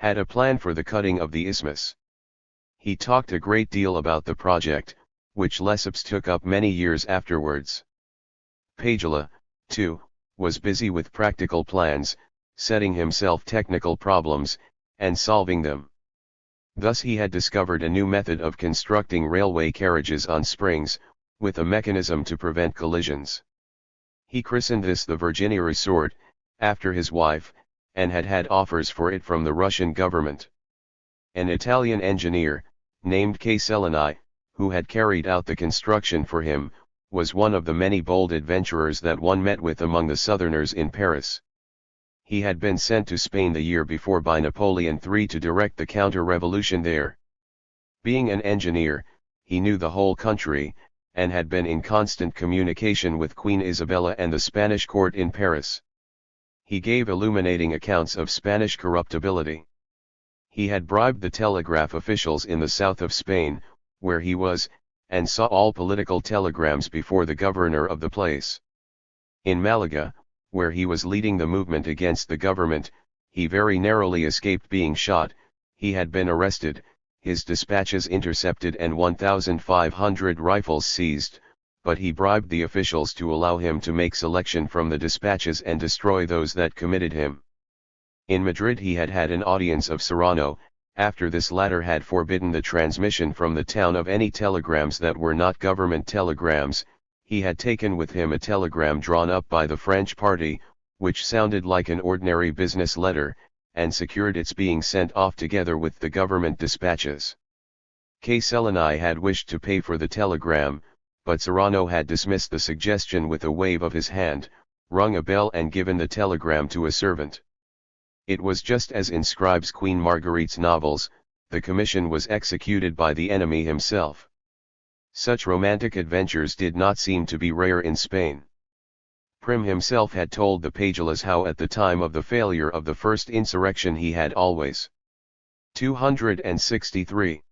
had a plan for the cutting of the isthmus. He talked a great deal about the project, which Lesseps took up many years afterwards. Pagela, too, was busy with practical plans, setting himself technical problems, and solving them. Thus he had discovered a new method of constructing railway carriages on springs, with a mechanism to prevent collisions. He christened this the Virginia Resort, after his wife, and had had offers for it from the Russian government. An Italian engineer, named Castellani, who had carried out the construction for him, was one of the many bold adventurers that one met with among the Southerners in Paris. He had been sent to Spain the year before by Napoleon III to direct the counter-revolution there. Being an engineer, he knew the whole country, and had been in constant communication with Queen Isabella and the Spanish court in Paris. He gave illuminating accounts of Spanish corruptibility. He had bribed the telegraph officials in the south of Spain, where he was, and saw all political telegrams before the governor of the place. In Malaga, where he was leading the movement against the government, he very narrowly escaped being shot. He had been arrested, his dispatches intercepted and 1,500 rifles seized, but he bribed the officials to allow him to make selection from the dispatches and destroy those that committed him. In Madrid he had had an audience of Serrano. After this latter had forbidden the transmission from the town of any telegrams that were not government telegrams, he had taken with him a telegram drawn up by the French party, which sounded like an ordinary business letter, and secured its being sent off together with the government dispatches. Castellani had wished to pay for the telegram, but Serrano had dismissed the suggestion with a wave of his hand, rung a bell and given the telegram to a servant. It was just as in Scribe's Queen Marguerite's novels, the commission was executed by the enemy himself. Such romantic adventures did not seem to be rare in Spain. Prim himself had told the Pagelas how at the time of the failure of the first insurrection he had always 263.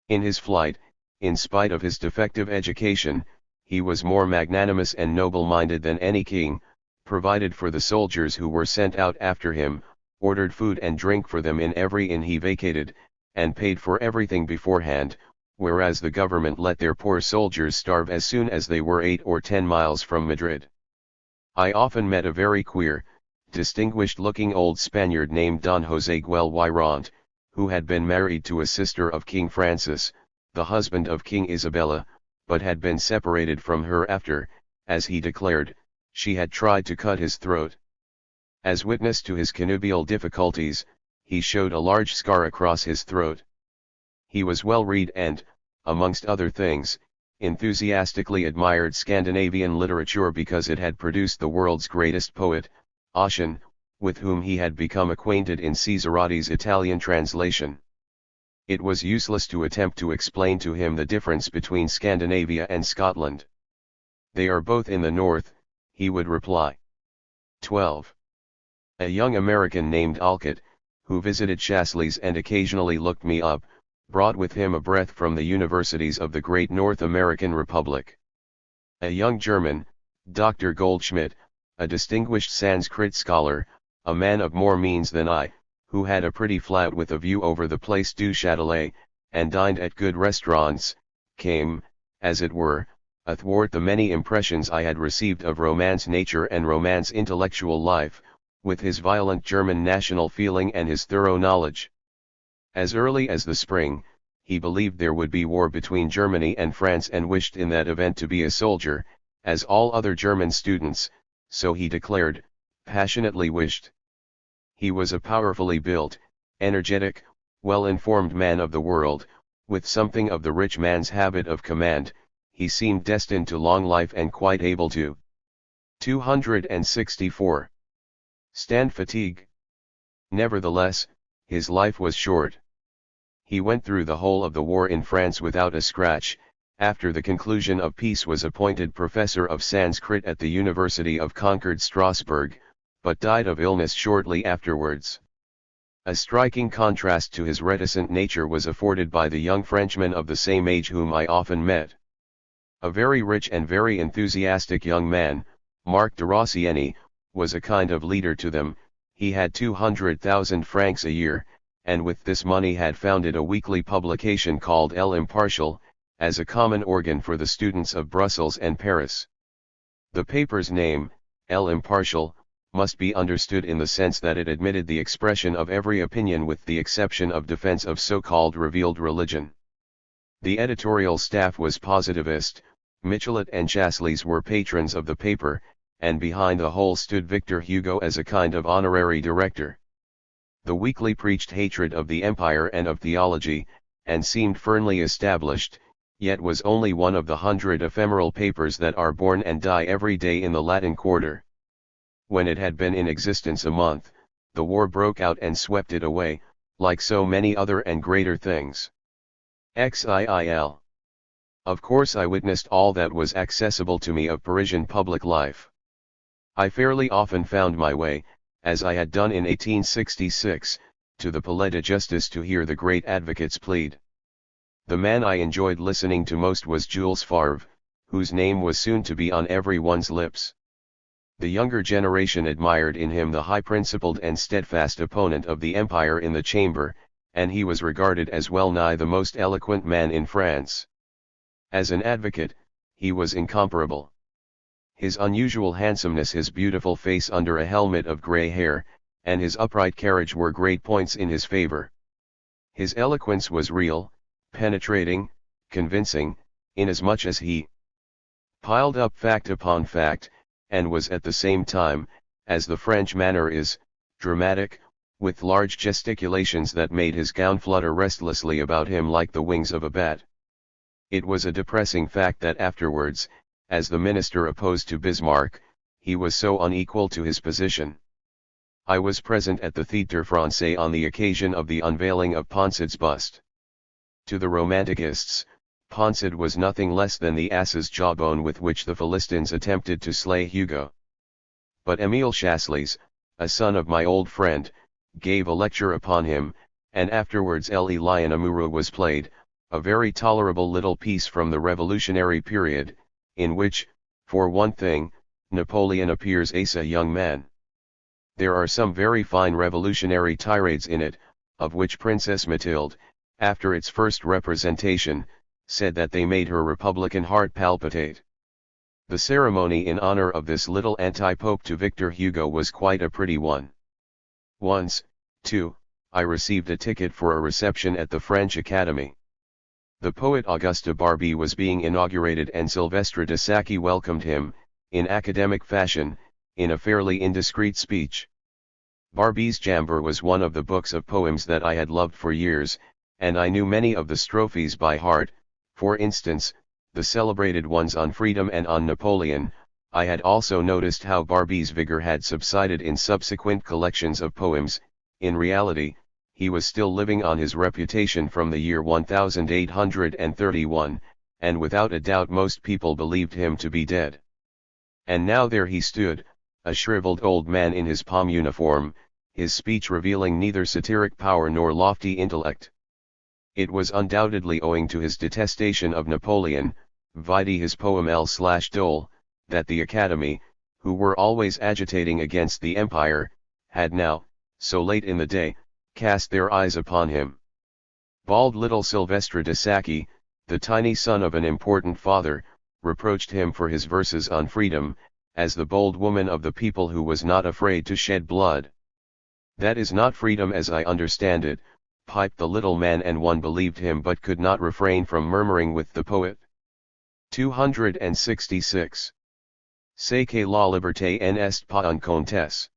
In his flight, in spite of his defective education, he was more magnanimous and noble-minded than any king, provided for the soldiers who were sent out after him, ordered food and drink for them in every inn he vacated, and paid for everything beforehand, whereas the government let their poor soldiers starve as soon as they were 8 or 10 miles from Madrid. I often met a very queer, distinguished-looking old Spaniard named Don José Guelwairant, who had been married to a sister of King Francis, the husband of King Isabella, but had been separated from her after, as he declared, she had tried to cut his throat. As witness to his connubial difficulties, he showed a large scar across his throat. He was well read and, amongst other things, enthusiastically admired Scandinavian literature because it had produced the world's greatest poet, Ossian, with whom he had become acquainted in Caesarati's Italian translation. It was useless to attempt to explain to him the difference between Scandinavia and Scotland. They are both in the north, he would reply. 12. A young American named Alcott, who visited Chasseles and occasionally looked me up, brought with him a breath from the universities of the great North American Republic. A young German, Dr. Goldschmidt, a distinguished Sanskrit scholar, a man of more means than I, who had a pretty flat with a view over the Place du Châtelet, and dined at good restaurants, came, as it were, athwart the many impressions I had received of Romance nature and Romance intellectual life, with his violent German national feeling and his thorough knowledge. As early as the spring, he believed there would be war between Germany and France and wished in that event to be a soldier, as all other German students, so he declared, passionately wished. He was a powerfully built, energetic, well-informed man of the world, with something of the rich man's habit of command. He seemed destined to long life and quite able to 264. Stand fatigue. Nevertheless, his life was short. He went through the whole of the war in France without a scratch. After the conclusion of peace was appointed professor of Sanskrit at the University of Concord Strasbourg, but died of illness shortly afterwards. A striking contrast to his reticent nature was afforded by the young Frenchmen of the same age whom I often met. A very rich and very enthusiastic young man, Marc de Rossieni, was a kind of leader to them. He had 200,000 francs a year, and with this money had founded a weekly publication called El Impartial, as a common organ for the students of Brussels and Paris. The paper's name, El Impartial, must be understood in the sense that it admitted the expression of every opinion with the exception of defense of so-called revealed religion. The editorial staff was positivist, Michelet and Chasseles were patrons of the paper, and behind the whole stood Victor Hugo as a kind of honorary director. The weekly preached hatred of the empire and of theology, and seemed firmly established, yet was only one of the 100 ephemeral papers that are born and die every day in the Latin Quarter. When it had been in existence a month, the war broke out and swept it away, like so many other and greater things. XIIL. Of course I witnessed all that was accessible to me of Parisian public life. I fairly often found my way, as I had done in 1866, to the Palais de Justice to hear the great advocates plead. The man I enjoyed listening to most was Jules Favre, whose name was soon to be on every one's lips. The younger generation admired in him the high-principled and steadfast opponent of the empire in the chamber, and he was regarded as well-nigh the most eloquent man in France. As an advocate, he was incomparable. His unusual handsomeness, his beautiful face under a helmet of grey hair, and his upright carriage were great points in his favor. His eloquence was real, penetrating, convincing, inasmuch as he piled up fact upon fact, and was at the same time, as the French manner is, dramatic, with large gesticulations that made his gown flutter restlessly about him like the wings of a bat. It was a depressing fact that afterwards, as the minister opposed to Bismarck, he was so unequal to his position. I was present at the Théâtre Français on the occasion of the unveiling of Poncede's bust. To the Romanticists, Poncede was nothing less than the ass's jawbone with which the Philistines attempted to slay Hugo. But Émile Chasseles, a son of my old friend, gave a lecture upon him, and afterwards El Lion Amoureux was played, a very tolerable little piece from the revolutionary period, in which, for one thing, Napoleon appears as a young man. There are some very fine revolutionary tirades in it, of which Princess Mathilde, after its first representation, said that they made her republican heart palpitate. The ceremony in honor of this little anti-pope to Victor Hugo was quite a pretty one. Once, too, I received a ticket for a reception at the French Academy. The poet Auguste Barbey was being inaugurated and Sylvestre de Sacchi welcomed him, in academic fashion, in a fairly indiscreet speech. Barbey's Jamber was one of the books of poems that I had loved for years, and I knew many of the strophes by heart. For instance, the celebrated ones on freedom and on Napoleon. I had also noticed how Barbey's vigor had subsided in subsequent collections of poems. In reality, he was still living on his reputation from the year 1831, and without a doubt most people believed him to be dead. And now there he stood, a shriveled old man in his palm uniform, his speech revealing neither satiric power nor lofty intellect. It was undoubtedly owing to his detestation of Napoleon, vide his poem L/Dole, that the Academy, who were always agitating against the empire, had now, so late in the day, cast their eyes upon him. Bald little Sylvestre de Sacchi, the tiny son of an important father, reproached him for his verses on freedom, as the bold woman of the people who was not afraid to shed blood. That is not freedom as I understand it, piped the little man, and one believed him but could not refrain from murmuring with the poet. 266. C'est que la liberté n'est pas un comtesse.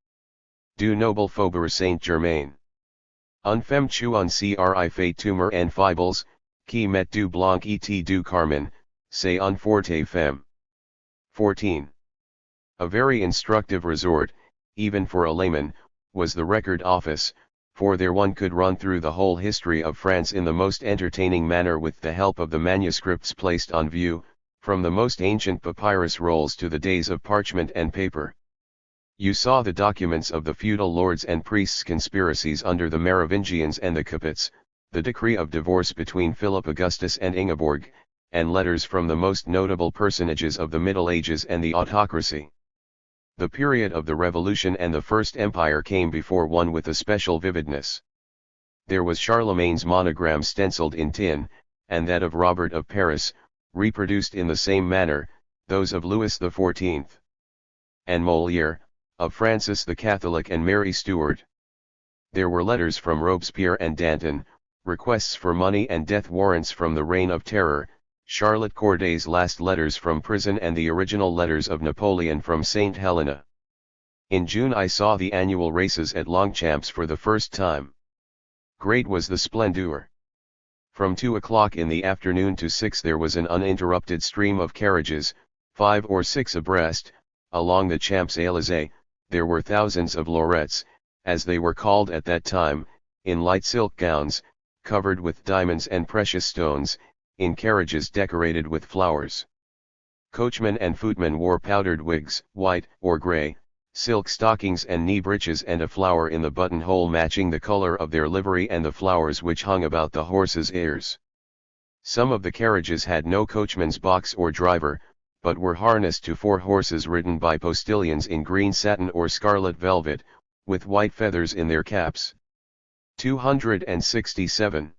Du noble Faubourg Saint-Germain. Un femme tu un cri fait tumor en fibles, qui met du blanc et du carmin, c'est un forte femme. 14. A very instructive resort, even for a layman, was the Record Office, for there one could run through the whole history of France in the most entertaining manner with the help of the manuscripts placed on view, from the most ancient papyrus rolls to the days of parchment and paper. You saw the documents of the feudal lords and priests' conspiracies under the Merovingians and the Capots, the decree of divorce between Philip Augustus and Ingeborg, and letters from the most notable personages of the Middle Ages and the autocracy. The period of the Revolution and the First Empire came before one with a special vividness. There was Charlemagne's monogram stenciled in tin, and that of Robert of Paris, reproduced in the same manner, those of Louis XIV. And Molière, of Francis the Catholic and Mary Stuart. There were letters from Robespierre and Danton, requests for money and death warrants from the Reign of Terror, Charlotte Corday's last letters from prison and the original letters of Napoleon from St. Helena. In June I saw the annual races at Longchamps for the first time. Great was the splendor. From 2 o'clock in the afternoon to 6 there was an uninterrupted stream of carriages, 5 or 6 abreast. Along the Champs-Élysées, there were thousands of lorettes, as they were called at that time, in light silk gowns, covered with diamonds and precious stones, in carriages decorated with flowers. Coachmen and footmen wore powdered wigs, white or grey, silk stockings and knee breeches, and a flower in the buttonhole matching the colour of their livery and the flowers which hung about the horses' ears. Some of the carriages had no coachman's box or driver, but were harnessed to 4 horses ridden by postilions in green satin or scarlet velvet, with white feathers in their caps. 267.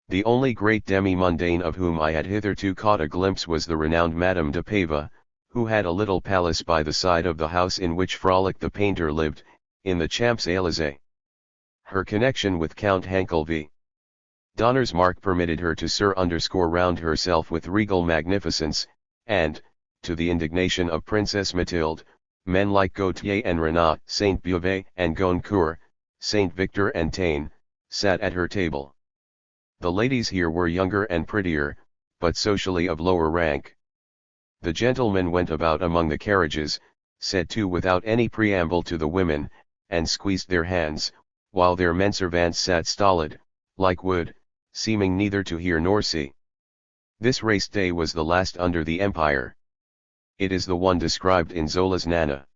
The only great demi-mondaine of whom I had hitherto caught a glimpse was the renowned Madame de Pava, who had a little palace by the side of the house in which Frolic the painter lived, in the Champs-Élysées. Her connection with Count Henkel v. Donner's mark permitted her to round herself with regal magnificence, and, to the indignation of Princess Mathilde, men like Gautier and Renat, Saint Beauvais and Goncourt, Saint Victor and Taine, sat at her table. The ladies here were younger and prettier, but socially of lower rank. The gentlemen went about among the carriages, said to without any preamble to the women, and squeezed their hands, while their menservants sat stolid, like wood, seeming neither to hear nor see. This race day was the last under the Empire. It is the one described in Zola's Nana.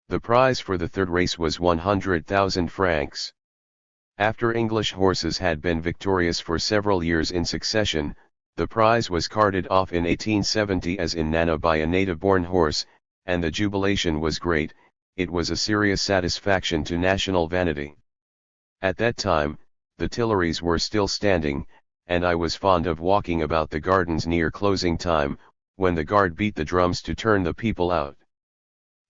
The prize for the third race was 100,000 francs. After English horses had been victorious for several years in succession, the prize was carted off in 1870 as in Nana by a native-born horse, and the jubilation was great. It was a serious satisfaction to national vanity. At that time, the Tuileries were still standing, and I was fond of walking about the gardens near closing time, when the guard beat the drums to turn the people out.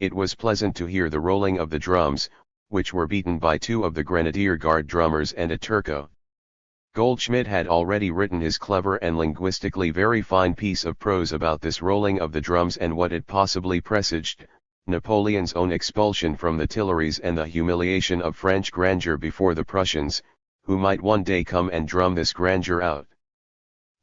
It was pleasant to hear the rolling of the drums, which were beaten by 2 of the Grenadier Guard drummers and a turco. Goldschmidt had already written his clever and linguistically very fine piece of prose about this rolling of the drums and what it possibly presaged, Napoleon's own expulsion from the Tuileries and the humiliation of French grandeur before the Prussians, who might one day come and drum this grandeur out.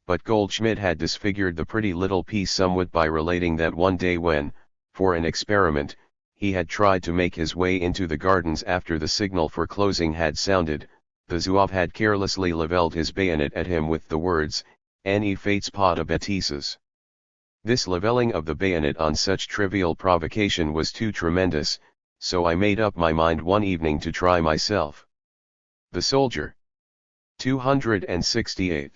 But Goldschmidt had disfigured the pretty little piece somewhat by relating that one day when, for an experiment, he had tried to make his way into the gardens after the signal for closing had sounded, the Zouave had carelessly levelled his bayonet at him with the words, "Ne faites pas de bêtises." This levelling of the bayonet on such trivial provocation was too tremendous, so I made up my mind one evening to try myself. The soldier. 268.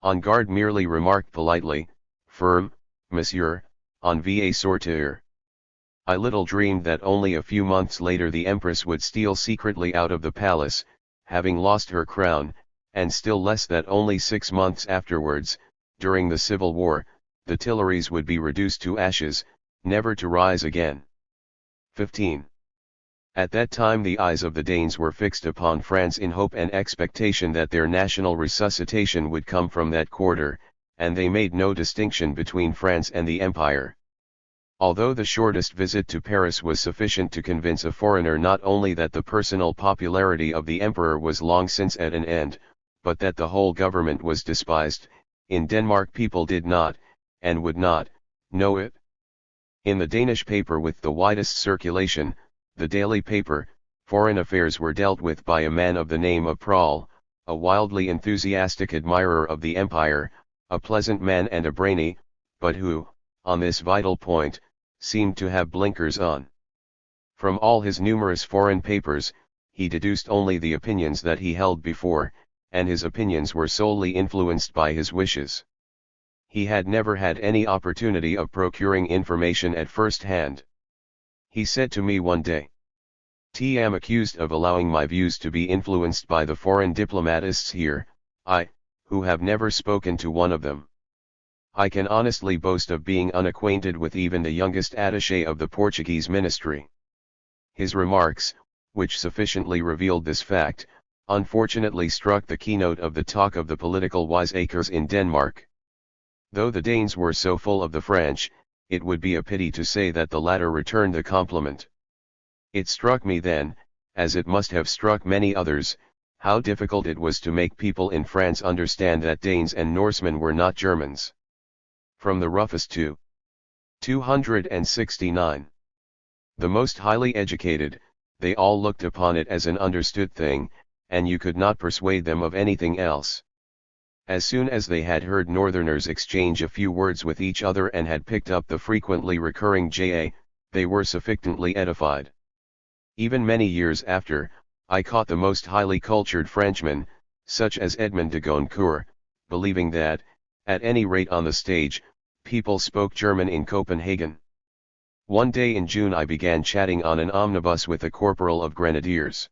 On guard merely remarked politely, "Firm, monsieur, on va sortir." I little dreamed that only a few months later the Empress would steal secretly out of the palace, having lost her crown, and still less that only 6 months afterwards, during the Civil War, the Tuileries would be reduced to ashes, never to rise again. 15. At that time the eyes of the Danes were fixed upon France in hope and expectation that their national resuscitation would come from that quarter, and they made no distinction between France and the Empire. Although the shortest visit to Paris was sufficient to convince a foreigner not only that the personal popularity of the Emperor was long since at an end, but that the whole government was despised, in Denmark people did not, and would not, know it. In the Danish paper with the widest circulation, the daily paper, foreign affairs were dealt with by a man of the name of Prahl, a wildly enthusiastic admirer of the Empire, a pleasant man and a brainy, but who, on this vital point, seemed to have blinkers on. From all his numerous foreign papers, he deduced only the opinions that he held before, and his opinions were solely influenced by his wishes. He had never had any opportunity of procuring information at first hand. He said to me one day, Am accused of allowing my views to be influenced by the foreign diplomatists here, who have never spoken to one of them. I can honestly boast of being unacquainted with even the youngest attaché of the Portuguese ministry. His remarks, which sufficiently revealed this fact, unfortunately struck the keynote of the talk of the political wiseacres in Denmark. Though the Danes were so full of the French, it would be a pity to say that the latter returned the compliment. It struck me then, as it must have struck many others, how difficult it was to make people in France understand that Danes and Norsemen were not Germans. From the roughest to 269. The most highly educated, they all looked upon it as an understood thing, and you could not persuade them of anything else. As soon as they had heard Northerners exchange a few words with each other and had picked up the frequently recurring JA, they were sufficiently edified. Even many years after, I caught the most highly cultured Frenchmen, such as Edmond de Goncourt, believing that, at any rate on the stage, people spoke German in Copenhagen. One day in June I began chatting on an omnibus with a corporal of grenadiers.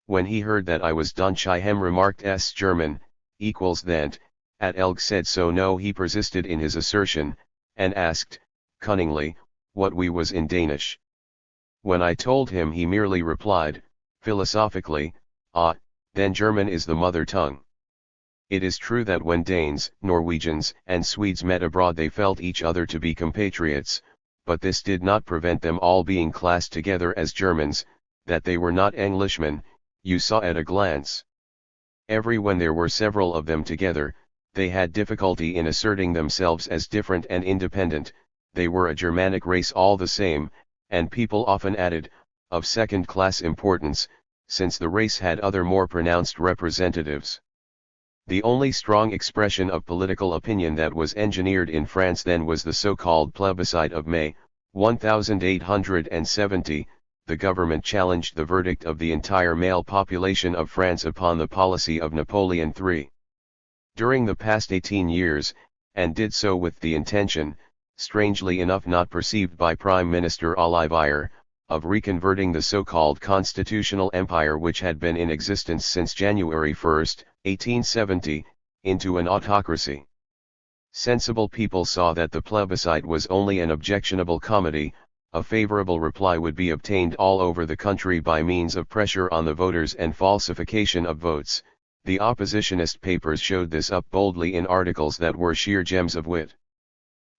When he heard that I was Deutsch, him remarked S German, equals thent, at Elg said so no, he persisted in his assertion, and asked, cunningly, what we was in Danish. When I told him he merely replied, philosophically, then German is the mother tongue. It is true that when Danes, Norwegians, and Swedes met abroad they felt each other to be compatriots, but this did not prevent them all being classed together as Germans, that they were not Englishmen, you saw at a glance. When there were several of them together, they had difficulty in asserting themselves as different and independent, they were a Germanic race all the same, and people often added, of second-class importance, since the race had other more pronounced representatives. The only strong expression of political opinion that was engineered in France then was the so-called plebiscite of May, 1870, the government challenged the verdict of the entire male population of France upon the policy of Napoleon III. During the past 18 years, and did so with the intention, strangely enough not perceived by Prime Minister Ollivier, of reconverting the so-called constitutional empire which had been in existence since January 1, 1870, into an autocracy. Sensible people saw that the plebiscite was only an objectionable comedy, a favorable reply would be obtained all over the country by means of pressure on the voters and falsification of votes. The oppositionist papers showed this up boldly in articles that were sheer gems of wit.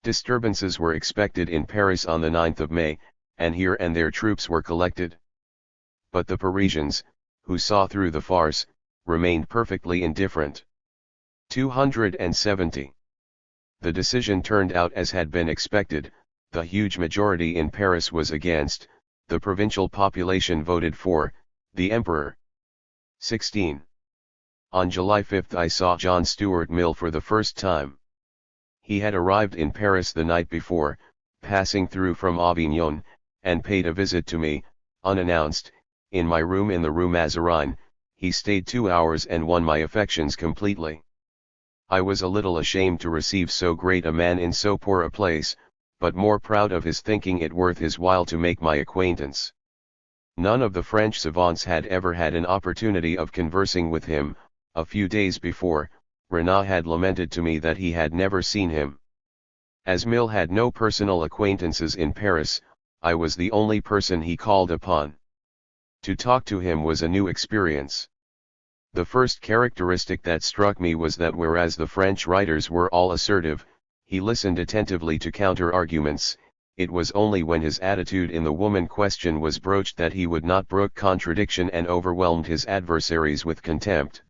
Disturbances were expected in Paris on the 9th of May, and here and there troops were collected. But the Parisians, who saw through the farce, remained perfectly indifferent. 270. The decision turned out as had been expected, the huge majority in Paris was against, the provincial population voted for, the emperor. 16. On July 5 I saw John Stuart Mill for the first time. He had arrived in Paris the night before, passing through from Avignon, and paid a visit to me, unannounced, in my room in the Rue Mazarine. He stayed 2 hours and won my affections completely. I was a little ashamed to receive so great a man in so poor a place, but more proud of his thinking it worth his while to make my acquaintance. None of the French savants had ever had an opportunity of conversing with him. A few days before, Renan had lamented to me that he had never seen him. As Mill had no personal acquaintances in Paris, I was the only person he called upon. To talk to him was a new experience. The first characteristic that struck me was that whereas the French writers were all assertive, he listened attentively to counter-arguments. It was only when his attitude in the woman question was broached that he would not brook contradiction and overwhelmed his adversaries with contempt.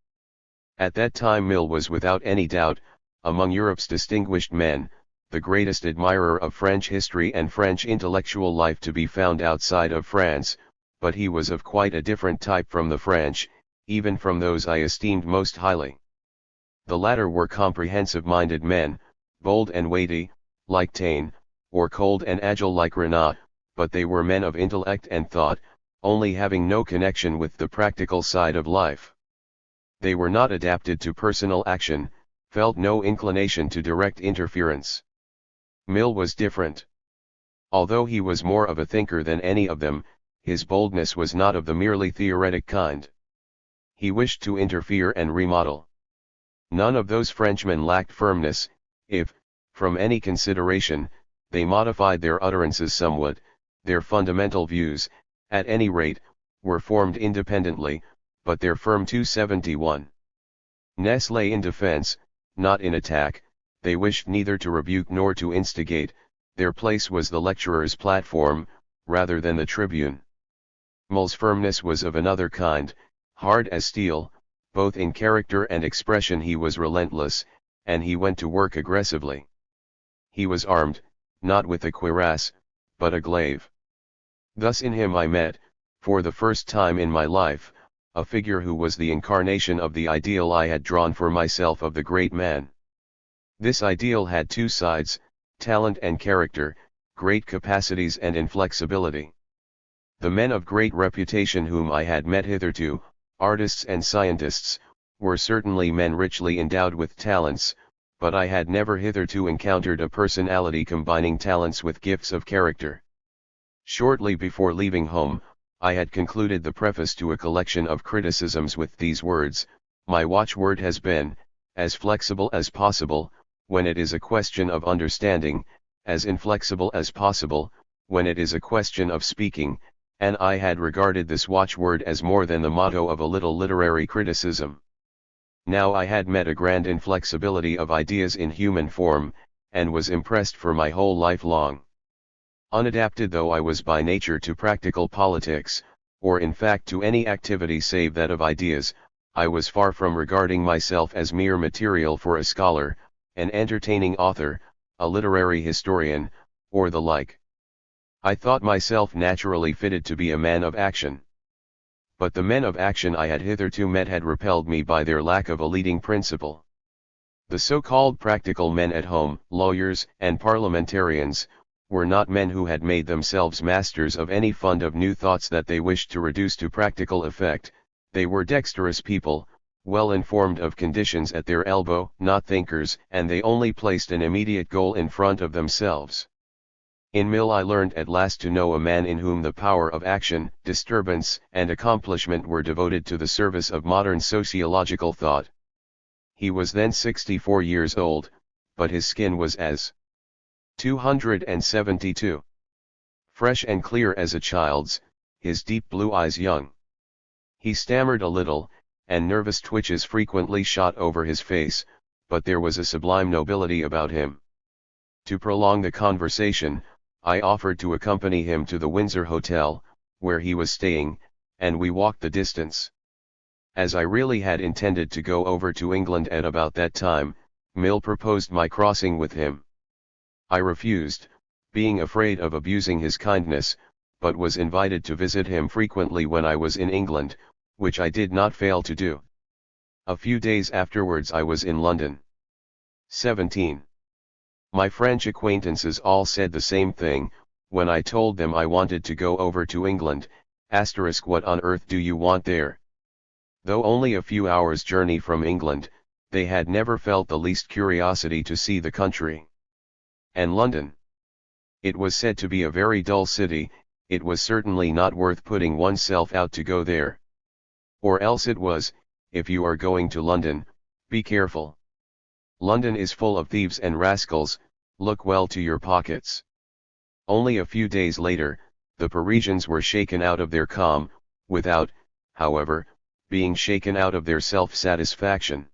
At that time Mill was without any doubt, among Europe's distinguished men, the greatest admirer of French history and French intellectual life to be found outside of France, but he was of quite a different type from the French, even from those I esteemed most highly. The latter were comprehensive-minded men, bold and weighty, like Taine, or cold and agile like Renan, but they were men of intellect and thought, only having no connection with the practical side of life. They were not adapted to personal action, felt no inclination to direct interference. Mill was different. Although he was more of a thinker than any of them, his boldness was not of the merely theoretic kind. He wished to interfere and remodel. None of those Frenchmen lacked firmness. If, from any consideration, they modified their utterances somewhat, their fundamental views, at any rate, were formed independently, but their firm 271. Ness lay in defense, not in attack. They wished neither to rebuke nor to instigate. Their place was the lecturer's platform, rather than the tribune. Mull's firmness was of another kind, hard as steel. Both in character and expression he was relentless, and he went to work aggressively. He was armed, not with a cuirass, but a glaive. Thus in him I met, for the first time in my life, a figure who was the incarnation of the ideal I had drawn for myself of the great man. This ideal had two sides, talent and character, great capacities and inflexibility. The men of great reputation whom I had met hitherto, artists and scientists, were certainly men richly endowed with talents, but I had never hitherto encountered a personality combining talents with gifts of character. Shortly before leaving home, I had concluded the preface to a collection of criticisms with these words: my watchword has been, as flexible as possible, when it is a question of understanding, as inflexible as possible, when it is a question of speaking, and I had regarded this watchword as more than the motto of a little literary criticism. Now I had met a grand inflexibility of ideas in human form, and was impressed for my whole life long. Unadapted though I was by nature to practical politics, or in fact to any activity save that of ideas, I was far from regarding myself as mere material for a scholar, an entertaining author, a literary historian, or the like. I thought myself naturally fitted to be a man of action. But the men of action I had hitherto met had repelled me by their lack of a leading principle. The so-called practical men at home, lawyers and parliamentarians, were not men who had made themselves masters of any fund of new thoughts that they wished to reduce to practical effect. They were dexterous people, well informed of conditions at their elbow, not thinkers, and they only placed an immediate goal in front of themselves. In Mill I learned at last to know a man in whom the power of action, disturbance, and accomplishment were devoted to the service of modern sociological thought. He was then 64 years old, but his skin was as 272. Fresh and clear as a child's, his deep blue eyes young. He stammered a little, and nervous twitches frequently shot over his face, but there was a sublime nobility about him. To prolong the conversation, I offered to accompany him to the Windsor Hotel, where he was staying, and we walked the distance. As I really had intended to go over to England at about that time, Mill proposed my crossing with him. I refused, being afraid of abusing his kindness, but was invited to visit him frequently when I was in England, which I did not fail to do. A few days afterwards I was in London. 17. My French acquaintances all said the same thing, when I told them I wanted to go over to England. What on earth do you want there? Though only a few hours' journey from England, they had never felt the least curiosity to see the country. And London? It was said to be a very dull city. It was certainly not worth putting oneself out to go there. Or else it was, if you are going to London, be careful. London is full of thieves and rascals, look well to your pockets. Only a few days later, the Parisians were shaken out of their calm, without, however, being shaken out of their self-satisfaction.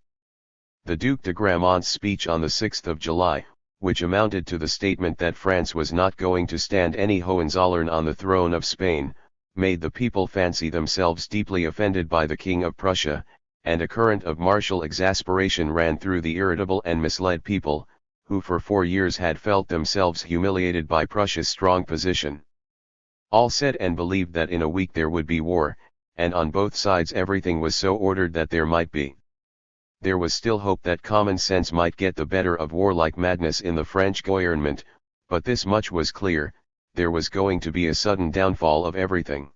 The Duc de Gramont's speech on the 6th of July, which amounted to the statement that France was not going to stand any Hohenzollern on the throne of Spain, made the people fancy themselves deeply offended by the King of Prussia, and a current of martial exasperation ran through the irritable and misled people, who for 4 years had felt themselves humiliated by Prussia's strong position. All said and believed that in a week there would be war, and on both sides everything was so ordered that there might be. There was still hope that common sense might get the better of warlike madness in the French government, but this much was clear: there was going to be a sudden downfall of everything.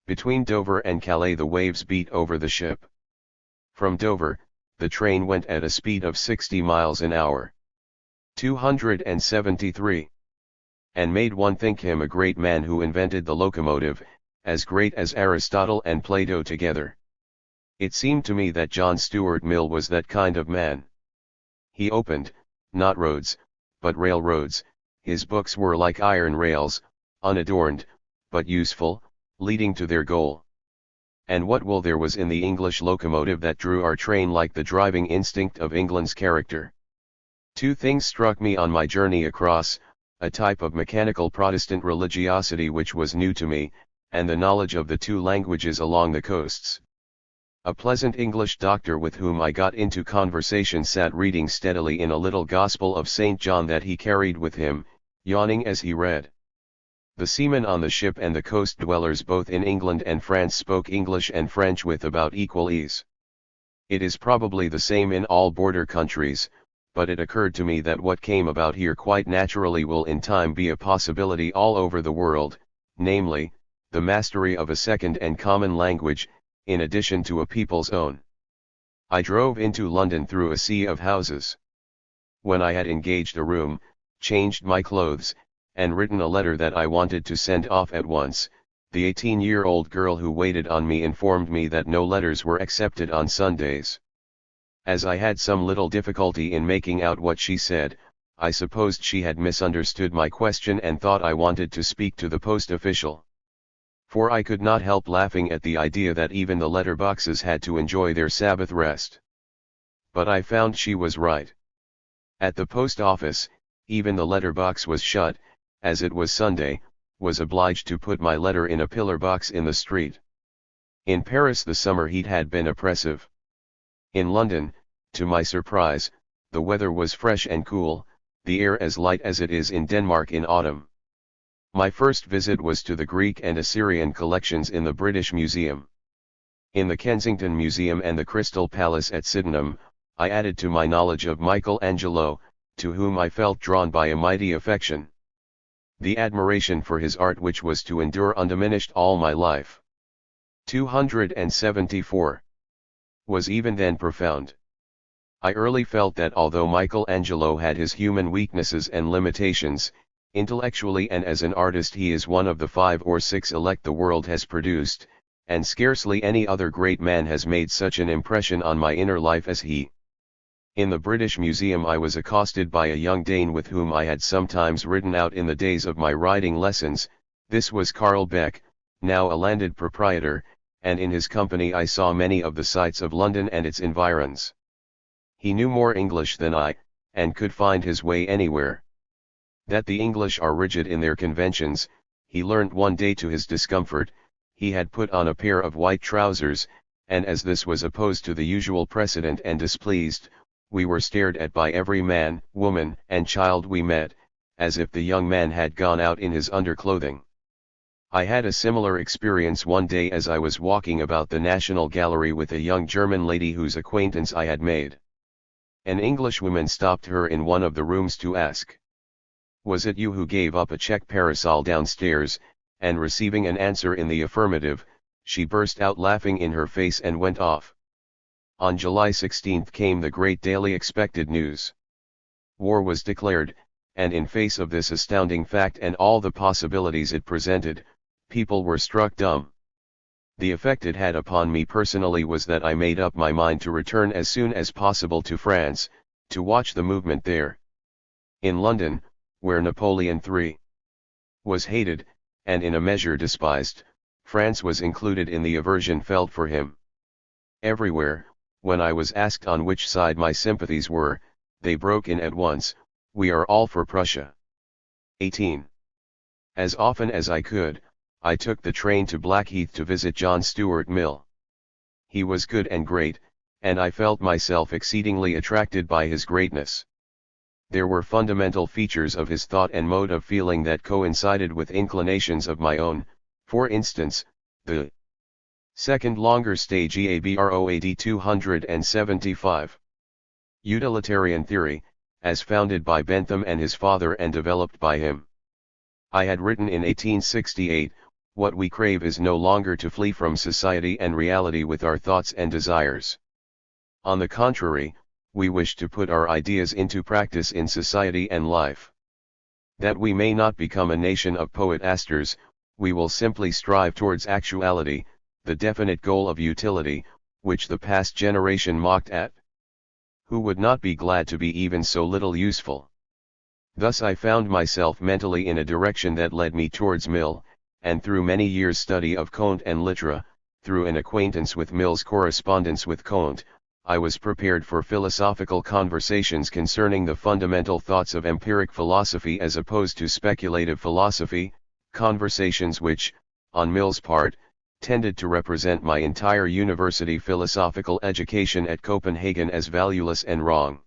Between Dover and Calais the waves beat over the ship. From Dover, the train went at a speed of 60 miles an hour. 273. And made one think him a great man who invented the locomotive, as great as Aristotle and Plato together. It seemed to me that John Stuart Mill was that kind of man. He opened, not roads, but railroads. His books were like iron rails, unadorned, but useful, leading to their goal. And what will there was in the English locomotive that drew our train like the driving instinct of England's character. Two things struck me on my journey across, a type of mechanical Protestant religiosity which was new to me, and the knowledge of the two languages along the coasts. A pleasant English doctor with whom I got into conversation sat reading steadily in a little Gospel of St. John that he carried with him, yawning as he read. The seamen on the ship and the coast dwellers both in England and France spoke English and French with about equal ease. It is probably the same in all border countries, but it occurred to me that what came about here quite naturally will in time be a possibility all over the world, namely, the mastery of a second and common language, in addition to a people's own. I drove into London through a sea of houses. When I had engaged a room, changed my clothes, and written a letter that I wanted to send off at once, the 18-year-old girl who waited on me informed me that no letters were accepted on Sundays. As I had some little difficulty in making out what she said, I supposed she had misunderstood my question and thought I wanted to speak to the post official. For I could not help laughing at the idea that even the letter boxes had to enjoy their Sabbath rest. But I found she was right. At the post office, even the letter box was shut, as it was Sunday, was obliged to put my letter in a pillar box in the street. In Paris the summer heat had been oppressive. In London, to my surprise, the weather was fresh and cool, the air as light as it is in Denmark in autumn. My first visit was to the Greek and Assyrian collections in the British Museum. In the Kensington Museum and the Crystal Palace at Sydenham, I added to my knowledge of Michelangelo, to whom I felt drawn by a mighty affection. The admiration for his art which was to endure undiminished all my life. 274. Was even then profound. I early felt that although Michelangelo had his human weaknesses and limitations, intellectually and as an artist he is one of the 5 or 6 elect the world has produced, and scarcely any other great man has made such an impression on my inner life as he. In the British Museum I was accosted by a young Dane with whom I had sometimes ridden out in the days of my riding lessons. This was Carl Beck, now a landed proprietor, and in his company I saw many of the sights of London and its environs. He knew more English than I, and could find his way anywhere. That the English are rigid in their conventions, he learnt one day to his discomfort. He had put on a pair of white trousers, and as this was opposed to the usual precedent and displeased, we were stared at by every man, woman, and child we met, as if the young man had gone out in his underclothing. I had a similar experience one day as I was walking about the National Gallery with a young German lady whose acquaintance I had made. An Englishwoman stopped her in one of the rooms to ask, "Was it you who gave up a check parasol downstairs?" and receiving an answer in the affirmative, she burst out laughing in her face and went off. On July 16 came the great daily expected news. War was declared, and in face of this astounding fact and all the possibilities it presented, people were struck dumb. The effect it had upon me personally was that I made up my mind to return as soon as possible to France, to watch the movement there. In London, where Napoleon III was hated, and in a measure despised, France was included in the aversion felt for him. Everywhere, when I was asked on which side my sympathies were, they broke in at once, "We are all for Prussia." 18. As often as I could, I took the train to Blackheath to visit John Stuart Mill. He was good and great, and I felt myself exceedingly attracted by his greatness. There were fundamental features of his thought and mode of feeling that coincided with inclinations of my own, for instance, the second longer stage EABROAD 275. Utilitarian theory, as founded by Bentham and his father and developed by him. I had written in 1868, "What we crave is no longer to flee from society and reality with our thoughts and desires. On the contrary, we wish to put our ideas into practice in society and life. That we may not become a nation of poetasters, we will simply strive towards actuality, the definite goal of utility, which the past generation mocked at. Who would not be glad to be even so little useful? Thus I found myself mentally in a direction that led me towards Mill, and through many years' study of Comte and Litera, through an acquaintance with Mill's correspondence with Comte, I was prepared for philosophical conversations concerning the fundamental thoughts of empiric philosophy as opposed to speculative philosophy, conversations which, on Mill's part, tended to represent my entire university philosophical education at Copenhagen as valueless and wrong.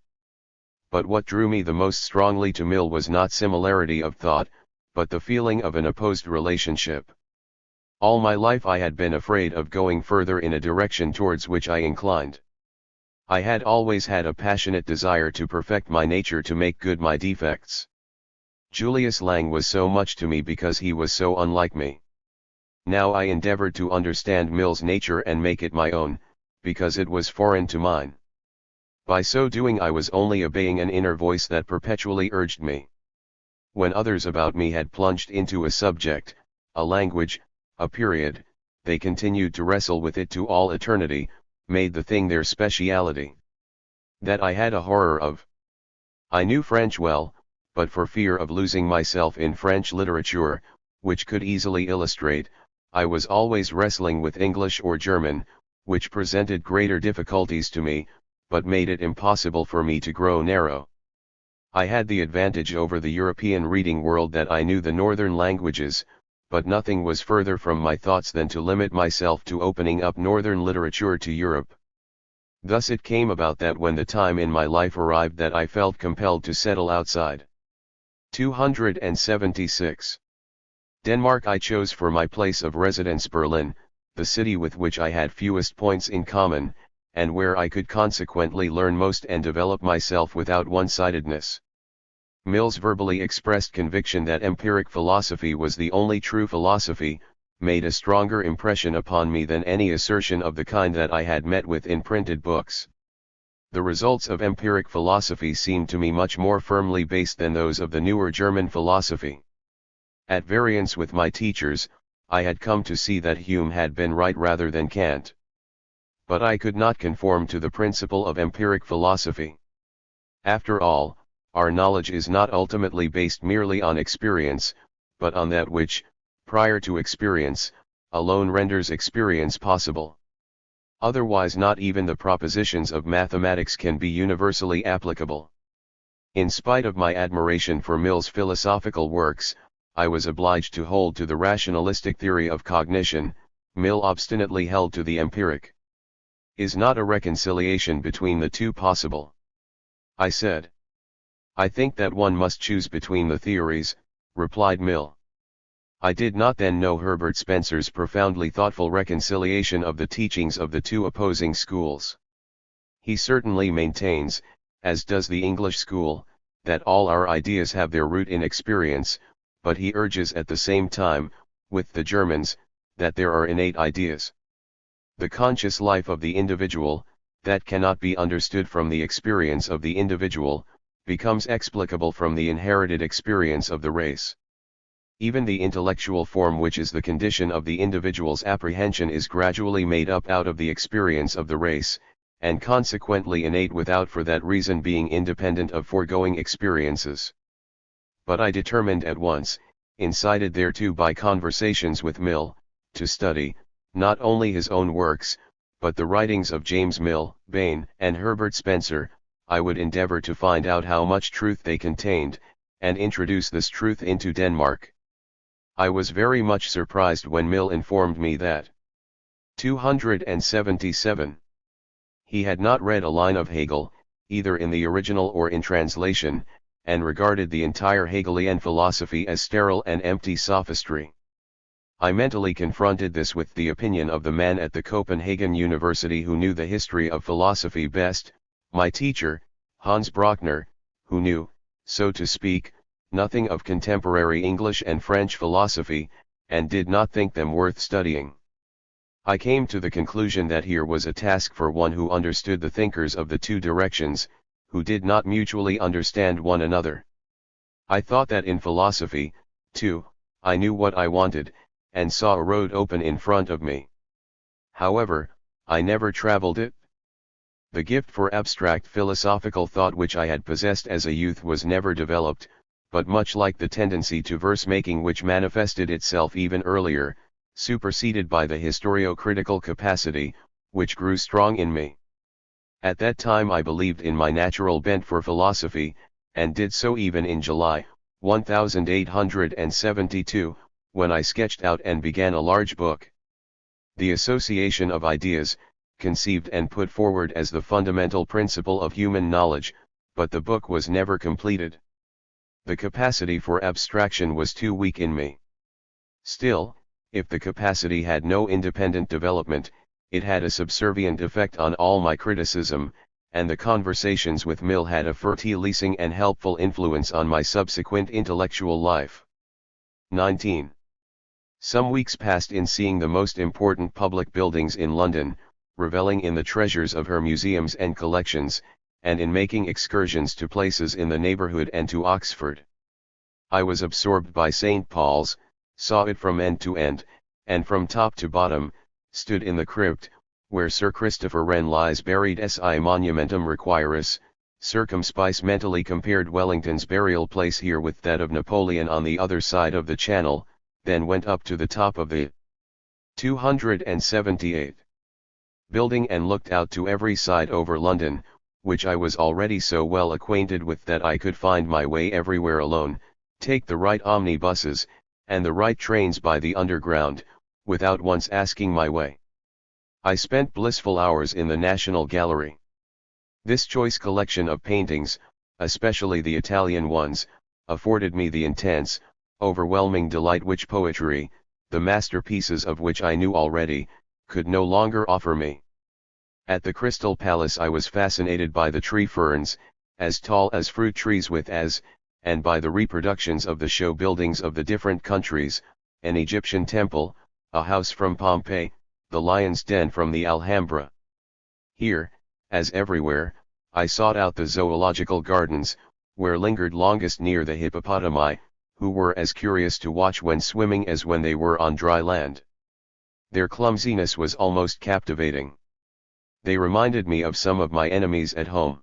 But what drew me the most strongly to Mill was not similarity of thought, but the feeling of an opposed relationship. All my life I had been afraid of going further in a direction towards which I inclined. I had always had a passionate desire to perfect my nature, to make good my defects. Julius Lang was so much to me because he was so unlike me. Now I endeavored to understand Mill's nature and make it my own, because it was foreign to mine. By so doing I was only obeying an inner voice that perpetually urged me. When others about me had plunged into a subject, a language, a period, they continued to wrestle with it to all eternity, made the thing their speciality. That I had a horror of. I knew French well, but for fear of losing myself in French literature, which could easily illustrate, I was always wrestling with English or German, which presented greater difficulties to me, but made it impossible for me to grow narrow. I had the advantage over the European reading world that I knew the northern languages, but nothing was further from my thoughts than to limit myself to opening up northern literature to Europe. Thus it came about that when the time in my life arrived that I felt compelled to settle outside. 276. Denmark I chose for my place of residence Berlin, the city with which I had fewest points in common, and where I could consequently learn most and develop myself without one-sidedness. Mill's verbally expressed conviction that empiric philosophy was the only true philosophy, made a stronger impression upon me than any assertion of the kind that I had met with in printed books. The results of empiric philosophy seemed to me much more firmly based than those of the newer German philosophy. At variance with my teachers, I had come to see that Hume had been right rather than Kant. But I could not conform to the principle of empiric philosophy. After all, our knowledge is not ultimately based merely on experience, but on that which, prior to experience, alone renders experience possible. Otherwise not even the propositions of mathematics can be universally applicable. In spite of my admiration for Mill's philosophical works, I was obliged to hold to the rationalistic theory of cognition. Mill obstinately held to the empiric. Is not a reconciliation between the two possible? I said. I think that one must choose between the theories, replied Mill. I did not then know Herbert Spencer's profoundly thoughtful reconciliation of the teachings of the two opposing schools. He certainly maintains, as does the English school, that all our ideas have their root in experience, but he urges at the same time, with the Germans, that there are innate ideas. The conscious life of the individual, that cannot be understood from the experience of the individual, becomes explicable from the inherited experience of the race. Even the intellectual form which is the condition of the individual's apprehension is gradually made up out of the experience of the race, and consequently innate without for that reason being independent of foregoing experiences. But I determined at once, incited thereto by conversations with Mill, to study, not only his own works, but the writings of James Mill, Bain, and Herbert Spencer. I would endeavor to find out how much truth they contained, and introduce this truth into Denmark. I was very much surprised when Mill informed me that 277. He had not read a line of Hegel, either in the original or in translation, and regarded the entire Hegelian philosophy as sterile and empty sophistry. I mentally confronted this with the opinion of the man at the Copenhagen University who knew the history of philosophy best, my teacher, Hans Brockner, who knew, so to speak, nothing of contemporary English and French philosophy, and did not think them worth studying. I came to the conclusion that here was a task for one who understood the thinkers of the two directions, who did not mutually understand one another. I thought that in philosophy, too, I knew what I wanted, and saw a road open in front of me. However, I never traveled it. The gift for abstract philosophical thought which I had possessed as a youth was never developed, but much like the tendency to verse-making which manifested itself even earlier, superseded by the historiocritical capacity, which grew strong in me. At that time I believed in my natural bent for philosophy, and did so even in July, 1872, when I sketched out and began a large book. The association of ideas, conceived and put forward as the fundamental principle of human knowledge, but the book was never completed. The capacity for abstraction was too weak in me. Still, if the capacity had no independent development, it had a subservient effect on all my criticism, and the conversations with Mill had a fertilizing and helpful influence on my subsequent intellectual life. 19. Some weeks passed in seeing the most important public buildings in London, reveling in the treasures of her museums and collections, and in making excursions to places in the neighbourhood and to Oxford. I was absorbed by St. Paul's, saw it from end to end, and from top to bottom, stood in the crypt, where Sir Christopher Wren lies buried si monumentum requiris, circumspice mentally compared Wellington's burial place here with that of Napoleon on the other side of the Channel, then went up to the top of the 278 building and looked out to every side over London, which I was already so well acquainted with that I could find my way everywhere alone, take the right omnibuses, and the right trains by the underground, without once asking my way. I spent blissful hours in the National Gallery. This choice collection of paintings, especially the Italian ones, afforded me the intense, overwhelming delight which poetry, the masterpieces of which I knew already, could no longer offer me. At the Crystal Palace I was fascinated by the tree ferns, as tall as fruit trees and by the reproductions of the show buildings of the different countries, an Egyptian temple, a house from Pompeii, the lion's den from the Alhambra. Here, as everywhere, I sought out the zoological gardens, where lingered longest near the hippopotami, who were as curious to watch when swimming as when they were on dry land. Their clumsiness was almost captivating. They reminded me of some of my enemies at home.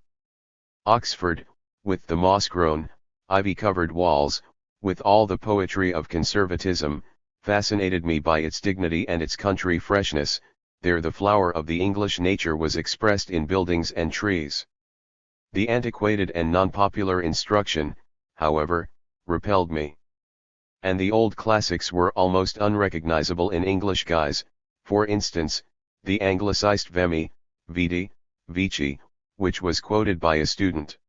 Oxford, with the moss-grown, ivy-covered walls, with all the poetry of conservatism, fascinated me by its dignity and its country freshness. There the flower of the English nature was expressed in buildings and trees. The antiquated and non-popular instruction, however, repelled me. And the old classics were almost unrecognizable in English guise, for instance, the anglicized Vemi, Vidi, Vici, which was quoted by a student.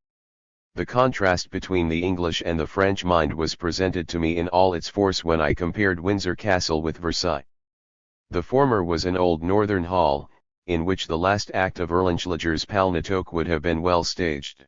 The contrast between the English and the French mind was presented to me in all its force when I compared Windsor Castle with Versailles. The former was an old northern hall, in which the last act of Erlangelager's Palnatoke would have been well staged.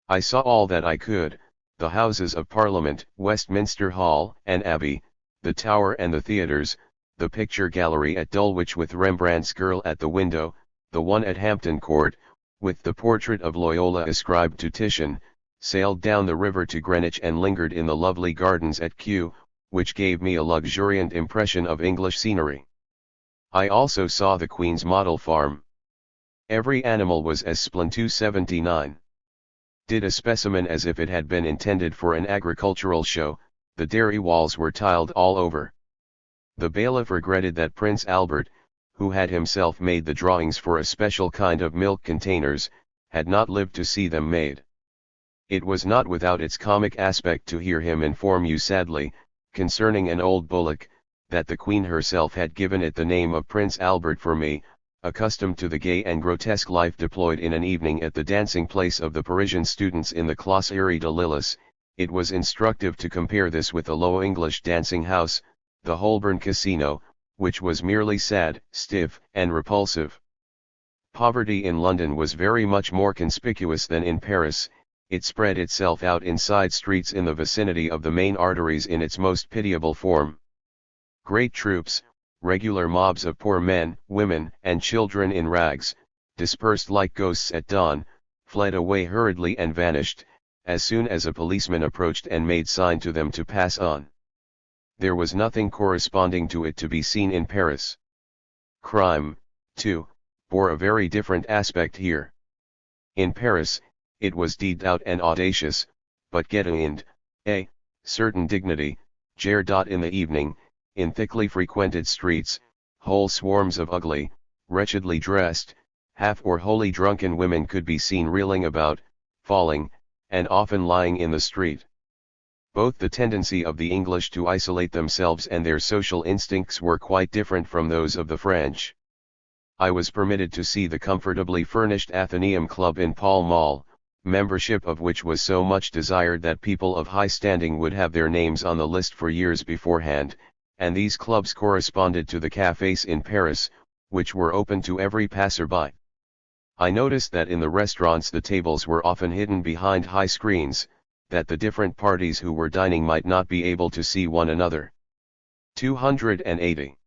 I saw all that I could, the Houses of Parliament, Westminster Hall and Abbey, the Tower and the theatres, the picture gallery at Dulwich with Rembrandt's girl at the window, the one at Hampton Court, with the portrait of Loyola ascribed to Titian, sailed down the river to Greenwich and lingered in the lovely gardens at Kew, which gave me a luxuriant impression of English scenery. I also saw the Queen's model farm. Every animal was as splendid. 279. Did a specimen as if it had been intended for an agricultural show. The dairy walls were tiled all over. The bailiff regretted that Prince Albert, who had himself made the drawings for a special kind of milk containers, had not lived to see them made. It was not without its comic aspect to hear him inform you sadly, concerning an old bullock, that the Queen herself had given it the name of Prince Albert. For me, accustomed to the gay and grotesque life deployed in an evening at the dancing place of the Parisian students in the Clos Aéry de Lillis, it was instructive to compare this with a low English dancing house, the Holborn Casino, which was merely sad, stiff, and repulsive. Poverty in London was very much more conspicuous than in Paris. It spread itself out in side streets in the vicinity of the main arteries in its most pitiable form. Great troops, regular mobs of poor men, women, and children in rags, dispersed like ghosts at dawn, fled away hurriedly and vanished, as soon as a policeman approached and made sign to them to pass on. There was nothing corresponding to it to be seen in Paris. Crime, too, bore a very different aspect here. In Paris, it was deed out and audacious, but getting a certain dignity, in the evening, in thickly frequented streets, whole swarms of ugly, wretchedly dressed, half or wholly drunken women could be seen reeling about, falling, and often lying in the street. Both the tendency of the English to isolate themselves and their social instincts were quite different from those of the French. I was permitted to see the comfortably furnished Athenaeum Club in Pall Mall, membership of which was so much desired that people of high standing would have their names on the list for years beforehand, and these clubs corresponded to the cafés in Paris, which were open to every passer-by. I noticed that in the restaurants the tables were often hidden behind high screens, that the different parties who were dining might not be able to see one another. 280.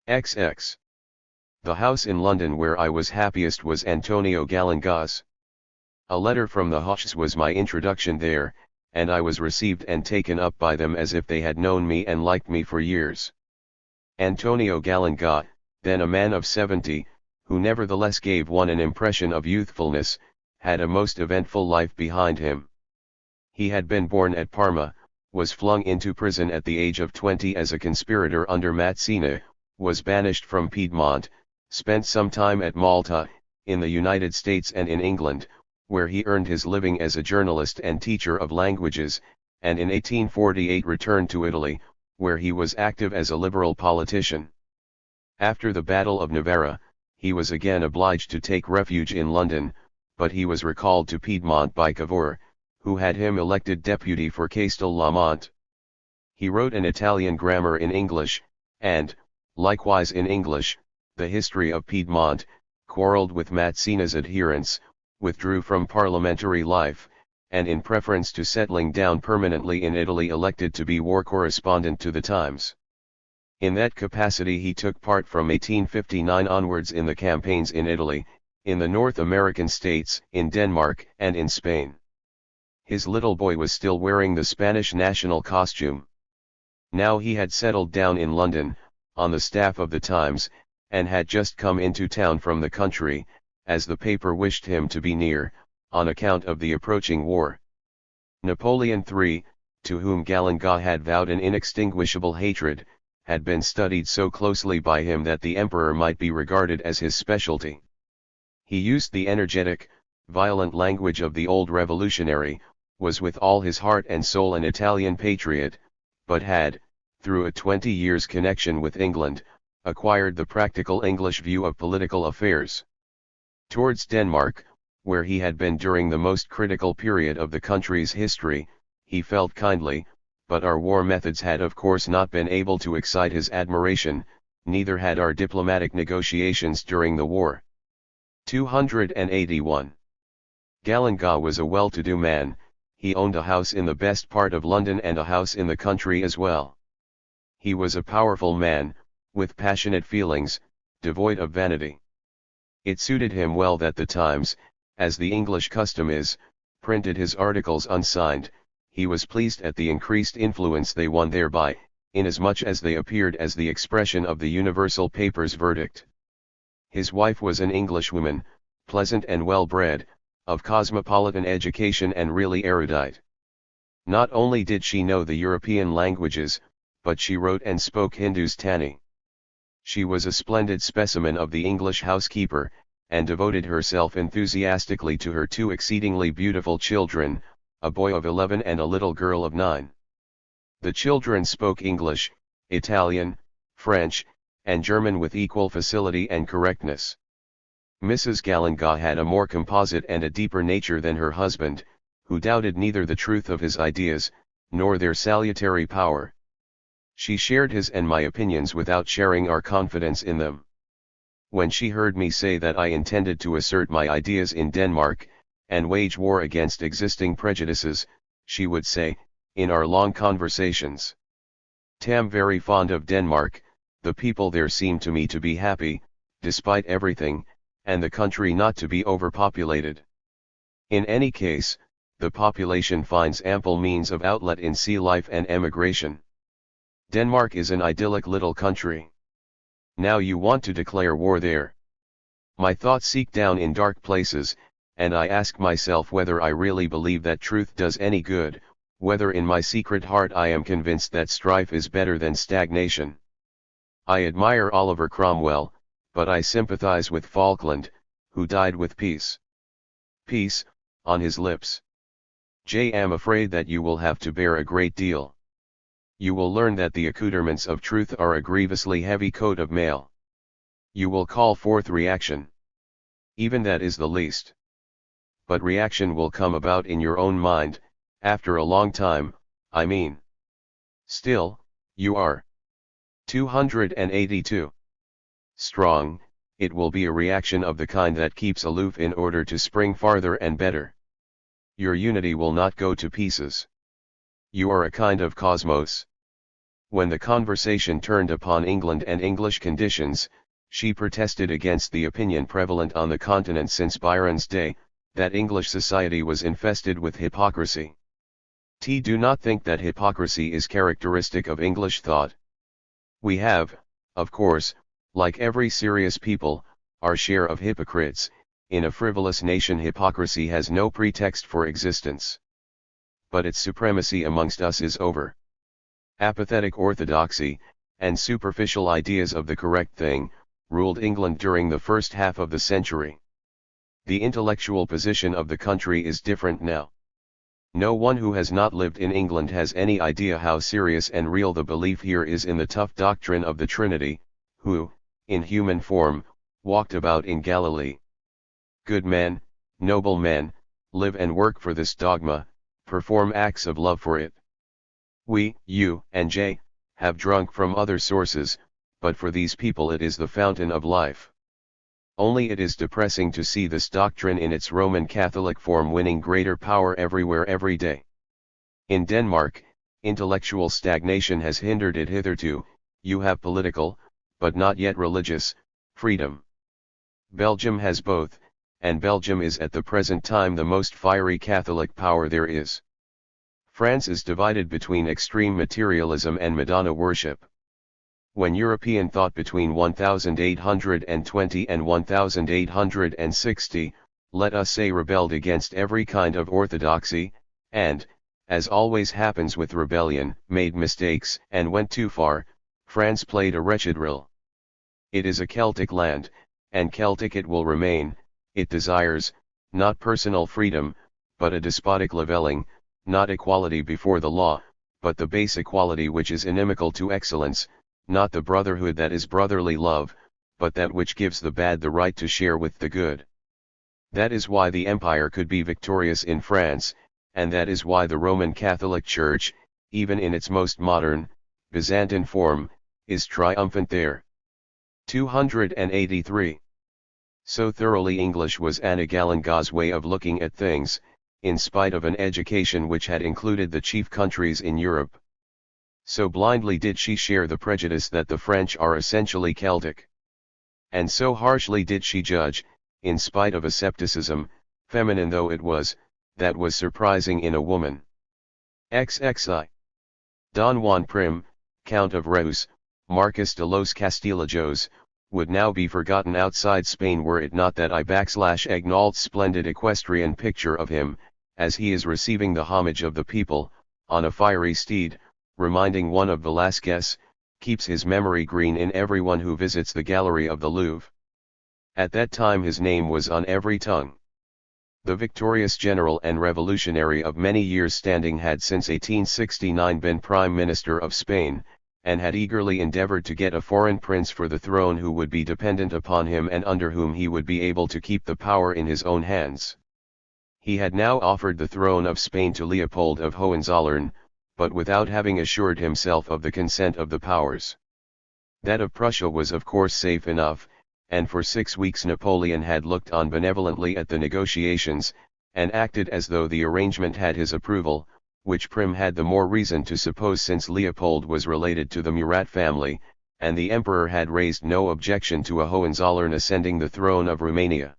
XX. The house in London where I was happiest was Antonio Galanga's. A letter from the Hoches was my introduction there, and I was received and taken up by them as if they had known me and liked me for years. Antonio Galanga, then a man of 70, who nevertheless gave one an impression of youthfulness, had a most eventful life behind him. He had been born at Parma, was flung into prison at the age of 20 as a conspirator under Mazzini, was banished from Piedmont, spent some time at Malta, in the United States and in England, where he earned his living as a journalist and teacher of languages, and in 1848 returned to Italy, where he was active as a liberal politician. After the Battle of Novara, he was again obliged to take refuge in London, but he was recalled to Piedmont by Cavour, who had him elected deputy for Castel-Lamont. He wrote an Italian grammar in English, and, likewise in English, the history of Piedmont, quarrelled with Mazzini's adherents, withdrew from parliamentary life, and in preference to settling down permanently in Italy elected to be war correspondent to the Times. In that capacity he took part from 1859 onwards in the campaigns in Italy, in the North American states, in Denmark, and in Spain. His little boy was still wearing the Spanish national costume. Now he had settled down in London, on the staff of the Times, and had just come into town from the country, as the paper wished him to be near, on account of the approaching war. Napoleon III, to whom Galanga had vowed an inextinguishable hatred, had been studied so closely by him that the emperor might be regarded as his specialty. He used the energetic, violent language of the old revolutionary, was with all his heart and soul an Italian patriot, but had, through a 20 years' connection with England, acquired the practical English view of political affairs. Towards Denmark, where he had been during the most critical period of the country's history, he felt kindly, but our war methods had of course not been able to excite his admiration, neither had our diplomatic negotiations during the war. 281. Galanga was a well-to-do man. He owned a house in the best part of London and a house in the country as well. He was a powerful man, with passionate feelings, devoid of vanity. It suited him well that the Times, as the English custom is, printed his articles unsigned. He was pleased at the increased influence they won thereby, inasmuch as they appeared as the expression of the universal paper's verdict. His wife was an Englishwoman, pleasant and well-bred, of cosmopolitan education and really erudite. Not only did she know the European languages, but she wrote and spoke Hindustani. She was a splendid specimen of the English housekeeper, and devoted herself enthusiastically to her two exceedingly beautiful children, a boy of 11 and a little girl of 9. The children spoke English, Italian, French, and German with equal facility and correctness. Mrs. Galanga had a more composite and a deeper nature than her husband, who doubted neither the truth of his ideas, nor their salutary power. She shared his and my opinions without sharing our confidence in them. When she heard me say that I intended to assert my ideas in Denmark, and wage war against existing prejudices, she would say, in our long conversations, "Tam very fond of Denmark, the people there seem to me to be happy, despite everything, and the country not to be overpopulated. In any case, the population finds ample means of outlet in sea life and emigration." Denmark is an idyllic little country. Now you want to declare war there. My thoughts seek down in dark places, and I ask myself whether I really believe that truth does any good, whether in my secret heart I am convinced that strife is better than stagnation. I admire Oliver Cromwell, but I sympathize with Falkland, who died with peace. Peace, on his lips. Am afraid that you will have to bear a great deal. You will learn that the accoutrements of truth are a grievously heavy coat of mail. You will call forth reaction. Even that is the least. But reaction will come about in your own mind, after a long time, I mean. Still, you are 282. Strong, it will be a reaction of the kind that keeps aloof in order to spring farther and better. Your unity will not go to pieces. You are a kind of cosmos. When the conversation turned upon England and English conditions, she protested against the opinion prevalent on the continent since Byron's day, that English society was infested with hypocrisy. Do not think that hypocrisy is characteristic of English thought. We have, of course, like every serious people, our share of hypocrites. In a frivolous nation hypocrisy has no pretext for existence. But its supremacy amongst us is over. Apathetic orthodoxy, and superficial ideas of the correct thing, ruled England during the first half of the century. The intellectual position of the country is different now. No one who has not lived in England has any idea how serious and real the belief here is in the tough doctrine of the Trinity, who, in human form, walked about in Galilee. Good men, noble men, live and work for this dogma, perform acts of love for it. We, you, and J, have drunk from other sources, but for these people it is the fountain of life. Only it is depressing to see this doctrine in its Roman Catholic form winning greater power everywhere every day. In Denmark, intellectual stagnation has hindered it hitherto. You have political, but not yet religious, freedom. Belgium has both, and Belgium is at the present time the most fiery Catholic power there is. France is divided between extreme materialism and Madonna worship. When European thought between 1820 and 1860, let us say rebelled against every kind of orthodoxy, and, as always happens with rebellion, made mistakes and went too far, France played a wretched role. It is a Celtic land, and Celtic it will remain. It desires, not personal freedom, but a despotic levelling, not equality before the law, but the base equality which is inimical to excellence, not the brotherhood that is brotherly love, but that which gives the bad the right to share with the good. That is why the empire could be victorious in France, and that is why the Roman Catholic Church, even in its most modern, Byzantine form, is triumphant there. 283. So thoroughly English was Anna Gallagher's way of looking at things, in spite of an education which had included the chief countries in Europe. So blindly did she share the prejudice that the French are essentially Celtic. And so harshly did she judge, in spite of a scepticism, feminine though it was, that was surprising in a woman. XXI. Don Juan Prim, Count of Reus, Marquis de los Castilejos, would now be forgotten outside Spain were it not that I/Agnald's splendid equestrian picture of him, as he is receiving the homage of the people, on a fiery steed, reminding one of Velázquez, keeps his memory green in everyone who visits the gallery of the Louvre. At that time his name was on every tongue. The victorious general and revolutionary of many years standing had since 1869 been Prime Minister of Spain, and had eagerly endeavored to get a foreign prince for the throne who would be dependent upon him and under whom he would be able to keep the power in his own hands. He had now offered the throne of Spain to Leopold of Hohenzollern, but without having assured himself of the consent of the powers. That of Prussia was of course safe enough, and for 6 weeks Napoleon had looked on benevolently at the negotiations, and acted as though the arrangement had his approval, which Prim had the more reason to suppose since Leopold was related to the Murat family, and the emperor had raised no objection to a Hohenzollern ascending the throne of Romania.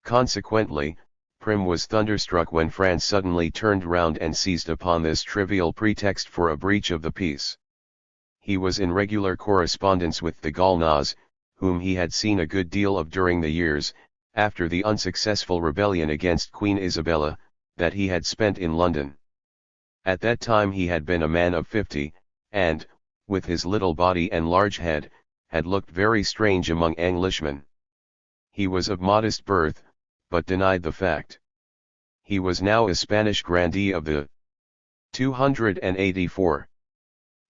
Consequently, Prim was thunderstruck when France suddenly turned round and seized upon this trivial pretext for a breach of the peace. He was in regular correspondence with the Gaulois, whom he had seen a good deal of during the years, after the unsuccessful rebellion against Queen Isabella, that he had spent in London. At that time he had been a man of 50, and, with his little body and large head, had looked very strange among Englishmen. He was of modest birth, but denied the fact. He was now a Spanish grandee of the 284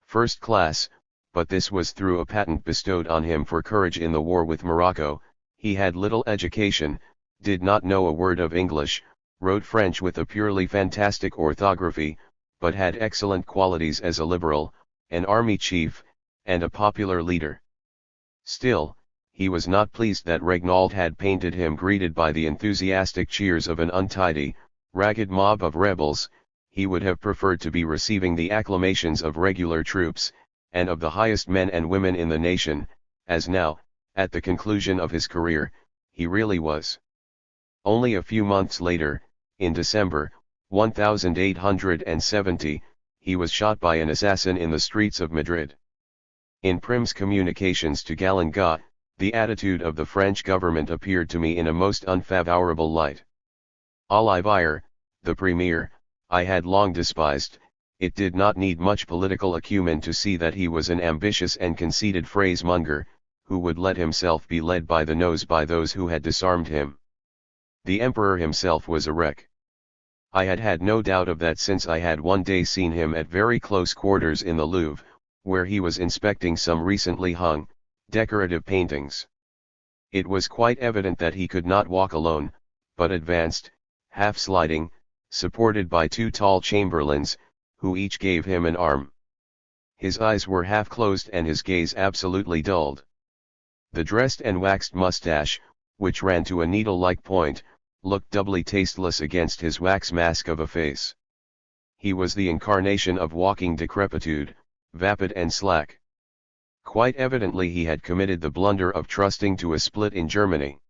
first class, but this was through a patent bestowed on him for courage in the war with Morocco. He had little education, did not know a word of English, wrote French with a purely fantastic orthography, but had excellent qualities as a liberal, an army chief, and a popular leader. Still, he was not pleased that Regnault had painted him greeted by the enthusiastic cheers of an untidy, ragged mob of rebels. He would have preferred to be receiving the acclamations of regular troops, and of the highest men and women in the nation, as now, at the conclusion of his career, he really was. Only a few months later, in December, 1870, he was shot by an assassin in the streets of Madrid. In Prim's communications to Gallenga, the attitude of the French government appeared to me in a most unfavorable light. Olivier, the premier, I had long despised. It did not need much political acumen to see that he was an ambitious and conceited phrasemonger, who would let himself be led by the nose by those who had disarmed him. The emperor himself was a wreck. I had had no doubt of that since I had one day seen him at very close quarters in the Louvre, where he was inspecting some recently hung, decorative paintings. It was quite evident that he could not walk alone, but advanced, half-sliding, supported by two tall chamberlains, who each gave him an arm. His eyes were half closed and his gaze absolutely dulled. The dressed and waxed mustache, which ran to a needle-like point, looked doubly tasteless against his wax mask of a face. He was the incarnation of walking decrepitude, vapid and slack. Quite evidently he had committed the blunder of trusting to a split in Germany.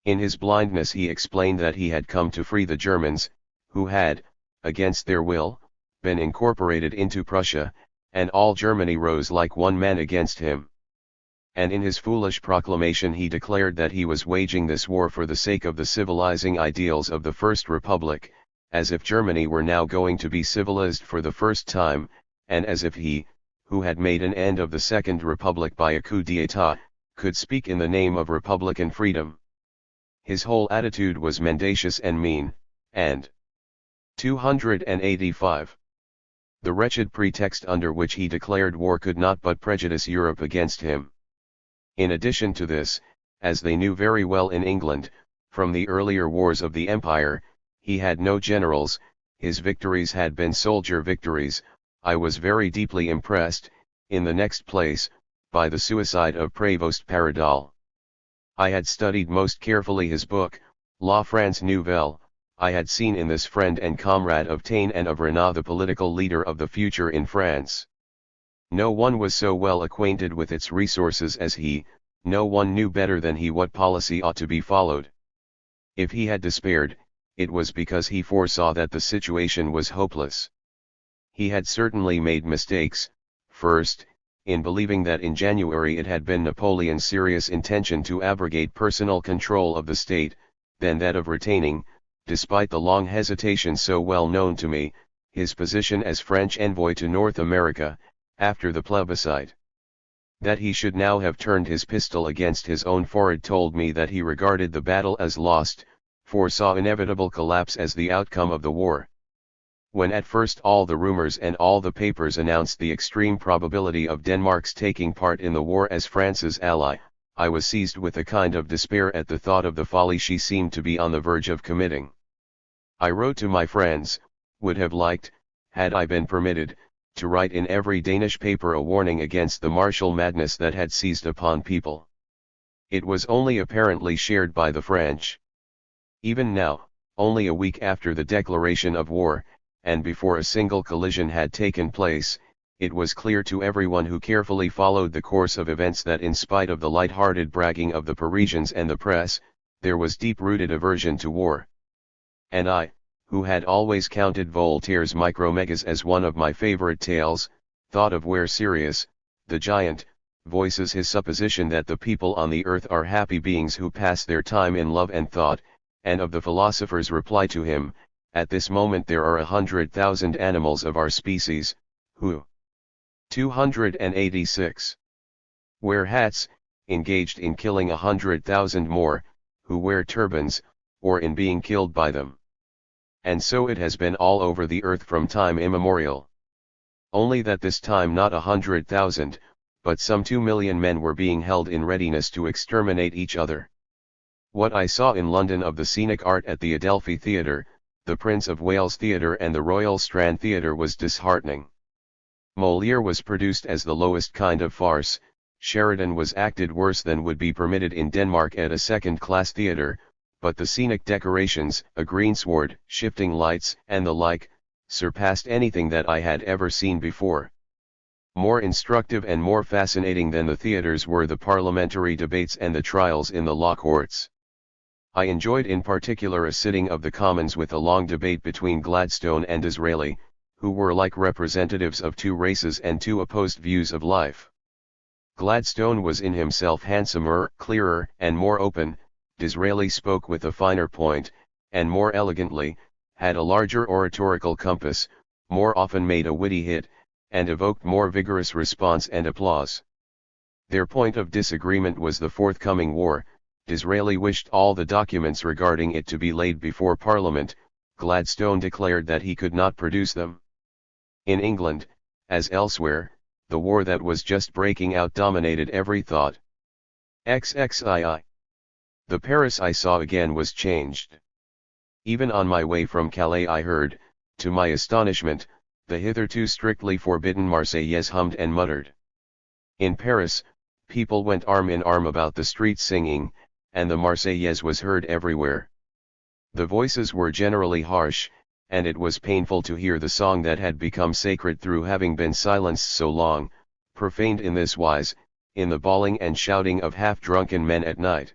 In his blindness he explained that he had come to free the Germans, who had, against their will, been incorporated into Prussia, and all Germany rose like one man against him. And in his foolish proclamation he declared that he was waging this war for the sake of the civilizing ideals of the First Republic, as if Germany were now going to be civilized for the first time, and as if he, who had made an end of the Second Republic by a coup d'état, could speak in the name of republican freedom. His whole attitude was mendacious and mean, and 285. The wretched pretext under which he declared war could not but prejudice Europe against him. In addition to this, as they knew very well in England, from the earlier wars of the Empire, he had no generals, his victories had been soldier victories. I was very deeply impressed, in the next place, by the suicide of Prévost Paradol. I had studied most carefully his book, La France Nouvelle. I had seen in this friend and comrade of Taine and of Renan the political leader of the future in France. No one was so well acquainted with its resources as he, no one knew better than he what policy ought to be followed. If he had despaired, it was because he foresaw that the situation was hopeless. He had certainly made mistakes, first, in believing that in January it had been Napoleon's serious intention to abrogate personal control of the state, then that of retaining, despite the long hesitation so well known to me, his position as French envoy to North America, after the plebiscite. That he should now have turned his pistol against his own forehead told me that he regarded the battle as lost, foresaw inevitable collapse as the outcome of the war. When at first all the rumors and all the papers announced the extreme probability of Denmark's taking part in the war as France's ally, I was seized with a kind of despair at the thought of the folly she seemed to be on the verge of committing. I wrote to my friends, would have liked, had I been permitted, to write in every Danish paper a warning against the martial madness that had seized upon people. It was only apparently shared by the French. Even now, only a week after the declaration of war, and before a single collision had taken place, it was clear to everyone who carefully followed the course of events that in spite of the light-hearted bragging of the Parisians and the press, there was deep-rooted aversion to war. And I, who had always counted Voltaire's Micromegas as one of my favorite tales, thought of where serious, the giant, voices his supposition that the people on the earth are happy beings who pass their time in love and thought, and of the philosopher's reply to him, at this moment there are 100,000 animals of our species, who 286 wear hats, engaged in killing 100,000 more, who wear turbans, or in being killed by them. And so it has been all over the earth from time immemorial. Only that this time not 100,000, but some 2,000,000 men were being held in readiness to exterminate each other. What I saw in London of the scenic art at the Adelphi Theatre, the Prince of Wales Theatre and the Royal Strand Theatre was disheartening. Molière was produced as the lowest kind of farce, Sheridan was acted worse than would be permitted in Denmark at a second-class theatre, but the scenic decorations, a greensward, shifting lights, and the like, surpassed anything that I had ever seen before. More instructive and more fascinating than the theatres were the parliamentary debates and the trials in the law courts. I enjoyed in particular a sitting of the Commons with a long debate between Gladstone and Disraeli, who were like representatives of two races and two opposed views of life. Gladstone was in himself handsomer, clearer, and more open. Disraeli spoke with a finer point, and more elegantly, had a larger oratorical compass, more often made a witty hit, and evoked more vigorous response and applause. Their point of disagreement was the forthcoming war. Disraeli wished all the documents regarding it to be laid before Parliament. Gladstone declared that he could not produce them. In England, as elsewhere, the war that was just breaking out dominated every thought. XXII. The Paris I saw again was changed. Even on my way from Calais I heard, to my astonishment, the hitherto strictly forbidden Marseillaise hummed and muttered. In Paris, people went arm in arm about the streets singing, and the Marseillaise was heard everywhere. The voices were generally harsh, and it was painful to hear the song that had become sacred through having been silenced so long, profaned in this wise, in the bawling and shouting of half-drunken men at night.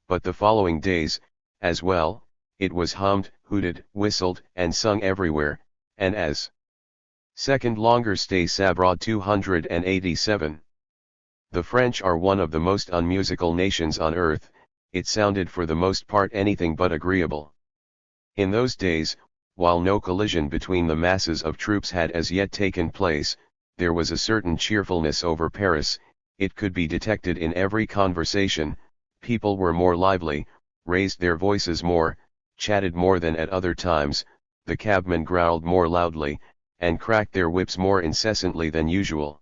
But the following days, as well, it was hummed, hooted, whistled, and sung everywhere, and as second longer stay Sabrad 287. The French are one of the most unmusical nations on earth. It sounded for the most part anything but agreeable. In those days, while no collision between the masses of troops had as yet taken place, there was a certain cheerfulness over Paris. It could be detected in every conversation. People were more lively, raised their voices more, chatted more than at other times, the cabmen growled more loudly, and cracked their whips more incessantly than usual.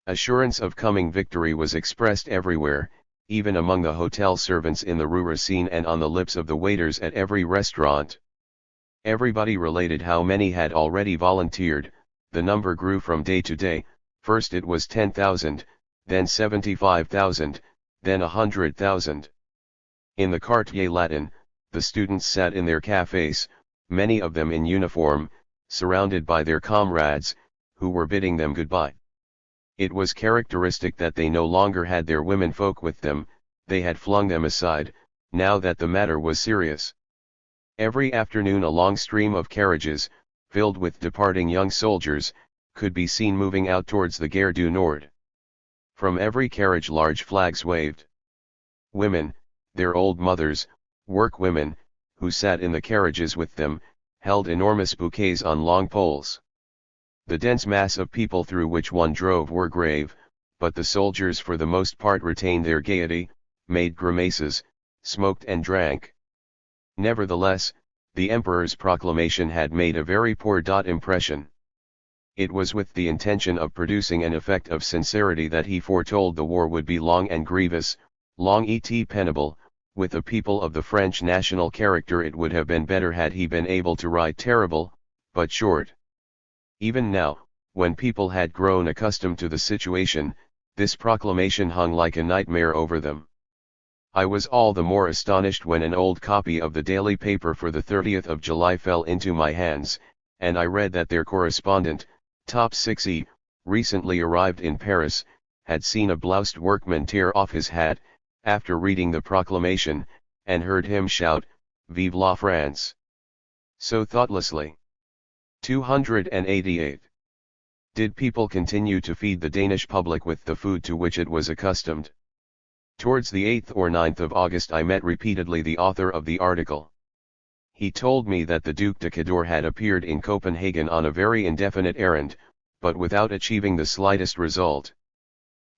Assurance of coming victory was expressed everywhere, even among the hotel servants in the Rue Racine and on the lips of the waiters at every restaurant. Everybody related how many had already volunteered. The number grew from day to day. First it was 10,000, then 75,000, then 100,000. In the Quartier Latin, the students sat in their cafes, many of them in uniform, surrounded by their comrades, who were bidding them goodbye. It was characteristic that they no longer had their womenfolk with them. They had flung them aside, now that the matter was serious. Every afternoon a long stream of carriages, filled with departing young soldiers, could be seen moving out towards the Gare du Nord. From every carriage large flags waved. Women, their old mothers, workwomen, who sat in the carriages with them, held enormous bouquets on long poles. The dense mass of people through which one drove were grave, but the soldiers for the most part retained their gaiety, made grimaces, smoked and drank. Nevertheless, the Emperor's proclamation had made a very poor impression. It was with the intention of producing an effect of sincerity that he foretold the war would be long and grievous, long et penible. With a people of the French national character it would have been better had he been able to write terrible, but short. Even now, when people had grown accustomed to the situation, this proclamation hung like a nightmare over them. I was all the more astonished when an old copy of the daily paper for the 30th of July fell into my hands, and I read that their correspondent, Top 6e, recently arrived in Paris, had seen a bloused workman tear off his hat, after reading the proclamation, and heard him shout, "Vive la France!" so thoughtlessly. 288. Did people continue to feed the Danish public with the food to which it was accustomed? Towards the 8th or 9th of August I met repeatedly the author of the article. He told me that the Duc de Cador had appeared in Copenhagen on a very indefinite errand, but without achieving the slightest result.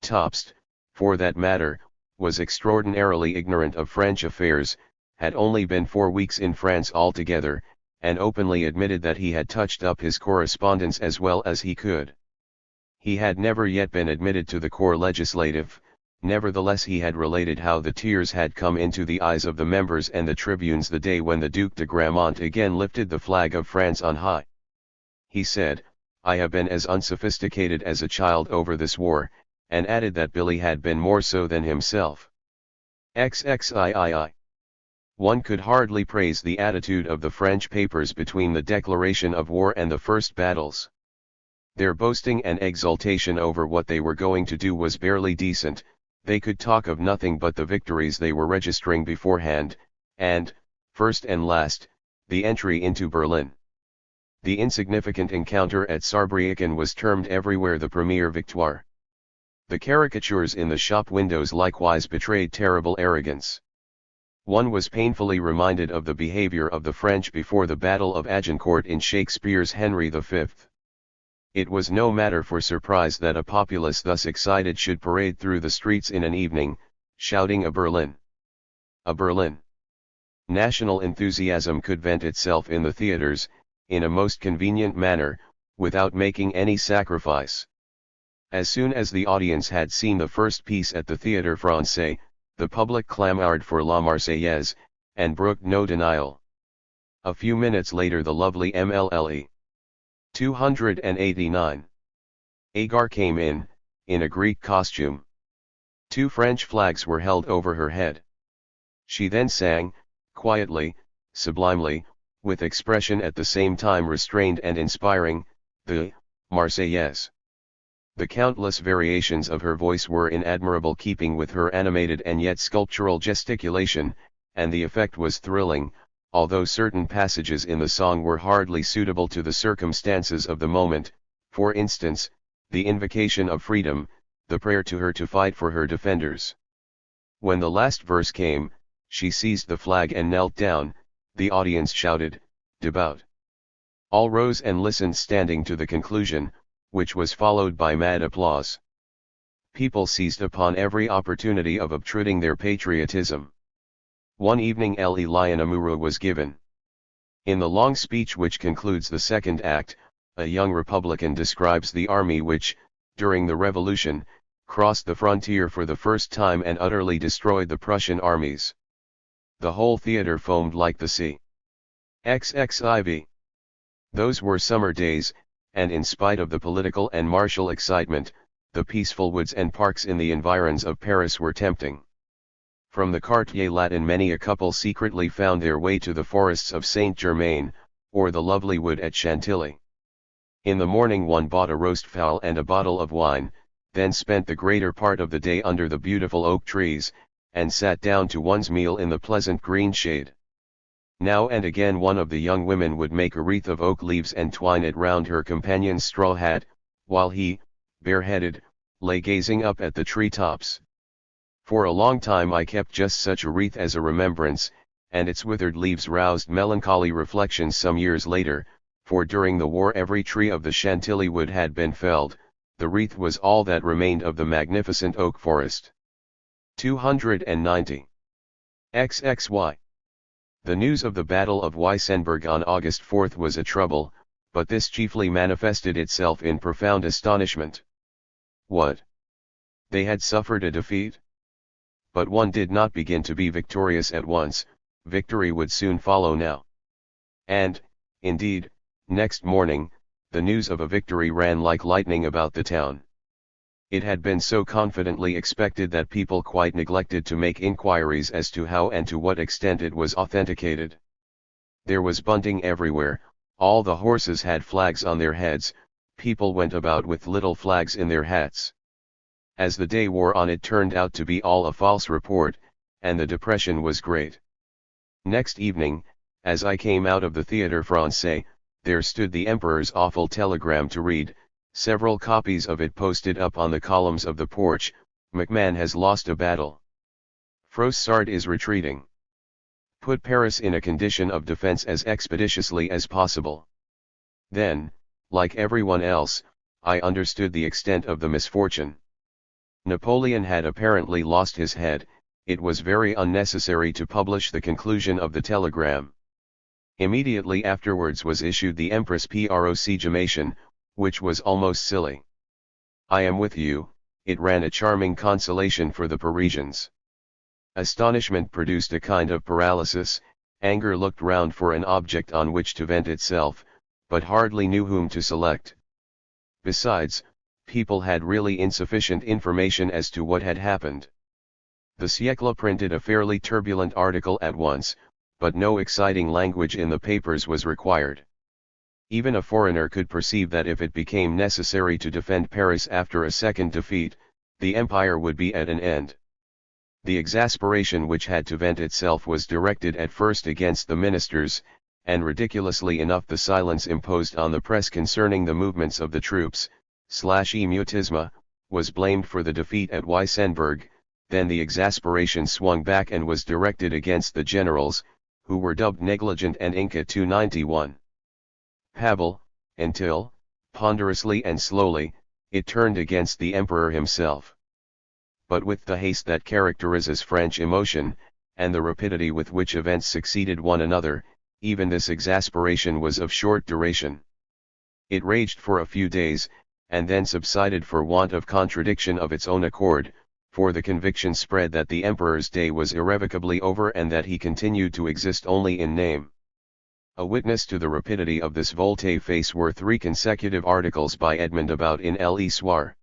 Topst, for that matter, was extraordinarily ignorant of French affairs, had only been 4 weeks in France altogether, and openly admitted that he had touched up his correspondence as well as he could. He had never yet been admitted to the Corps Legislative, nevertheless he had related how the tears had come into the eyes of the members and the tribunes the day when the Duc de Gramont again lifted the flag of France on high. He said, "I have been as unsophisticated as a child over this war," and added that Billy had been more so than himself. XXIII. One could hardly praise the attitude of the French papers between the declaration of war and the first battles. Their boasting and exultation over what they were going to do was barely decent. They could talk of nothing but the victories they were registering beforehand, and, first and last, the entry into Berlin. The insignificant encounter at Saarbrücken was termed everywhere the premiere victoire. The caricatures in the shop windows likewise betrayed terrible arrogance. One was painfully reminded of the behavior of the French before the Battle of Agincourt in Shakespeare's Henry V. It was no matter for surprise that a populace thus excited should parade through the streets in an evening, shouting "A Berlin! A Berlin!" National enthusiasm could vent itself in the theaters, in a most convenient manner, without making any sacrifice. As soon as the audience had seen the first piece at the Théâtre Français, the public clamored for La Marseillaise, and brooked no denial. A few minutes later the lovely MLLE. 289. Agar came in a Greek costume. 2 French flags were held over her head. She then sang, quietly, sublimely, with expression at the same time restrained and inspiring, the Marseillaise. The countless variations of her voice were in admirable keeping with her animated and yet sculptural gesticulation, and the effect was thrilling, although certain passages in the song were hardly suitable to the circumstances of the moment, for instance, the invocation of freedom, the prayer to her to fight for her defenders. When the last verse came, she seized the flag and knelt down, the audience shouted, "Devout!" All rose and listened standing to the conclusion, which was followed by mad applause. People seized upon every opportunity of obtruding their patriotism. One evening Le Lion Amoureux was given. In the long speech which concludes the second act, a young Republican describes the army which, during the Revolution, crossed the frontier for the first time and utterly destroyed the Prussian armies. The whole theater foamed like the sea. XXIV. Those were summer days, and in spite of the political and martial excitement, the peaceful woods and parks in the environs of Paris were tempting. From the Quartier Latin many a couple secretly found their way to the forests of Saint-Germain, or the lovely wood at Chantilly. In the morning one bought a roast fowl and a bottle of wine, then spent the greater part of the day under the beautiful oak trees, and sat down to one's meal in the pleasant green shade. Now and again one of the young women would make a wreath of oak leaves and twine it round her companion's straw hat, while he, bareheaded, lay gazing up at the tree tops. For a long time I kept just such a wreath as a remembrance, and its withered leaves roused melancholy reflections some years later, for during the war every tree of the Chantilly wood had been felled. The wreath was all that remained of the magnificent oak forest. 290. XXY. The news of the Battle of Weissenberg on August 4 was a trouble, but this chiefly manifested itself in profound astonishment. What? They had suffered a defeat? But one did not begin to be victorious at once, victory would soon follow now. And, indeed, next morning, the news of a victory ran like lightning about the town. It had been so confidently expected that people quite neglected to make inquiries as to how and to what extent it was authenticated. There was bunting everywhere, all the horses had flags on their heads, people went about with little flags in their hats. As the day wore on it turned out to be all a false report, and the depression was great. Next evening, as I came out of the Théâtre Français, there stood the Emperor's awful telegram to read, Several copies of it posted up on the columns of the porch. McMahon has lost a battle. Froissart is retreating. Put Paris in a condition of defense as expeditiously as possible. Then, like everyone else, I understood the extent of the misfortune. Napoleon had apparently lost his head. It was very unnecessary to publish the conclusion of the telegram. Immediately afterwards was issued the Empress proclamation, which was almost silly. I am with you, it ran, a charming consolation for the Parisians. Astonishment produced a kind of paralysis, anger looked round for an object on which to vent itself, but hardly knew whom to select. Besides, people had really insufficient information as to what had happened. The Siècle printed a fairly turbulent article at once, but no exciting language in the papers was required. Even a foreigner could perceive that if it became necessary to defend Paris after a second defeat, the empire would be at an end. The exasperation which had to vent itself was directed at first against the ministers, and ridiculously enough the silence imposed on the press concerning the movements of the troops, /mutisme, was blamed for the defeat at Weissenberg. Then the exasperation swung back and was directed against the generals, who were dubbed negligent and Inca 291. Pavel, until, ponderously and slowly, it turned against the emperor himself. But with the haste that characterizes French emotion, and the rapidity with which events succeeded one another, even this exasperation was of short duration. It raged for a few days, and then subsided for want of contradiction of its own accord, for the conviction spread that the emperor's day was irrevocably over and that he continued to exist only in name. A witness to the rapidity of this volte-face were 3 consecutive articles by Edmond About in l'Histoire.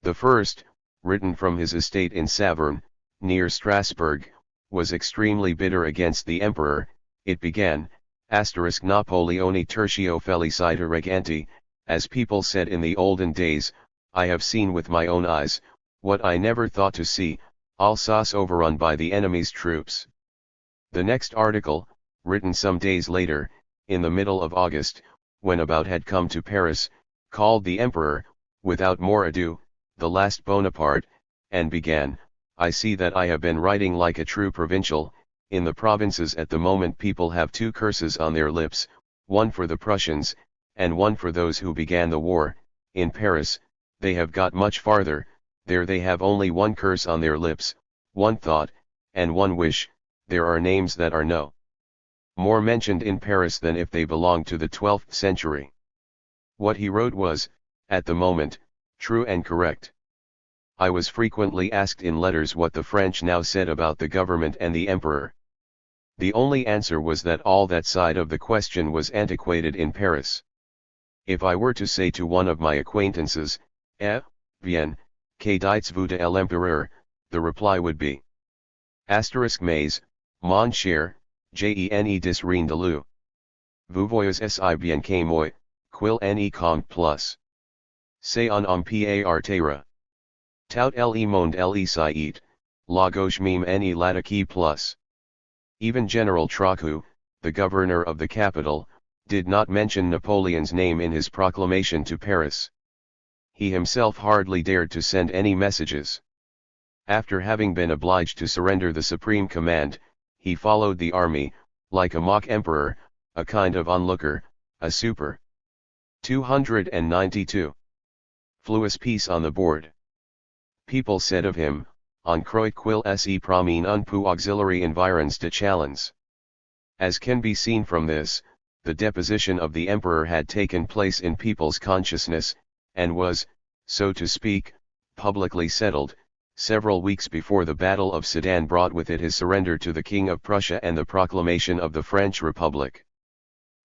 The first, written from his estate in Saverne, near Strasbourg, was extremely bitter against the emperor. It began, Napoleoni tertio felicite reganti, as people said in the olden days, I have seen with my own eyes, what I never thought to see, Alsace overrun by the enemy's troops. The next article, written some days later, in the middle of August, when About had come to Paris, called the emperor, without more ado, the last Bonaparte, and began, I see that I have been writing like a true provincial. In the provinces at the moment people have 2 curses on their lips, one for the Prussians, and one for those who began the war. In Paris, they have got much farther. There they have only 1 curse on their lips, 1 thought, and 1 wish. There are names that are no more mentioned in Paris than if they belonged to the 12th century. What he wrote was, at the moment, true and correct. I was frequently asked in letters what the French now said about the government and the emperor. The only answer was that all that side of the question was antiquated in Paris. If I were to say to one of my acquaintances, bien, que dites-vous de l'empereur, the reply would be, *mais, mon cher, je dis rien de lui. Vous voyez si bien que moi, quil ne compte plus. C'est un homme par terre. Tout le monde le sait, la gauche même ne l'attaque plus. Even General Trochu, the governor of the capital, did not mention Napoleon's name in his proclamation to Paris. He himself hardly dared to send any messages. After having been obliged to surrender the supreme command, he followed the army, like a mock emperor, a kind of onlooker, a super. 292. Fluis peace on the board. People said of him, on croit quil se promene un peu auxiliary environs de chalons. As can be seen from this, the deposition of the emperor had taken place in people's consciousness, and was, so to speak, publicly settled, several weeks before the Battle of Sedan brought with it his surrender to the King of Prussia and the proclamation of the French Republic.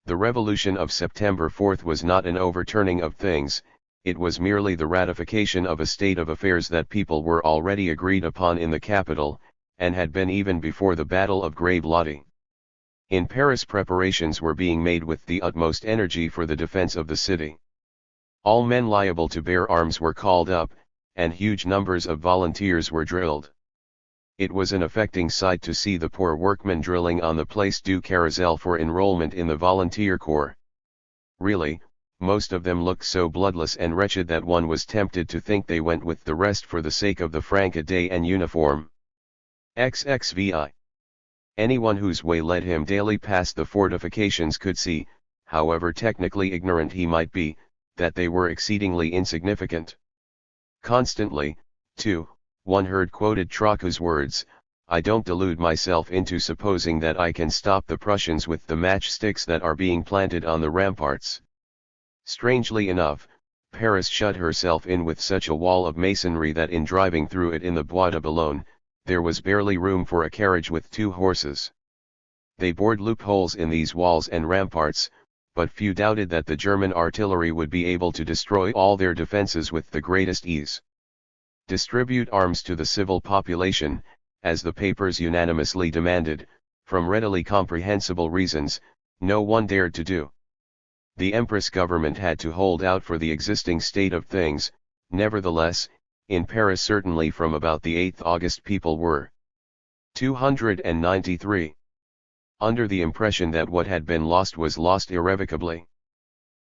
The Revolution of September 4 was not an overturning of things, it was merely the ratification of a state of affairs that people were already agreed upon in the capital, and had been even before the Battle of Grave Lottie. In Paris preparations were being made with the utmost energy for the defense of the city. All men liable to bear arms were called up, and huge numbers of volunteers were drilled. It was an affecting sight to see the poor workmen drilling on the Place du Carrousel for enrollment in the volunteer corps. Really, most of them looked so bloodless and wretched that one was tempted to think they went with the rest for the sake of the franc a day and uniform. XXVI. Anyone whose way led him daily past the fortifications could see, however technically ignorant he might be, that they were exceedingly insignificant. Constantly, too, one heard quoted Trocha's words, "I don't delude myself into supposing that I can stop the Prussians with the matchsticks that are being planted on the ramparts." Strangely enough, Paris shut herself in with such a wall of masonry that in driving through it in the Bois de Boulogne, there was barely room for a carriage with 2 horses. They bored loopholes in these walls and ramparts, but few doubted that the German artillery would be able to destroy all their defenses with the greatest ease. Distribute arms to the civil population, as the papers unanimously demanded, from readily comprehensible reasons, no one dared to do. The Empress government had to hold out for the existing state of things. Nevertheless, in Paris certainly from about the 8th August people were 293. Under the impression that what had been lost was lost irrevocably.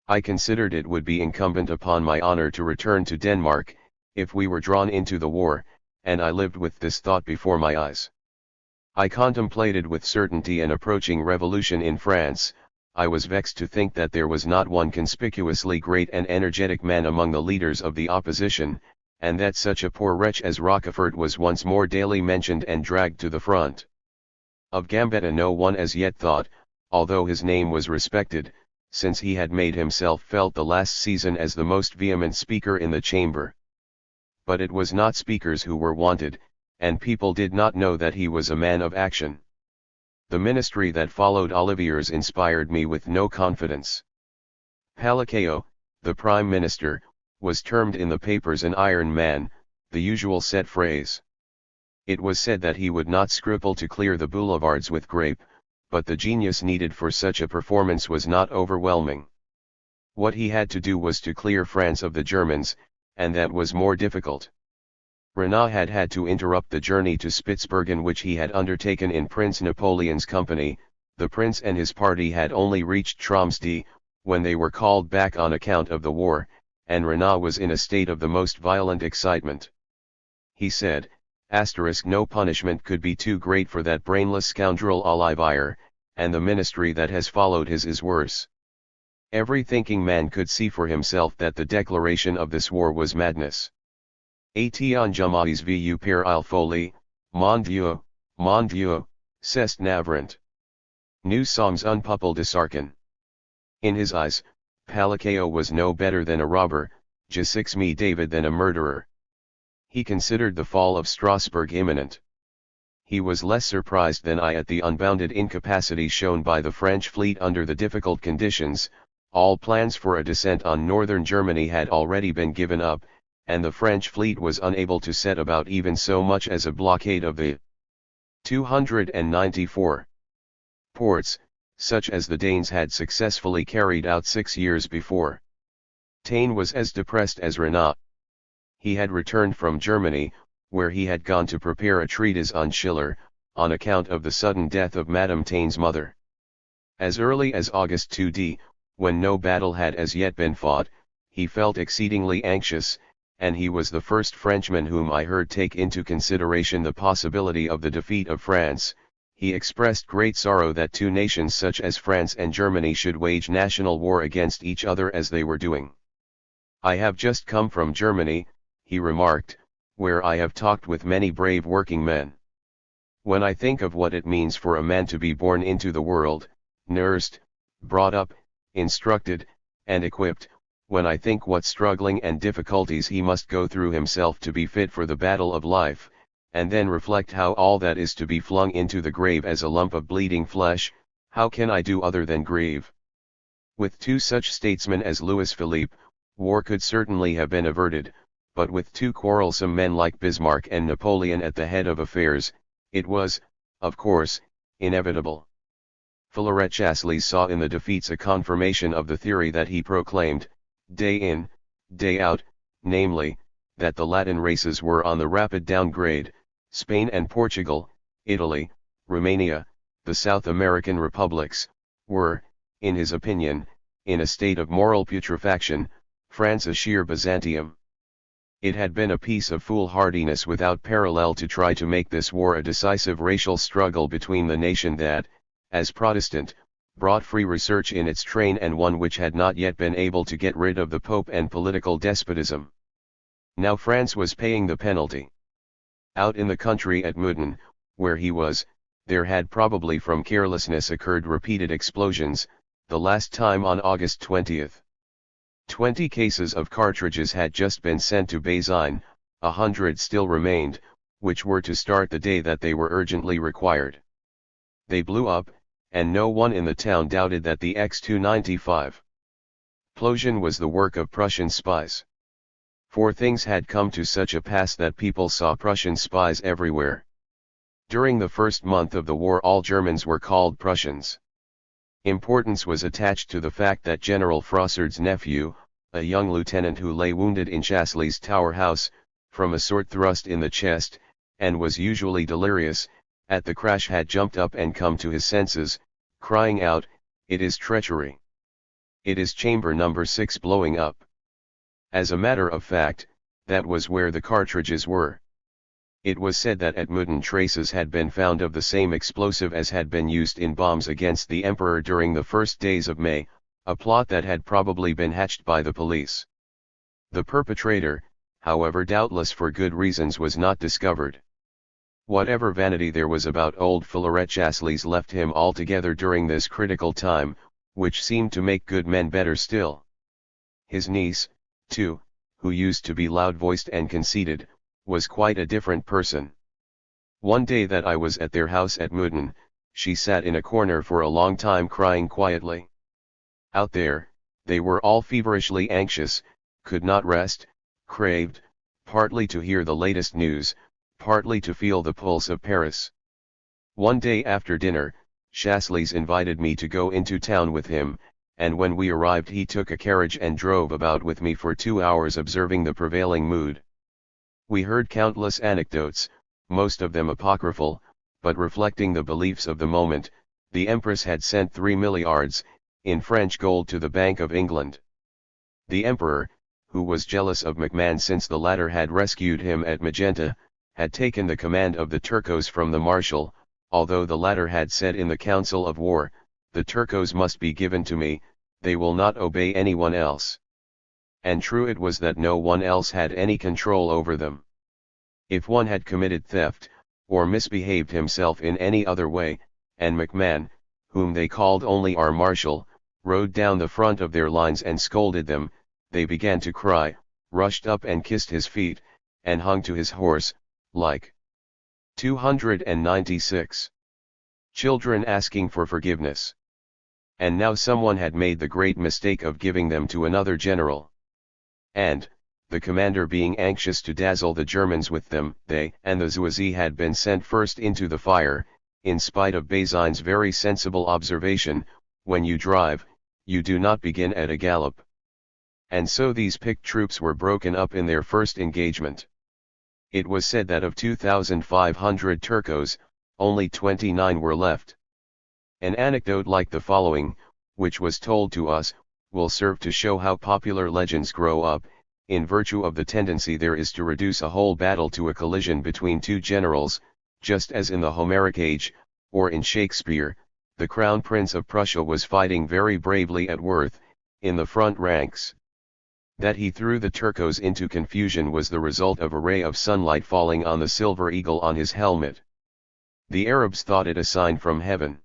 I considered it would be incumbent upon my honor to return to Denmark, if we were drawn into the war, and I lived with this thought before my eyes. I contemplated with certainty an approaching revolution in France. I was vexed to think that there was not one conspicuously great and energetic man among the leaders of the opposition, and that such a poor wretch as Rochefort was once more daily mentioned and dragged to the front. Of Gambetta no one as yet thought, although his name was respected, since he had made himself felt the last season as the most vehement speaker in the chamber. But it was not speakers who were wanted, and people did not know that he was a man of action. The ministry that followed Olivier's inspired me with no confidence. Palicao, the prime minister, was termed in the papers an iron man, the usual set phrase. It was said that he would not scruple to clear the boulevards with grape, but the genius needed for such a performance was not overwhelming. What he had to do was to clear France of the Germans, and that was more difficult. Renaud had had to interrupt the journey to Spitzbergen which he had undertaken in Prince Napoleon's company. The prince and his party had only reached Tromsø, when they were called back on account of the war, and Renaud was in a state of the most violent excitement. He said, "No punishment could be too great for that brainless scoundrel Olivier, and the ministry that has followed his is worse." Every thinking man could see for himself that the declaration of this war was madness. "Ation jamais vu per il folie, mon Dieu, c'est navrant. Nous sommes un peuple de sarkin." In his eyes, Palicao was no better than a robber, J6 David than a murderer. He considered the fall of Strasbourg imminent. He was less surprised than I at the unbounded incapacity shown by the French fleet under the difficult conditions. All plans for a descent on northern Germany had already been given up, and the French fleet was unable to set about even so much as a blockade of the 294 ports, such as the Danes had successfully carried out 6 years before. Taine was as depressed as Renaud. He had returned from Germany, where he had gone to prepare a treatise on Schiller, on account of the sudden death of Madame Taine's mother. As early as August 2d, when no battle had as yet been fought, he felt exceedingly anxious, and he was the first Frenchman whom I heard take into consideration the possibility of the defeat of France. He expressed great sorrow that 2 nations such as France and Germany should wage national war against each other as they were doing. "I have just come from Germany," he remarked, "where I have talked with many brave working men. When I think of what it means for a man to be born into the world, nursed, brought up, instructed, and equipped, when I think what struggling and difficulties he must go through himself to be fit for the battle of life, and then reflect how all that is to be flung into the grave as a lump of bleeding flesh, how can I do other than grieve?" With 2 such statesmen as Louis Philippe, war could certainly have been averted, but with 2 quarrelsome men like Bismarck and Napoleon at the head of affairs, it was, of course, inevitable. Philaret Chasselouis saw in the defeats a confirmation of the theory that he proclaimed, day in, day out, namely, that the Latin races were on the rapid downgrade. Spain and Portugal, Italy, Romania, the South American republics, were, in his opinion, in a state of moral putrefaction, France a sheer Byzantium. It had been a piece of foolhardiness without parallel to try to make this war a decisive racial struggle between the nation that, as Protestant, brought free research in its train and one which had not yet been able to get rid of the Pope and political despotism. Now France was paying the penalty. Out in the country at Meudon, where he was, there had probably from carelessness occurred repeated explosions, the last time on August 20th. 20 cases of cartridges had just been sent to Bézigne, 100 still remained, which were to start the day that they were urgently required. They blew up, and no one in the town doubted that the X-295 explosion was the work of Prussian spies. For things had come to such a pass that people saw Prussian spies everywhere. During the first month of the war all Germans were called Prussians. Importance was attached to the fact that General Frossard's nephew, a young lieutenant who lay wounded in Chassely's Tower House, from a sword thrust in the chest, and was usually delirious, at the crash had jumped up and come to his senses, crying out, "It is treachery! It is chamber number 6 blowing up!" As a matter of fact, that was where the cartridges were. It was said that at Meudon traces had been found of the same explosive as had been used in bombs against the Emperor during the first days of May, a plot that had probably been hatched by the police. The perpetrator, however doubtless for good reasons was not discovered. Whatever vanity there was about old Philaret Chassely's left him altogether during this critical time, which seemed to make good men better still. His niece, too, who used to be loud-voiced and conceited, was quite a different person. One day that I was at their house at Meudon, she sat in a corner for a long time crying quietly. Out there, they were all feverishly anxious, could not rest, craved, partly to hear the latest news, partly to feel the pulse of Paris. One day after dinner, Chasselis invited me to go into town with him, and when we arrived he took a carriage and drove about with me for 2 hours observing the prevailing mood. We heard countless anecdotes, most of them apocryphal, but reflecting the beliefs of the moment. The Empress had sent 3 milliards, in French gold to the Bank of England. The Emperor, who was jealous of MacMahon since the latter had rescued him at Magenta, had taken the command of the Turcos from the Marshal, although the latter had said in the Council of War, "The Turcos must be given to me, they will not obey anyone else." And true it was that no one else had any control over them. If one had committed theft, or misbehaved himself in any other way, and MacMahon, whom they called only our Marshal, rode down the front of their lines and scolded them, they began to cry, rushed up and kissed his feet, and hung to his horse, like 296 children asking for forgiveness. And now someone had made the great mistake of giving them to another general. And, the commander being anxious to dazzle the Germans with them, they and the Zuazi had been sent first into the fire, in spite of Bézigne's very sensible observation, "When you drive, you do not begin at a gallop." And so these picked troops were broken up in their first engagement. It was said that of 2,500 Turcos, only 29 were left. An anecdote like the following, which was told to us, will serve to show how popular legends grow up, in virtue of the tendency there is to reduce a whole battle to a collision between two generals, just as in the Homeric age, or in Shakespeare, the Crown Prince of Prussia was fighting very bravely at Worth, in the front ranks. That he threw the Turcos into confusion was the result of a ray of sunlight falling on the silver eagle on his helmet. The Arabs thought it a sign from heaven.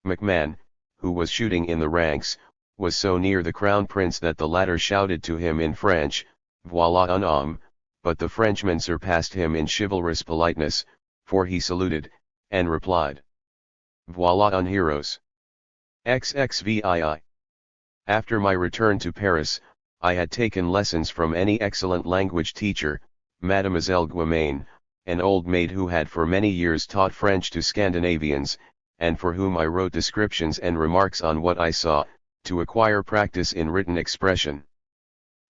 MacMahon, who was shooting in the ranks, was so near the Crown Prince that the latter shouted to him in French, "Voilà un homme," but the Frenchman surpassed him in chivalrous politeness, for he saluted, and replied, "Voilà un héros. XXVII." After my return to Paris, I had taken lessons from any excellent language teacher, Mademoiselle Guimain, an old maid who had for many years taught French to Scandinavians, and for whom I wrote descriptions and remarks on what I saw, to acquire practice in written expression.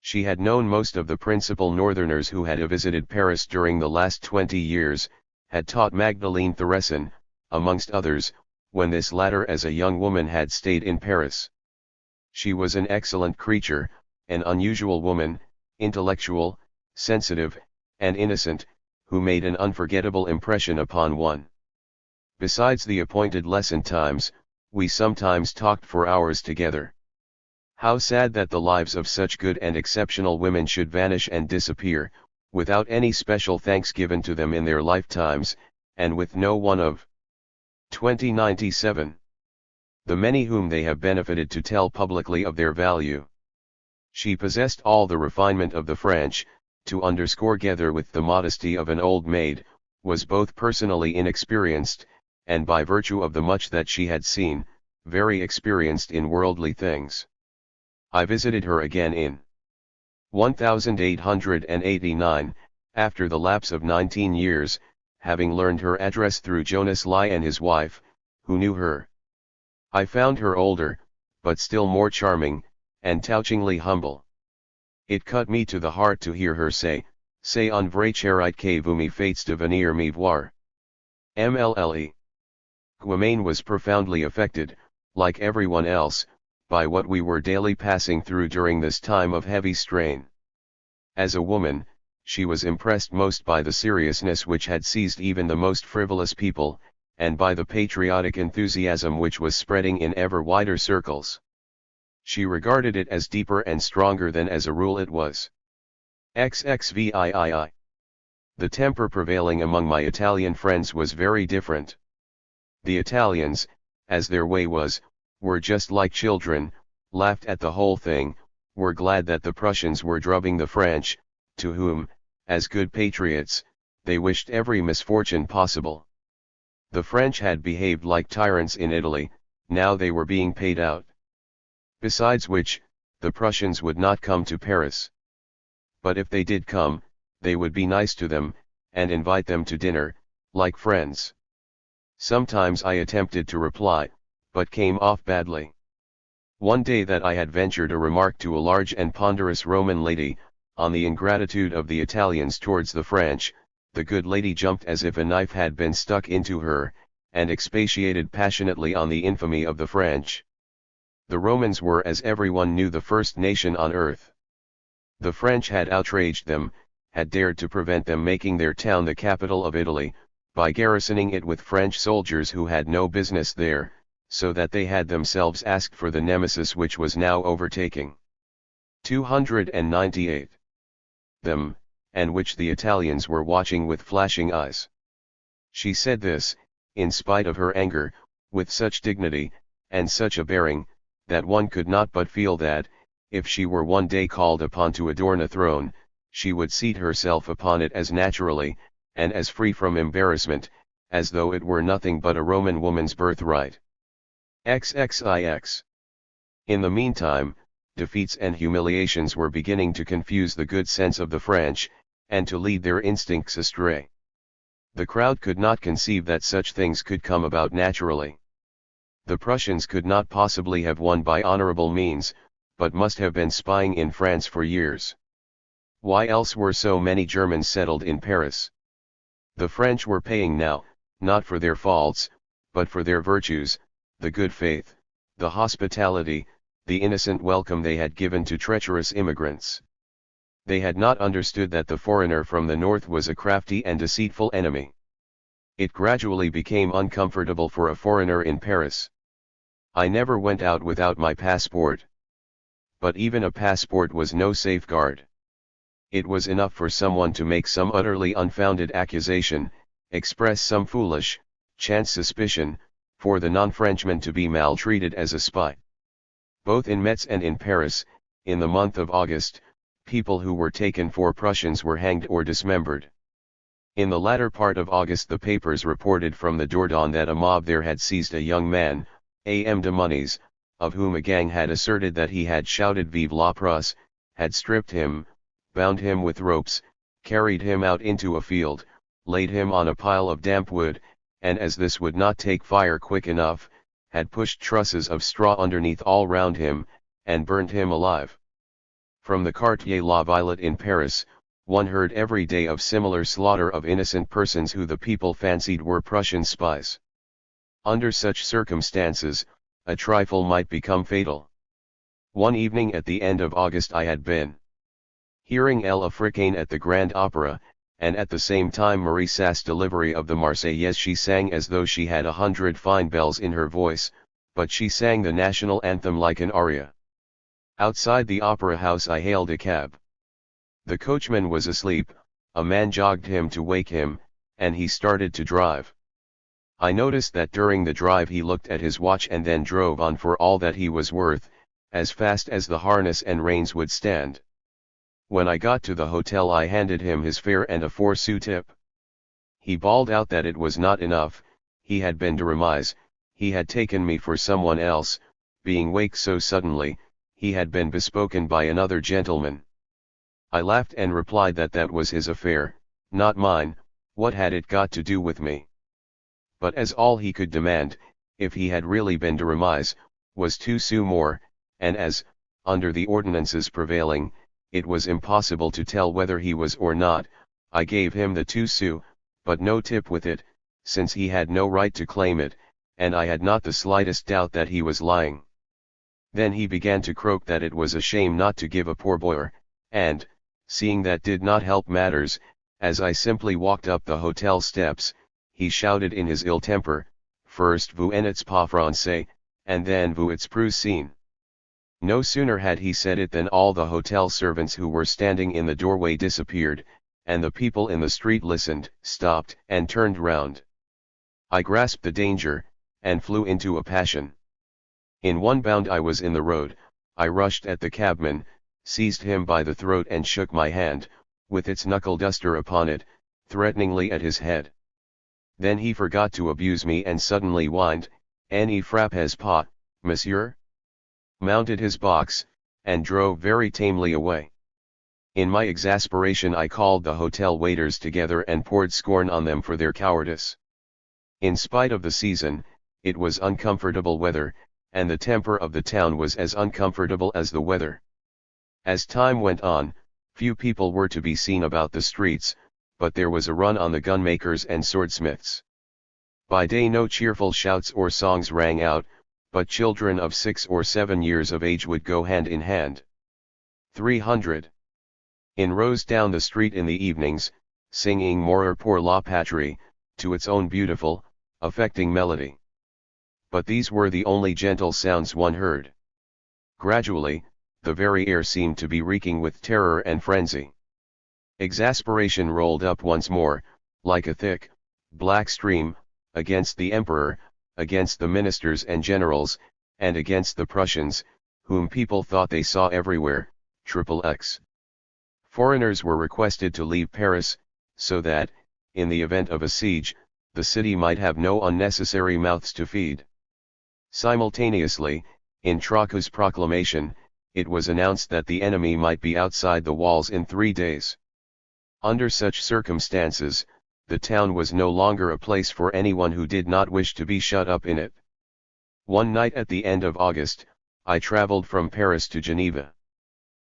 She had known most of the principal northerners who had visited Paris during the last 20 years, had taught Magdalene Theresin, amongst others, when this latter as a young woman had stayed in Paris. She was an excellent creature, an unusual woman, intellectual, sensitive, and innocent, who made an unforgettable impression upon one. Besides the appointed lesson times, we sometimes talked for hours together. How sad that the lives of such good and exceptional women should vanish and disappear, without any special thanks given to them in their lifetimes, and with no one of 2097. The many whom they have benefited to tell publicly of their value. She possessed all the refinement of the French, to underscore together with the modesty of an old maid, was both personally inexperienced, and by virtue of the much that she had seen, very experienced in worldly things. I visited her again in 1889, after the lapse of 19 years, having learned her address through Jonas Lai and his wife, who knew her. I found her older, but still more charming, and touchingly humble. It cut me to the heart to hear her say, "C'est un vrai charite que vous me faites de venir me voir." MLLE. Guimaine was profoundly affected, like everyone else, by what we were daily passing through during this time of heavy strain. As a woman, she was impressed most by the seriousness which had seized even the most frivolous people, and by the patriotic enthusiasm which was spreading in ever wider circles. She regarded it as deeper and stronger than as a rule it was. XXVIII. The temper prevailing among my Italian friends was very different. The Italians, as their way was, were just like children, laughed at the whole thing, were glad that the Prussians were drubbing the French, to whom, as good patriots, they wished every misfortune possible. The French had behaved like tyrants in Italy, now they were being paid out. Besides which, the Prussians would not come to Paris. But if they did come, they would be nice to them, and invite them to dinner, like friends. Sometimes I attempted to reply, but came off badly. One day that I had ventured a remark to a large and ponderous Roman lady, on the ingratitude of the Italians towards the French, the good lady jumped as if a knife had been stuck into her, and expatiated passionately on the infamy of the French. The Romans were, as everyone knew, the first nation on earth. The French had outraged them, had dared to prevent them making their town the capital of Italy, by garrisoning it with French soldiers who had no business there, so that they had themselves asked for the nemesis which was now overtaking 298 them, and which the Italians were watching with flashing eyes. She said this, in spite of her anger, with such dignity, and such a bearing, that one could not but feel that, if she were one day called upon to adorn a throne, she would seat herself upon it as naturally, and as free from embarrassment, as though it were nothing but a Roman woman's birthright. XXIX. In the meantime, defeats and humiliations were beginning to confuse the good sense of the French, and to lead their instincts astray. The crowd could not conceive that such things could come about naturally. The Prussians could not possibly have won by honorable means, but must have been spying in France for years. Why else were so many Germans settled in Paris? The French were paying now, not for their faults, but for their virtues, the good faith, the hospitality, the innocent welcome they had given to treacherous immigrants. They had not understood that the foreigner from the north was a crafty and deceitful enemy. It gradually became uncomfortable for a foreigner in Paris. I never went out without my passport. But even a passport was no safeguard. It was enough for someone to make some utterly unfounded accusation, express some foolish, chance suspicion, for the non-Frenchman to be maltreated as a spy. Both in Metz and in Paris, in the month of August, people who were taken for Prussians were hanged or dismembered. In the latter part of August the papers reported from the Dordogne that a mob there had seized a young man, A.M. de Monies, of whom a gang had asserted that he had shouted Vive la Prusse, had stripped him, bound him with ropes, carried him out into a field, laid him on a pile of damp wood, and as this would not take fire quick enough, had pushed trusses of straw underneath all round him, and burned him alive. From the Quartier La Violet in Paris, one heard every day of similar slaughter of innocent persons who the people fancied were Prussian spies. Under such circumstances, a trifle might become fatal. One evening at the end of August I had been hearing Elle Africaine at the Grand Opera, and at the same time Marie Sass's delivery of the Marseillaise. She sang as though she had 100 fine bells in her voice, but she sang the national anthem like an aria. Outside the opera house I hailed a cab. The coachman was asleep, a man jogged him to wake him, and he started to drive. I noticed that during the drive he looked at his watch and then drove on for all that he was worth, as fast as the harness and reins would stand. When I got to the hotel I handed him his fare and a 4-sou tip. He bawled out that it was not enough, he had been de remise, he had taken me for someone else, being waked so suddenly, he had been bespoken by another gentleman. I laughed and replied that that was his affair, not mine, what had it got to do with me? But as all he could demand, if he had really been de remise, was 2 sous more, and as, under the ordinances prevailing, it was impossible to tell whether he was or not, I gave him the 2 sous, but no tip with it, since he had no right to claim it, and I had not the slightest doubt that he was lying. Then he began to croak that it was a shame not to give a pourboire, and, seeing that did not help matters, as I simply walked up the hotel steps, he shouted in his ill temper, first vous n'êtes pas français, and then vous êtes prussien. No sooner had he said it than all the hotel servants who were standing in the doorway disappeared, and the people in the street listened, stopped, and turned round. I grasped the danger, and flew into a passion. In one bound I was in the road, I rushed at the cabman, seized him by the throat and shook my hand, with its knuckle duster upon it, threateningly at his head. Then he forgot to abuse me and suddenly whined, "Ne frappez pas, monsieur?" mounted his box, and drove very tamely away. In my exasperation I called the hotel waiters together and poured scorn on them for their cowardice. In spite of the season, it was uncomfortable weather, and the temper of the town was as uncomfortable as the weather. As time went on, few people were to be seen about the streets, but there was a run on the gunmakers and swordsmiths. By day no cheerful shouts or songs rang out, but children of 6 or 7 years of age would go hand in hand. 300. In rows down the street in the evenings, singing Mourir pour la patrie, to its own beautiful, affecting melody. But these were the only gentle sounds one heard. Gradually, the very air seemed to be reeking with terror and frenzy. Exasperation rolled up once more, like a thick, black stream, against the emperor, against the ministers and generals, and against the Prussians, whom people thought they saw everywhere, XXX. Foreigners were requested to leave Paris, so that, in the event of a siege, the city might have no unnecessary mouths to feed. Simultaneously, in Trocha's proclamation, it was announced that the enemy might be outside the walls in 3 days. Under such circumstances, the town was no longer a place for anyone who did not wish to be shut up in it. One night at the end of August, I traveled from Paris to Geneva.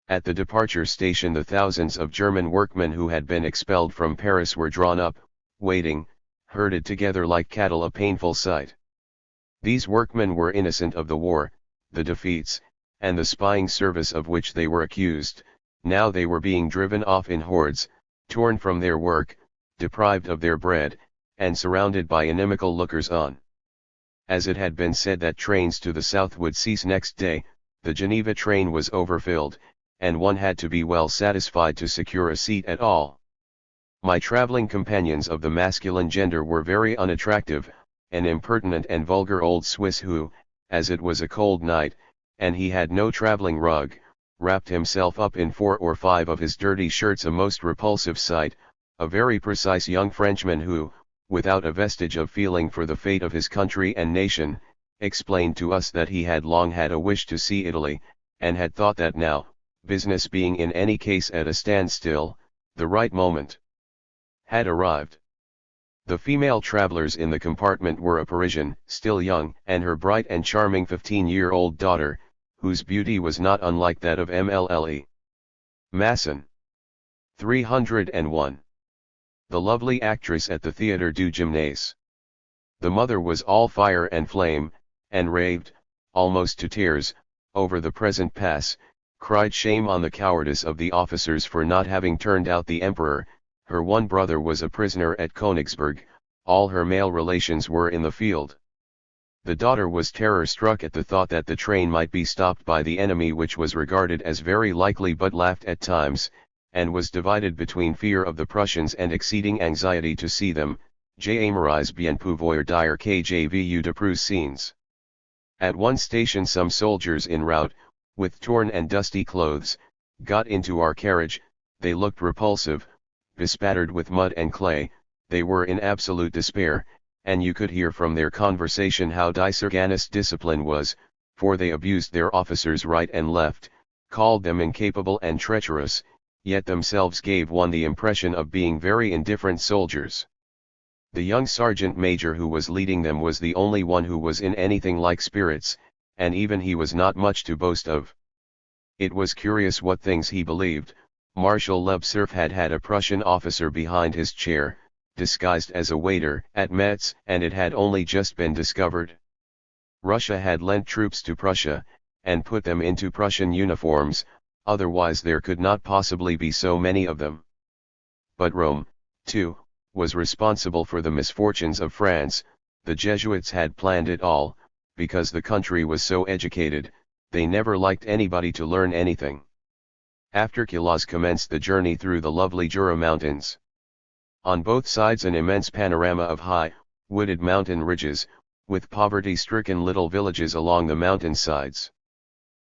At the departure station the thousands of German workmen who had been expelled from Paris were drawn up, waiting, herded together like cattle, a painful sight. These workmen were innocent of the war, the defeats, and the spying service of which they were accused. Now they were being driven off in hordes, torn from their work, deprived of their bread, and surrounded by inimical lookers-on. As it had been said that trains to the south would cease next day, the Geneva train was overfilled, and one had to be well satisfied to secure a seat at all. My traveling companions of the masculine gender were very unattractive, an impertinent and vulgar old Swiss who, as it was a cold night, and he had no traveling rug, wrapped himself up in 4 or 5 of his dirty shirts, a most repulsive sight, a very precise young Frenchman who, without a vestige of feeling for the fate of his country and nation, explained to us that he had long had a wish to see Italy, and had thought that now, business being in any case at a standstill, the right moment had arrived. The female travelers in the compartment were a Parisian, still young, and her bright and charming 15-year-old daughter, whose beauty was not unlike that of Mlle. Masson. 301. The lovely actress at the Théâtre du Gymnase. The mother was all fire and flame, and raved, almost to tears, over the present pass, cried shame on the cowardice of the officers for not having turned out the emperor. Her one brother was a prisoner at Königsberg, all her male relations were in the field. The daughter was terror-struck at the thought that the train might be stopped by the enemy, which was regarded as very likely but laughed at times, and was divided between fear of the Prussians and exceeding anxiety to see them. J'aimerais bien pouvoir dire que j'ai vu de preux scenes. At one station some soldiers en route, with torn and dusty clothes, got into our carriage. They looked repulsive, bespattered with mud and clay. They were in absolute despair, and you could hear from their conversation how disorganous discipline was, for they abused their officers right and left, called them incapable and treacherous, yet themselves gave one the impression of being very indifferent soldiers. The young sergeant major who was leading them was the only one who was in anything like spirits, and even he was not much to boast of. It was curious what things he believed. Marshal Lebsurf had had a Prussian officer behind his chair, disguised as a waiter at Metz, and it had only just been discovered. Russia had lent troops to Prussia, and put them into Prussian uniforms, otherwise there could not possibly be so many of them. But Rome, too, was responsible for the misfortunes of France. The Jesuits had planned it all, because the country was so educated, they never liked anybody to learn anything. After Quillas commenced the journey through the lovely Jura Mountains. On both sides an immense panorama of high, wooded mountain ridges, with poverty-stricken little villages along the mountain sides.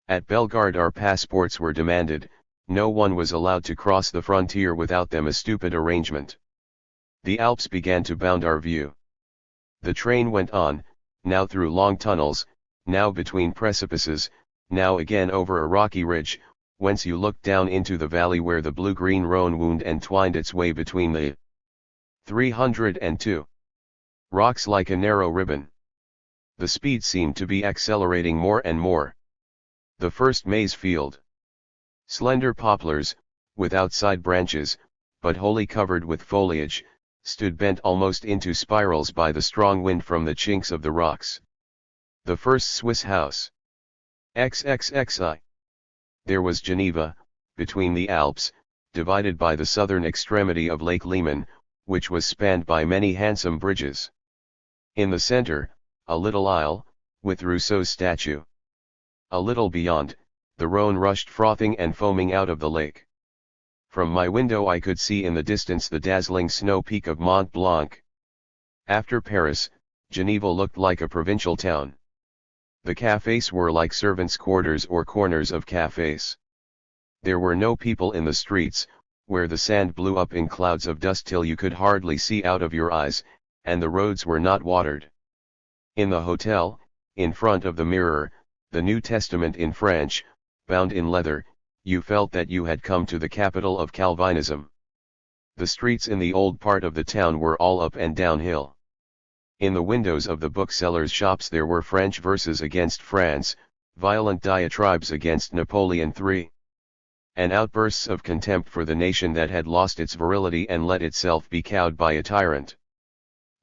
At Bellegarde our passports were demanded. No one was allowed to cross the frontier without them, a stupid arrangement. The Alps began to bound our view. The train went on, now through long tunnels, now between precipices, now again over a rocky ridge, whence you looked down into the valley where the blue-green Rhone wound and twined its way between the 302 rocks like a narrow ribbon. The speed seemed to be accelerating more and more. The first maize field. Slender poplars, with outside branches, but wholly covered with foliage, stood bent almost into spirals by the strong wind from the chinks of the rocks. The first Swiss house. XXXI. There was Geneva, between the Alps, divided by the southern extremity of Lake Leman, which was spanned by many handsome bridges. In the center, a little isle, with Rousseau's statue. A little beyond, the Rhone rushed frothing and foaming out of the lake. From my window I could see in the distance the dazzling snow peak of Mont Blanc. After Paris, Geneva looked like a provincial town. The cafés were like servants' quarters or corners of cafés. There were no people in the streets, where the sand blew up in clouds of dust till you could hardly see out of your eyes, and the roads were not watered. In the hotel, in front of the mirror, the New Testament in French, bound in leather, you felt that you had come to the capital of Calvinism. The streets in the old part of the town were all up and down hill. In the windows of the booksellers' shops there were French verses against France, violent diatribes against Napoleon III, and outbursts of contempt for the nation that had lost its virility and let itself be cowed by a tyrant.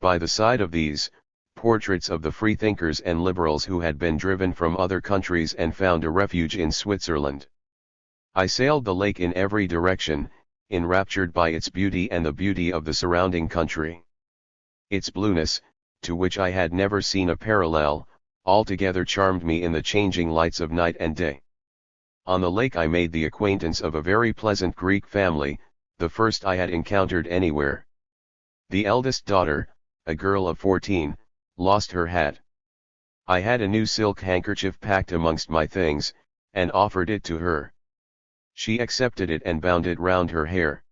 By the side of these, portraits of the freethinkers and liberals who had been driven from other countries and found a refuge in Switzerland. I sailed the lake in every direction, enraptured by its beauty and the beauty of the surrounding country. Its blueness, to which I had never seen a parallel, altogether charmed me in the changing lights of night and day. On the lake I made the acquaintance of a very pleasant Greek family, the first I had encountered anywhere. The eldest daughter, a girl of 14, lost her hat. I had a new silk handkerchief packed amongst my things, and offered it to her. She accepted it and bound it round her hair.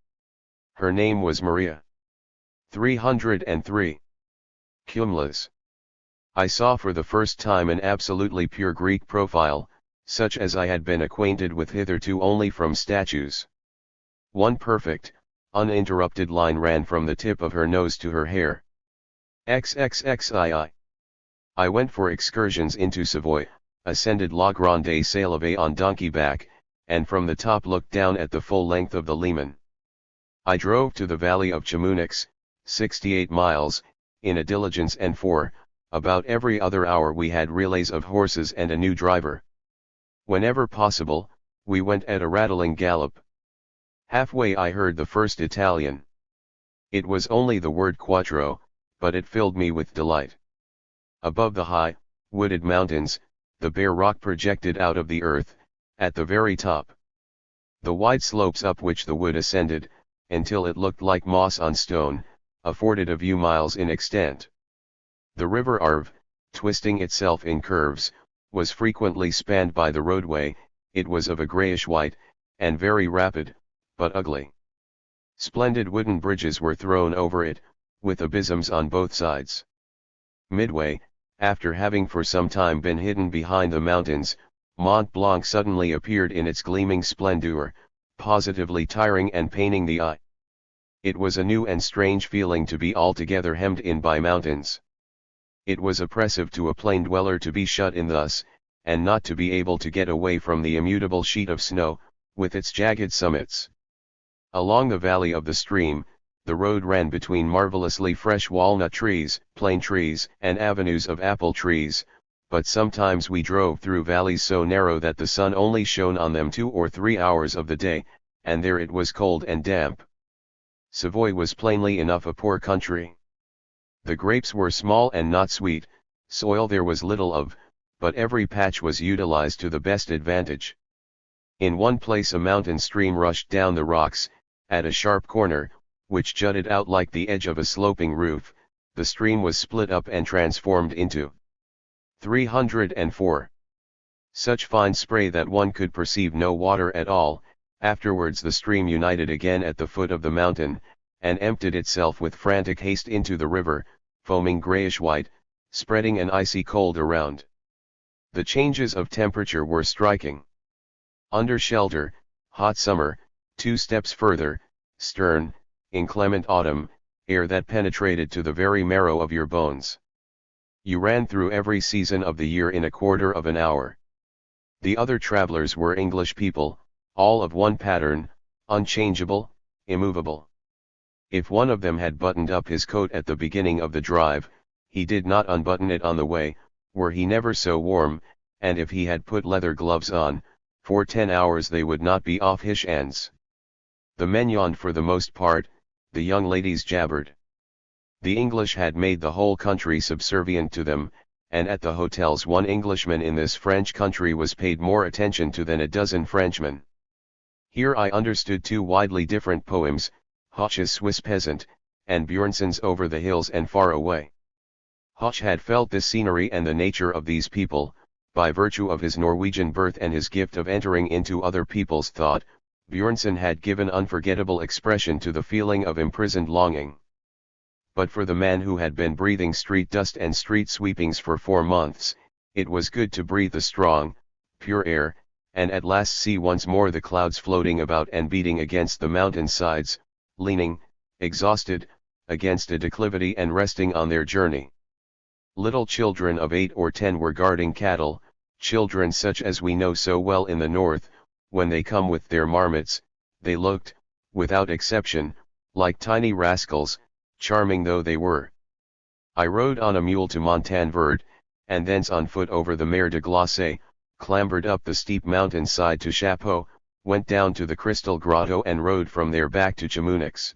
Her name was Maria. 303. Cumulus. I saw for the first time an absolutely pure Greek profile, such as I had been acquainted with hitherto only from statues. One perfect, uninterrupted line ran from the tip of her nose to her hair. XXXII. I went for excursions into Savoy, ascended La Grande Saleve on donkey back, and from the top looked down at the full length of the Leman. I drove to the valley of Chamonix, 68 miles, in a diligence, and about every other hour we had relays of horses and a new driver. Whenever possible, we went at a rattling gallop. Halfway I heard the first Italian. It was only the word quattro, but it filled me with delight. Above the high, wooded mountains, the bare rock projected out of the earth, at the very top. The wide slopes up which the wood ascended, until it looked like moss on stone, afforded a view miles in extent. The river Arve, twisting itself in curves, was frequently spanned by the roadway. It was of a grayish-white, and very rapid, but ugly. Splendid wooden bridges were thrown over it, with abysms on both sides. Midway, after having for some time been hidden behind the mountains, Mont Blanc suddenly appeared in its gleaming splendor, positively tiring and paining the eye. It was a new and strange feeling to be altogether hemmed in by mountains. It was oppressive to a plain dweller to be shut in thus, and not to be able to get away from the immutable sheet of snow, with its jagged summits. Along the valley of the stream, the road ran between marvelously fresh walnut trees, plane trees, and avenues of apple trees, but sometimes we drove through valleys so narrow that the sun only shone on them 2 or 3 hours of the day, and there it was cold and damp. Savoy was plainly enough a poor country. The grapes were small and not sweet, soil there was little of, but every patch was utilized to the best advantage. In one place a mountain stream rushed down the rocks, at a sharp corner, which jutted out like the edge of a sloping roof. The stream was split up and transformed into 304. Such fine spray that one could perceive no water at all. Afterwards the stream united again at the foot of the mountain, and emptied itself with frantic haste into the river, foaming grayish-white, spreading an icy cold around. The changes of temperature were striking. Under shelter, hot summer; 2 steps further, stern, inclement autumn, air that penetrated to the very marrow of your bones. You ran through every season of the year in a quarter of an hour. The other travelers were English people, all of one pattern, unchangeable, immovable. If one of them had buttoned up his coat at the beginning of the drive, he did not unbutton it on the way, were he never so warm, and if he had put leather gloves on, for 10 hours they would not be off his hands. The men yawned for the most part, the young ladies jabbered. The English had made the whole country subservient to them, and at the hotels one Englishman in this French country was paid more attention to than a dozen Frenchmen. Here I understood 2 widely different poems, Hoche's Swiss Peasant, and Björnson's Over the Hills and Far Away. Hoche had felt the scenery and the nature of these people, by virtue of his Norwegian birth and his gift of entering into other people's thought. Björnson had given unforgettable expression to the feeling of imprisoned longing. But for the man who had been breathing street dust and street sweepings for 4 months, it was good to breathe the strong, pure air, and at last see once more the clouds floating about and beating against the mountain sides, leaning, exhausted, against a declivity and resting on their journey. Little children of 8 or 10 were guarding cattle, children such as we know so well in the north. When they come with their marmots, they looked, without exception, like tiny rascals, charming though they were. I rode on a mule to Montanvert, and thence on foot over the Mer de Glace, clambered up the steep mountain side to Chapeau, went down to the Crystal Grotto and rode from there back to Chamonix.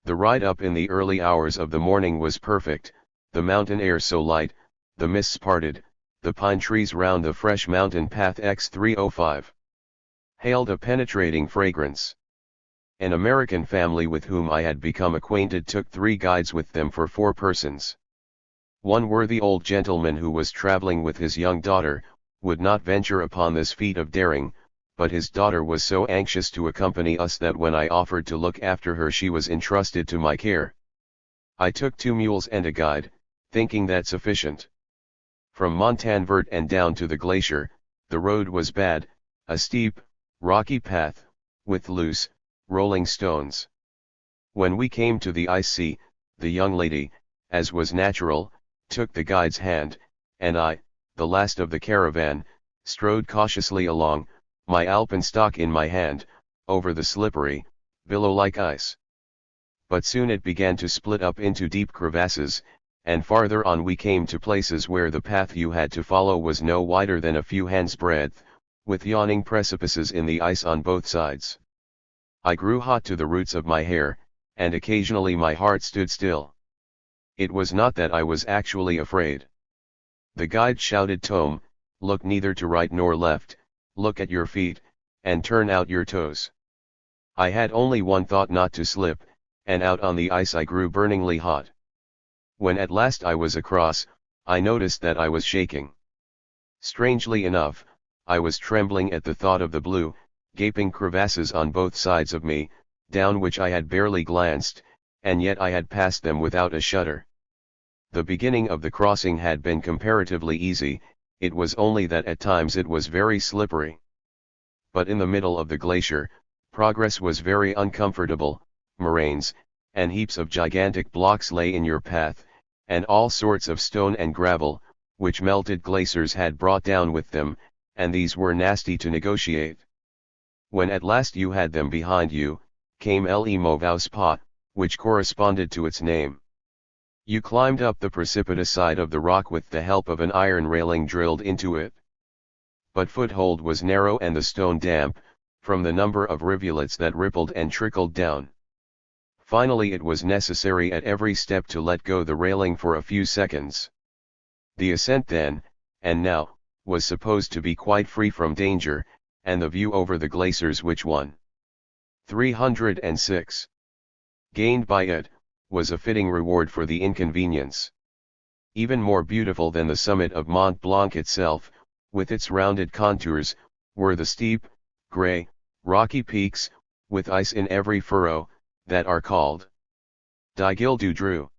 The ride up in the early hours of the morning was perfect, the mountain air so light, the mists parted, the pine trees round the fresh mountain path X305 hailed a penetrating fragrance. An American family with whom I had become acquainted took 3 guides with them for 4 persons. One worthy old gentleman who was traveling with his young daughter, would not venture upon this feat of daring, but his daughter was so anxious to accompany us that when I offered to look after her she was entrusted to my care. I took 2 mules and a guide, thinking that sufficient. From Montanvert and down to the glacier, the road was bad, a steep, rocky path, with loose, rolling stones. When we came to the ice, the young lady, as was natural, took the guide's hand, and I, the last of the caravan, strode cautiously along, my alpenstock in my hand, over the slippery, billow-like ice. But soon it began to split up into deep crevasses, and farther on we came to places where the path you had to follow was no wider than a few hands' breadth, with yawning precipices in the ice on both sides. I grew hot to the roots of my hair, and occasionally my heart stood still. It was not that I was actually afraid. The guide shouted, "Tome, look neither to right nor left, look at your feet, and turn out your toes." I had only one thought, not to slip, and out on the ice I grew burningly hot. When at last I was across, I noticed that I was shaking. Strangely enough, I was trembling at the thought of the blue, gaping crevasses on both sides of me, down which I had barely glanced, and yet I had passed them without a shudder. The beginning of the crossing had been comparatively easy, it was only that at times it was very slippery. But in the middle of the glacier, progress was very uncomfortable. Moraines, and heaps of gigantic blocks lay in your path, and all sorts of stone and gravel, which melted glaciers had brought down with them, and these were nasty to negotiate. When at last you had them behind you, came Le Mauvais Pas, which corresponded to its name. You climbed up the precipitous side of the rock with the help of an iron railing drilled into it. But foothold was narrow and the stone damp, from the number of rivulets that rippled and trickled down. Finally it was necessary at every step to let go the railing for a few seconds. The ascent then, and now, was supposed to be quite free from danger, and the view over the glaciers which 306 gained by it, was a fitting reward for the inconvenience. Even more beautiful than the summit of Mont Blanc itself, with its rounded contours, were the steep, grey, rocky peaks, with ice in every furrow, that are called Die Gilles du Dreux.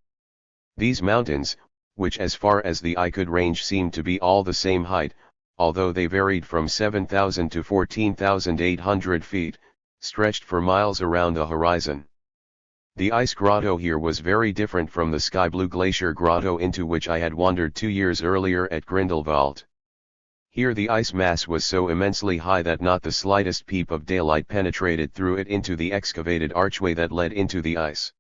These mountains, which as far as the eye could range seemed to be all the same height, although they varied from 7,000 to 14,800 feet, stretched for miles around the horizon. The ice grotto here was very different from the sky-blue glacier grotto into which I had wandered 2 years earlier at Grindelwald. Here the ice mass was so immensely high that not the slightest peep of daylight penetrated through it into the excavated archway that led into the ice.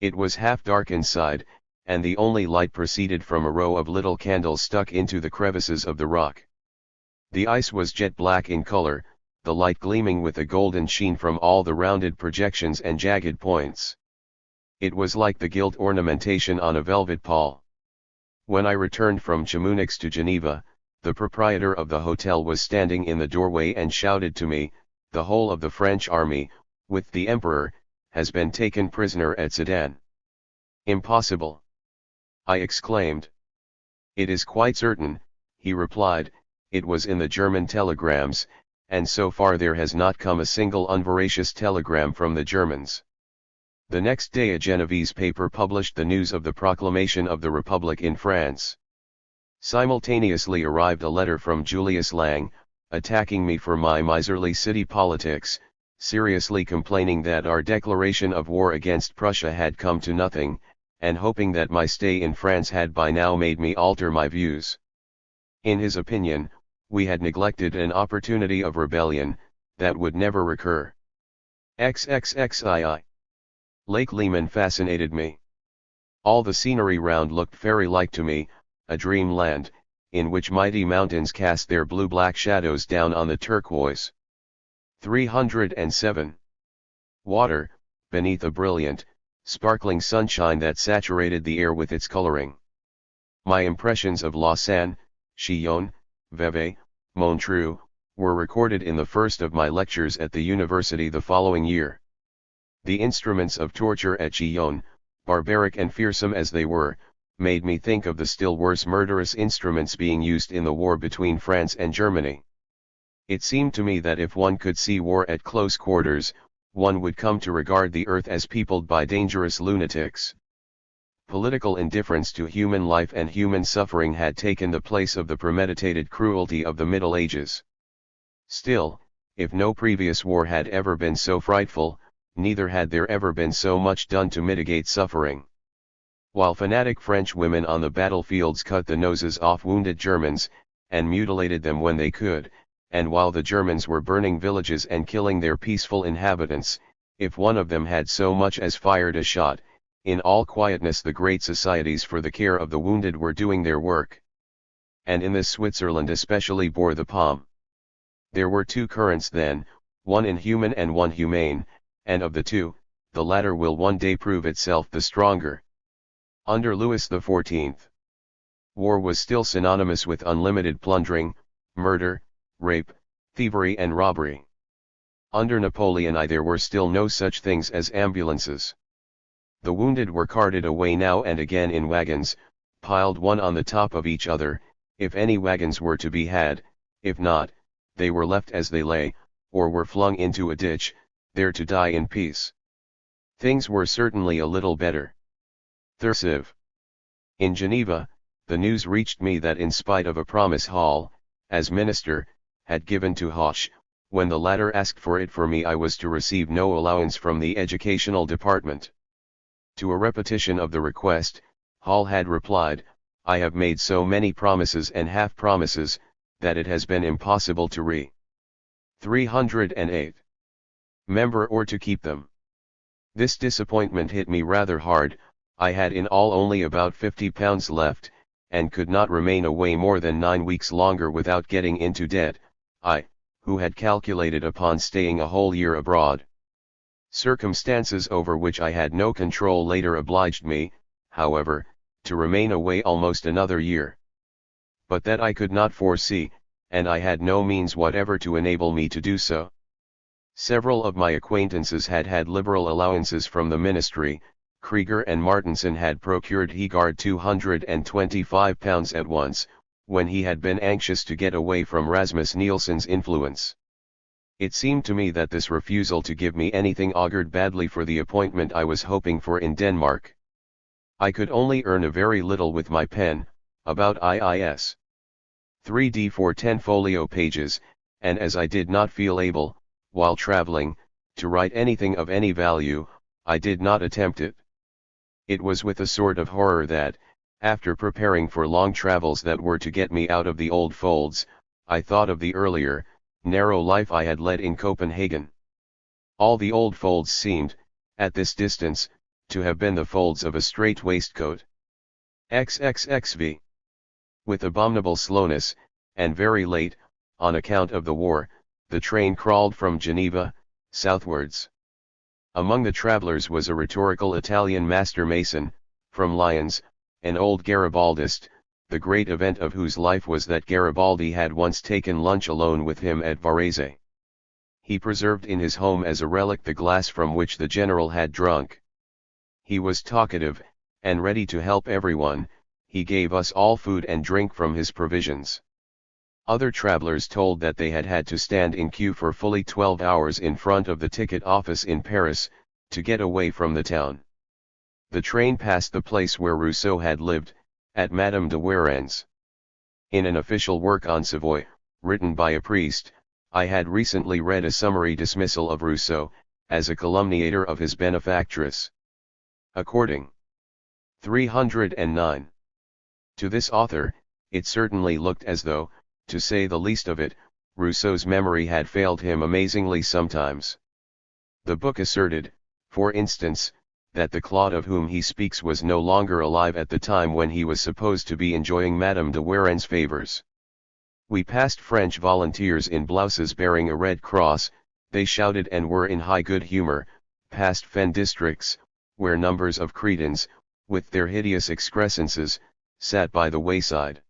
It was half dark inside, and the only light proceeded from a row of little candles stuck into the crevices of the rock. The ice was jet black in color, the light gleaming with a golden sheen from all the rounded projections and jagged points. It was like the gilt ornamentation on a velvet pall. When I returned from Chamonix to Geneva, the proprietor of the hotel was standing in the doorway and shouted to me, "The whole of the French army, with the Emperor, has been taken prisoner at Sedan." "Impossible!" I exclaimed. "It is quite certain," he replied, "it was in the German telegrams, and so far there has not come a single unveracious telegram from the Germans." The next day a Genevese paper published the news of the proclamation of the Republic in France. Simultaneously arrived a letter from Julius Lang, attacking me for my miserly city politics, seriously complaining that our declaration of war against Prussia had come to nothing, and hoping that my stay in France had by now made me alter my views. In his opinion, we had neglected an opportunity of rebellion, that would never recur. XXXII. Lake Leman fascinated me. All the scenery round looked fairy-like to me, a dreamland, in which mighty mountains cast their blue-black shadows down on the turquoise. 307. Water, beneath a brilliant, sparkling sunshine that saturated the air with its coloring. My impressions of Lausanne, Chillon, Vevey, Montreux, were recorded in the first of my lectures at the university the following year. The instruments of torture at Chillon, barbaric and fearsome as they were, made me think of the still worse murderous instruments being used in the war between France and Germany. It seemed to me that if one could see war at close quarters, one would come to regard the earth as peopled by dangerous lunatics. Political indifference to human life and human suffering had taken the place of the premeditated cruelty of the Middle Ages. Still, if no previous war had ever been so frightful, neither had there ever been so much done to mitigate suffering. While fanatic French women on the battlefields cut the noses off wounded Germans, and mutilated them when they could, and while the Germans were burning villages and killing their peaceful inhabitants, if one of them had so much as fired a shot, in all quietness the great societies for the care of the wounded were doing their work. And in this Switzerland especially bore the palm. There were two currents then, one inhuman and one humane, and of the two, the latter will one day prove itself the stronger. Under Louis XIV, war was still synonymous with unlimited plundering, murder, rape, thievery and robbery. Under Napoleon I there were still no such things as ambulances. The wounded were carted away now and again in wagons, piled one on the top of each other, if any wagons were to be had, if not, they were left as they lay, or were flung into a ditch, there to die in peace. Things were certainly a little better. Thursive. In Geneva, the news reached me that in spite of a promise Hall, as minister, had given to Hoche, when the latter asked for it for me I was to receive no allowance from the educational department. To a repetition of the request, Hall had replied, I have made so many promises and half-promises, that it has been impossible to 308. Member or to keep them. This disappointment hit me rather hard. I had in all only about £50 left, and could not remain away more than 9 weeks longer without getting into debt, I, who had calculated upon staying a whole year abroad. Circumstances over which I had no control later obliged me, however, to remain away almost another year. But that I could not foresee, and I had no means whatever to enable me to do so. Several of my acquaintances had had liberal allowances from the ministry. Krieger and Martensen had procured Heegard £225 at once, when he had been anxious to get away from Rasmus Nielsen's influence. It seemed to me that this refusal to give me anything augured badly for the appointment I was hoping for in Denmark. I could only earn a very little with my pen, about IIS 3d for 10 folio pages, and as I did not feel able, while traveling, to write anything of any value, I did not attempt it. It was with a sort of horror that, after preparing for long travels that were to get me out of the old folds, I thought of the earlier, narrow life I had led in Copenhagen. All the old folds seemed, at this distance, to have been the folds of a strait waistcoat. XXXV. With abominable slowness, and very late, on account of the war, the train crawled from Geneva, southwards. Among the travellers was a rhetorical Italian master mason, from Lyons, an old Garibaldist, the great event of whose life was that Garibaldi had once taken lunch alone with him at Varese. He preserved in his home as a relic the glass from which the general had drunk. He was talkative, and ready to help everyone. He gave us all food and drink from his provisions. Other travellers told that they had had to stand in queue for fully 12 hours in front of the ticket office in Paris, to get away from the town. The train passed the place where Rousseau had lived, at Madame de Warren's. In an official work on Savoy, written by a priest, I had recently read a summary dismissal of Rousseau, as a calumniator of his benefactress. According 309. To this author, it certainly looked as though, to say the least of it, Rousseau's memory had failed him amazingly sometimes. The book asserted, for instance, that the Claude of whom he speaks was no longer alive at the time when he was supposed to be enjoying Madame de Warren's favours. We passed French volunteers in blouses bearing a red cross, they shouted and were in high good humour, past fen districts, where numbers of cretins, with their hideous excrescences, sat by the wayside.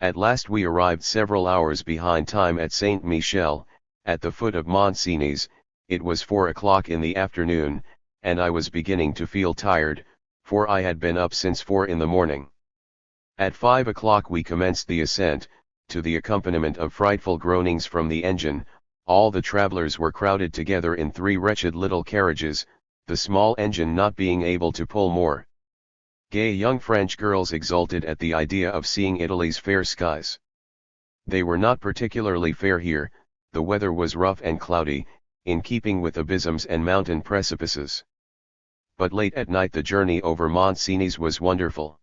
At last we arrived several hours behind time at Saint Michel, at the foot of Mont Cenis. It was 4 o'clock in the afternoon, and I was beginning to feel tired, for I had been up since 4 in the morning. At 5 o'clock we commenced the ascent, to the accompaniment of frightful groanings from the engine. All the travellers were crowded together in 3 wretched little carriages, the small engine not being able to pull more. Gay young French girls exulted at the idea of seeing Italy's fair skies. They were not particularly fair here, the weather was rough and cloudy, in keeping with abysms and mountain precipices. But late at night the journey over Mont Cenis was wonderful.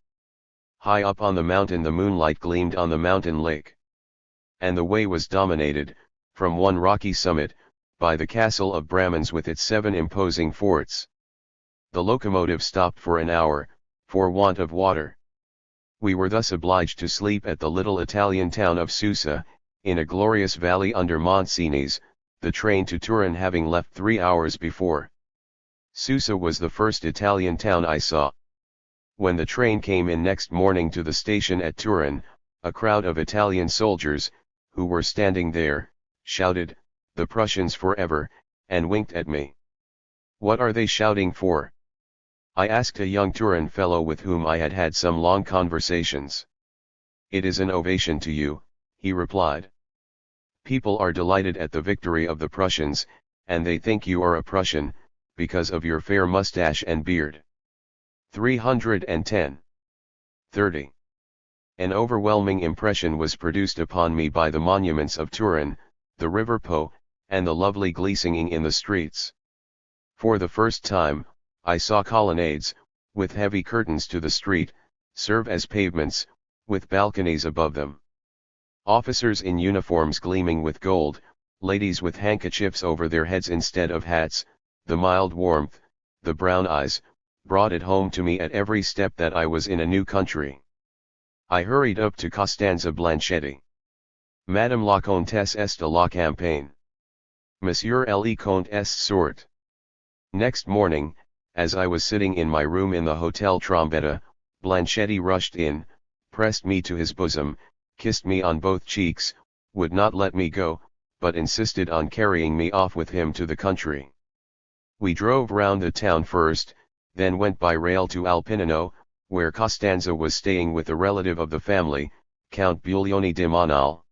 High up on the mountain the moonlight gleamed on the mountain lake. And the way was dominated, from one rocky summit, by the castle of Bramans with its 7 imposing forts. The locomotive stopped for an hour, for want of water. We were thus obliged to sleep at the little Italian town of Susa, in a glorious valley under Mont Cenis, the train to Turin having left 3 hours before. Susa was the first Italian town I saw. When the train came in next morning to the station at Turin, a crowd of Italian soldiers, who were standing there, shouted, "The Prussians forever," and winked at me. "What are they shouting for?" I asked a young Turin fellow with whom I had had some long conversations. "It is an ovation to you," he replied. "People are delighted at the victory of the Prussians, and they think you are a Prussian, because of your fair mustache and beard." 310. 30. An overwhelming impression was produced upon me by the monuments of Turin, the river Po, and the lovely glee singing in the streets. For the first time, I saw colonnades, with heavy curtains to the street, serve as pavements, with balconies above them. Officers in uniforms gleaming with gold, ladies with handkerchiefs over their heads instead of hats, the mild warmth, the brown eyes, brought it home to me at every step that I was in a new country. I hurried up to Costanza Blanchetti. "Madame la Comtesse est à la campagne. Monsieur le Comte est sort." Next morning, as I was sitting in my room in the Hotel Trombetta, Blanchetti rushed in, pressed me to his bosom, kissed me on both cheeks, would not let me go, but insisted on carrying me off with him to the country. We drove round the town first, then went by rail to Alpinano, where Costanza was staying with a relative of the family, Count Buglioni de Monal.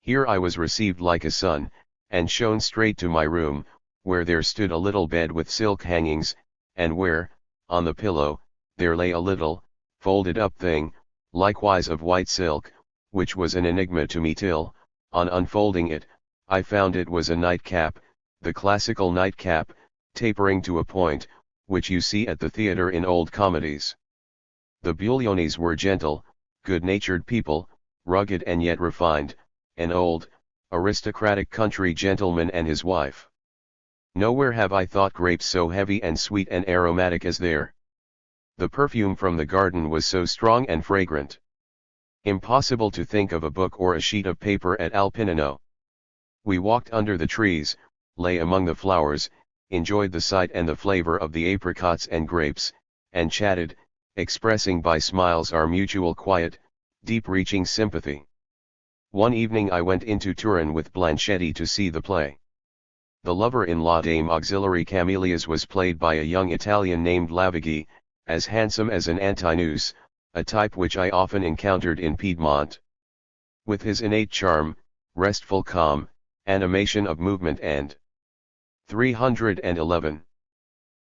Here I was received like a son, and shown straight to my room, where there stood a little bed with silk hangings, and where, on the pillow, there lay a little, folded up thing, likewise of white silk, which was an enigma to me till, on unfolding it, I found it was a nightcap, the classical nightcap, tapering to a point, which you see at the theatre in old comedies. The Buglionis were gentle, good-natured people, rugged and yet refined, an old, aristocratic country gentleman and his wife. Nowhere have I thought grapes so heavy and sweet and aromatic as there. The perfume from the garden was so strong and fragrant. Impossible to think of a book or a sheet of paper at Alpinano. We walked under the trees, lay among the flowers, enjoyed the sight and the flavor of the apricots and grapes, and chatted, expressing by smiles our mutual quiet, deep-reaching sympathy. One evening I went into Turin with Blanchetti to see the play. The lover-in-law Dame Auxiliary Camelias was played by a young Italian named Lavaghi, as handsome as an Antinous, a type which I often encountered in Piedmont. With his innate charm, restful calm, animation of movement and 311.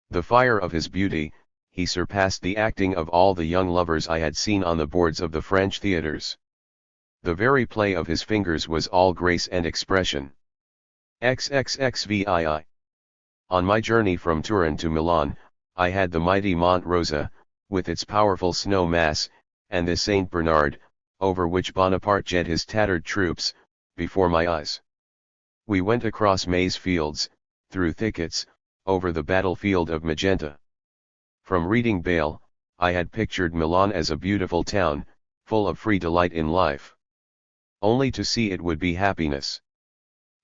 The fire of his beauty, he surpassed the acting of all the young lovers I had seen on the boards of the French theatres. The very play of his fingers was all grace and expression. XXXVII. On my journey from Turin to Milan, I had the mighty Monte Rosa, with its powerful snow mass, and the Saint Bernard, over which Bonaparte jet his tattered troops, before my eyes. We went across maize fields, through thickets, over the battlefield of Magenta. From reading Bayle, I had pictured Milan as a beautiful town, full of free delight in life. Only to see it would be happiness.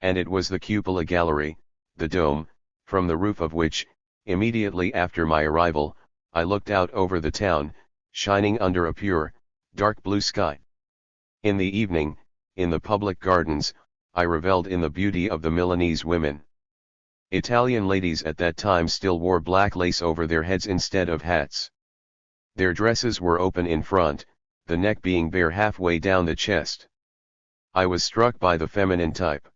And it was the cupola gallery, the dome, from the roof of which, immediately after my arrival, I looked out over the town, shining under a pure, dark blue sky. In the evening, in the public gardens, I revelled in the beauty of the Milanese women. Italian ladies at that time still wore black lace over their heads instead of hats. Their dresses were open in front, the neck being bare halfway down the chest. I was struck by the feminine type.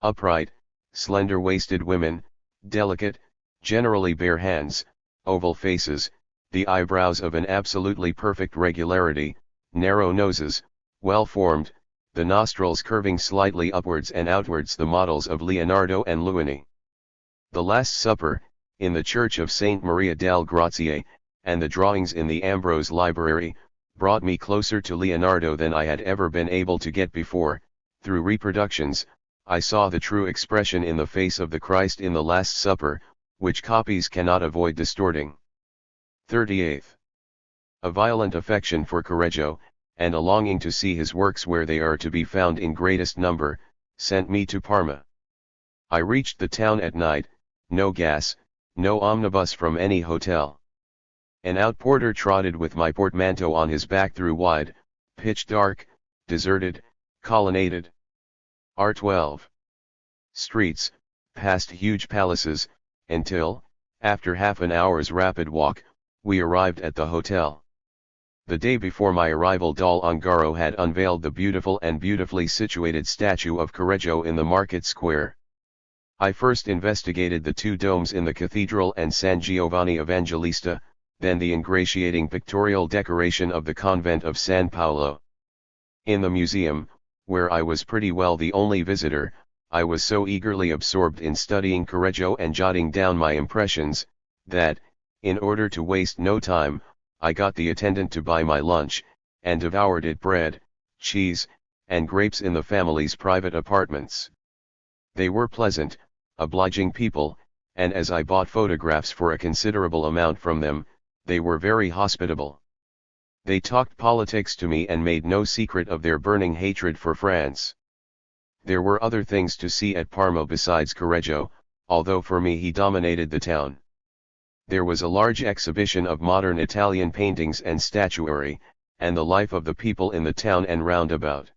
Upright, slender-waisted women, delicate, generally bare hands, oval faces, the eyebrows of an absolutely perfect regularity, narrow noses, well-formed, the nostrils curving slightly upwards and outwards, the models of Leonardo and Luini. The Last Supper, in the Church of Saint Maria del Grazie, and the drawings in the Ambrose Library, brought me closer to Leonardo than I had ever been able to get before. Through reproductions, I saw the true expression in the face of the Christ in the Last Supper, which copies cannot avoid distorting. 38. A violent affection for Correggio, and a longing to see his works where they are to be found in greatest number, sent me to Parma. I reached the town at night, no gas, no omnibus from any hotel. An outporter trotted with my portmanteau on his back through wide, pitch-dark, deserted, colonnaded R12 streets, past huge palaces, until, after half an hour's rapid walk, we arrived at the hotel. The day before my arrival Dal Ongaro had unveiled the beautiful and beautifully situated statue of Correggio in the market square. I first investigated the two domes in the cathedral and San Giovanni Evangelista, then the ingratiating pictorial decoration of the convent of San Paolo. In the museum, where I was pretty well the only visitor, I was so eagerly absorbed in studying Correggio and jotting down my impressions, that, in order to waste no time, I got the attendant to buy my lunch, and devoured it bread, cheese, and grapes in the family's private apartments. They were pleasant, obliging people, and as I bought photographs for a considerable amount from them, they were very hospitable. They talked politics to me and made no secret of their burning hatred for France. There were other things to see at Parma besides Correggio, although for me he dominated the town. There was a large exhibition of modern Italian paintings and statuary, and the life of the people in the town and round about.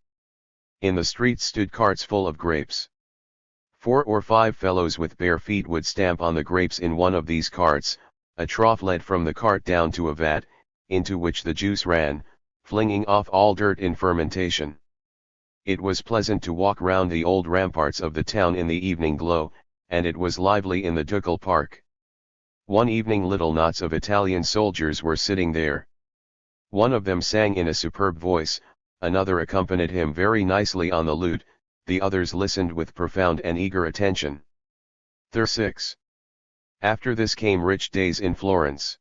In the streets stood carts full of grapes. 4 or 5 fellows with bare feet would stamp on the grapes in one of these carts. A trough led from the cart down to a vat, into which the juice ran, flinging off all dirt in fermentation. It was pleasant to walk round the old ramparts of the town in the evening glow, and it was lively in the ducal park. One evening little knots of Italian soldiers were sitting there. One of them sang in a superb voice, another accompanied him very nicely on the lute, the others listened with profound and eager attention. 36. After this came rich days in Florence.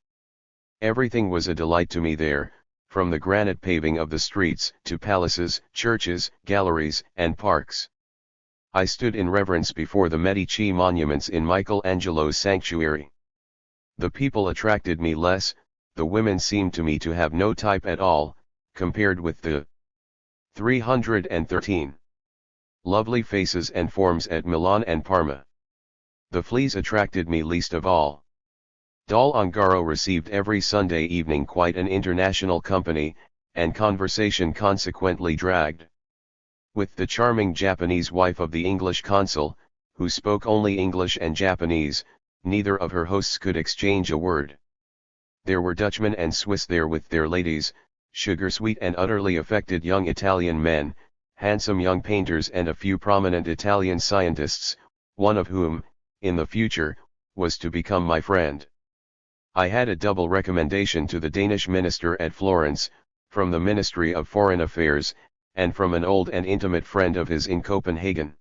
Everything was a delight to me there, from the granite paving of the streets to palaces, churches, galleries, and parks. I stood in reverence before the Medici monuments in Michelangelo's sanctuary. The people attracted me less, the women seemed to me to have no type at all, compared with the 313 lovely faces and forms at Milan and Parma. The fleas attracted me least of all. Dal Ongaro received every Sunday evening quite an international company, and conversation consequently dragged. With the charming Japanese wife of the English consul, who spoke only English and Japanese, neither of her hosts could exchange a word. There were Dutchmen and Swiss there with their ladies, sugar-sweet and utterly affected young Italian men, handsome young painters and a few prominent Italian scientists, one of whom, in the future, was to become my friend. I had a double recommendation to the Danish minister at Florence, from the Ministry of Foreign Affairs, and from an old and intimate friend of his in Copenhagen.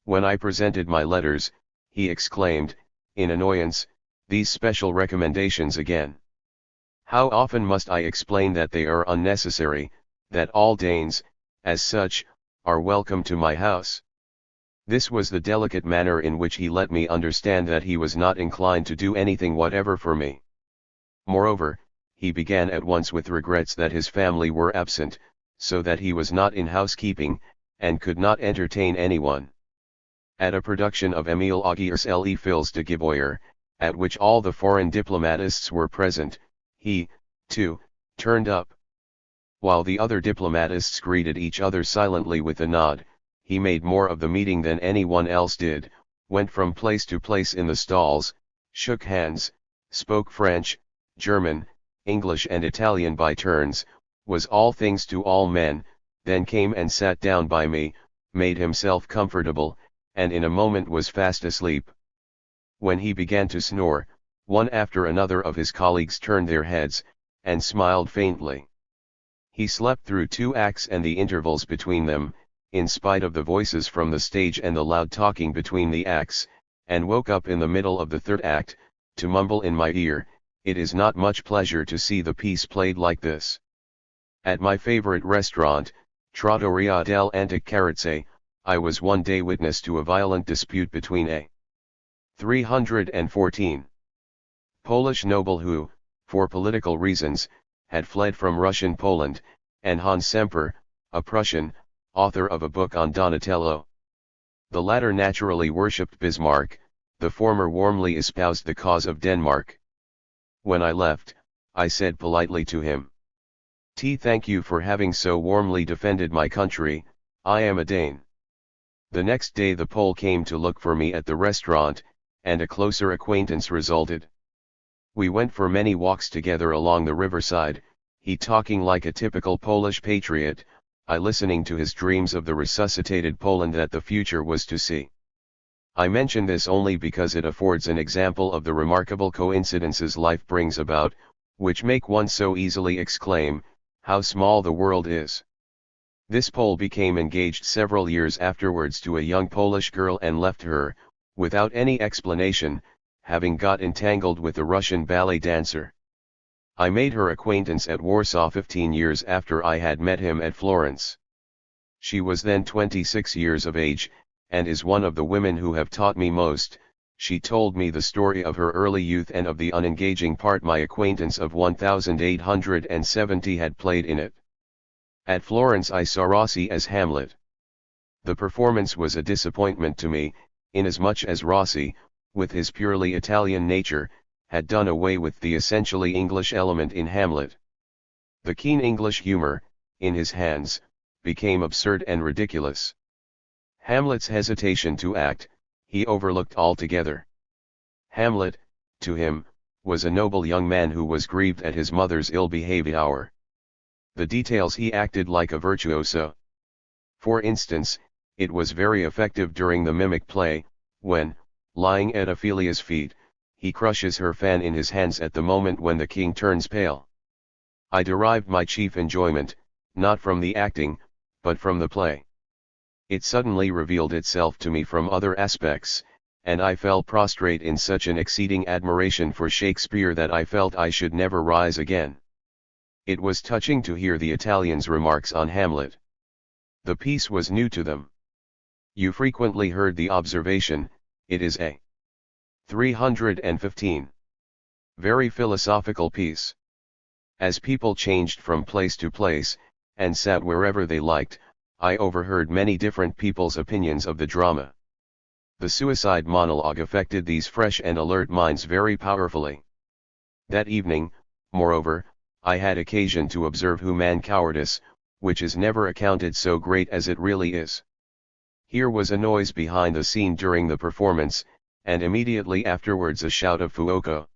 When I presented my letters, he exclaimed, in annoyance, "These special recommendations again. How often must I explain that they are unnecessary, that all Danes, as such, are welcome to my house?" This was the delicate manner in which he let me understand that he was not inclined to do anything whatever for me. Moreover, he began at once with regrets that his family were absent, so that he was not in housekeeping, and could not entertain anyone. At a production of Emile Augier's Les Fils de Giboyer, at which all the foreign diplomatists were present, he, too, turned up. While the other diplomatists greeted each other silently with a nod, he made more of the meeting than anyone else did, went from place to place in the stalls, shook hands, spoke French, German, English and Italian by turns, was all things to all men, then came and sat down by me, made himself comfortable, and in a moment was fast asleep. When he began to snore, one after another of his colleagues turned their heads, and smiled faintly. He slept through 2 acts and the intervals between them, in spite of the voices from the stage and the loud talking between the acts, and woke up in the middle of the 3rd act, to mumble in my ear, "It is not much pleasure to see the piece played like this." At my favorite restaurant, Trattoria del Antic Carrozze, I was one day witness to a violent dispute between a 314 Polish noble who, for political reasons, had fled from Russian Poland, and Hans Semper, a Prussian, author of a book on Donatello. The latter naturally worshipped Bismarck, the former warmly espoused the cause of Denmark. When I left, I said politely to him, Thank you for having so warmly defended my country, I am a Dane." The next day the Pole came to look for me at the restaurant, and a closer acquaintance resulted. We went for many walks together along the riverside, he talking like a typical Polish patriot, I listening to his dreams of the resuscitated Poland that the future was to see. I mention this only because it affords an example of the remarkable coincidences life brings about, which make one so easily exclaim, "How small the world is." This Pole became engaged several years afterwards to a young Polish girl and left her, without any explanation, having got entangled with a Russian ballet dancer. I made her acquaintance at Warsaw 15 years after I had met him at Florence. She was then 26 years of age, and is one of the women who have taught me most. She told me the story of her early youth and of the unengaging part my acquaintance of 1870 had played in it. At Florence I saw Rossi as Hamlet. The performance was a disappointment to me, inasmuch as Rossi, with his purely Italian nature, had done away with the essentially English element in Hamlet. The keen English humor, in his hands, became absurd and ridiculous. Hamlet's hesitation to act, he overlooked altogether. Hamlet, to him, was a noble young man who was grieved at his mother's ill behavior. The details he acted like a virtuoso. For instance, it was very effective during the mimic play, when, lying at Ophelia's feet, he crushes her fan in his hands at the moment when the king turns pale. I derived my chief enjoyment, not from the acting, but from the play. It suddenly revealed itself to me from other aspects, and I fell prostrate in such an exceeding admiration for Shakespeare that I felt I should never rise again. It was touching to hear the Italians' remarks on Hamlet. The piece was new to them. You frequently heard the observation, "It is a 315. Very philosophical piece." As people changed from place to place, and sat wherever they liked, I overheard many different people's opinions of the drama. The suicide monologue affected these fresh and alert minds very powerfully. That evening, moreover, I had occasion to observe human cowardice, which is never accounted so great as it really is. Here was a noise behind the scene during the performance, and immediately afterwards a shout of Fuoco.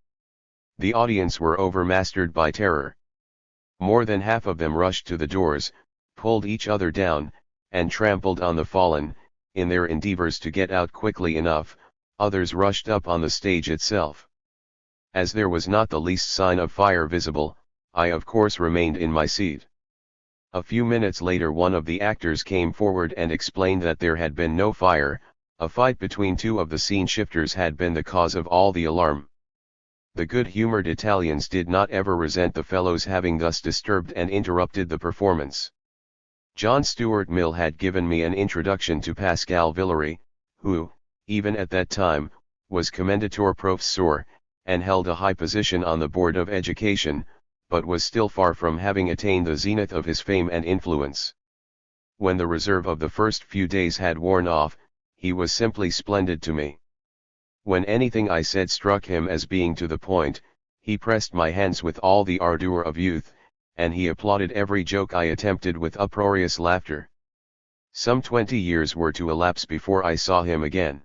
The audience were overmastered by terror. More than half of them rushed to the doors, pulled each other down, and trampled on the fallen. In their endeavors to get out quickly enough, others rushed up on the stage itself. As there was not the least sign of fire visible, I of course remained in my seat. A few minutes later one of the actors came forward and explained that there had been no fire, a fight between two of the scene shifters had been the cause of all the alarm. The good-humored Italians did not ever resent the fellows having thus disturbed and interrupted the performance. John Stuart Mill had given me an introduction to Pascal Villery, who, even at that time, was commendator professor, and held a high position on the Board of Education, but was still far from having attained the zenith of his fame and influence. When the reserve of the first few days had worn off, he was simply splendid to me. When anything I said struck him as being to the point, he pressed my hands with all the ardor of youth, and he applauded every joke I attempted with uproarious laughter. Some 20 years were to elapse before I saw him again.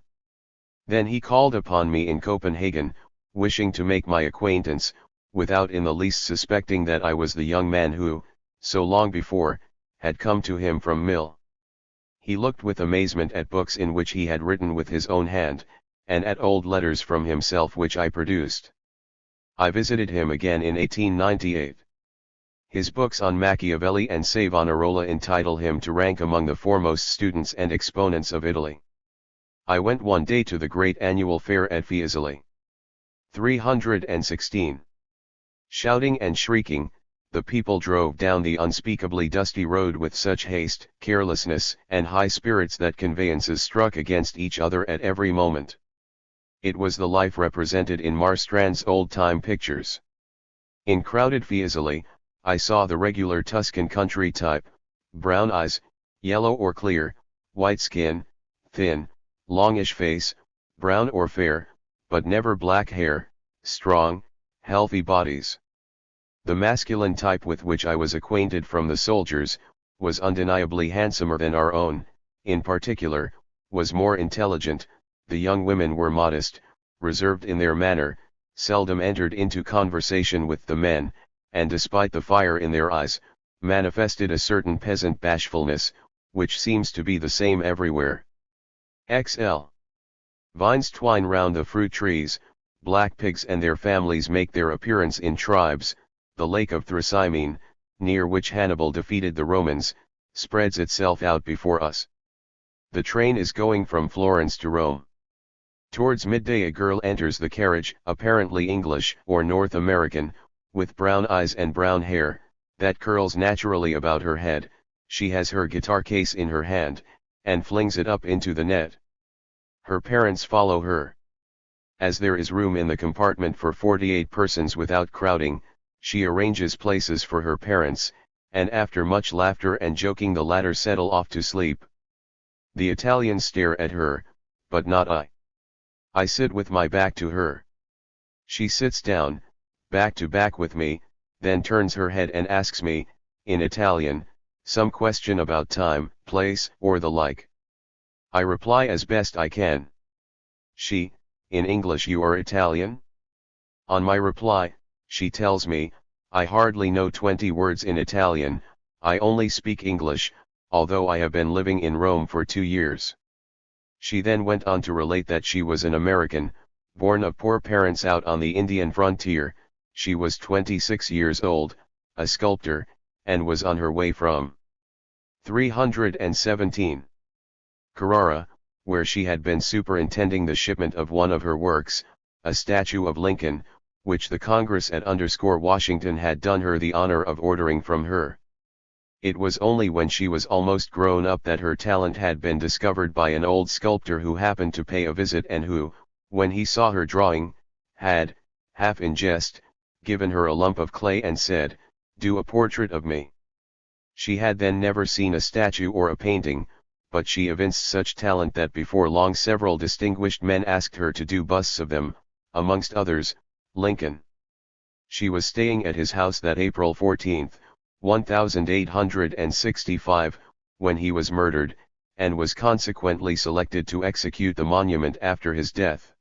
Then he called upon me in Copenhagen, wishing to make my acquaintance, without in the least suspecting that I was the young man who, so long before, had come to him from Mill. He looked with amazement at books in which he had written with his own hand, and at old letters from himself which I produced. I visited him again in 1898. His books on Machiavelli and Savonarola entitle him to rank among the foremost students and exponents of Italy. I went one day to the great annual fair at Fiesole. 316. Shouting and shrieking, the people drove down the unspeakably dusty road with such haste, carelessness, and high spirits that conveyances struck against each other at every moment. It was the life represented in Marstrand's old-time pictures. In crowded Fiesole, I saw the regular Tuscan country type, brown eyes, yellow or clear, white skin, thin, longish face, brown or fair, but never black hair, strong, healthy bodies. The masculine type with which I was acquainted from the soldiers, was undeniably handsomer than our own, in particular, was more intelligent. The young women were modest, reserved in their manner, seldom entered into conversation with the men, and despite the fire in their eyes, manifested a certain peasant bashfulness, which seems to be the same everywhere. XL. Vines twine round the fruit trees, black pigs and their families make their appearance in tribes. The lake of Thrasymene, near which Hannibal defeated the Romans, spreads itself out before us. The train is going from Florence to Rome. Towards midday a girl enters the carriage, apparently English or North American, with brown eyes and brown hair, that curls naturally about her head. She has her guitar case in her hand, and flings it up into the net. Her parents follow her. As there is room in the compartment for 48 persons without crowding, she arranges places for her parents, and after much laughter and joking the latter settle off to sleep. The Italians stare at her, but not I. I sit with my back to her. She sits down, back to back with me, then turns her head and asks me, in Italian, some question about time, place, or the like. I reply as best I can. She, in English, you are Italian? On my reply, she tells me, I hardly know 20 words in Italian, I only speak English, although I have been living in Rome for 2 years. She then went on to relate that she was an American, born of poor parents out on the Indian frontier. She was 26 years old, a sculptor, and was on her way from 317 Carrara, where she had been superintending the shipment of one of her works, a statue of Lincoln, which the Congress at Washington had done her the honor of ordering from her. It was only when she was almost grown up that her talent had been discovered by an old sculptor who happened to pay a visit and who, when he saw her drawing, had, half in jest, given her a lump of clay and said, "Do a portrait of me." She had then never seen a statue or a painting, but she evinced such talent that before long several distinguished men asked her to do busts of them, amongst others, Lincoln. She was staying at his house that April 14, 1865, when he was murdered, and was consequently selected to execute the monument after his death.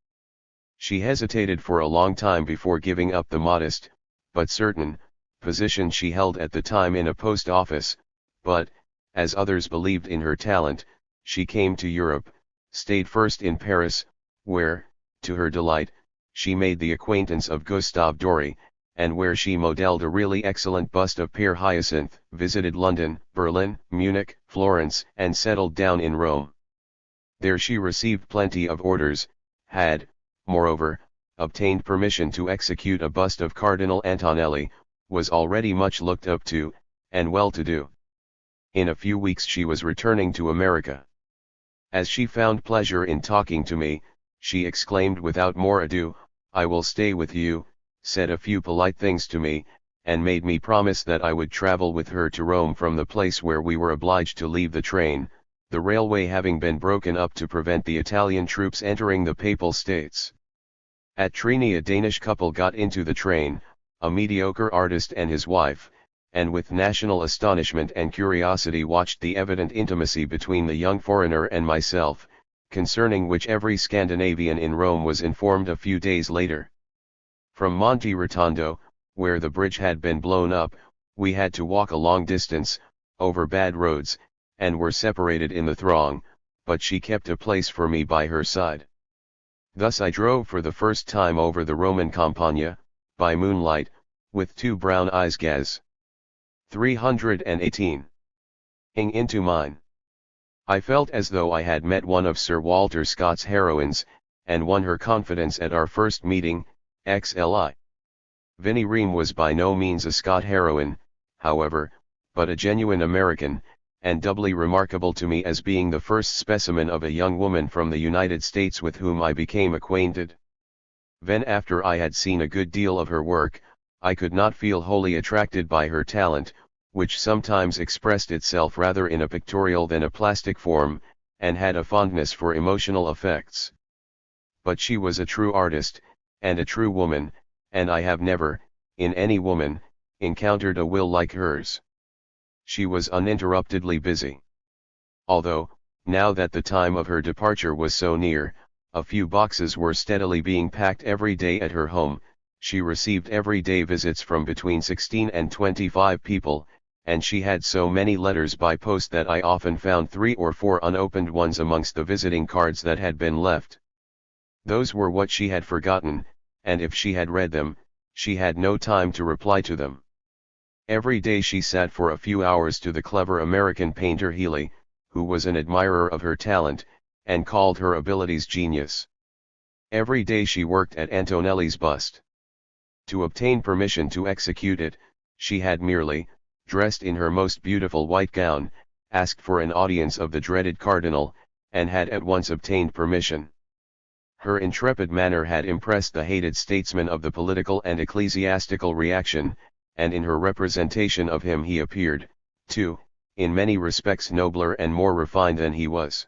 She hesitated for a long time before giving up the modest, but certain, position she held at the time in a post office, but, as others believed in her talent, she came to Europe, stayed first in Paris, where, to her delight, she made the acquaintance of Gustave Doré, and where she modelled a really excellent bust of Père Hyacinthe, visited London, Berlin, Munich, Florence, and settled down in Rome. There she received plenty of orders, had, moreover, obtained permission to execute a bust of Cardinal Antonelli, was already much looked up to, and well-to-do. In a few weeks she was returning to America. As she found pleasure in talking to me, she exclaimed without more ado, "I will stay with you," said a few polite things to me, and made me promise that I would travel with her to Rome from the place where we were obliged to leave the train, the railway having been broken up to prevent the Italian troops entering the Papal States. At Trini a Danish couple got into the train, a mediocre artist and his wife, and with national astonishment and curiosity watched the evident intimacy between the young foreigner and myself, concerning which every Scandinavian in Rome was informed a few days later. From Monte Rotondo, where the bridge had been blown up, we had to walk a long distance, over bad roads, and were separated in the throng, but she kept a place for me by her side. Thus I drove for the first time over the Roman Campagna, by moonlight, with two brown eyes gaz. 318. Into mine. I felt as though I had met one of Sir Walter Scott's heroines, and won her confidence at our first meeting, XLI. Vinnie Ream was by no means a Scott heroine, however, but a genuine American, and doubly remarkable to me as being the first specimen of a young woman from the United States with whom I became acquainted. Then after I had seen a good deal of her work, I could not feel wholly attracted by her talent, which sometimes expressed itself rather in a pictorial than a plastic form, and had a fondness for emotional effects. But she was a true artist, and a true woman, and I have never, in any woman, encountered a will like hers. She was uninterruptedly busy. Although, now that the time of her departure was so near, a few boxes were steadily being packed every day at her home, she received every day visits from between 16 and 25 people, and she had so many letters by post that I often found 3 or 4 unopened ones amongst the visiting cards that had been left. Those were what she had forgotten, and if she had read them, she had no time to reply to them. Every day she sat for a few hours to the clever American painter Healy, who was an admirer of her talent, and called her abilities genius. Every day she worked at Antonelli's bust. To obtain permission to execute it, she had merely, dressed in her most beautiful white gown, asked for an audience of the dreaded cardinal, and had at once obtained permission. Her intrepid manner had impressed the hated statesman of the political and ecclesiastical reaction, and in her representation of him he appeared, too, in many respects nobler and more refined than he was.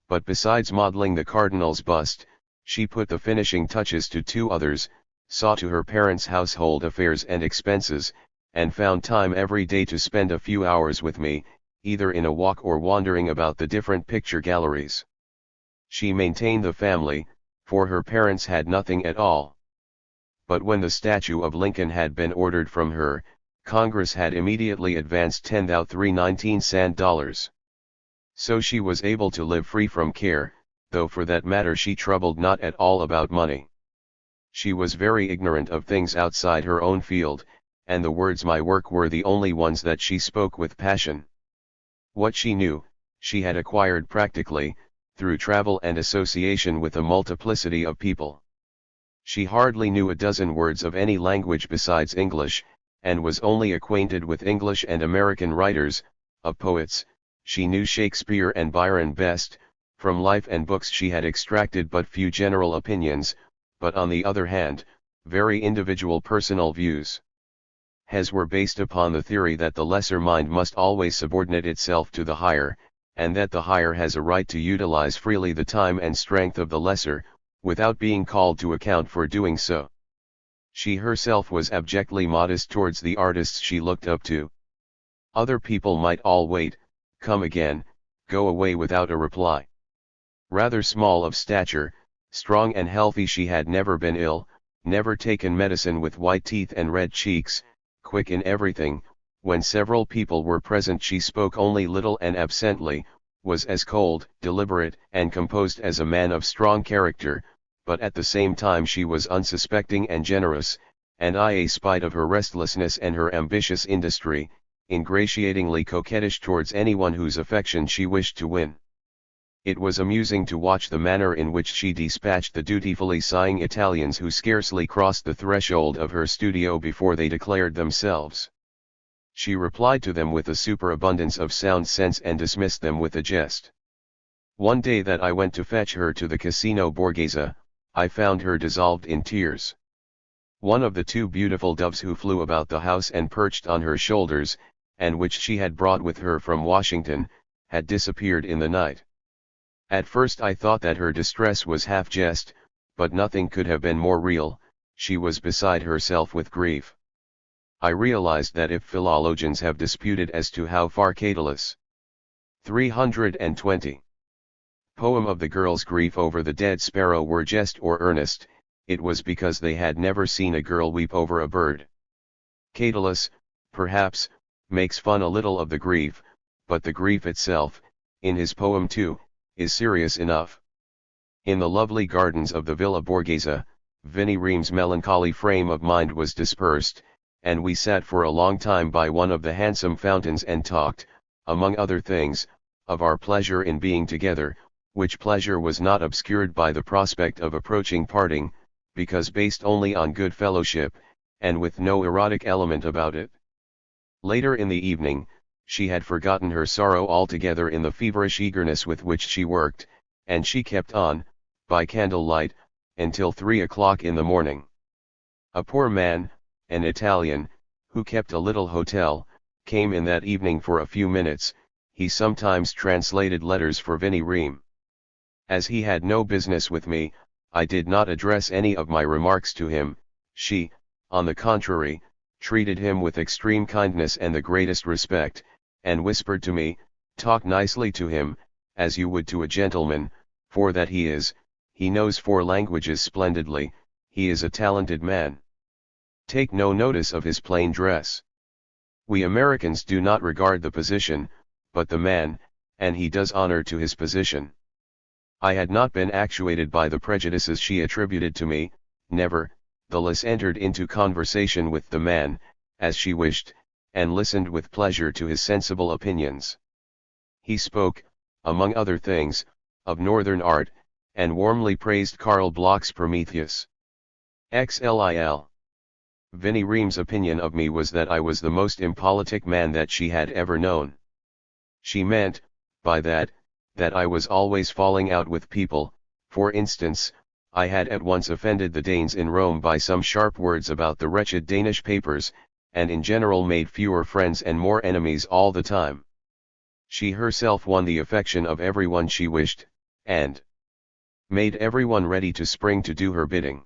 But besides modeling the cardinal's bust, she put the finishing touches to 2 others, saw to her parents' household affairs and expenses, and found time every day to spend a few hours with me, either in a walk or wandering about the different picture galleries. She maintained the family, for her parents had nothing at all. But when the statue of Lincoln had been ordered from her, Congress had immediately advanced $10,319. So she was able to live free from care, though for that matter she troubled not at all about money. She was very ignorant of things outside her own field, and the words "my work" were the only ones that she spoke with passion. What she knew, she had acquired practically, through travel and association with a multiplicity of people. She hardly knew a dozen words of any language besides English, and was only acquainted with English and American writers. Of poets, she knew Shakespeare and Byron best. From life and books she had extracted but few general opinions, but on the other hand, very individual personal views. Hers were based upon the theory that the lesser mind must always subordinate itself to the higher, and that the higher has a right to utilize freely the time and strength of the lesser, without being called to account for doing so. She herself was abjectly modest towards the artists she looked up to. Other people might all wait, come again, go away without a reply. Rather small of stature, strong and healthy, she had never been ill, never taken medicine, with white teeth and red cheeks, quick in everything. When several people were present she spoke only little and absently, was as cold, deliberate, and composed as a man of strong character, but at the same time she was unsuspecting and generous, and spite of her restlessness and her ambitious industry, ingratiatingly coquettish towards anyone whose affection she wished to win. It was amusing to watch the manner in which she dispatched the dutifully sighing Italians who scarcely crossed the threshold of her studio before they declared themselves. She replied to them with a superabundance of sound sense and dismissed them with a jest. One day that I went to fetch her to the Casino Borghese, I found her dissolved in tears. One of the 2 beautiful doves who flew about the house and perched on her shoulders, and which she had brought with her from Washington, had disappeared in the night. At first I thought that her distress was half jest, but nothing could have been more real. She was beside herself with grief. I realized that if philologians have disputed as to how far Catullus' 320 poem of the girl's grief over the dead sparrow were jest or earnest, it was because they had never seen a girl weep over a bird. Catullus, perhaps, makes fun a little of the grief, but the grief itself, in his poem too, is serious enough. In the lovely gardens of the Villa Borghese, Vinnie Ream's melancholy frame of mind was dispersed, and we sat for a long time by one of the handsome fountains and talked, among other things, of our pleasure in being together, which pleasure was not obscured by the prospect of approaching parting, because based only on good fellowship, and with no erotic element about it. Later in the evening, she had forgotten her sorrow altogether in the feverish eagerness with which she worked, and she kept on, by candlelight, until 3 o'clock in the morning. A poor man, an Italian, who kept a little hotel, came in that evening for a few minutes. He sometimes translated letters for Vinnie Ream. As he had no business with me, I did not address any of my remarks to him. She, on the contrary, treated him with extreme kindness and the greatest respect, and whispered to me, "Talk nicely to him, as you would to a gentleman, for that he knows 4 languages splendidly, he is a talented man. Take no notice of his plain dress. We Americans do not regard the position, but the man, and he does honor to his position." I had not been actuated by the prejudices she attributed to me, nevertheless entered into conversation with the man, as she wished, and listened with pleasure to his sensible opinions. He spoke, among other things, of Northern art, and warmly praised Karl Bloch's Prometheus. XLIL. Vinnie Ream's opinion of me was that I was the most impolitic man that she had ever known. She meant, by that I was always falling out with people. For instance, I had at once offended the Danes in Rome by some sharp words about the wretched Danish papers, and in general made fewer friends and more enemies all the time. She herself won the affection of everyone she wished, and made everyone ready to spring to do her bidding.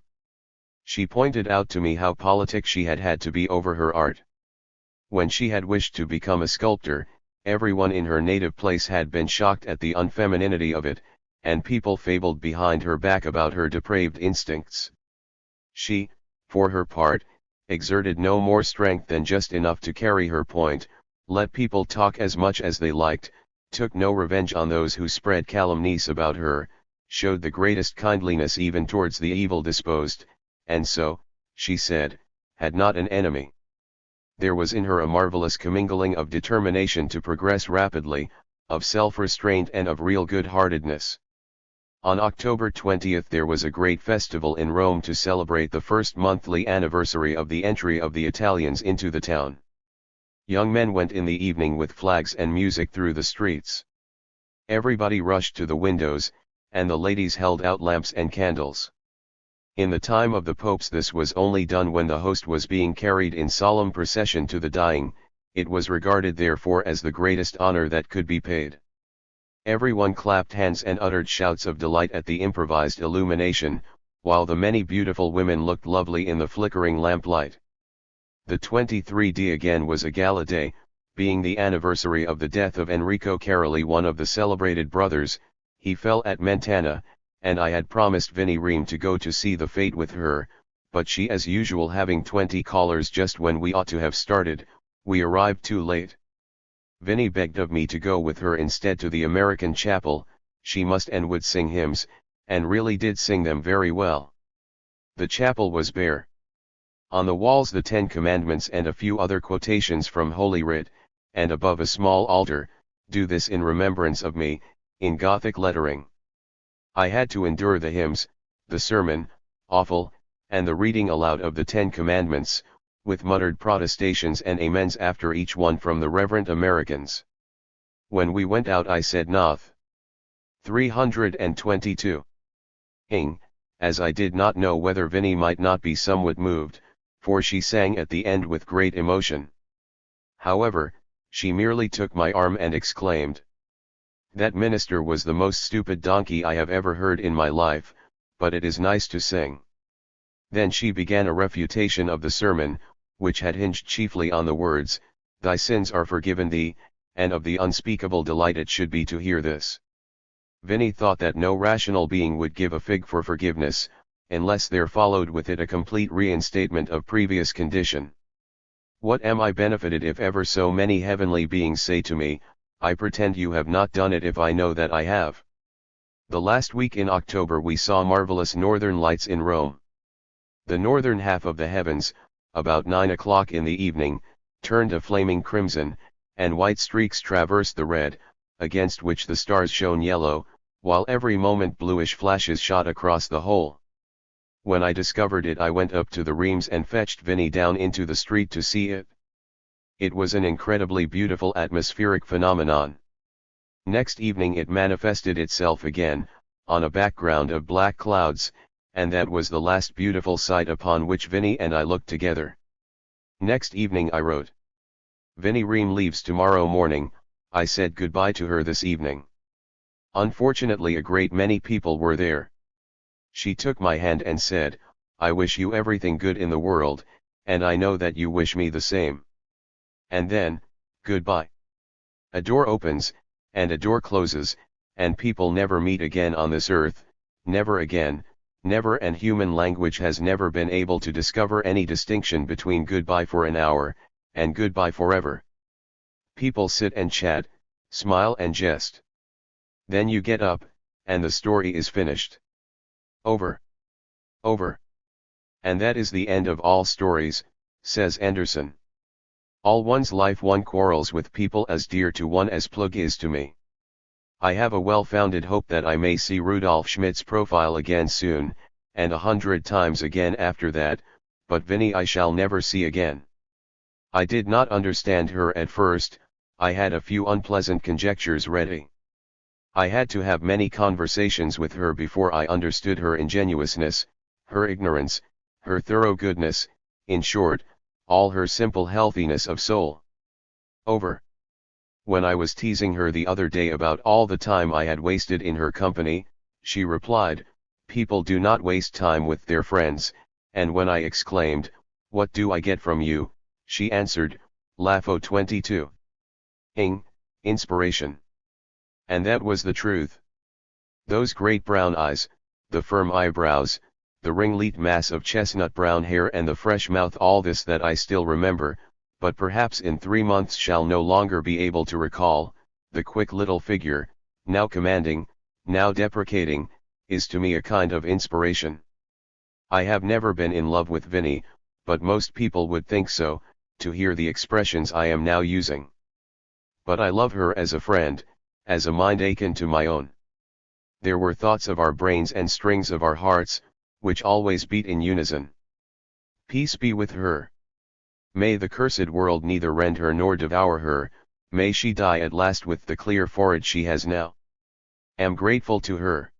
She pointed out to me how politic she had had to be over her art. When she had wished to become a sculptor, everyone in her native place had been shocked at the unfemininity of it, and people fabled behind her back about her depraved instincts. She, for her part, exerted no more strength than just enough to carry her point, let people talk as much as they liked, took no revenge on those who spread calumnies about her, showed the greatest kindliness even towards the evil disposed, and so, she said, had not an enemy. There was in her a marvelous commingling of determination to progress rapidly, of self-restraint and of real good-heartedness. On October 20th there was a great festival in Rome to celebrate the first monthly anniversary of the entry of the Italians into the town. Young men went in the evening with flags and music through the streets. Everybody rushed to the windows, and the ladies held out lamps and candles. In the time of the popes this was only done when the host was being carried in solemn procession to the dying. It was regarded therefore as the greatest honor that could be paid. Everyone clapped hands and uttered shouts of delight at the improvised illumination, while the many beautiful women looked lovely in the flickering lamplight. The 23rd again was a gala day, being the anniversary of the death of Enrico Caroli, one of the celebrated brothers. He fell at Mentana, and I had promised Vinnie Ream to go to see the fete with her, but she as usual having 20 callers just when we ought to have started, we arrived too late. Vinnie begged of me to go with her instead to the American chapel. She must and would sing hymns, and really did sing them very well. The chapel was bare. On the walls the 10 Commandments and a few other quotations from Holy Writ, and above a small altar, "Do this in remembrance of me," in Gothic lettering. I had to endure the hymns, the sermon, awful, and the reading aloud of the 10 Commandments, with muttered protestations and amens after each one from the reverent Americans. When we went out I said Noth. 322. As I did not know whether Vinnie might not be somewhat moved, for she sang at the end with great emotion. However, she merely took my arm and exclaimed, "That minister was the most stupid donkey I have ever heard in my life, but it is nice to sing." Then she began a refutation of the sermon, which had hinged chiefly on the words, "Thy sins are forgiven thee," and of the unspeakable delight it should be to hear this. Vinnie thought that no rational being would give a fig for forgiveness, unless there followed with it a complete reinstatement of previous condition. What am I benefited if ever so many heavenly beings say to me, "I pretend you have not done it," if I know that I have? The last week in October we saw marvelous northern lights in Rome. The northern half of the heavens, about 9 o'clock in the evening, turned a flaming crimson, and white streaks traversed the red, against which the stars shone yellow, while every moment bluish flashes shot across the whole. When I discovered it I went up to the Reams and fetched Vinnie down into the street to see it. It was an incredibly beautiful atmospheric phenomenon. Next evening it manifested itself again, on a background of black clouds, and that was the last beautiful sight upon which Vinnie and I looked together. Next evening I wrote. Vinnie Ream leaves tomorrow morning. I said goodbye to her this evening. Unfortunately a great many people were there. She took my hand and said, I wish you everything good in the world, and I know that you wish me the same. And then, goodbye. A door opens, and a door closes, and people never meet again on this earth, never again, never, and human language has never been able to discover any distinction between goodbye for an hour, and goodbye forever. People sit and chat, smile and jest. Then you get up, and the story is finished. Over. Over. And that is the end of all stories, says Anderson. All one's life one quarrels with people as dear to one as Plug is to me. I have a well-founded hope that I may see Rudolf Schmidt's profile again soon, and 100 times again after that, but Vinnie I shall never see again. I did not understand her at first, I had a few unpleasant conjectures ready. I had to have many conversations with her before I understood her ingenuousness, her ignorance, her thorough goodness, in short, all her simple healthiness of soul. Over. When I was teasing her the other day about all the time I had wasted in her company, she replied, people do not waste time with their friends, and when I exclaimed, what do I get from you, she answered, Lafo 22. Inspiration. And that was the truth. Those great brown eyes, the firm eyebrows, the ringlead mass of chestnut brown hair and the fresh mouth, all this that I still remember, but perhaps in 3 months shall no longer be able to recall, the quick little figure, now commanding, now deprecating, is to me a kind of inspiration. I have never been in love with Vinnie, but most people would think so, to hear the expressions I am now using. But I love her as a friend, as a mind akin to my own. There were thoughts of our brains and strings of our hearts, which always beat in unison. Peace be with her. May the cursed world neither rend her nor devour her, may she die at last with the clear forehead she has now. Am grateful to her.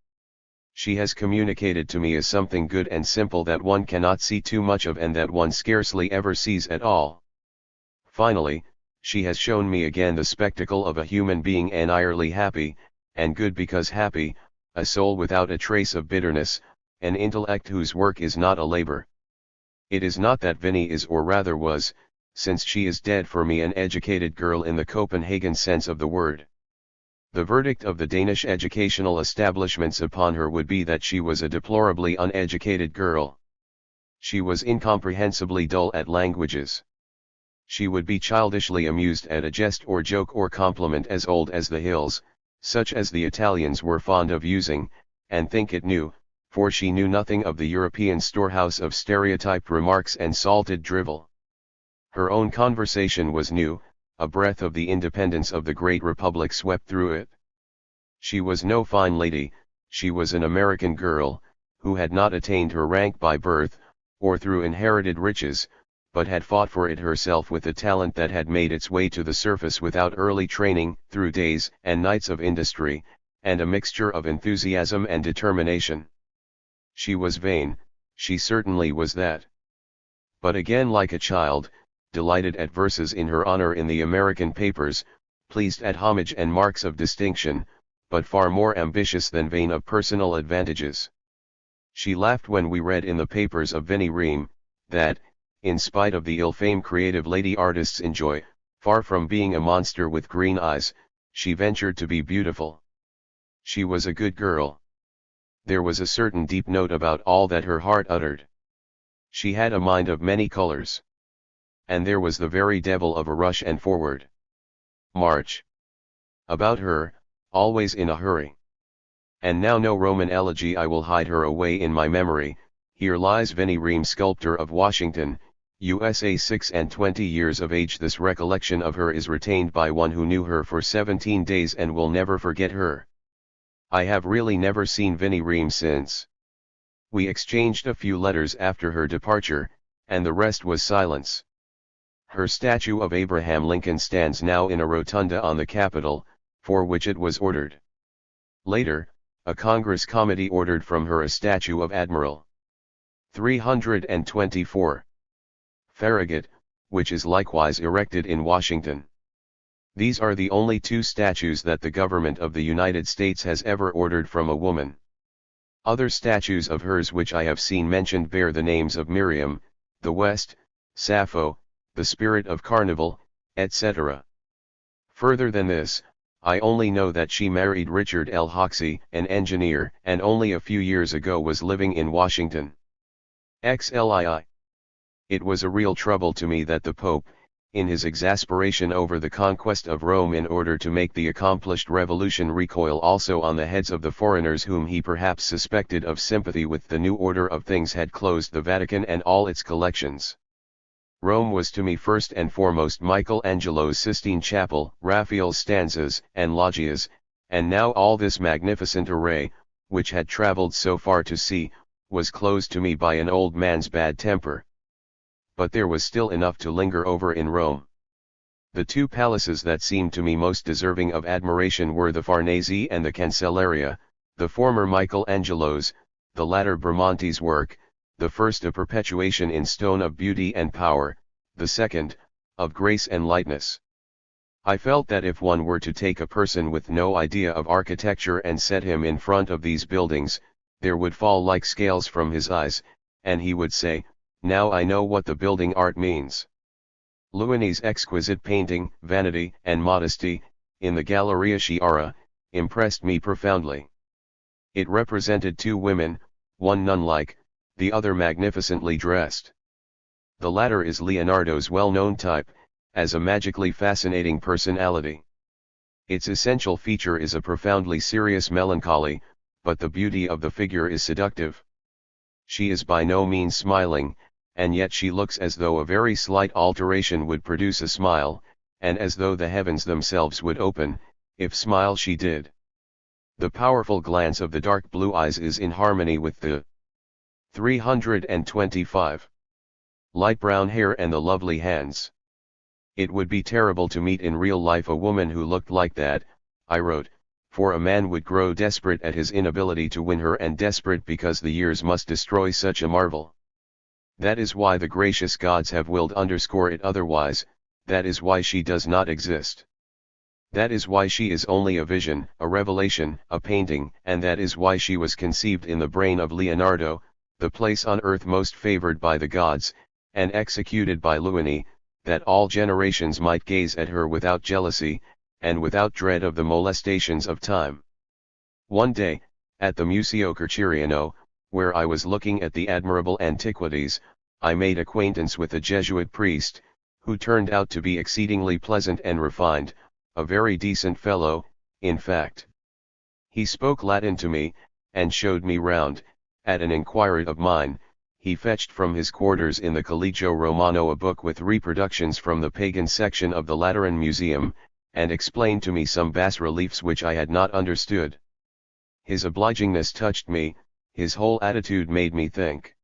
She has communicated to me as something good and simple that one cannot see too much of and that one scarcely ever sees at all. Finally, she has shown me again the spectacle of a human being entirely happy, and good because happy, a soul without a trace of bitterness, an intellect whose work is not a labor. It is not that Vinnie is, or rather was, since she is dead, for me an educated girl in the Copenhagen sense of the word. The verdict of the Danish educational establishments upon her would be that she was a deplorably uneducated girl. She was incomprehensibly dull at languages. She would be childishly amused at a jest or joke or compliment as old as the hills, such as the Italians were fond of using, and think it new, for she knew nothing of the European storehouse of stereotyped remarks and salted drivel. Her own conversation was new, a breath of the independence of the great republic swept through it. She was no fine lady, she was an American girl, who had not attained her rank by birth, or through inherited riches, but had fought for it herself with a talent that had made its way to the surface without early training, through days and nights of industry, and a mixture of enthusiasm and determination. She was vain, she certainly was that. But again, like a child, delighted at verses in her honor in the American papers, pleased at homage and marks of distinction, but far more ambitious than vain of personal advantages. She laughed when we read in the papers of Vinnie Ream, that, in spite of the ill fame creative lady artists enjoy, far from being a monster with green eyes, she ventured to be beautiful. She was a good girl. There was a certain deep note about all that her heart uttered. She had a mind of many colors. And there was the very devil of a rush and forward march about her, always in a hurry. And now no Roman elegy I will hide her away in my memory. Here lies Vinnie Ream, sculptor of Washington, USA, 26 years of age. This recollection of her is retained by one who knew her for 17 days and will never forget her. I have really never seen Vinnie Ream since. We exchanged a few letters after her departure, and the rest was silence. Her statue of Abraham Lincoln stands now in a rotunda on the Capitol, for which it was ordered. Later, a Congress committee ordered from her a statue of Admiral 324 Farragut, which is likewise erected in Washington. These are the only two statues that the government of the United States has ever ordered from a woman. Other statues of hers which I have seen mentioned bear the names of Miriam, the West, Sappho, the Spirit of Carnival, etc. Further than this, I only know that she married Richard L. Hoxie, an engineer, and only a few years ago was living in Washington. XLII. It was a real trouble to me that the Pope, in his exasperation over the conquest of Rome in order to make the accomplished revolution recoil also on the heads of the foreigners whom he perhaps suspected of sympathy with the new order of things, had closed the Vatican and all its collections. Rome was to me first and foremost Michelangelo's Sistine Chapel, Raphael's stanzas and loggias, and now all this magnificent array, which had travelled so far to see, was closed to me by an old man's bad temper. But there was still enough to linger over in Rome. The two palaces that seemed to me most deserving of admiration were the Farnese and the Cancelleria, the former Michelangelo's, the latter Bramante's work, the first a perpetuation in stone of beauty and power, the second, of grace and lightness. I felt that if one were to take a person with no idea of architecture and set him in front of these buildings, there would fall like scales from his eyes, and he would say, "Now I know what the building art means." Luini's exquisite painting, Vanity and Modesty, in the Galleria Sciarra, impressed me profoundly. It represented two women, one nun-like, the other magnificently dressed. The latter is Leonardo's well-known type, as a magically fascinating personality. Its essential feature is a profoundly serious melancholy, but the beauty of the figure is seductive. She is by no means smiling, and yet she looks as though a very slight alteration would produce a smile, and as though the heavens themselves would open, if smile she did. The powerful glance of the dark blue eyes is in harmony with the 325 light brown hair and the lovely hands. It would be terrible to meet in real life a woman who looked like that, I wrote, for a man would grow desperate at his inability to win her, and desperate because the years must destroy such a marvel. That is why the gracious gods have willed it otherwise, that is why she does not exist. That is why she is only a vision, a revelation, a painting, and that is why she was conceived in the brain of Leonardo, the place on earth most favored by the gods, and executed by Luini, that all generations might gaze at her without jealousy, and without dread of the molestations of time. One day, at the Museo Carceriano, where I was looking at the admirable antiquities, I made acquaintance with a Jesuit priest, who turned out to be exceedingly pleasant and refined, a very decent fellow, in fact. He spoke Latin to me, and showed me round. At an inquiry of mine, he fetched from his quarters in the Collegio Romano a book with reproductions from the pagan section of the Lateran Museum, and explained to me some bas-reliefs which I had not understood. His obligingness touched me, his whole attitude made me think.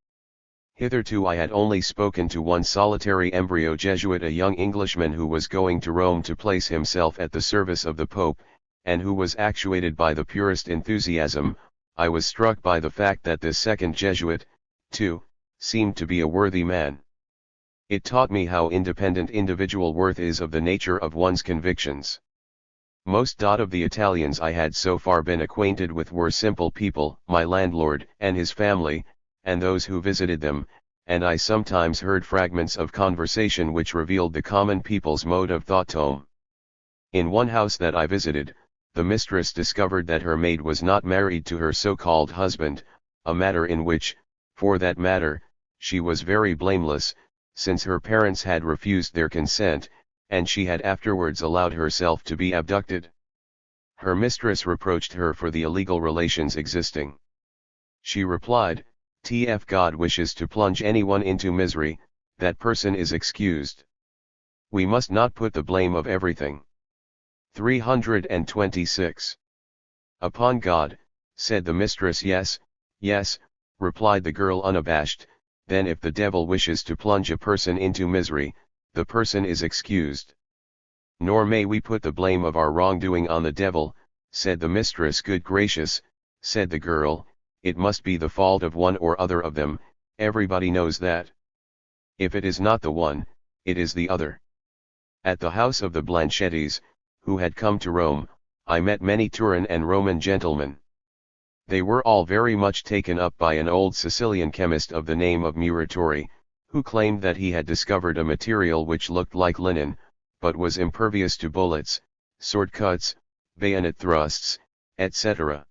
Hitherto I had only spoken to one solitary embryo Jesuit, a young Englishman who was going to Rome to place himself at the service of the Pope, and who was actuated by the purest enthusiasm. I was struck by the fact that this second Jesuit, too, seemed to be a worthy man. It taught me how independent individual worth is of the nature of one's convictions. Most of the Italians I had so far been acquainted with were simple people, my landlord and his family, and those who visited them, and I sometimes heard fragments of conversation which revealed the common people's mode of thought. In one house that I visited, the mistress discovered that her maid was not married to her so-called husband, a matter in which, for that matter, she was very blameless, since her parents had refused their consent, and she had afterwards allowed herself to be abducted. Her mistress reproached her for the illegal relations existing. She replied, "If God wishes to plunge anyone into misery, that person is excused. We must not put the blame of everything." 326. "Upon God," said the mistress. "Yes, yes," replied the girl unabashed. "Then if the devil wishes to plunge a person into misery, the person is excused." "Nor may we put the blame of our wrongdoing on the devil," said the mistress. "Good gracious," said the girl, "it must be the fault of one or other of them, everybody knows that. If it is not the one, it is the other. At the house of the Blanchettis, who had come to Rome, I met many Turin and Roman gentlemen. They were all very much taken up by an old Sicilian chemist of the name of Muratori, who claimed that he had discovered a material which looked like linen, but was impervious to bullets, sword cuts, bayonet thrusts, etc.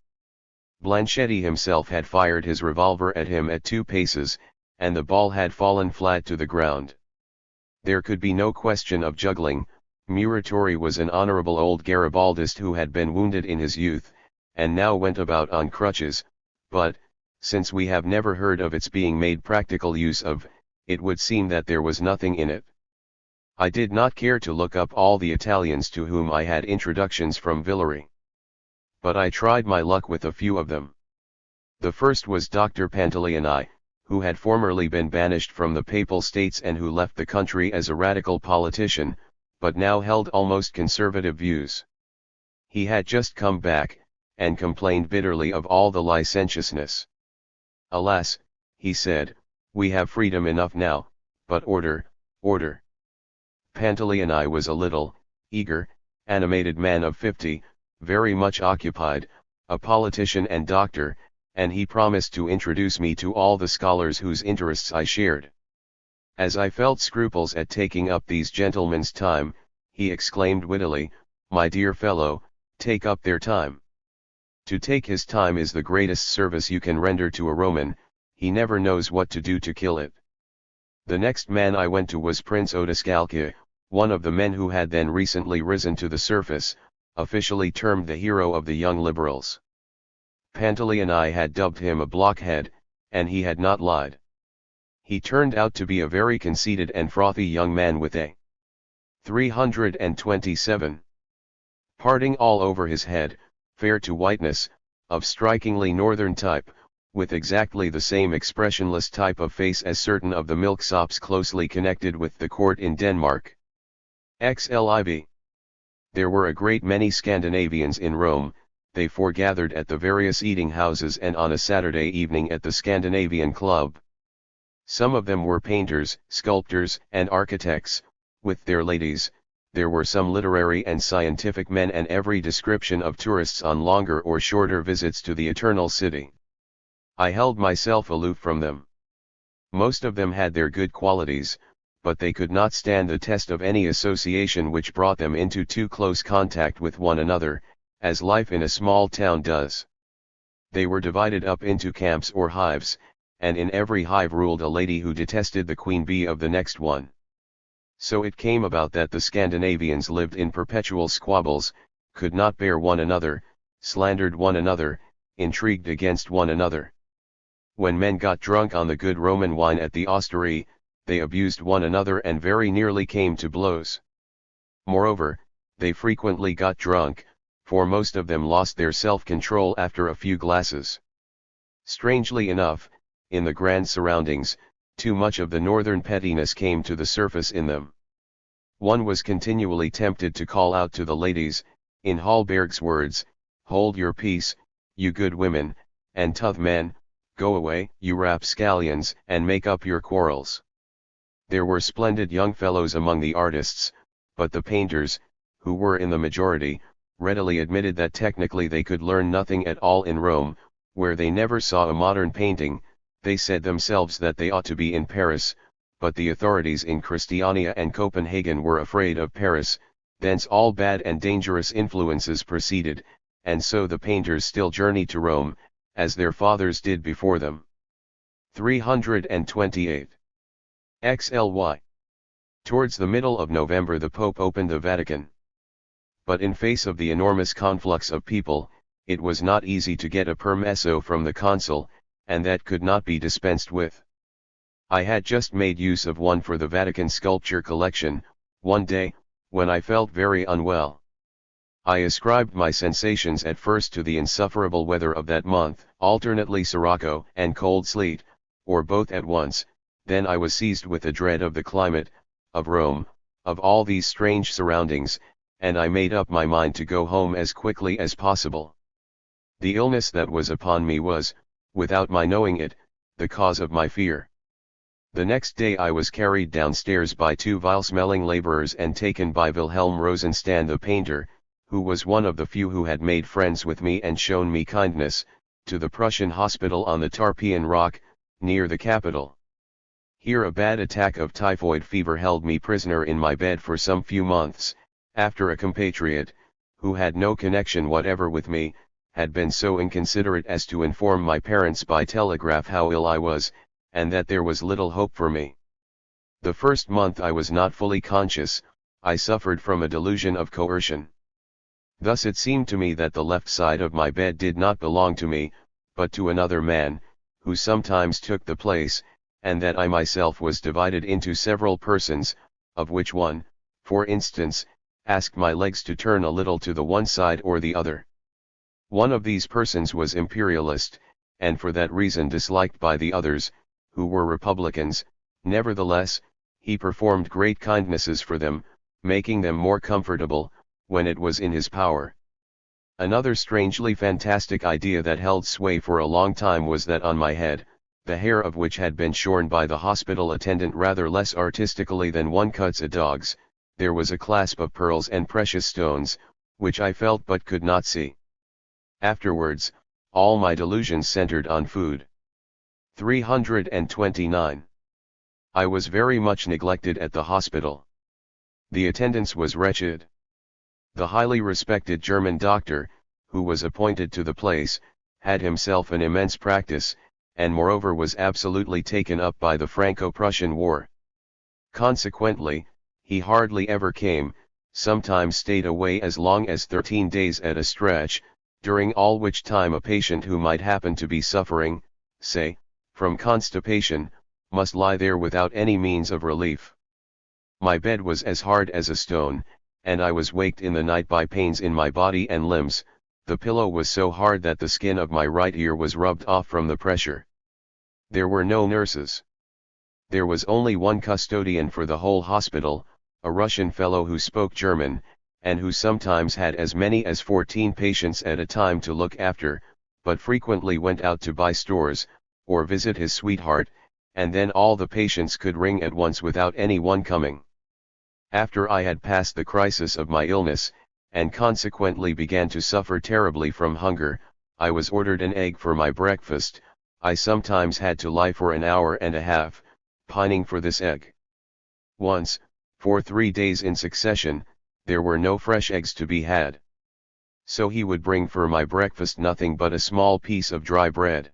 Blanchetti himself had fired his revolver at him at 2 paces, and the ball had fallen flat to the ground. There could be no question of juggling. Muratori was an honorable old Garibaldist who had been wounded in his youth, and now went about on crutches, but, since we have never heard of its being made practical use of, it would seem that there was nothing in it. I did not care to look up all the Italians to whom I had introductions from Villari. But I tried my luck with a few of them. The first was Dr. Pantaleoni, who had formerly been banished from the Papal States and who left the country as a radical politician, but now held almost conservative views. He had just come back, and complained bitterly of all the licentiousness. Alas, he said, we have freedom enough now, but order, order. Pantaleoni was a little, eager, animated man of 50, very much occupied, a politician and doctor, and he promised to introduce me to all the scholars whose interests I shared. As I felt scruples at taking up these gentlemen's time, he exclaimed wittily, "My dear fellow, take up their time. To take his time is the greatest service you can render to a Roman, he never knows what to do to kill it." The next man I went to was Prince Odescalchi, one of the men who had then recently risen to the surface, officially termed the hero of the young liberals. Pantaleoni had dubbed him a blockhead, and he had not lied. He turned out to be a very conceited and frothy young man with a 327 parting all over his head, fair to whiteness, of strikingly northern type, with exactly the same expressionless type of face as certain of the milksops closely connected with the court in Denmark. XLIV. There were a great many Scandinavians in Rome. They foregathered at the various eating houses and on a Saturday evening at the Scandinavian Club. Some of them were painters, sculptors, and architects, with their ladies. There were some literary and scientific men and every description of tourists on longer or shorter visits to the Eternal City. I held myself aloof from them. Most of them had their good qualities, but they could not stand the test of any association which brought them into too close contact with one another, as life in a small town does. They were divided up into camps or hives, and in every hive ruled a lady who detested the queen bee of the next one. So it came about that the Scandinavians lived in perpetual squabbles, could not bear one another, slandered one another, intrigued against one another. When men got drunk on the good Roman wine at the ostery, they abused one another and very nearly came to blows. Moreover, they frequently got drunk, for most of them lost their self-control after a few glasses. Strangely enough, in the grand surroundings, too much of the northern pettiness came to the surface in them. One was continually tempted to call out to the ladies, in Hallberg's words, "Hold your peace, you good women, and tough men, go away, you rapscallions, and make up your quarrels." There were splendid young fellows among the artists, but the painters, who were in the majority, readily admitted that technically they could learn nothing at all in Rome, where they never saw a modern painting. They said themselves that they ought to be in Paris, but the authorities in Christiania and Copenhagen were afraid of Paris, thence all bad and dangerous influences proceeded, and so the painters still journey to Rome, as their fathers did before them. 328. XLY. Towards the middle of November the Pope opened the Vatican. But in face of the enormous conflux of people, it was not easy to get a permesso from the consul, and that could not be dispensed with. I had just made use of one for the Vatican sculpture collection, one day, when I felt very unwell. I ascribed my sensations at first to the insufferable weather of that month, alternately sirocco and cold sleet, or both at once. Then I was seized with a dread of the climate, of Rome, of all these strange surroundings, and I made up my mind to go home as quickly as possible. The illness that was upon me was, without my knowing it, the cause of my fear. The next day I was carried downstairs by two vile-smelling laborers and taken by Wilhelm Rosenstand the painter, who was one of the few who had made friends with me and shown me kindness, to the Prussian hospital on the Tarpeian Rock, near the capital. Here a bad attack of typhoid fever held me prisoner in my bed for some few months, after a compatriot, who had no connection whatever with me, had been so inconsiderate as to inform my parents by telegraph how ill I was, and that there was little hope for me. The first month I was not fully conscious, I suffered from a delusion of coercion. Thus it seemed to me that the left side of my bed did not belong to me, but to another man, who sometimes took the place, and that I myself was divided into several persons, of which one, for instance, asked my legs to turn a little to the one side or the other. One of these persons was imperialist, and for that reason disliked by the others, who were republicans. Nevertheless, he performed great kindnesses for them, making them more comfortable, when it was in his power. Another strangely fantastic idea that held sway for a long time was that on my head, the hair of which had been shorn by the hospital attendant rather less artistically than one cuts a dog's, there was a clasp of pearls and precious stones, which I felt but could not see. Afterwards, all my delusions centered on food. 329. I was very much neglected at the hospital. The attendance was wretched. The highly respected German doctor, who was appointed to the place, had himself an immense practice, and moreover was absolutely taken up by the Franco-Prussian War. Consequently, he hardly ever came, sometimes stayed away as long as 13 days at a stretch, during all which time a patient who might happen to be suffering, say, from constipation, must lie there without any means of relief. My bed was as hard as a stone, and I was waked in the night by pains in my body and limbs. The pillow was so hard that the skin of my right ear was rubbed off from the pressure. There were no nurses. There was only one custodian for the whole hospital, a Russian fellow who spoke German, and who sometimes had as many as 14 patients at a time to look after, but frequently went out to buy stores, or visit his sweetheart, and then all the patients could ring at once without any one coming. After I had passed the crisis of my illness, and consequently began to suffer terribly from hunger, I was ordered an egg for my breakfast. I sometimes had to lie for an hour and a half, pining for this egg. Once, for 3 days in succession, there were no fresh eggs to be had. So he would bring for my breakfast nothing but a small piece of dry bread.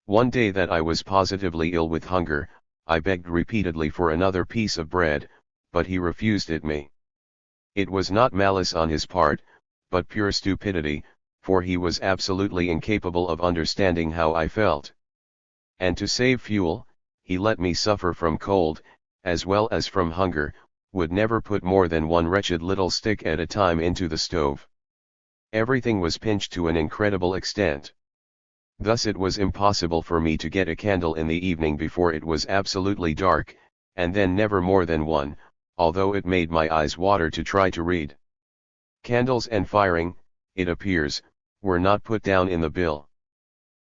One day that I was positively ill with hunger, I begged repeatedly for another piece of bread, but he refused it me. It was not malice on his part, but pure stupidity, for he was absolutely incapable of understanding how I felt. And to save fuel, he let me suffer from cold, as well as from hunger, would never put more than one wretched little stick at a time into the stove. Everything was pinched to an incredible extent. Thus it was impossible for me to get a candle in the evening before it was absolutely dark, and then never more than one, although it made my eyes water to try to read. Candles and firing, it appears, were not put down in the bill.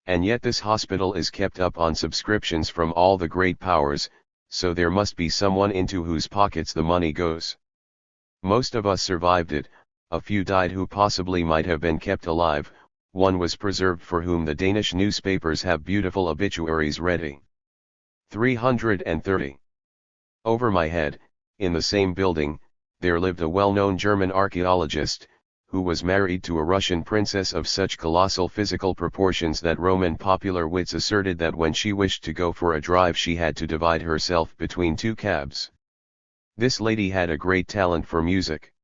And yet this hospital is kept up on subscriptions from all the great powers, so there must be someone into whose pockets the money goes. Most of us survived it, a few died who possibly might have been kept alive, one was preserved for whom the Danish newspapers have beautiful obituaries ready. 330. Over my head, in the same building, there lived a well-known German archaeologist, who was married to a Russian princess of such colossal physical proportions that Roman popular wits asserted that when she wished to go for a drive she had to divide herself between two cabs. This lady had a great talent for music.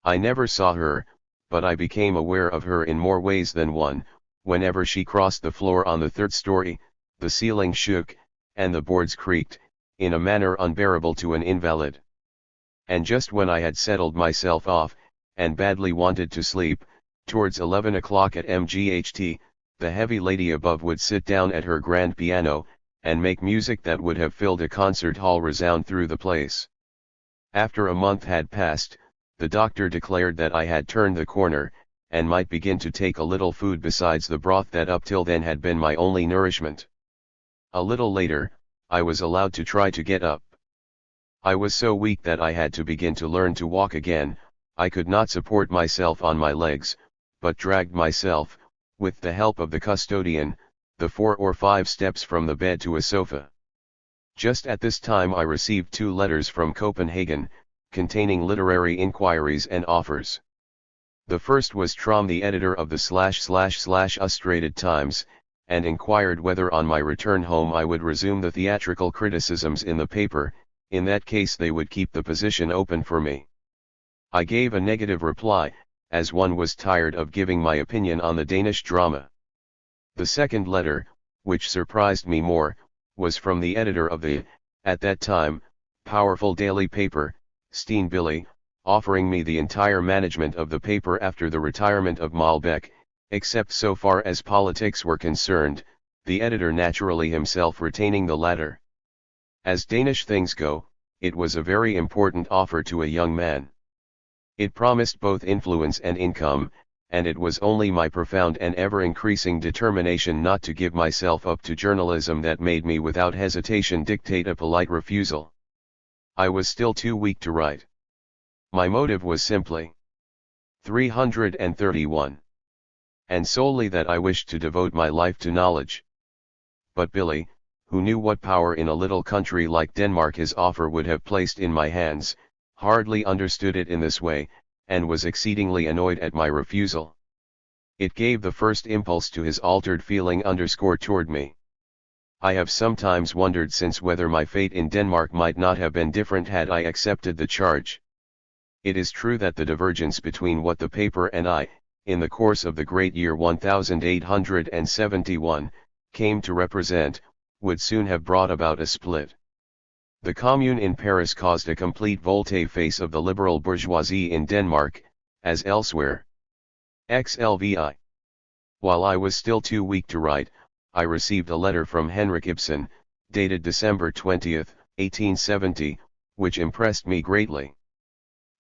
I never saw her, but I became aware of her in more ways than one. Whenever she crossed the floor on the third story, the ceiling shook, and the boards creaked, in a manner unbearable to an invalid. And just when I had settled myself off, and badly wanted to sleep, towards 11 o'clock at MGHT, the heavy lady above would sit down at her grand piano, and make music that would have filled a concert hall resound through the place. After a month had passed, the doctor declared that I had turned the corner, and might begin to take a little food besides the broth that up till then had been my only nourishment. A little later, I was allowed to try to get up. I was so weak that I had to begin to learn to walk again. I could not support myself on my legs, but dragged myself, with the help of the custodian, the 4 or 5 steps from the bed to a sofa. Just at this time I received 2 letters from Copenhagen, containing literary inquiries and offers. The first was from the editor of the Illustrated Times, and inquired whether on my return home I would resume the theatrical criticisms in the paper. In that case they would keep the position open for me. I gave a negative reply, as one was tired of giving my opinion on the Danish drama. The second letter, which surprised me more, was from the editor of the, at that time, powerful daily paper, Steen Billy, offering me the entire management of the paper after the retirement of Malbec, except so far as politics were concerned, the editor naturally himself retaining the latter. As Danish things go, it was a very important offer to a young man. It promised both influence and income, and it was only my profound and ever-increasing determination not to give myself up to journalism that made me without hesitation dictate a polite refusal. I was still too weak to write. My motive was simply 331. And solely that I wished to devote my life to knowledge. But Billy, who knew what power in a little country like Denmark his offer would have placed in my hands, hardly understood it in this way, and was exceedingly annoyed at my refusal. It gave the first impulse to his altered feeling toward me. I have sometimes wondered since whether my fate in Denmark might not have been different had I accepted the charge. It is true that the divergence between what the paper and I, in the course of the great year 1871, came to represent, would soon have brought about a split. The Commune in Paris caused a complete volte-face of the liberal bourgeoisie in Denmark, as elsewhere. XLVI. While I was still too weak to write, I received a letter from Henrik Ibsen, dated December 20, 1870, which impressed me greatly.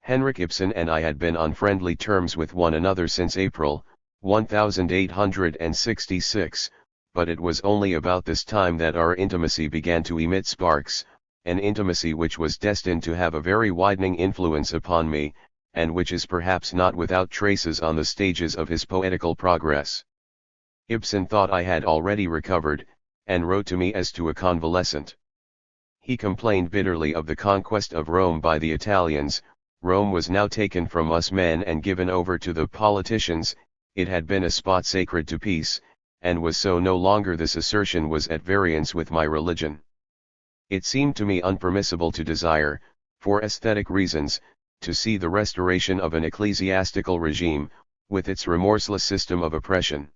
Henrik Ibsen and I had been on friendly terms with one another since April, 1866, but it was only about this time that our intimacy began to emit sparks, an intimacy which was destined to have a very widening influence upon me, and which is perhaps not without traces on the stages of his poetical progress. Ibsen thought I had already recovered, and wrote to me as to a convalescent. He complained bitterly of the conquest of Rome by the Italians. Rome was now taken from us men and given over to the politicians. It had been a spot sacred to peace, and was so no longer. This assertion was at variance with my religion. It seemed to me unpermissible to desire, for aesthetic reasons, to see the restoration of an ecclesiastical regime, with its remorseless system of oppression.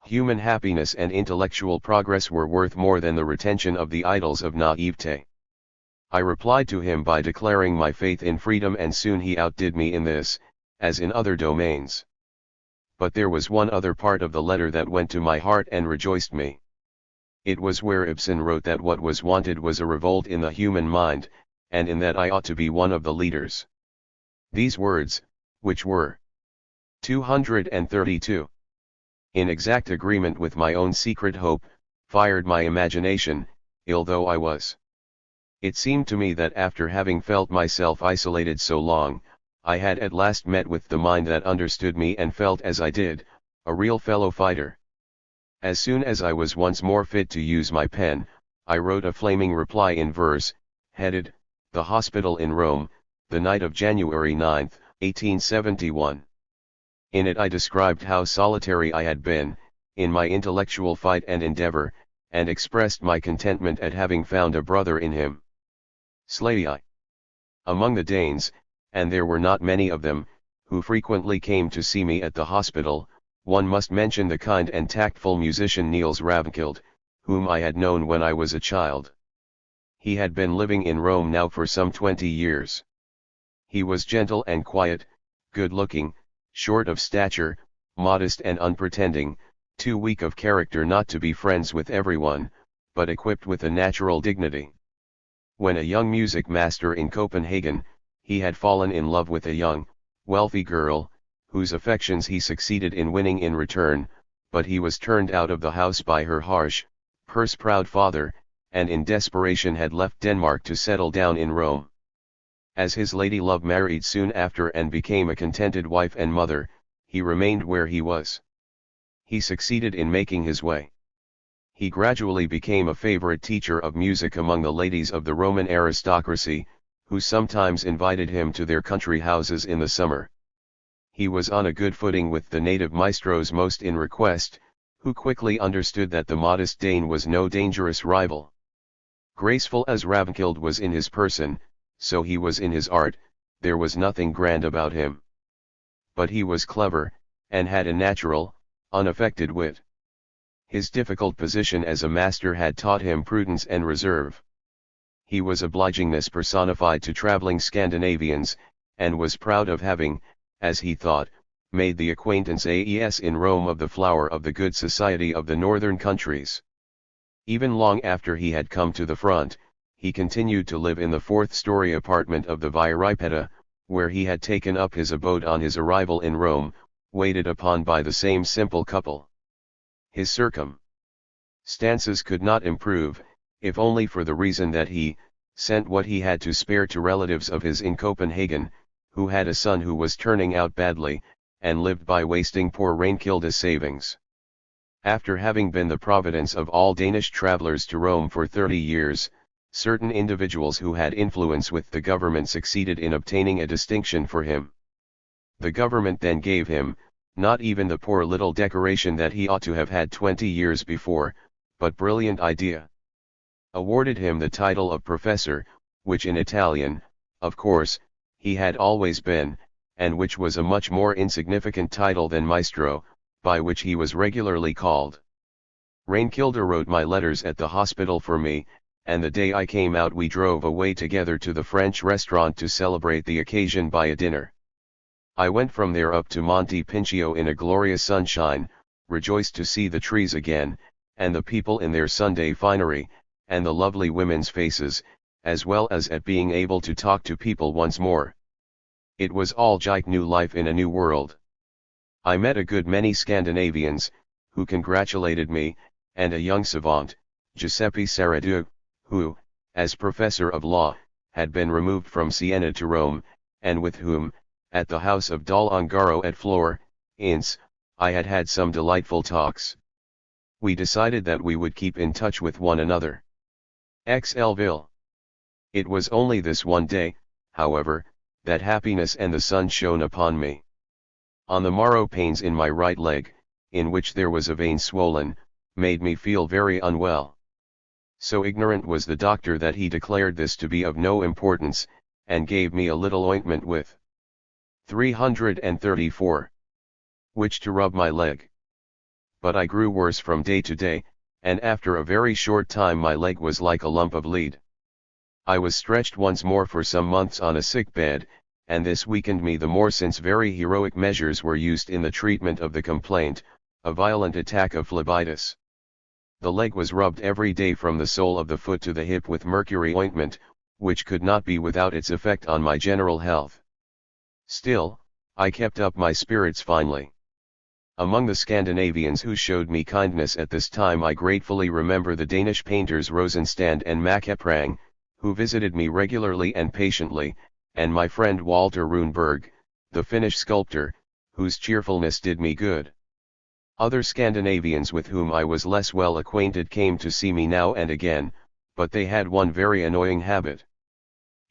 Human happiness and intellectual progress were worth more than the retention of the idols of naivete. I replied to him by declaring my faith in freedom, and soon he outdid me in this, as in other domains. But there was one other part of the letter that went to my heart and rejoiced me. It was where Ibsen wrote that what was wanted was a revolt in the human mind, and in that I ought to be one of the leaders. These words, which were 232, in exact agreement with my own secret hope, fired my imagination, ill though I was. It seemed to me that after having felt myself isolated so long, I had at last met with the mind that understood me and felt as I did, a real fellow fighter. As soon as I was once more fit to use my pen, I wrote a flaming reply in verse, headed, "The Hospital in Rome, the night of January 9, 1871. In it I described how solitary I had been, in my intellectual fight and endeavor, and expressed my contentment at having found a brother in him. Slay. Among the Danes, and there were not many of them, who frequently came to see me at the hospital, one must mention the kind and tactful musician Niels Ravnkild, whom I had known when I was a child. He had been living in Rome now for some 20 years. He was gentle and quiet, good-looking, short of stature, modest and unpretending, too weak of character not to be friends with everyone, but equipped with a natural dignity. When a young music master in Copenhagen, he had fallen in love with a young, wealthy girl, whose affections he succeeded in winning in return, but he was turned out of the house by her harsh, purse-proud father, and in desperation had left Denmark to settle down in Rome. As his lady love married soon after and became a contented wife and mother, he remained where he was. He succeeded in making his way. He gradually became a favorite teacher of music among the ladies of the Roman aristocracy, who sometimes invited him to their country houses in the summer. He was on a good footing with the native maestros most in request, who quickly understood that the modest Dane was no dangerous rival. Graceful as Ravnkild was in his person, so he was in his art, there was nothing grand about him. But he was clever, and had a natural, unaffected wit. His difficult position as a master had taught him prudence and reserve. He was obligingness personified to traveling Scandinavians, and was proud of having, as he thought, made the acquaintance in Rome of the flower of the good society of the northern countries. Even long after he had come to the front, he continued to live in the fourth-story apartment of the Via Ripetta, where he had taken up his abode on his arrival in Rome, waited upon by the same simple couple. His circumstances could not improve, if only for the reason that he sent what he had to spare to relatives of his in Copenhagen, who had a son who was turning out badly, and lived by wasting poor Rainkilda's savings. After having been the providence of all Danish travelers to Rome for 30 years, certain individuals who had influence with the government succeeded in obtaining a distinction for him. The government then gave him, not even the poor little decoration that he ought to have had 20 years before, but brilliant idea. Awarded him the title of professor, which in Italian, of course, he had always been, and which was a much more insignificant title than maestro, by which he was regularly called. Rainkilda wrote my letters at the hospital for me, and the day I came out we drove away together to the French restaurant to celebrate the occasion by a dinner. I went from there up to Monte Pincio in a glorious sunshine, rejoiced to see the trees again, and the people in their Sunday finery, and the lovely women's faces, as well as at being able to talk to people once more. It was all like new life in a new world. I met a good many Scandinavians, who congratulated me, and a young savant, Giuseppe Saradu, who, as professor of law, had been removed from Siena to Rome, and with whom, at the house of Dal Ungaro at Florence, I had had some delightful talks. We decided that we would keep in touch with one another. XL. It was only this one day, however, that happiness and the sun shone upon me. On the morrow pains in my right leg, in which there was a vein swollen, made me feel very unwell. So ignorant was the doctor that he declared this to be of no importance, and gave me a little ointment with 334, which to rub my leg. But I grew worse from day to day, and after a very short time my leg was like a lump of lead. I was stretched once more for some months on a sick bed, and this weakened me the more since very heroic measures were used in the treatment of the complaint, a violent attack of phlebitis. The leg was rubbed every day from the sole of the foot to the hip with mercury ointment, which could not be without its effect on my general health. Still, I kept up my spirits finely. Among the Scandinavians who showed me kindness at this time I gratefully remember the Danish painters Rosenstand and Mackeprang, who visited me regularly and patiently, and my friend Walter Runeberg, the Finnish sculptor, whose cheerfulness did me good. Other Scandinavians with whom I was less well acquainted came to see me now and again, but they had one very annoying habit.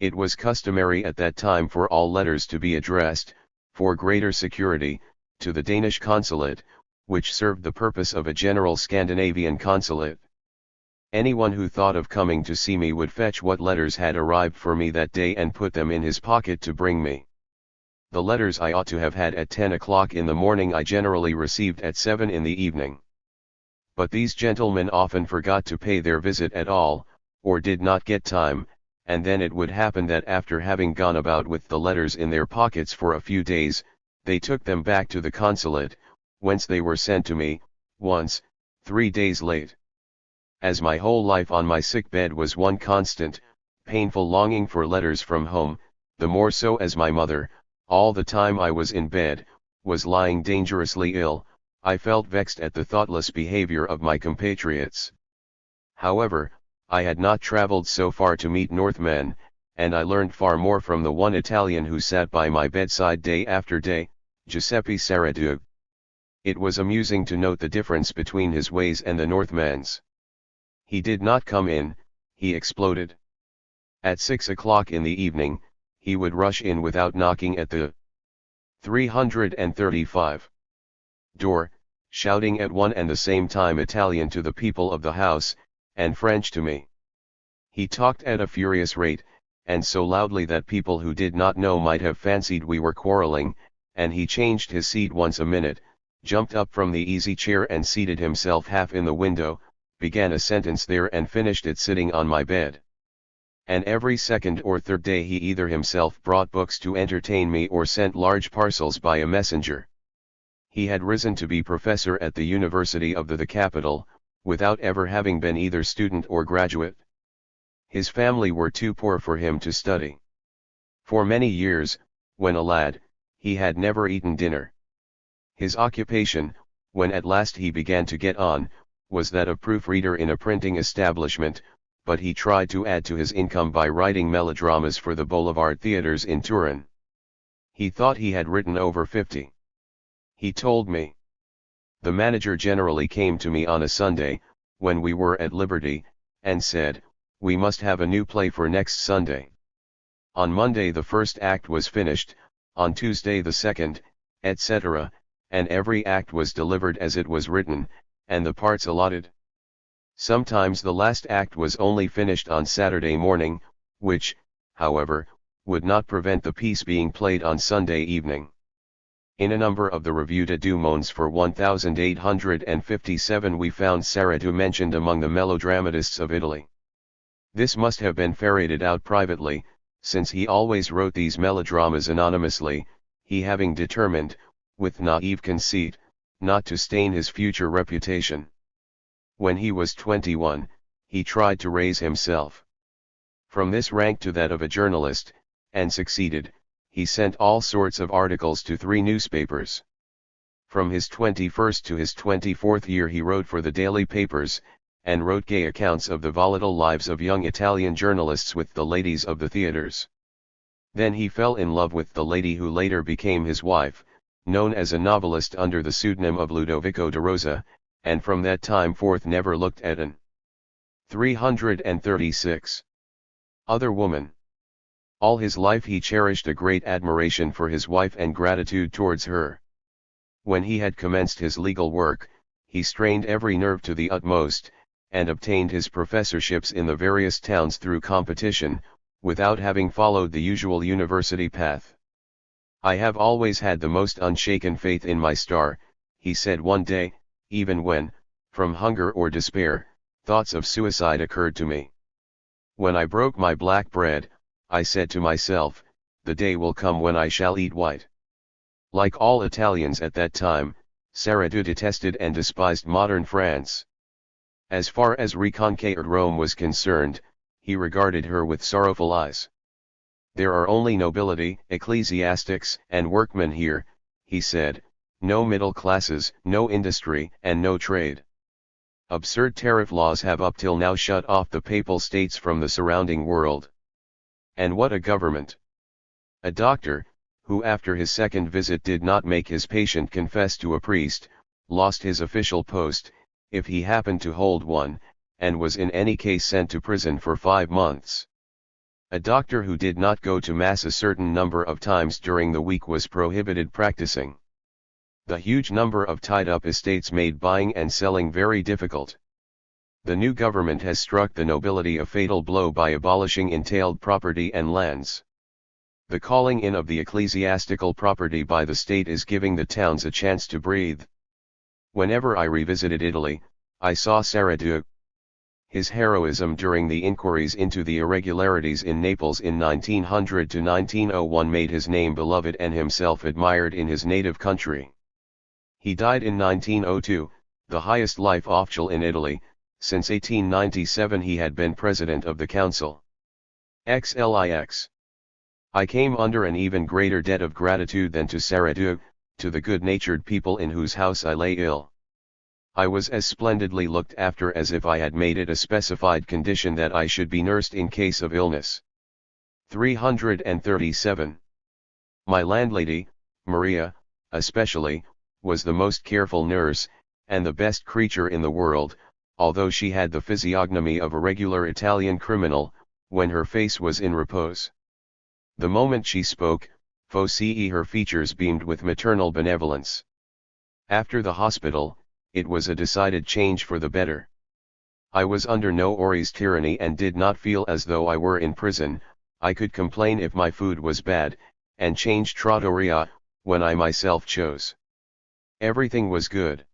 It was customary at that time for all letters to be addressed, for greater security, to the Danish consulate, which served the purpose of a general Scandinavian consulate. Anyone who thought of coming to see me would fetch what letters had arrived for me that day and put them in his pocket to bring me. The letters I ought to have had at 10 o'clock in the morning I generally received at 7 in the evening. But these gentlemen often forgot to pay their visit at all, or did not get time, and then it would happen that after having gone about with the letters in their pockets for a few days, they took them back to the consulate, whence they were sent to me, once, 3 days late. As my whole life on my sick bed was one constant, painful longing for letters from home, the more so as my mother, all the time I was in bed, was lying dangerously ill, I felt vexed at the thoughtless behavior of my compatriots. However, I had not traveled so far to meet Northmen, and I learned far more from the one Italian who sat by my bedside day after day, Giuseppe Saraduc. It was amusing to note the difference between his ways and the Northman's. He did not come in, he exploded. At 6 o'clock in the evening, he would rush in without knocking at the 335 door, shouting at one and the same time Italian to the people of the house, and French to me. He talked at a furious rate, and so loudly that people who did not know might have fancied we were quarreling, and he changed his seat once a minute, jumped up from the easy chair and seated himself half in the window, began a sentence there and finished it sitting on my bed. And every second or third day he either himself brought books to entertain me or sent large parcels by a messenger. He had risen to be professor at the University of the capital, without ever having been either student or graduate. His family were too poor for him to study. For many years, when a lad, he had never eaten dinner. His occupation, when at last he began to get on, was that of proofreader in a printing establishment, but he tried to add to his income by writing melodramas for the boulevard theaters in Turin. He thought he had written over 50. He told me. The manager generally came to me on a Sunday, when we were at liberty, and said, "We must have a new play for next Sunday." On Monday the first act was finished, on Tuesday the second, etc., and every act was delivered as it was written, and the parts allotted. Sometimes the last act was only finished on Saturday morning, which, however, would not prevent the piece being played on Sunday evening. In a number of the Revue des Deux Mondes for 1857 we found Saraduc mentioned among the melodramatists of Italy. This must have been ferreted out privately, since he always wrote these melodramas anonymously, he having determined, with naive conceit, not to stain his future reputation. When he was 21, he tried to raise himself from this rank to that of a journalist, and succeeded. He sent all sorts of articles to 3 newspapers. From his 21st to his 24th year he wrote for the daily papers, and wrote gay accounts of the volatile lives of young Italian journalists with the ladies of the theaters. Then he fell in love with the lady who later became his wife, known as a novelist under the pseudonym of Ludovico de Rosa, and from that time forth never looked at an 336 other woman. All his life he cherished a great admiration for his wife and gratitude towards her. When he had commenced his legal work, he strained every nerve to the utmost, and obtained his professorships in the various towns through competition, without having followed the usual university path. "I have always had the most unshaken faith in my star," he said one day, "even when, from hunger or despair, thoughts of suicide occurred to me. When I broke my black bread, I said to myself, the day will come when I shall eat white." Like all Italians at that time, Saraduc detested and despised modern France. As far as reconquered Rome was concerned, he regarded her with sorrowful eyes. "There are only nobility, ecclesiastics, and workmen here," he said, "no middle classes, no industry, and no trade. Absurd tariff laws have up till now shut off the Papal States from the surrounding world. And what a government! A doctor, who after his second visit did not make his patient confess to a priest, lost his official post, if he happened to hold one, and was in any case sent to prison for 5 months. A doctor who did not go to mass a certain number of times during the week was prohibited practicing. The huge number of tied-up estates made buying and selling very difficult. The new government has struck the nobility a fatal blow by abolishing entailed property and lands. The calling in of the ecclesiastical property by the state is giving the towns a chance to breathe. Whenever I revisited Italy, I saw Saraduc. His heroism during the inquiries into the irregularities in Naples in 1900 to 1901 made his name beloved and himself admired in his native country. He died in 1902, the highest life official in Italy. Since 1897 he had been president of the council. XLIX. I came under an even greater debt of gratitude than to Saraduc, to the good-natured people in whose house I lay ill. I was as splendidly looked after as if I had made it a specified condition that I should be nursed in case of illness. 337. My landlady, Maria, especially, was the most careful nurse, and the best creature in the world, although she had the physiognomy of a regular Italian criminal, when her face was in repose. The moment she spoke, foci her features beamed with maternal benevolence. After the hospital, it was a decided change for the better. I was under no Ori's tyranny and did not feel as though I were in prison. I could complain if my food was bad, and change trattoria, when I myself chose. Everything was good.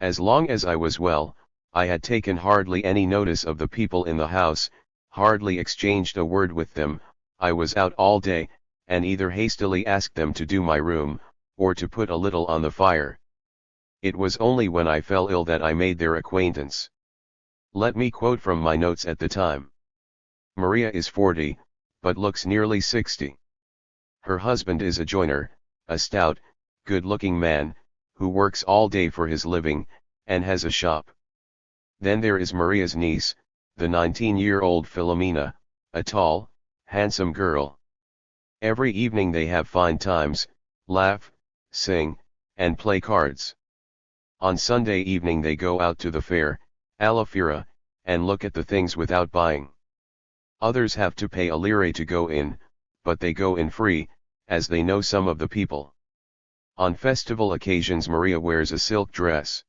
As long as I was well, I had taken hardly any notice of the people in the house, hardly exchanged a word with them. I was out all day, and either hastily asked them to do my room, or to put a little on the fire. It was only when I fell ill that I made their acquaintance. Let me quote from my notes at the time. Maria is 40, but looks nearly 60. Her husband is a joiner, a stout, good-looking man, who works all day for his living, and has a shop. Then there is Maria's niece, the 19-year-old Philomena, a tall, handsome girl. Every evening they have fine times, laugh, sing, and play cards. On Sunday evening they go out to the fair, alla fiera, and look at the things without buying. Others have to pay a lire to go in, but they go in free, as they know some of the people. On festival occasions Maria wears a silk dress.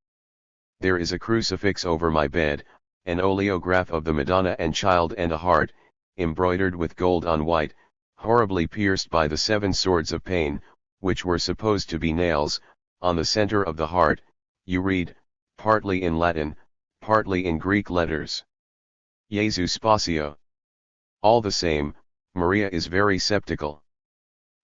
There is a crucifix over my bed, an oleograph of the Madonna and Child and a heart, embroidered with gold on white, horribly pierced by the 7 swords of pain, which were supposed to be nails. On the center of the heart, you read, partly in Latin, partly in Greek letters, Jesu Spatio. All the same, Maria is very sceptical.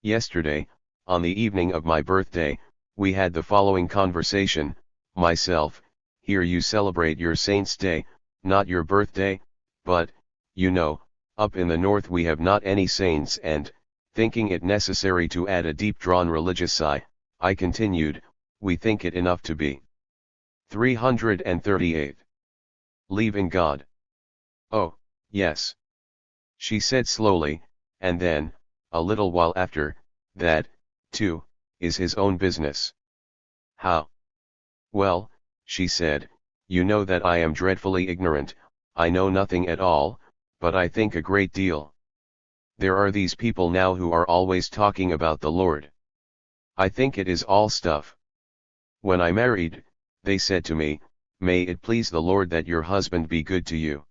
Yesterday, on the evening of my birthday, we had the following conversation: myself, here you celebrate your saint's day, not your birthday, but, you know, up in the north we have not any saints, and, thinking it necessary to add a deep-drawn religious sigh, I continued, we think it enough to be. 338. Leave in God. Oh, yes. She said slowly, and then, a little while after, that, too, is his own business. How? Well, she said, you know that I am dreadfully ignorant, I know nothing at all, but I think a great deal. There are these people now who are always talking about the Lord. I think it is all stuff. When I married, they said to me, may it please the Lord that your husband be good to you.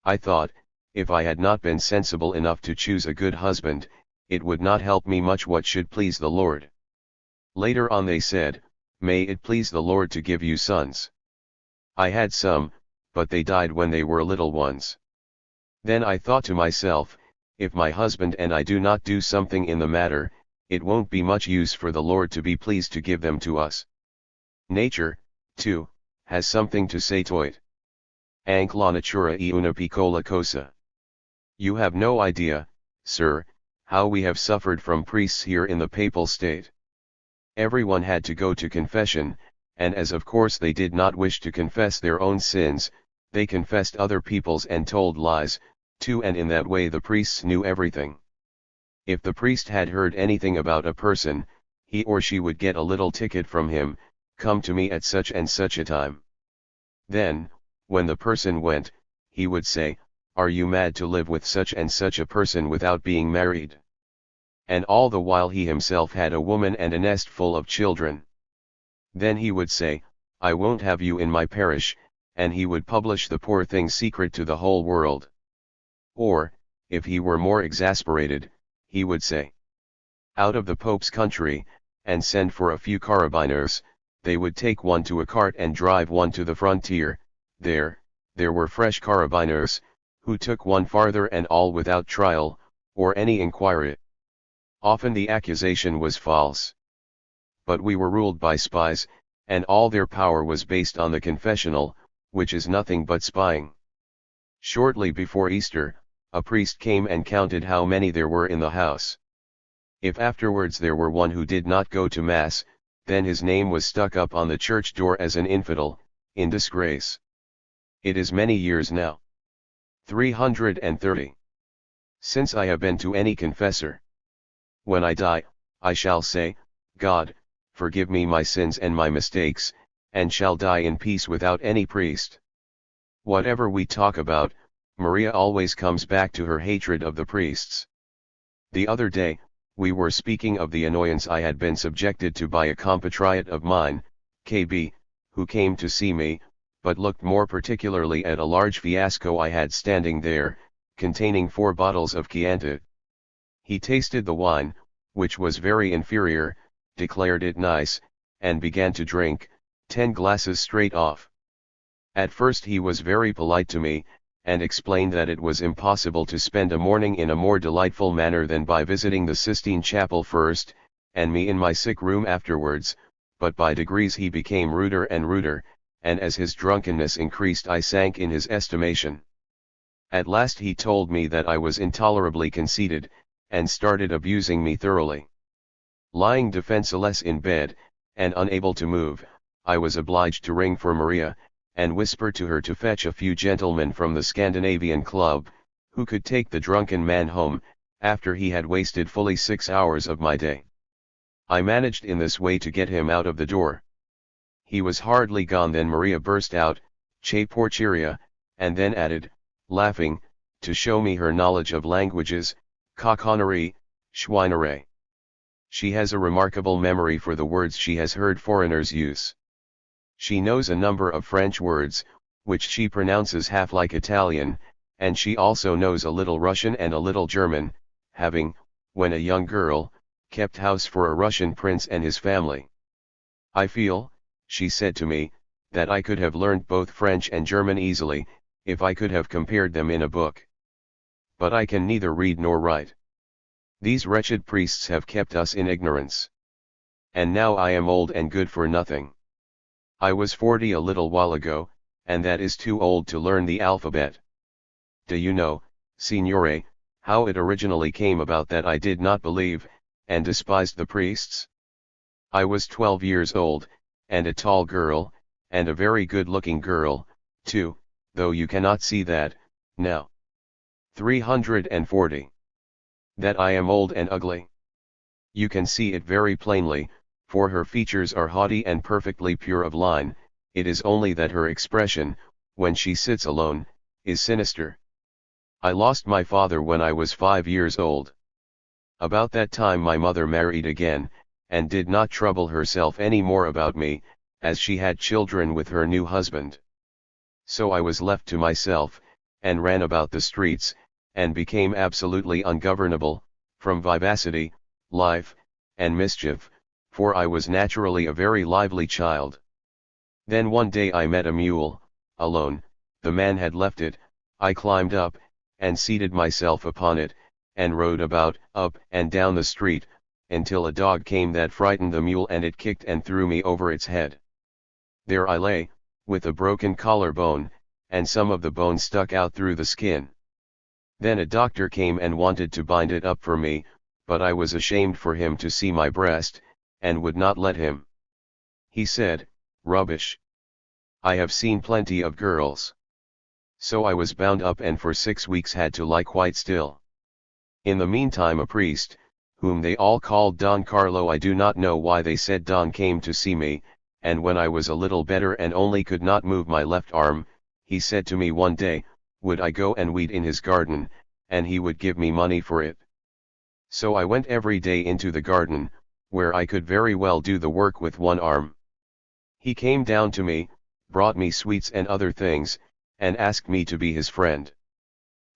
I thought, if I had not been sensible enough to choose a good husband, it would not help me much what should please the Lord. Later on they said, may it please the Lord to give you sons. I had some, but they died when they were little ones. Then I thought to myself, if my husband and I do not do something in the matter, it won't be much use for the Lord to be pleased to give them to us. Nature, too, has something to say to it. Anche la natura è una piccola cosa. You have no idea, sir, how we have suffered from priests here in the Papal State. Everyone had to go to confession, and as of course they did not wish to confess their own sins, they confessed other people's and told lies, too, and in that way the priests knew everything. If the priest had heard anything about a person, he or she would get a little ticket from him, come to me at such and such a time. Then, when the person went, he would say, are you mad to live with such and such a person without being married? And all the while he himself had a woman and a nest full of children. Then he would say, I won't have you in my parish, and he would publish the poor thing's secret to the whole world. Or, if he were more exasperated, he would say, out of the Pope's country, and send for a few carabiners. They would take one to a cart and drive one to the frontier. There were fresh carabiners, who took one farther, and all without trial, or any inquiry. Often the accusation was false. But we were ruled by spies, and all their power was based on the confessional, which is nothing but spying. Shortly before Easter, a priest came and counted how many there were in the house. If afterwards there were one who did not go to Mass, then his name was stuck up on the church door as an infidel, in disgrace. It is many years now. 330. Since I have been to any confessor. When I die, I shall say, God, forgive me my sins and my mistakes, and shall die in peace without any priest. Whatever we talk about, Maria always comes back to her hatred of the priests. The other day, we were speaking of the annoyance I had been subjected to by a compatriot of mine, KB, who came to see me, but looked more particularly at a large fiasco I had standing there, containing 4 bottles of Chianti. He tasted the wine, which was very inferior, declared it nice, and began to drink 10 glasses straight off. At first he was very polite to me, and explained that it was impossible to spend a morning in a more delightful manner than by visiting the Sistine Chapel first, and me in my sick room afterwards, but by degrees he became ruder and ruder, and as his drunkenness increased I sank in his estimation. At last he told me that I was intolerably conceited, and started abusing me thoroughly. Lying defenseless in bed, and unable to move, I was obliged to ring for Maria, and whisper to her to fetch a few gentlemen from the Scandinavian Club, who could take the drunken man home, after he had wasted fully 6 hours of my day. I managed in this way to get him out of the door. He was hardly gone than Maria burst out, "Che porcheria," and then added, laughing, to show me her knowledge of languages, "Cochonnerie, Schweinerei." She has a remarkable memory for the words she has heard foreigners use. She knows a number of French words, which she pronounces half like Italian, and she also knows a little Russian and a little German, having, when a young girl, kept house for a Russian prince and his family. "I feel," she said to me, "that I could have learned both French and German easily, if I could have compared them in a book. But I can neither read nor write. These wretched priests have kept us in ignorance. And now I am old and good for nothing. I was 40 a little while ago, and that is too old to learn the alphabet. Do you know, Signore, how it originally came about that I did not believe, and despised the priests? I was 12 years old, and a tall girl, and a very good-looking girl, too, though you cannot see that, now. 340. That I am old and ugly. You can see it very plainly, for her features are haughty and perfectly pure of line, it is only that her expression, when she sits alone, is sinister. I lost my father when I was 5 years old. About that time my mother married again, and did not trouble herself any more about me, as she had children with her new husband. So I was left to myself, and ran about the streets, and became absolutely ungovernable, from vivacity, life, and mischief, for I was naturally a very lively child. Then one day I met a mule, alone, the man had left it, I climbed up, and seated myself upon it, and rode about, up and down the street, until a dog came that frightened the mule and it kicked and threw me over its head. There I lay, with a broken collarbone, and some of the bone stuck out through the skin. Then a doctor came and wanted to bind it up for me, but I was ashamed for him to see my breast, and would not let him. He said, "Rubbish. I have seen plenty of girls." So I was bound up and for 6 weeks had to lie quite still. In the meantime a priest, whom they all called Don Carlo, I do not know why they said Don, came to see me, and when I was a little better and only could not move my left arm, he said to me one day, would I go and weed in his garden, and he would give me money for it. So I went every day into the garden, where I could very well do the work with one arm. He came down to me, brought me sweets and other things, and asked me to be his friend.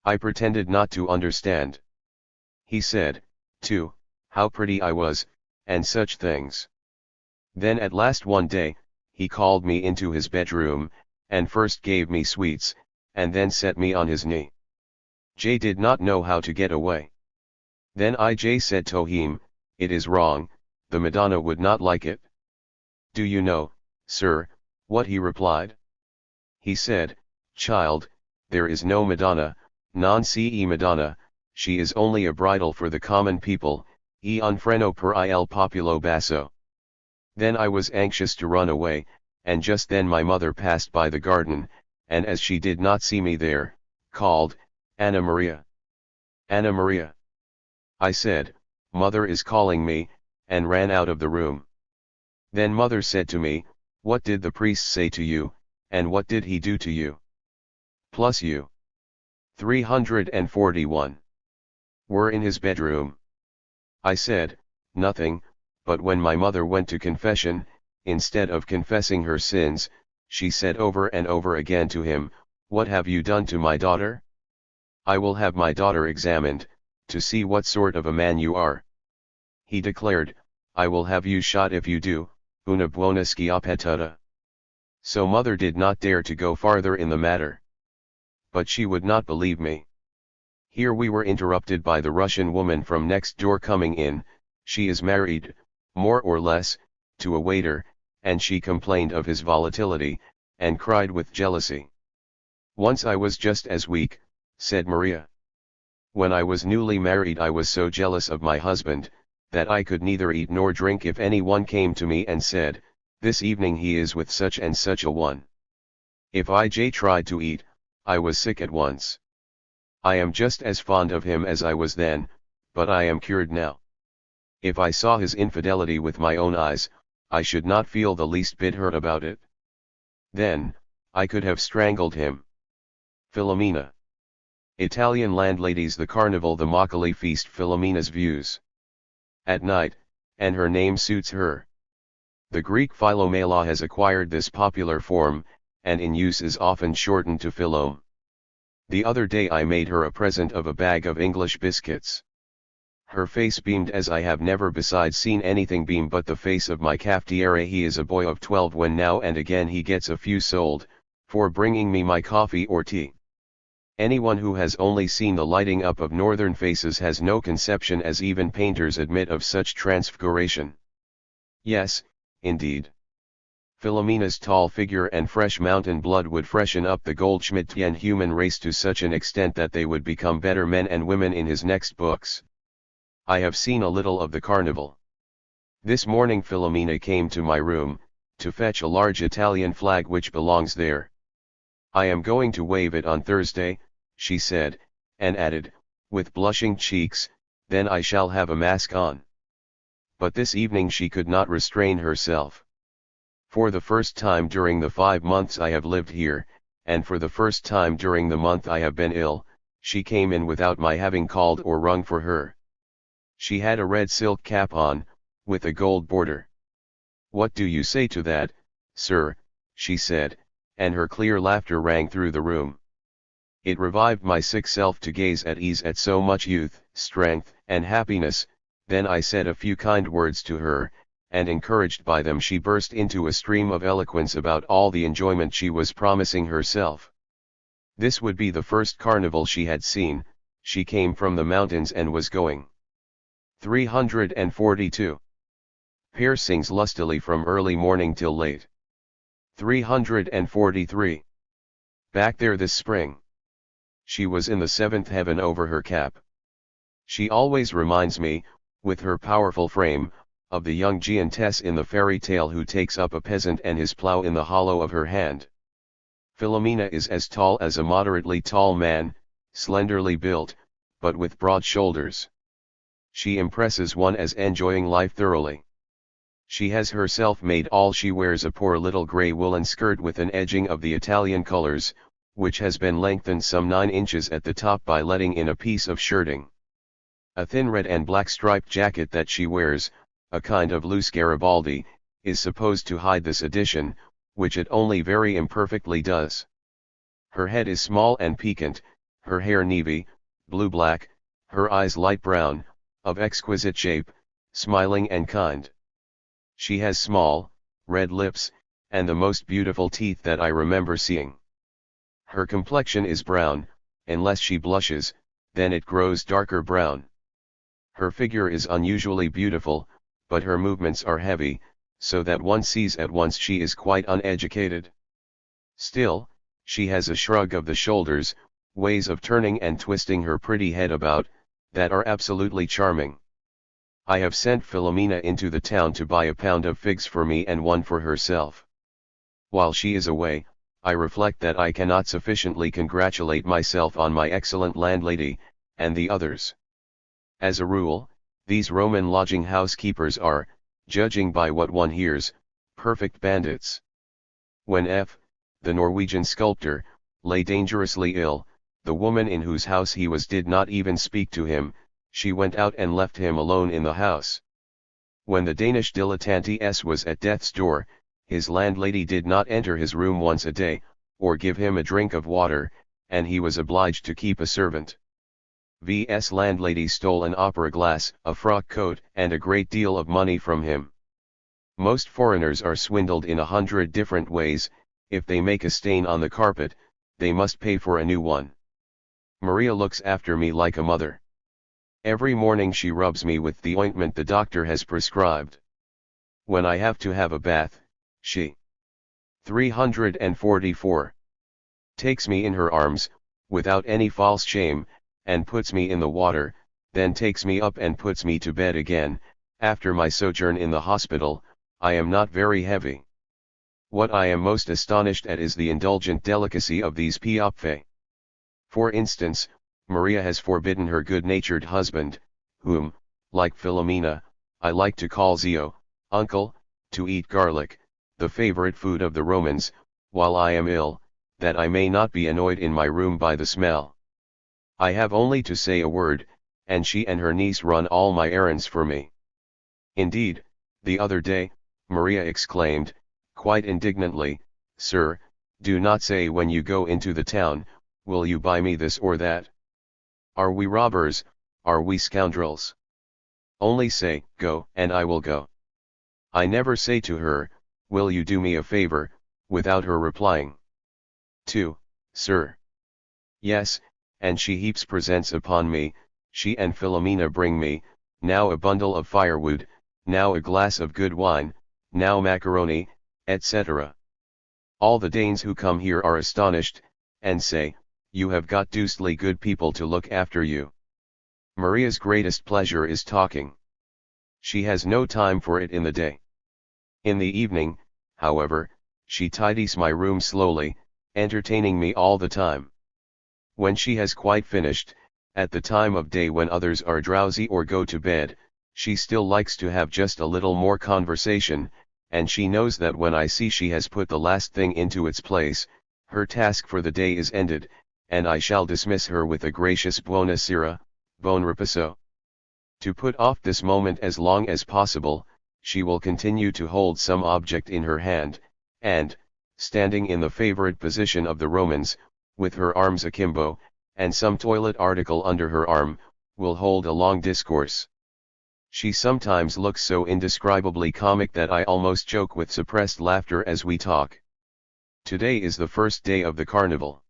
I pretended not to understand. He said, too, how pretty I was, and such things. Then at last one day, he called me into his bedroom, and first gave me sweets, and then set me on his knee. J did not know how to get away. Then J said to him, "It is wrong, the Madonna would not like it." "Do you know, sir, what he replied?" He said, "Child, there is no Madonna, non ce Madonna, she is only a bridal for the common people, e un freno per il populo basso." Then I was anxious to run away, and just then my mother passed by the garden, and as she did not see me there, called, "Anna Maria! Anna Maria!" I said, "Mother is calling me," and ran out of the room. Then mother said to me, "What did the priest say to you, and what did he do to you? Plus you 341 were in his bedroom." I said, "Nothing," but when my mother went to confession, instead of confessing her sins, she said over and over again to him, "What have you done to my daughter? I will have my daughter examined, to see what sort of a man you are." He declared, "I will have you shot if you do, una buona schiappetta." So mother did not dare to go farther in the matter. But she would not believe me. Here we were interrupted by the Russian woman from next door coming in. She is married, more or less, to a waiter, and she complained of his volatility, and cried with jealousy. "Once I was just as weak," said Maria. "When I was newly married I was so jealous of my husband, that I could neither eat nor drink if any one came to me and said, 'This evening he is with such and such a one.' If I tried to eat, I was sick at once. I am just as fond of him as I was then, but I am cured now. If I saw his infidelity with my own eyes, I should not feel the least bit hurt about it. Then, I could have strangled him." Filomena. Italian landladies. The carnival, the Moccoli feast. Filomena's views. At night, and her name suits her. The Greek Philomela has acquired this popular form, and in use is often shortened to Philome. The other day I made her a present of a bag of English biscuits. Her face beamed as I have never besides seen anything beam but the face of my cafetiere. He is a boy of 12 when now and again he gets a few sold, for bringing me my coffee or tea. Anyone who has only seen the lighting up of northern faces has no conception, as even painters admit, of such transfiguration. Yes, indeed. Filomena's tall figure and fresh mountain blood would freshen up the Goldschmidtian human race to such an extent that they would become better men and women in his next books. I have seen a little of the carnival. This morning Filomena came to my room, to fetch a large Italian flag which belongs there. "I am going to wave it on Thursday," she said, and added, with blushing cheeks, "then I shall have a mask on." But this evening she could not restrain herself. For the first time during the 5 months I have lived here, and for the first time during the month I have been ill, she came in without my having called or rung for her. She had a red silk cap on, with a gold border. "What do you say to that, sir?" she said, and her clear laughter rang through the room. It revived my sick self to gaze at ease at so much youth, strength, and happiness. Then I said a few kind words to her, and encouraged by them she burst into a stream of eloquence about all the enjoyment she was promising herself. This would be the first carnival she had seen. She came from the mountains and was going. 342. Pear sings lustily from early morning till late. 343. Back there this spring. She was in the 7th heaven over her cap. She always reminds me, with her powerful frame, of the young giantess in the fairy tale who takes up a peasant and his plough in the hollow of her hand. Filomena is as tall as a moderately tall man, slenderly built, but with broad shoulders. She impresses one as enjoying life thoroughly. She has herself made all she wears a poor little grey woolen skirt with an edging of the Italian colors, which has been lengthened some 9 inches at the top by letting in a piece of shirting. A thin red and black striped jacket that she wears, a kind of loose Garibaldi, is supposed to hide this addition, which it only very imperfectly does. Her head is small and piquant, her hair navy, blue-black, her eyes light brown, of exquisite shape, smiling and kind. She has small, red lips, and the most beautiful teeth that I remember seeing. Her complexion is brown, unless she blushes, then it grows darker brown. Her figure is unusually beautiful, but her movements are heavy, so that one sees at once she is quite uneducated. Still, she has a shrug of the shoulders, ways of turning and twisting her pretty head about, that are absolutely charming. I have sent Philomena into the town to buy a pound of figs for me and one for herself. While she is away, I reflect that I cannot sufficiently congratulate myself on my excellent landlady, and the others. As a rule, these Roman lodging housekeepers are, judging by what one hears, perfect bandits. When F., the Norwegian sculptor, lay dangerously ill, the woman in whose house he was did not even speak to him, she went out and left him alone in the house. When the Danish dilettante S. was at death's door, his landlady did not enter his room once a day, or give him a drink of water, and he was obliged to keep a servant. V.'s landlady stole an opera glass, a frock coat, and a great deal of money from him. Most foreigners are swindled in 100 different ways. If they make a stain on the carpet, they must pay for a new one. Maria looks after me like a mother. Every morning she rubs me with the ointment the doctor has prescribed. When I have to have a bath, she 344 takes me in her arms, without any false shame, and puts me in the water, then takes me up and puts me to bed again. After my sojourn in the hospital, I am not very heavy. What I am most astonished at is the indulgent delicacy of these piophe. For instance, Maria has forbidden her good-natured husband, whom, like Philomena, I like to call Zio, uncle, to eat garlic, the favorite food of the Romans, while I am ill, that I may not be annoyed in my room by the smell. I have only to say a word, and she and her niece run all my errands for me. Indeed, the other day, Maria exclaimed, quite indignantly, "Sir, do not say when you go into the town, 'Will you buy me this or that?' Are we robbers, are we scoundrels? Only say, 'Go,' and I will go." I never say to her, "Will you do me a favor," without her replying, "2, sir." Yes, and she heaps presents upon me. She and Philomena bring me, now a bundle of firewood, now a glass of good wine, now macaroni, etc. All the Danes who come here are astonished, and say, "You have got deucedly good people to look after you." Maria's greatest pleasure is talking. She has no time for it in the day. In the evening, however, she tidies my room slowly, entertaining me all the time. When she has quite finished, at the time of day when others are drowsy or go to bed, she still likes to have just a little more conversation, and she knows that when I see she has put the last thing into its place, her task for the day is ended, and I shall dismiss her with a gracious buona sera, buon riposo. To put off this moment as long as possible, she will continue to hold some object in her hand, and, standing in the favorite position of the Romans, with her arms akimbo, and some toilet article under her arm, will hold a long discourse. She sometimes looks so indescribably comic that I almost joke with suppressed laughter as we talk. Today is the first day of the carnival.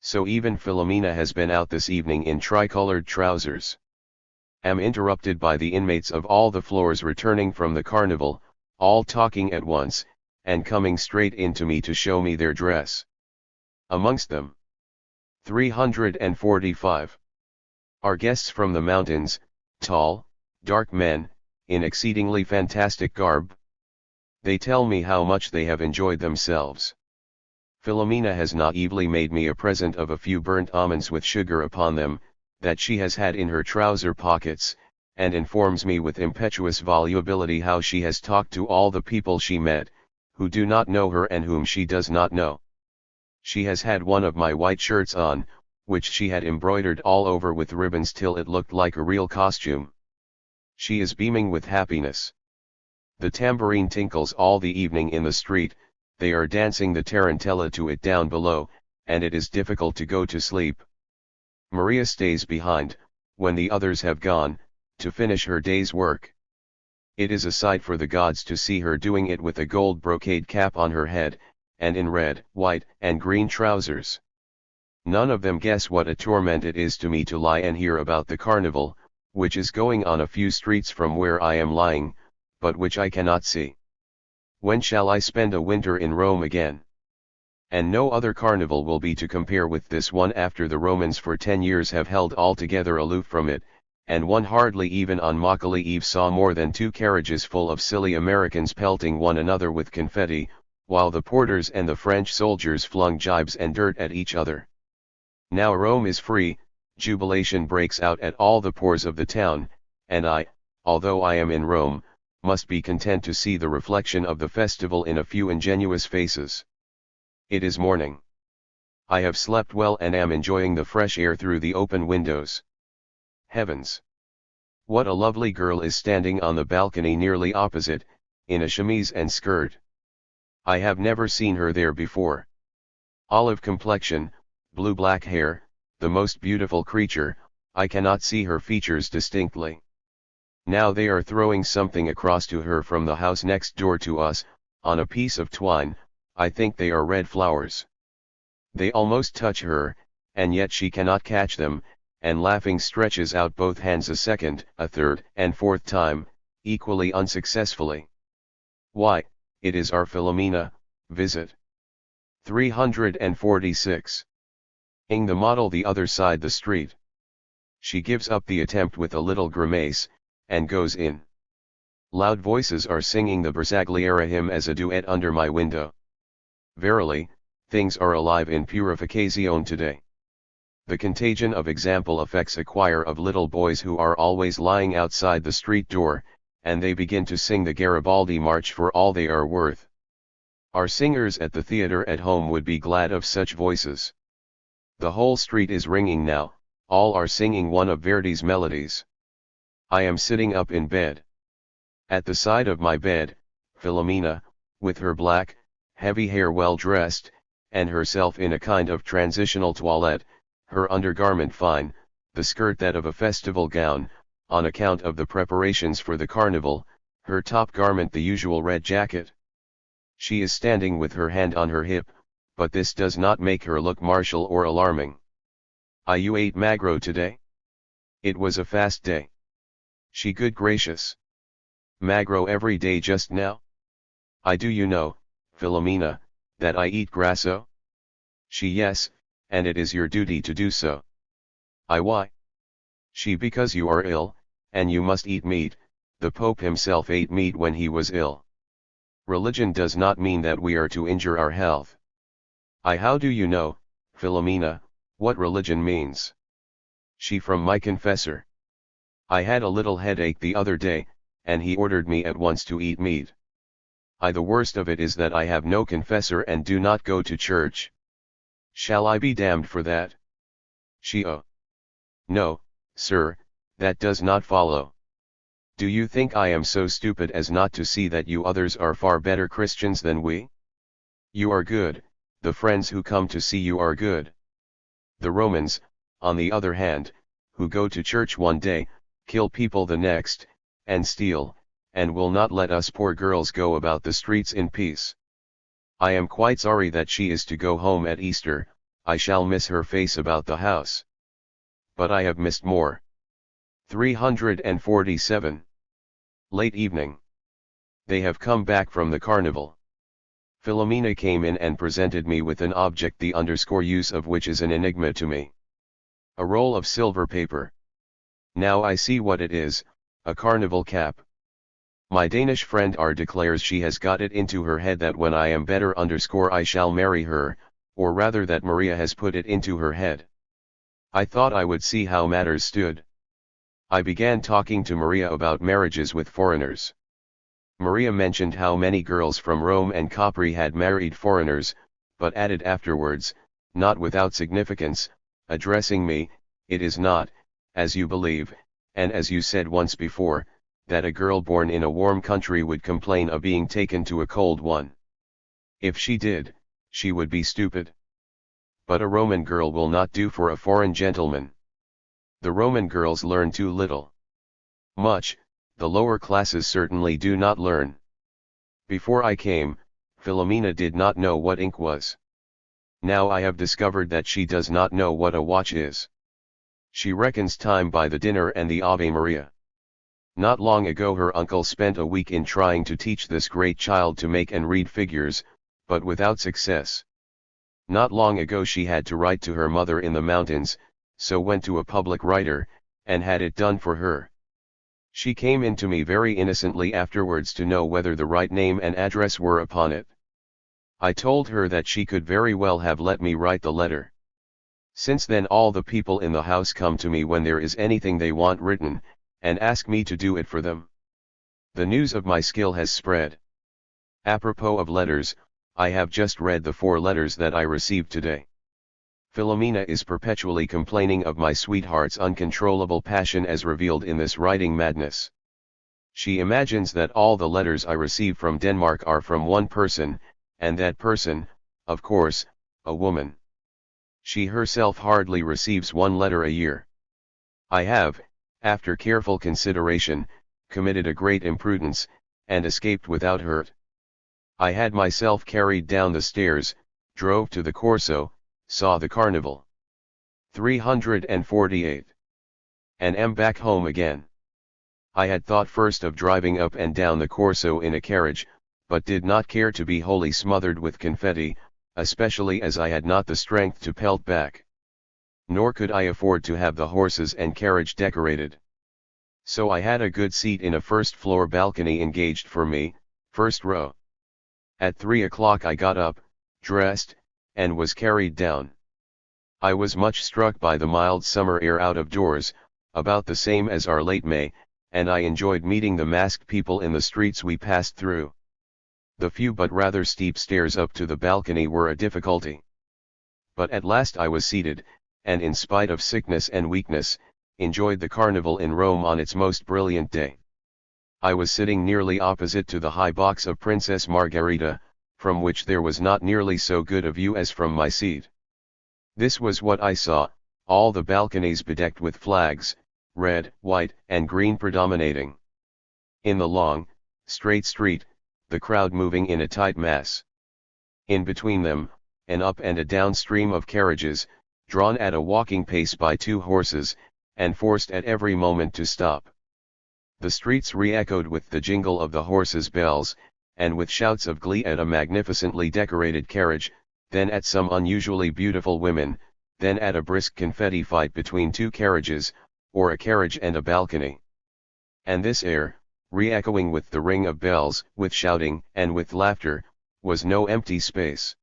So even Philomena has been out this evening in tricolored trousers. Am interrupted by the inmates of all the floors returning from the carnival, all talking at once, and coming straight in to me to show me their dress. Amongst them, 345 are guests from the mountains, tall, dark men, in exceedingly fantastic garb. They tell me how much they have enjoyed themselves. Philomena has naively made me a present of a few burnt almonds with sugar upon them, that she has had in her trouser pockets, and informs me with impetuous volubility how she has talked to all the people she met, who do not know her and whom she does not know. She has had one of my white shirts on, which she had embroidered all over with ribbons till it looked like a real costume. She is beaming with happiness. The tambourine tinkles all the evening in the street, they are dancing the tarantella to it down below, and it is difficult to go to sleep. Maria stays behind, when the others have gone, to finish her day's work. It is a sight for the gods to see her doing it with a gold brocade cap on her head, and in red, white, and green trousers. None of them guess what a torment it is to me to lie and hear about the carnival, which is going on a few streets from where I am lying, but which I cannot see. When shall I spend a winter in Rome again? And no other carnival will be to compare with this one after the Romans for 10 years have held altogether aloof from it, and one hardly even on Moccoli Eve saw more than 2 carriages full of silly Americans pelting one another with confetti, while the porters and the French soldiers flung jibes and dirt at each other. Now Rome is free, jubilation breaks out at all the pores of the town, and I, although I am in Rome, must be content to see the reflection of the festival in a few ingenuous faces. It is morning. I have slept well and am enjoying the fresh air through the open windows. Heavens! What a lovely girl is standing on the balcony nearly opposite, in a chemise and skirt. I have never seen her there before. Olive complexion, blue-black hair, the most beautiful creature, I cannot see her features distinctly. Now they are throwing something across to her from the house next door to us, on a piece of twine. I think they are red flowers. They almost touch her, and yet she cannot catch them, and laughing stretches out both hands a second, a third, and fourth time, equally unsuccessfully. Why, it is our Philomena, visit 346. Ing the model the other side the street. She gives up the attempt with a little grimace, and goes in. Loud voices are singing the Bersagliera hymn as a duet under my window. Verily, things are alive in Purificazione today. The contagion of example affects a choir of little boys who are always lying outside the street door, and they begin to sing the Garibaldi march for all they are worth. Our singers at the theater at home would be glad of such voices. The whole street is ringing now, all are singing one of Verdi's melodies. I am sitting up in bed. At the side of my bed, Philomena, with her black, heavy hair well dressed, and herself in a kind of transitional toilette, her undergarment fine, the skirt that of a festival gown, on account of the preparations for the carnival, her top garment the usual red jacket. She is standing with her hand on her hip, but this does not make her look martial or alarming. You ate magro today? It was a fast day. She good gracious. Magro every day just now? I do you know, Philomena, that I eat grasso? She yes, and it is your duty to do so. I why? She because you are ill, and you must eat meat. The Pope himself ate meat when he was ill. Religion does not mean that we are to injure our health. How do you know, Philomena, what religion means? She from my confessor. I had a little headache the other day, and he ordered me at once to eat meat. The worst of it is that I have no confessor and do not go to church. Shall I be damned for that? She No, sir, that does not follow. Do you think I am so stupid as not to see that you others are far better Christians than we? You are good, the friends who come to see you are good. The Romans, on the other hand, who go to church one day, kill people the next, and steal, and will not let us poor girls go about the streets in peace. I am quite sorry that she is to go home at Easter. I shall miss her face about the house. But I have missed more. 347. Late evening. They have come back from the carnival. Philomena came in and presented me with an object the use of which is an enigma to me. A roll of silver paper. Now I see what it is, a carnival cap. My Danish friend R declares she has got it into her head that when I am better I shall marry her, or rather that Maria has put it into her head. I thought I would see how matters stood. I began talking to Maria about marriages with foreigners. Maria mentioned how many girls from Rome and Capri had married foreigners, but added afterwards, not without significance, addressing me, it is not, as you believe, and as you said once before, that a girl born in a warm country would complain of being taken to a cold one. If she did, she would be stupid. But a Roman girl will not do for a foreign gentleman. The Roman girls learn too little. Much, the lower classes certainly do not learn. Before I came, Philomena did not know what ink was. Now I have discovered that she does not know what a watch is. She reckons time by the dinner and the Ave Maria. Not long ago her uncle spent a week in trying to teach this great child to make and read figures, but without success. Not long ago she had to write to her mother in the mountains, so went to a public writer, and had it done for her. She came in to me very innocently afterwards to know whether the right name and address were upon it. I told her that she could very well have let me write the letter. Since then all the people in the house come to me when there is anything they want written, and ask me to do it for them. The news of my skill has spread. Apropos of letters, I have just read the 4 letters that I received today. Philomena is perpetually complaining of my sweetheart's uncontrollable passion as revealed in this writing madness. She imagines that all the letters I receive from Denmark are from one person, and that person, of course, a woman. She herself hardly receives 1 letter a year. I have, after careful consideration, committed a great imprudence, and escaped without hurt. I had myself carried down the stairs, drove to the Corso, saw the carnival. 348. And am back home again. I had thought first of driving up and down the Corso in a carriage, but did not care to be wholly smothered with confetti, especially as I had not the strength to pelt back. Nor could I afford to have the horses and carriage decorated. So I had a good seat in a first-floor balcony engaged for me, first row. At 3 o'clock I got up, dressed, and was carried down. I was much struck by the mild summer air out of doors, about the same as our late May, and I enjoyed meeting the masked people in the streets we passed through. The few but rather steep stairs up to the balcony were a difficulty. But at last I was seated, and in spite of sickness and weakness, enjoyed the carnival in Rome on its most brilliant day. I was sitting nearly opposite to the high box of Princess Margherita, from which there was not nearly so good a view as from my seat. This was what I saw, all the balconies bedecked with flags, red, white, and green predominating. In the long, straight street, the crowd moving in a tight mass. In between them, an up and a down stream of carriages, drawn at a walking pace by 2 horses, and forced at every moment to stop. The streets re-echoed with the jingle of the horses' bells, and with shouts of glee at a magnificently decorated carriage, then at some unusually beautiful women, then at a brisk confetti fight between 2 carriages, or a carriage and a balcony. And this air, re-echoing with the ring of bells, with shouting, and with laughter, was no empty space.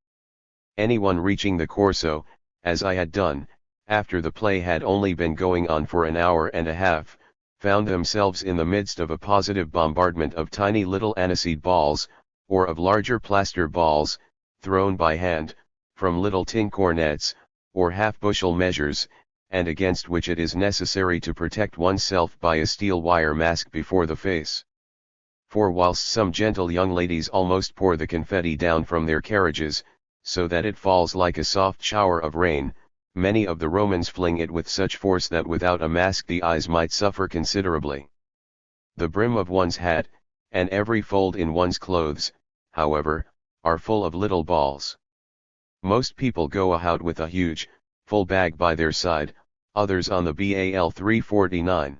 Anyone reaching the Corso, as I had done, after the play had only been going on for an hour and a half, found themselves in the midst of a positive bombardment of tiny little aniseed balls, or of larger plaster balls, thrown by hand, from little tin cornets, or half-bushel measures, and against which it is necessary to protect oneself by a steel wire mask before the face. For whilst some gentle young ladies almost pour the confetti down from their carriages, so that it falls like a soft shower of rain, many of the Romans fling it with such force that without a mask the eyes might suffer considerably. The brim of one's hat, and every fold in one's clothes, however, are full of little balls. Most people go out with a huge, full bag by their side, others on the BAL 349.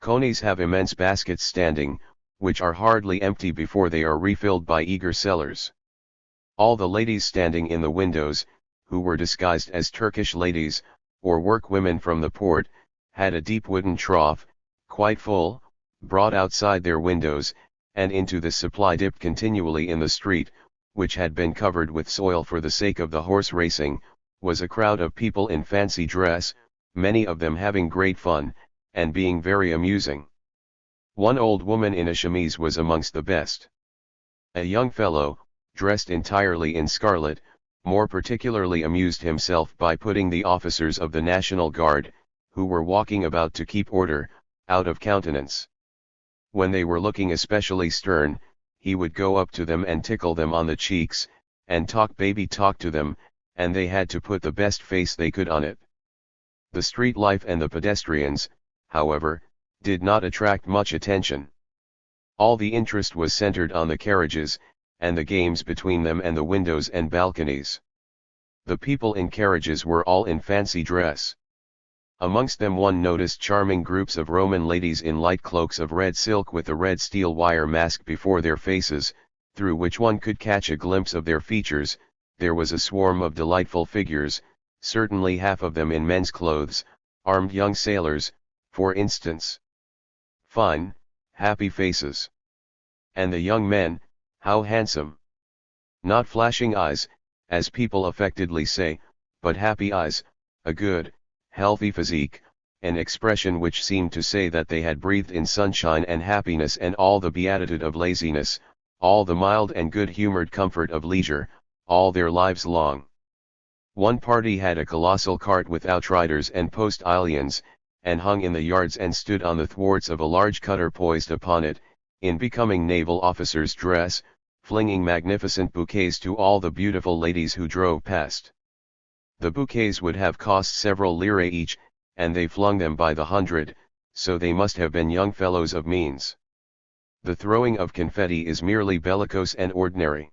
Conies have immense baskets standing, which are hardly empty before they are refilled by eager sellers. All the ladies standing in the windows, who were disguised as Turkish ladies, or workwomen from the port, had a deep wooden trough, quite full, brought outside their windows, and into this supply dipped continually in the street, which had been covered with soil for the sake of the horse racing, was a crowd of people in fancy dress, many of them having great fun, and being very amusing. One old woman in a chemise was amongst the best. A young fellow, dressed entirely in scarlet, more particularly amused himself by putting the officers of the National Guard, who were walking about to keep order, out of countenance. When they were looking especially stern, he would go up to them and tickle them on the cheeks, and talk baby talk to them, and they had to put the best face they could on it. The street life and the pedestrians, however, did not attract much attention. All the interest was centered on the carriages, and the games between them and the windows and balconies. The people in carriages were all in fancy dress. Amongst them one noticed charming groups of Roman ladies in light cloaks of red silk with a red steel wire mask before their faces, through which one could catch a glimpse of their features. There was a swarm of delightful figures, certainly half of them in men's clothes, armed young sailors, For instance, fine, happy faces. And the young men, how handsome. Not flashing eyes, as people affectedly say, but happy eyes, a good, healthy physique, an expression which seemed to say that they had breathed in sunshine and happiness and all the beatitude of laziness, all the mild and good-humored comfort of leisure, all their lives long. One party had a colossal cart with outriders and postilions, and hung in the yards and stood on the thwarts of a large cutter poised upon it, in becoming naval officer's dress, flinging magnificent bouquets to all the beautiful ladies who drove past. The bouquets would have cost several lire each, and they flung them by the hundred, so they must have been young fellows of means. The throwing of confetti is merely bellicose and ordinary.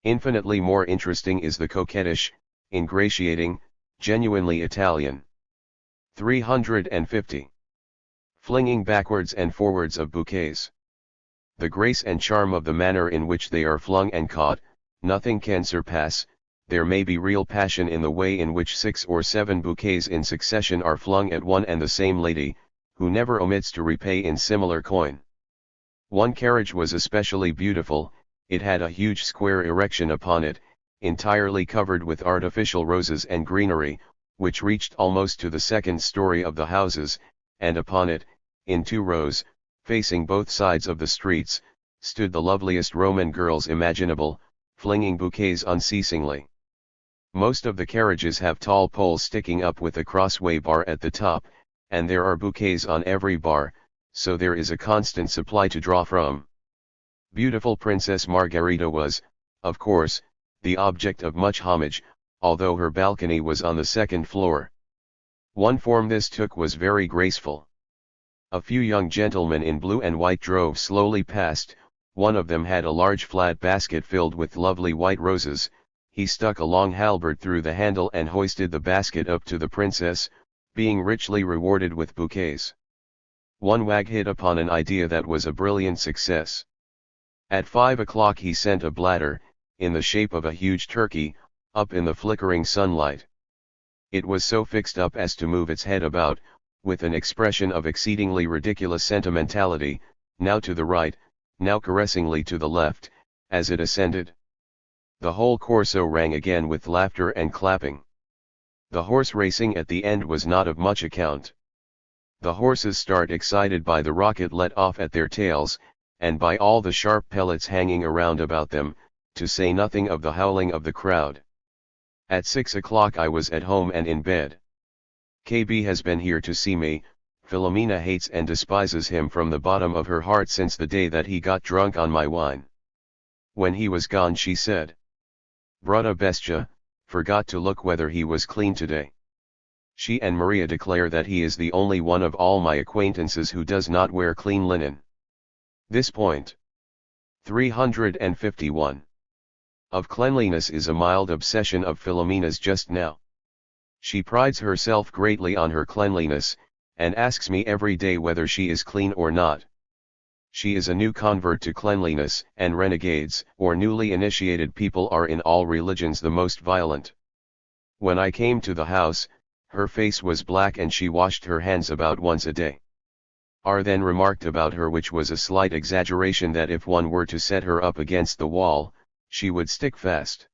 Infinitely more interesting is the coquettish, ingratiating, genuinely Italian. 350. Flinging backwards and forwards of bouquets. The grace and charm of the manner in which they are flung and caught, nothing can surpass. There may be real passion in the way in which 6 or 7 bouquets in succession are flung at one and the same lady, who never omits to repay in similar coin. One carriage was especially beautiful. It had a huge square erection upon it, entirely covered with artificial roses and greenery, which reached almost to the second story of the houses, and upon it, in 2 rows, facing both sides of the streets, stood the loveliest Roman girls imaginable, flinging bouquets unceasingly. Most of the carriages have tall poles sticking up with a crossway bar at the top, and there are bouquets on every bar, so there is a constant supply to draw from. Beautiful Princess Margherita was, of course, the object of much homage, although her balcony was on the 2nd floor. One form this took was very graceful. A few young gentlemen in blue and white drove slowly past. One of them had a large flat basket filled with lovely white roses. He stuck a long halberd through the handle and hoisted the basket up to the princess, being richly rewarded with bouquets. One wag hit upon an idea that was a brilliant success. At 5 o'clock he sent a bladder, in the shape of a huge turkey, up in the flickering sunlight. It was so fixed up as to move its head about, with an expression of exceedingly ridiculous sentimentality, now to the right, now caressingly to the left, as it ascended. The whole corso rang again with laughter and clapping. The horse racing at the end was not of much account. The horses start excited by the rocket let off at their tails, and by all the sharp pellets hanging around about them, to say nothing of the howling of the crowd. At 6 o'clock I was at home and in bed. KB has been here to see me. Philomena hates and despises him from the bottom of her heart since the day that he got drunk on my wine. When he was gone she said, "Brutta bestia, forgot to look whether he was clean today." She and Maria declare that he is the only one of all my acquaintances who does not wear clean linen. This point. 351. Of cleanliness is a mild obsession of Philomena's just now. She prides herself greatly on her cleanliness, and asks me every day whether she is clean or not. She is a new convert to cleanliness, and renegades or newly initiated people are in all religions the most violent. When I came to the house, her face was black and she washed her hands about once a day. R then remarked about her, which was a slight exaggeration, that if one were to set her up against the wall, she would stick fast.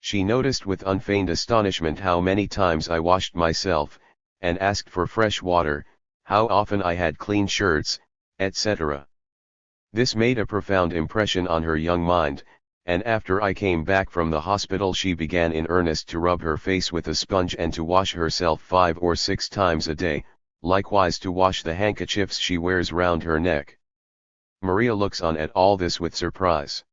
She noticed with unfeigned astonishment how many times I washed myself, and asked for fresh water, how often I had clean shirts, etc. This made a profound impression on her young mind, and after I came back from the hospital she began in earnest to rub her face with a sponge and to wash herself 5 or 6 times a day, likewise to wash the handkerchiefs she wears round her neck. Maria looks on at all this with surprise.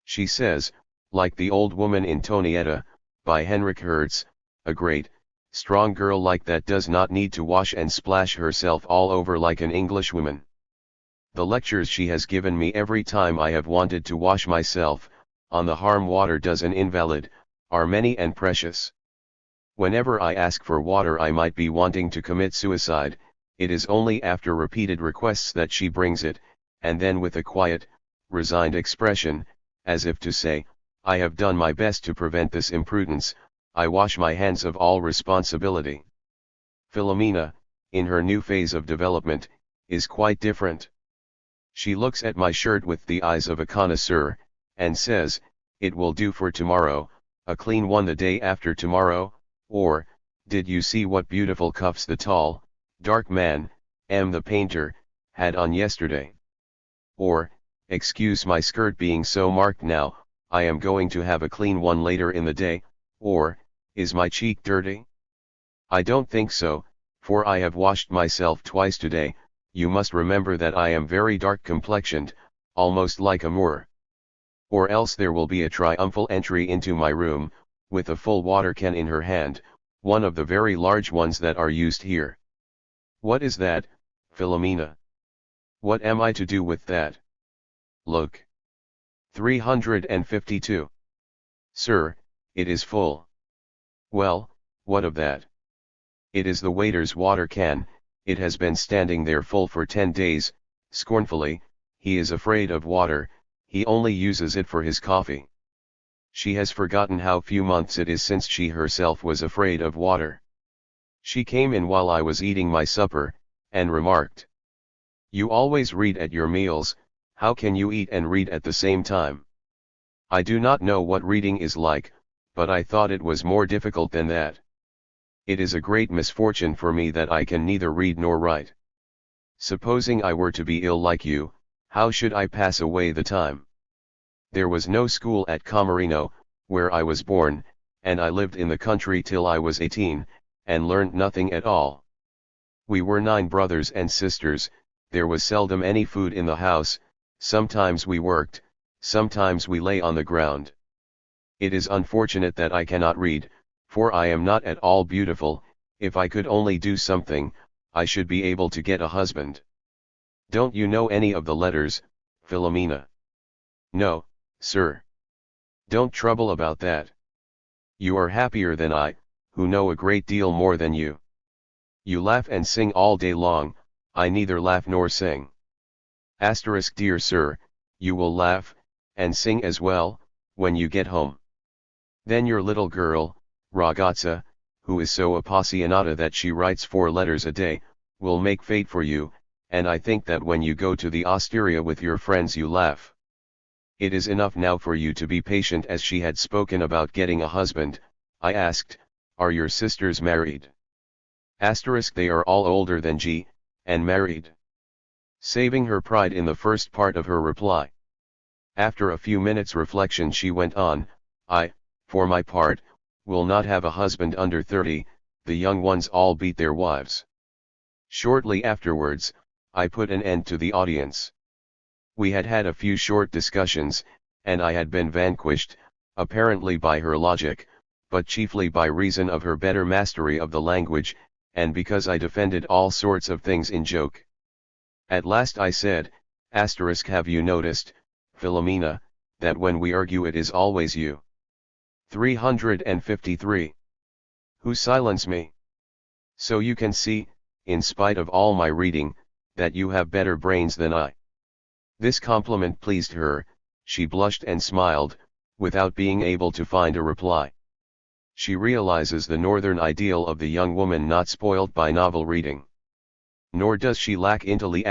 She says, like the old woman in Tonietta, by Henrik Hertz, a great, strong girl like that does not need to wash and splash herself all over like an Englishwoman. The lectures she has given me every time I have wanted to wash myself, on the harm water does an invalid, are many and precious. Whenever I ask for water I might be wanting to commit suicide, it is only after repeated requests that she brings it, and then with a quiet, resigned expression, as if to say, I have done my best to prevent this imprudence, I wash my hands of all responsibility. Philomena, in her new phase of development, is quite different. She looks at my shirt with the eyes of a connoisseur, and says, "It will do for tomorrow, a clean one the day after tomorrow," or, "Did you see what beautiful cuffs the tall, dark man, the painter, had on yesterday?" Or, "Excuse my skirt being so marked now, I am going to have a clean one later in the day," or, "Is my cheek dirty?" I don't think so, for I have washed myself twice today. You must remember that I am very dark complexioned, almost like a Moor. Or else there will be a triumphal entry into my room, with a full water can in her hand, one of the very large ones that are used here. What is that, Philomena? What am I to do with that? Look. 352. Sir, it is full. Well, what of that? It is the waiter's water can. It has been standing there full for 10 days, scornfully. He is afraid of water, he only uses it for his coffee. She has forgotten how few months it is since she herself was afraid of water. She came in while I was eating my supper, and remarked, "You always read at your meals, how can you eat and read at the same time?" I do not know what reading is like, but I thought it was more difficult than that. It is a great misfortune for me that I can neither read nor write. Supposing I were to be ill like you, how should I pass away the time? There was no school at Camerino, where I was born, and I lived in the country till I was 18, and learned nothing at all. We were 9 brothers and sisters, there was seldom any food in the house, sometimes we worked, sometimes we lay on the ground. It is unfortunate that I cannot read, for I am not at all beautiful. If I could only do something, I should be able to get a husband. Don't you know any of the letters, Philomena? No, sir. Don't trouble about that. You are happier than I, who know a great deal more than you. You laugh and sing all day long, I neither laugh nor sing. Asterisk, dear sir, you will laugh, and sing as well, when you get home. Then your little girl, ragazza, who is so appassionata that she writes 4 letters a day, will make fate for you, and I think that when you go to the osteria with your friends you laugh. It is enough now for you to be patient. As she had spoken about getting a husband, I asked, "Are your sisters married?" Asterisk, they are all older than G, and married. Saving her pride in the first part of her reply. After a few minutes' reflection she went on, "I, for my part, will not have a husband under 30, the young ones all beat their wives." Shortly afterwards, I put an end to the audience. We had had a few short discussions, and I had been vanquished, apparently by her logic, but chiefly by reason of her better mastery of the language, and because I defended all sorts of things in joke. At last I said, asterisk, have you noticed, Philomena, that when we argue it is always you? 353. Who silence me? So you can see, in spite of all my reading, that you have better brains than I. This compliment pleased her, she blushed and smiled, without being able to find a reply. She realizes the northern ideal of the young woman not spoilt by novel reading. Nor does she lack intelli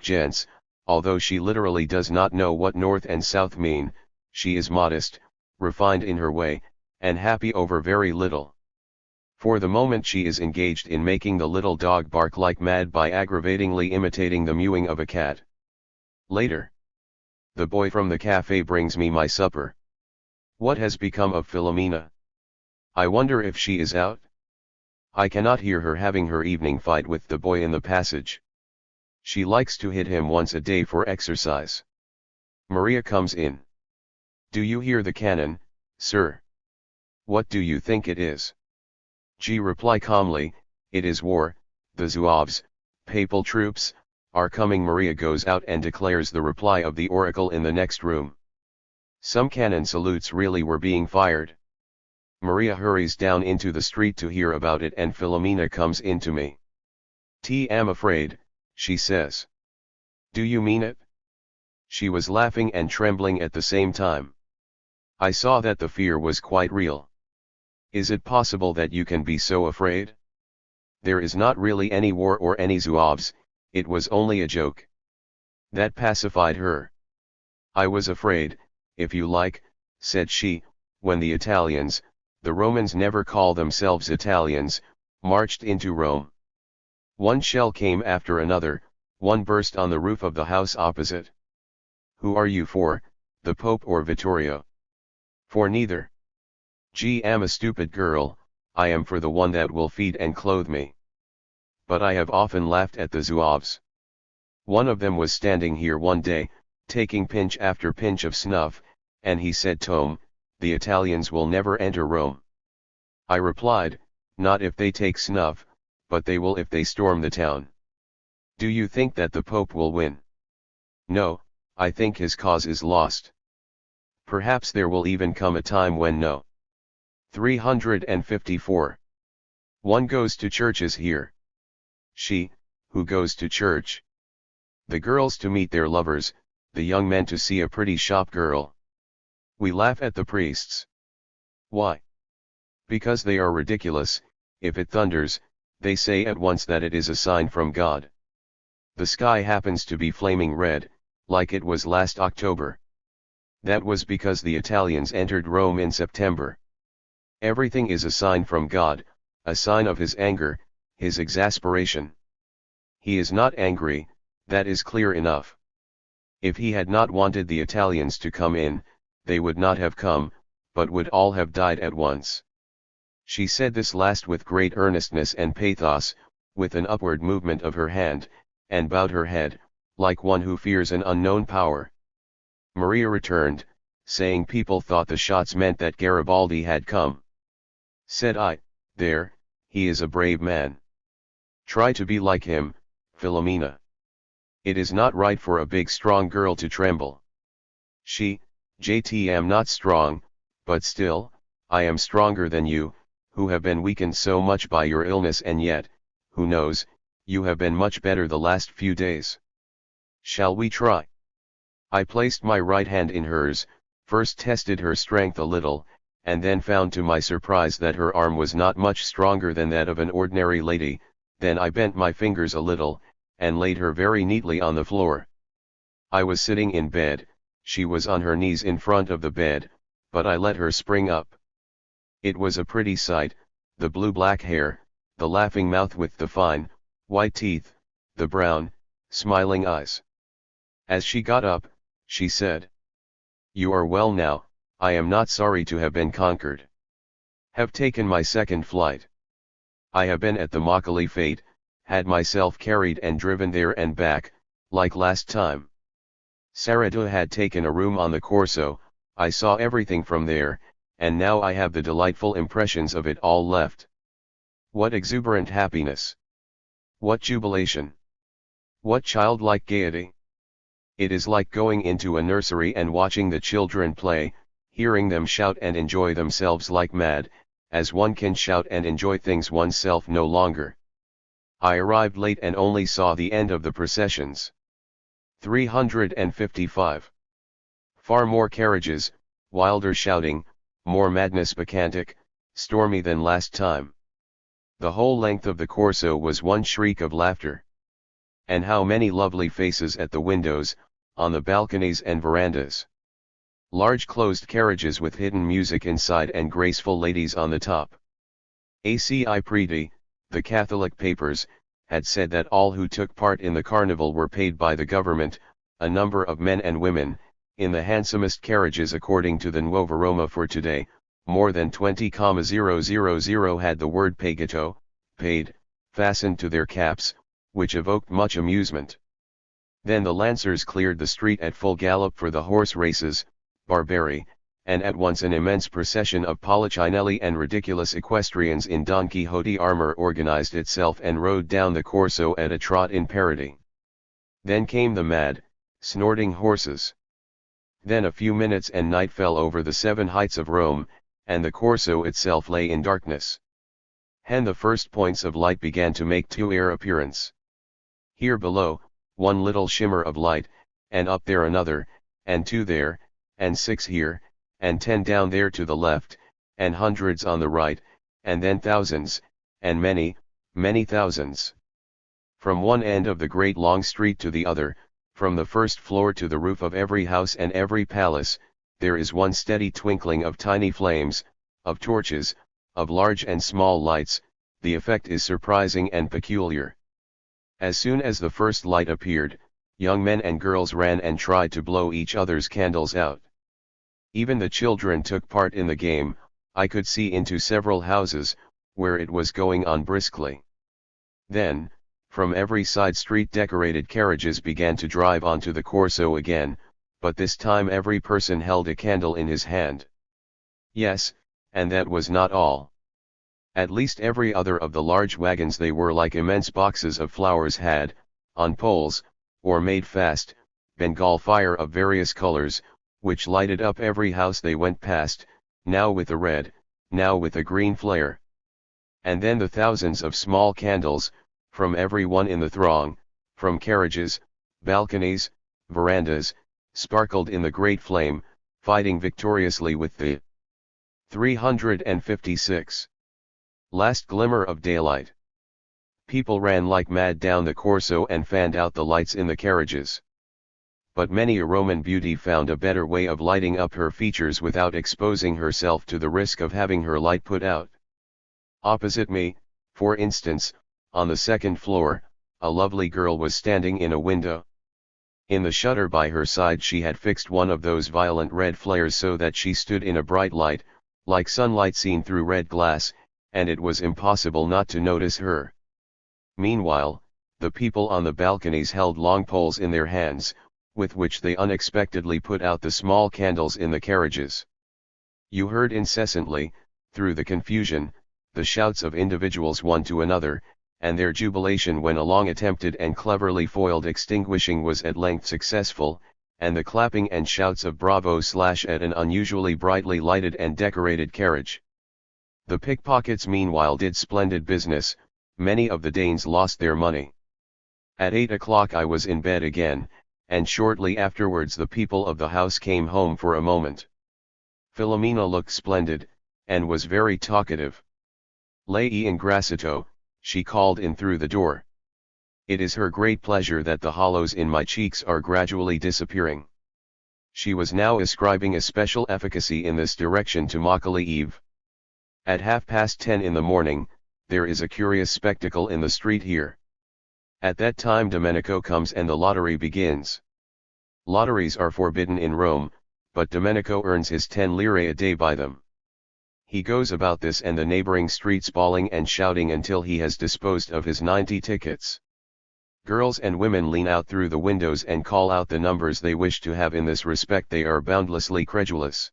gents, although she literally does not know what north and south mean. She is modest, refined in her way, and happy over very little. For the moment she is engaged in making the little dog bark like mad by aggravatingly imitating the mewing of a cat. Later, the boy from the cafe brings me my supper. What has become of Philomena? I wonder if she is out? I cannot hear her having her evening fight with the boy in the passage. She likes to hit him once a day for exercise. Maria comes in. Do you hear the cannon, sir? What do you think it is? G reply calmly, it is war, the Zouaves, papal troops, are coming. Maria goes out and declares the reply of the oracle in the next room. Some cannon salutes really were being fired. Maria hurries down into the street to hear about it, and Philomena comes in to me. Am afraid, she says. Do you mean it? She was laughing and trembling at the same time. I saw that the fear was quite real. Is it possible that you can be so afraid? There is not really any war or any Zouaves, it was only a joke. That pacified her. I was afraid, if you like, said she, when the Italians, the Romans never call themselves Italians, marched into Rome. One shell came after another, one burst on the roof of the house opposite. Who are you for, the Pope or Vittorio? For neither. Am a stupid girl, I am for the one that will feed and clothe me. But I have often laughed at the Zouaves. One of them was standing here one day, taking pinch after pinch of snuff, and he said, Tome, the Italians will never enter Rome. I replied, not if they take snuff, but they will if they storm the town. Do you think that the Pope will win? No, I think his cause is lost. Perhaps there will even come a time when no. 354. One goes to churches here. She, who goes to church? The girls to meet their lovers, the young men to see a pretty shop girl. We laugh at the priests. Why? Because they are ridiculous. If it thunders, they say at once that it is a sign from God. The sky happens to be flaming red, like it was last October. That was because the Italians entered Rome in September. Everything is a sign from God, a sign of his anger, his exasperation. He is not angry, that is clear enough. If he had not wanted the Italians to come in, they would not have come, but would all have died at once. She said this last with great earnestness and pathos, with an upward movement of her hand, and bowed her head, like one who fears an unknown power. Maria returned, saying people thought the shots meant that Garibaldi had come. Said I, there, he is a brave man. Try to be like him, Philomena. It is not right for a big strong girl to tremble. She, am not strong, but still, I am stronger than you, who have been weakened so much by your illness, and yet, who knows, you have been much better the last few days. Shall we try? I placed my right hand in hers, first tested her strength a little, and then found to my surprise that her arm was not much stronger than that of an ordinary lady. Then I bent my fingers a little, and laid her very neatly on the floor. I was sitting in bed, she was on her knees in front of the bed, but I let her spring up. It was a pretty sight, the blue-black hair, the laughing mouth with the fine, white teeth, the brown, smiling eyes. As she got up, she said, "You are well now, I am not sorry to have been conquered. Have taken my second flight. I have been at the Macaulay Fete, had myself carried and driven there and back, like last time. Sarada had taken a room on the Corso, I saw everything from there, and now I have the delightful impressions of it all left. What exuberant happiness! What jubilation! What childlike gaiety! It is like going into a nursery and watching the children play, hearing them shout and enjoy themselves like mad, as one can shout and enjoy things oneself no longer. I arrived late and only saw the end of the processions. 355. Far more carriages, wilder shouting, more madness bacchantic, stormy than last time. The whole length of the Corso was one shriek of laughter. And how many lovely faces at the windows, on the balconies and verandas. Large closed carriages with hidden music inside and graceful ladies on the top. ACI Preti, the Catholic papers, had said that all who took part in the carnival were paid by the government, a number of men and women, in the handsomest carriages according to the Nuova Roma for today, more than 20,000 had the word pagato, paid, fastened to their caps, which evoked much amusement. Then the lancers cleared the street at full gallop for the horse races, Barbari, and at once an immense procession of Polichinelli and ridiculous equestrians in Don Quixote armor organized itself and rode down the Corso at a trot in parody. Then came the mad, snorting horses. Then a few minutes and night fell over the 7 heights of Rome, and the Corso itself lay in darkness. And the first points of light began to make their appearance. Here below, one little shimmer of light, and up there another, and 2 there, and 6 here, and 10 down there to the left, and hundreds on the right, and then thousands, and many, many thousands. From one end of the great long street to the other, from the first floor to the roof of every house and every palace, there is one steady twinkling of tiny flames, of torches, of large and small lights. The effect is surprising and peculiar. As soon as the first light appeared, young men and girls ran and tried to blow each other's candles out. Even the children took part in the game. I could see into several houses, where it was going on briskly. Then, from every side street decorated carriages began to drive onto the Corso again, but this time every person held a candle in his hand. Yes, and that was not all. At least every other of the large wagons, they were like immense boxes of flowers, had, on poles, or made fast, Bengal fire of various colors, which lighted up every house they went past, now with a red, now with a green flare. And then the thousands of small candles, from every one in the throng, from carriages, balconies, verandas, sparkled in the great flame, fighting victoriously with the 356. Last glimmer of daylight. People ran like mad down the Corso and fanned out the lights in the carriages. But many a Roman beauty found a better way of lighting up her features without exposing herself to the risk of having her light put out. Opposite me, for instance, on the second floor, a lovely girl was standing in a window. In the shutter by her side she had fixed one of those violent red flares so that she stood in a bright light, like sunlight seen through red glass, and it was impossible not to notice her. Meanwhile, the people on the balconies held long poles in their hands, with which they unexpectedly put out the small candles in the carriages. You heard incessantly, through the confusion, the shouts of individuals one to another, and their jubilation when a long attempted and cleverly foiled extinguishing was at length successful, and the clapping and shouts of bravo at an unusually brightly lighted and decorated carriage. The pickpockets meanwhile did splendid business. Many of the Danes lost their money. At 8 o'clock I was in bed again, and shortly afterwards the people of the house came home for a moment. Philomena looked splendid, and was very talkative. Lei ingrasito, she called in through the door. It is her great pleasure that the hollows in my cheeks are gradually disappearing. She was now ascribing a special efficacy in this direction to Makali Eve. At 10:30 in the morning, there is a curious spectacle in the street here. At that time Domenico comes and the lottery begins. Lotteries are forbidden in Rome, but Domenico earns his 10 lire a day by them. He goes about this and the neighboring streets bawling and shouting until he has disposed of his 90 tickets. Girls and women lean out through the windows and call out the numbers they wish to have. In this respect they are boundlessly credulous.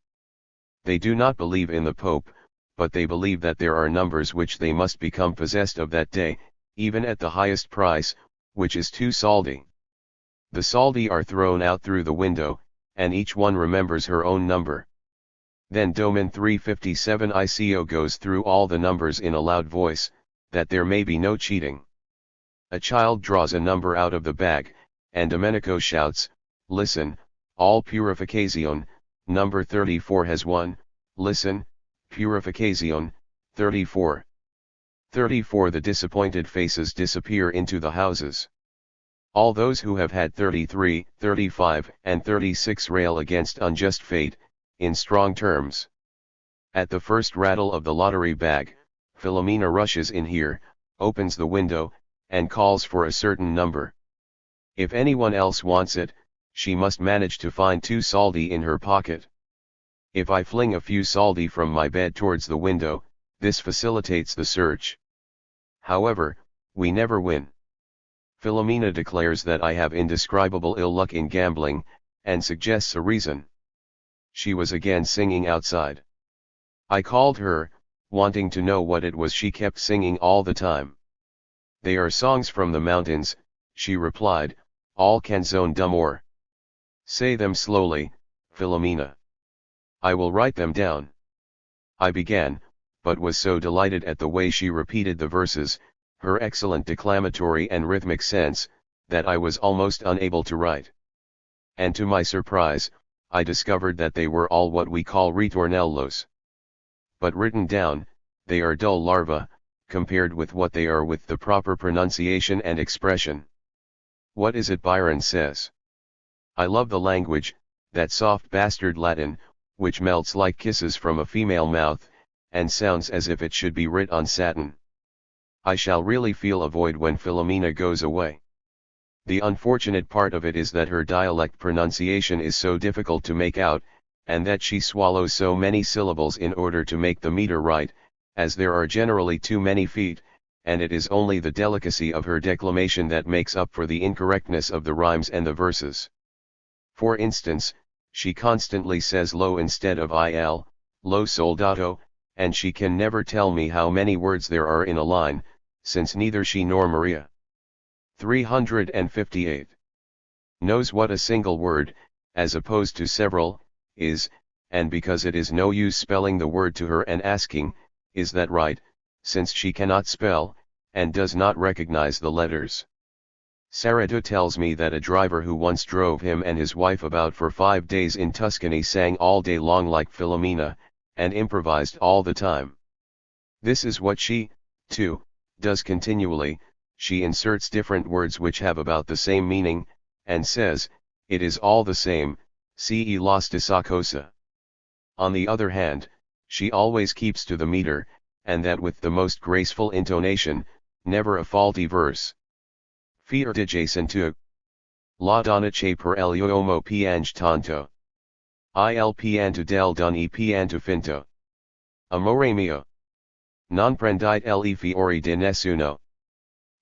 They do not believe in the Pope, but they believe that there are numbers which they must become possessed of that day, even at the highest price, which is 2 soldi. The soldi are thrown out through the window, and each one remembers her own number. Then Domin 357 ICO goes through all the numbers in a loud voice, that there may be no cheating. A child draws a number out of the bag, and Domenico shouts, "Listen, all purification, number 34 has won, listen, purification, 34. 34. The disappointed faces disappear into the houses. All those who have had 33, 35, and 36 rail against unjust fate, in strong terms. At the first rattle of the lottery bag, Philomena rushes in here, opens the window, and calls for a certain number. If anyone else wants it, she must manage to find 2 soldi in her pocket. If I fling a few soldi from my bed towards the window, this facilitates the search. However, we never win. Philomena declares that I have indescribable ill luck in gambling, and suggests a reason. She was again singing outside. I called her, wanting to know what it was she kept singing all the time. They are songs from the mountains, she replied, all canzone d'amore. Say them slowly, Philomena. I will write them down. I began, but was so delighted at the way she repeated the verses, her excellent declamatory and rhythmic sense, that I was almost unable to write. And to my surprise, I discovered that they were all what we call ritornellos. But written down, they are dull larvae, compared with what they are with the proper pronunciation and expression. What is it Byron says? I love the language, that soft bastard Latin, which melts like kisses from a female mouth, and sounds as if it should be writ on satin. I shall really feel a void when Philomena goes away. The unfortunate part of it is that her dialect pronunciation is so difficult to make out, and that she swallows so many syllables in order to make the meter right, as there are generally too many feet, and it is only the delicacy of her declamation that makes up for the incorrectness of the rhymes and the verses. For instance, she constantly says lo instead of il, lo soldato, and she can never tell me how many words there are in a line, since neither she nor Maria 358 knows what a single word, as opposed to several, is, and because it is no use spelling the word to her and asking, is that right, since she cannot spell, and does not recognize the letters. Sarado tells me that a driver who once drove him and his wife about for 5 days in Tuscany sang all day long like Philomena, and improvised all the time. This is what she, too, does continually. She inserts different words which have about the same meaning, and says, it is all the same, ce la stessa cosa. On the other hand, she always keeps to the meter, and that with the most graceful intonation, never a faulty verse. Fier dijacentu. La donna che per l'uomo piange tanto. Il pianto del donne pianto finto. Amore mio. Non prendite le fiori di nessuno.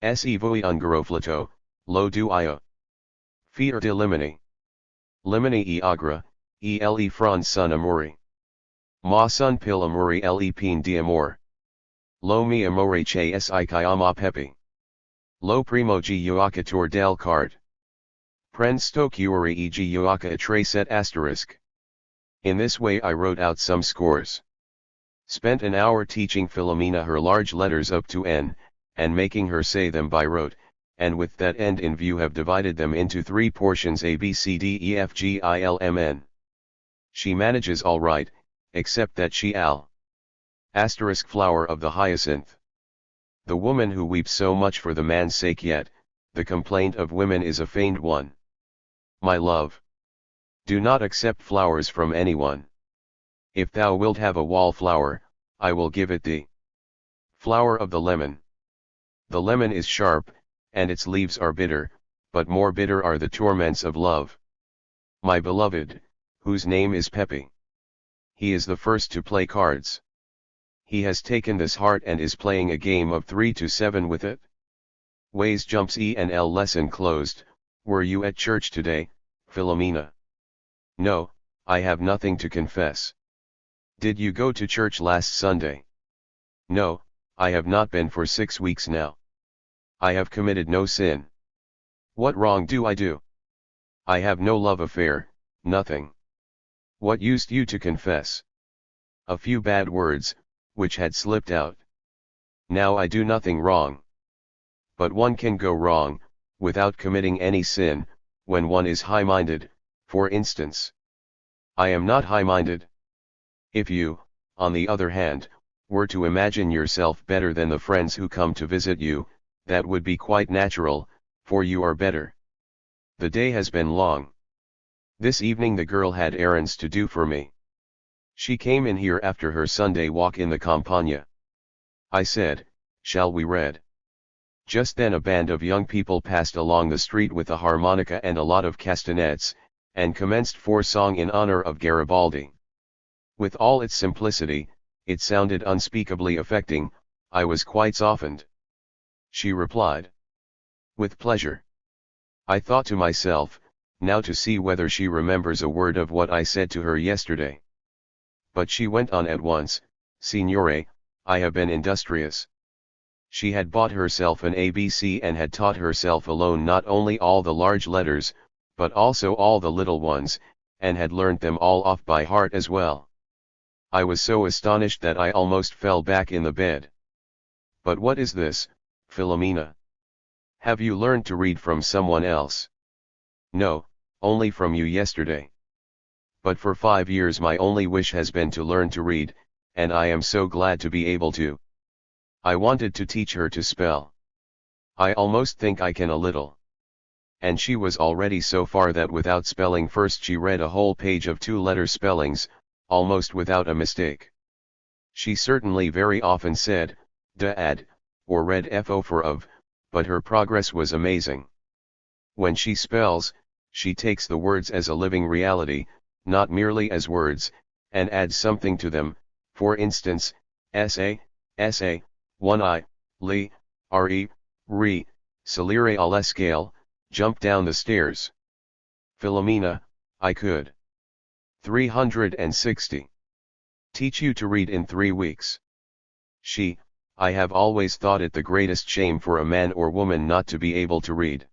Se voi un garoflato, lo do io. Fier de limini. Limini e agra, le franz son amori. Ma son pil amori le pin di amor. Lo mi amore che si chiama pepi. Lo primo giocatore del card. Prend sto cuore e gioca a trace et asterisk. In this way I wrote out some scores. Spent an hour teaching Philomena her large letters up to N, and making her say them by rote, and with that end in view have divided them into 3 portions A B C D E F G I L M N. She manages all right, except that she asterisk flower of the hyacinth. The woman who weeps so much for the man's sake, yet the complaint of women is a feigned one. My love, do not accept flowers from anyone. If thou wilt have a wallflower, I will give it thee. Flower of the lemon. The lemon is sharp, and its leaves are bitter, but more bitter are the torments of love. My beloved, whose name is Pepe. He is the first to play cards. He has taken this heart and is playing a game of 3 to 7 with it. Ways jumps E and L lesson closed. Were you at church today, Philomena? No, I have nothing to confess. Did you go to church last Sunday? No, I have not been for 6 weeks now. I have committed no sin. What wrong do I do? I have no love affair, nothing. What used you to confess? A few bad words, which had slipped out. Now I do nothing wrong. But one can go wrong, without committing any sin, when one is high-minded, for instance. I am not high-minded. If you, on the other hand, were to imagine yourself better than the friends who come to visit you, that would be quite natural, for you are better. The day has been long. This evening the girl had errands to do for me. She came in here after her Sunday walk in the Campagna. I said, shall we read? Just then a band of young people passed along the street with a harmonica and a lot of castanets, and commenced song in honor of Garibaldi. With all its simplicity, it sounded unspeakably affecting. I was quite softened. She replied, with pleasure. I thought to myself, now to see whether she remembers a word of what I said to her yesterday. But she went on at once, Signore, I have been industrious. She had bought herself an ABC and had taught herself alone not only all the large letters, but also all the little ones, and had learnt them all off by heart as well. I was so astonished that I almost fell back in the bed. But what is this, Philomena? Have you learned to read from someone else? No, only from you yesterday. But for 5 years my only wish has been to learn to read, and I am so glad to be able to. I wanted to teach her to spell. I almost think I can a little. And she was already so far that without spelling first she read a whole page of two-letter spellings, almost without a mistake. She certainly very often said, "dad," or read fo for of, but her progress was amazing. When she spells, she takes the words as a living reality, not merely as words, and adds something to them, for instance, sa, one I, li, re, salire alla scale, jump down the stairs. Philomena, I could. 360. Teach you to read in 3 weeks. I have always thought it the greatest shame for a man or woman not to be able to read.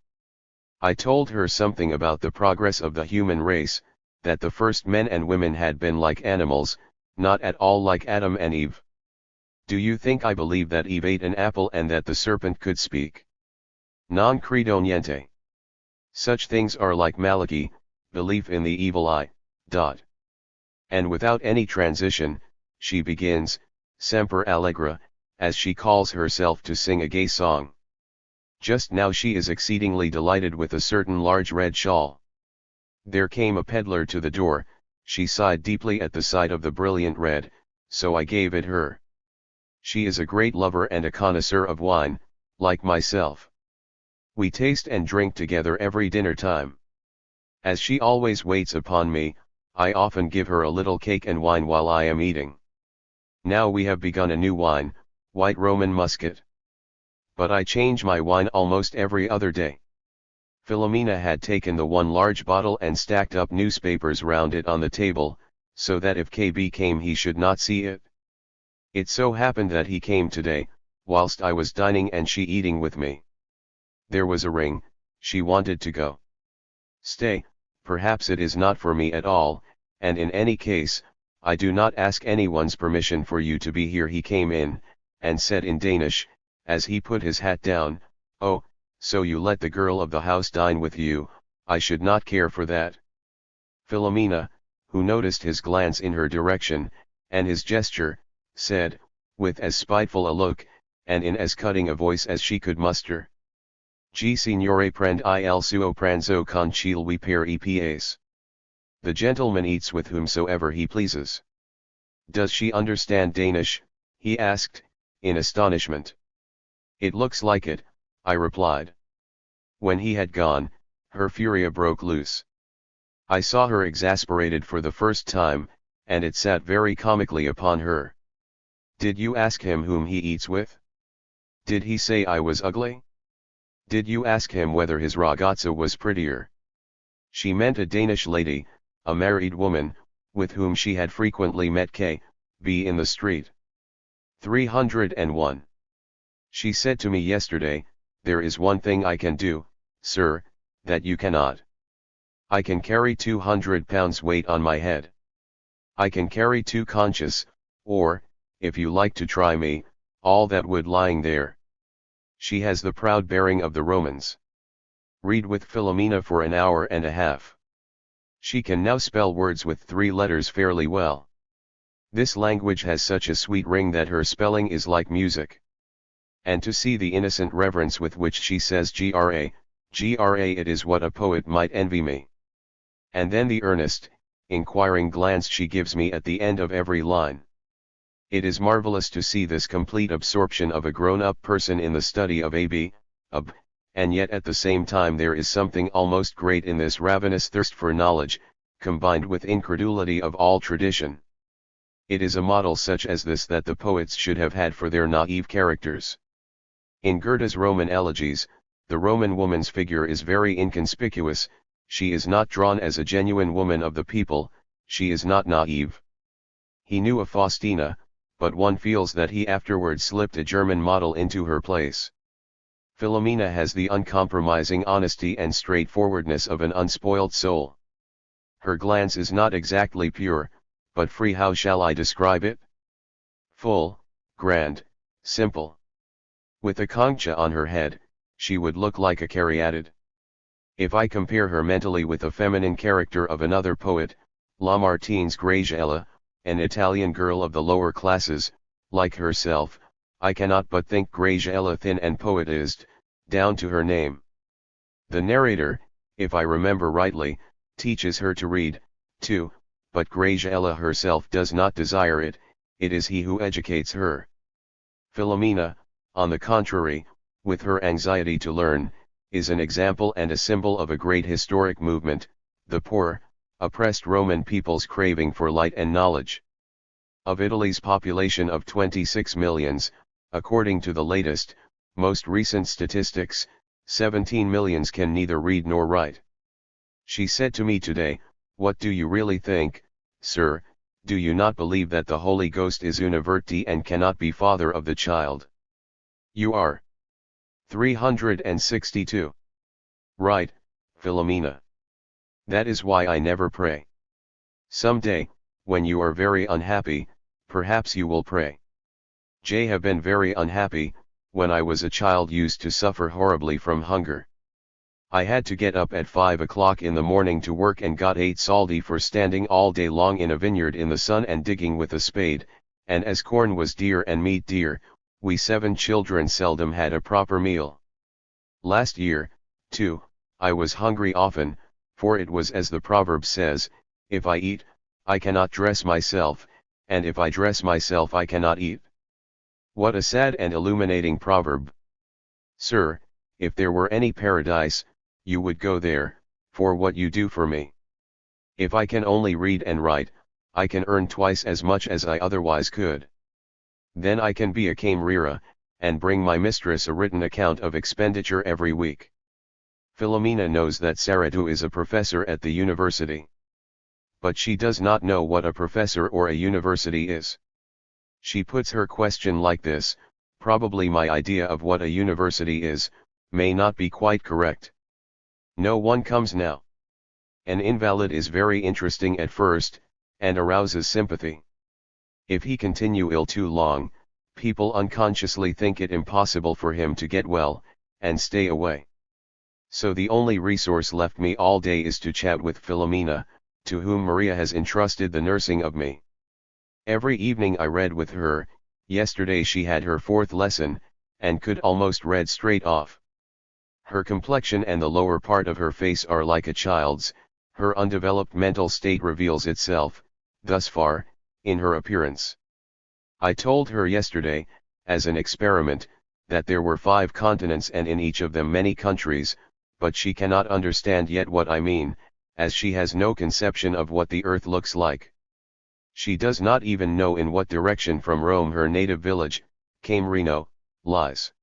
I told her something about the progress of the human race, that the first men and women had been like animals, not at all like Adam and Eve. Do you think I believe that Eve ate an apple and that the serpent could speak? Non credo niente. Such things are like Malachi, belief in the evil eye. And without any transition, she begins, semper allegra, as she calls herself, to sing a gay song. Just now she is exceedingly delighted with a certain large red shawl. There came a peddler to the door, she sighed deeply at the sight of the brilliant red, so I gave it her. She is a great lover and a connoisseur of wine, like myself. We taste and drink together every dinner time. As she always waits upon me, I often give her a little cake and wine while I am eating. Now we have begun a new wine, white Roman muscat. But I change my wine almost every other day. Philomena had taken the one large bottle and stacked up newspapers round it on the table, so that if KB came he should not see it. It so happened that he came today, whilst I was dining and she eating with me. There was a ring, she wanted to go. Stay, perhaps it is not for me at all, and in any case, I do not ask anyone's permission for you to be here. He came in, and said in Danish, as he put his hat down, "Oh, so you let the girl of the house dine with you, I should not care for that." Philomena, who noticed his glance in her direction, and his gesture, said, with as spiteful a look, and in as cutting a voice as she could muster, "G signore prend il suo pranzo con chilui per epas." The gentleman eats with whomsoever he pleases. Does she understand Danish? He asked, in astonishment. It looks like it, I replied. When he had gone, her fury broke loose. I saw her exasperated for the first time, and it sat very comically upon her. Did you ask him whom he eats with? Did he say I was ugly? Did you ask him whether his ragazza was prettier? She meant a Danish lady, a married woman, with whom she had frequently met K.B. in the street. 301. She said to me yesterday, "There is one thing I can do, sir, that you cannot. I can carry 200 pounds weight on my head. I can carry 2 conchas, or, if you like to try me, all that wood lying there." She has the proud bearing of the Romans. Read with Philomena for an hour and a half. She can now spell words with 3 letters fairly well. This language has such a sweet ring that her spelling is like music. And to see the innocent reverence with which she says gra, it is what a poet might envy me. And then the earnest, inquiring glance she gives me at the end of every line. It is marvelous to see this complete absorption of a grown-up person in the study of and yet at the same time there is something almost great in this ravenous thirst for knowledge, combined with incredulity of all tradition. It is a model such as this that the poets should have had for their naive characters. In Goethe's Roman elegies, the Roman woman's figure is very inconspicuous, she is not drawn as a genuine woman of the people, she is not naive. He knew a Faustina, but one feels that he afterwards slipped a German model into her place. Philomena has the uncompromising honesty and straightforwardness of an unspoiled soul. Her glance is not exactly pure, but free. How shall I describe it? Full, grand, simple. With a concha on her head, she would look like a caryatid. If I compare her mentally with the feminine character of another poet, Lamartine's Graziella, an Italian girl of the lower classes, like herself, I cannot but think Graziella thin and poetized, down to her name. The narrator, if I remember rightly, teaches her to read, too, but Graziella herself does not desire it, it is he who educates her. Philomena, on the contrary, with her anxiety to learn, is an example and a symbol of a great historic movement, the poor, oppressed Roman people's craving for light and knowledge. Of Italy's population of 26 millions, according to the latest, most recent statistics, 17 millions can neither read nor write. She said to me today, "What do you really think, sir? Do you not believe that the Holy Ghost is una virti and cannot be father of the child?" You are 362. Right, Philomena. That is why I never pray. Some day, when you are very unhappy, perhaps you will pray. I have been very unhappy. When I was a child used to suffer horribly from hunger. I had to get up at 5 o'clock in the morning to work and got 8 soldi for standing all day long in a vineyard in the sun and digging with a spade, and as corn was dear and meat dear, we 7 children seldom had a proper meal. Last year, too, I was hungry often, for it was as the proverb says, if I eat, I cannot dress myself, and if I dress myself I cannot eat. What a sad and illuminating proverb. Sir, if there were any paradise, you would go there, for what you do for me. If I can only read and write, I can earn twice as much as I otherwise could. Then I can be a camarera, and bring my mistress a written account of expenditure every week. Philomena knows that Saratu is a professor at the university. But she does not know what a professor or a university is. She puts her question like this: probably my idea of what a university is, may not be quite correct. No one comes now. An invalid is very interesting at first, and arouses sympathy. If he continue ill too long, people unconsciously think it impossible for him to get well, and stay away. So the only resource left me all day is to chat with Philomena, to whom Maria has entrusted the nursing of me. Every evening I read with her. Yesterday she had her 4th lesson, and could almost read straight off. Her complexion and the lower part of her face are like a child's, her undeveloped mental state reveals itself, thus far, in her appearance. I told her yesterday, as an experiment, that there were 5 continents and in each of them many countries, but she cannot understand yet what I mean, as she has no conception of what the earth looks like. She does not even know in what direction from Rome her native village, Camerino, lies.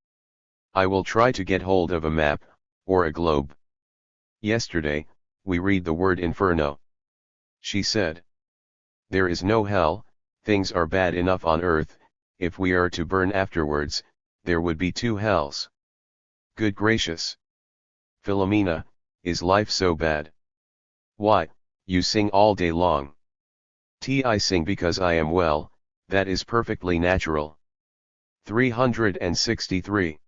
I will try to get hold of a map, or a globe. Yesterday, we read the word inferno. She said, "There is no hell, things are bad enough on earth, if we are to burn afterwards, there would be 2 hells. Good gracious! Philomena, is life so bad? Why, you sing all day long." I sing because I am well, that is perfectly natural. 363.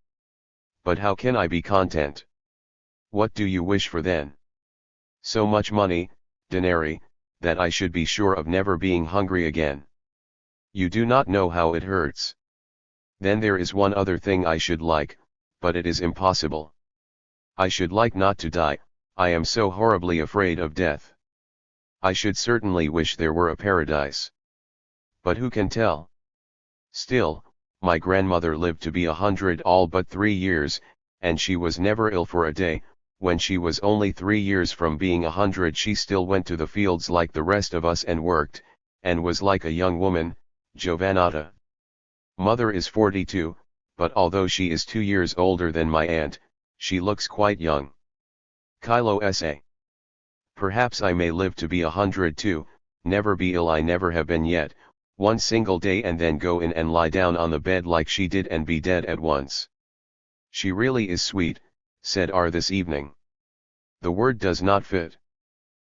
But how can I be content? What do you wish for then? So much money, denari, that I should be sure of never being hungry again. You do not know how it hurts. Then there is one other thing I should like, but it is impossible. I should like not to die, I am so horribly afraid of death. I should certainly wish there were a paradise. But who can tell? Still, my grandmother lived to be 100 all but 3 years, and she was never ill for a day. When she was only 3 years from being 100 she still went to the fields like the rest of us and worked, and was like a young woman, Giovanata. Mother is 42, but although she is 2 years older than my aunt, she looks quite young. Kilo sa. Perhaps I may live to be 100 too, never be ill I never have been yet, one single day and then go in and lie down on the bed like she did and be dead at once. She really is sweet, said R this evening. The word does not fit.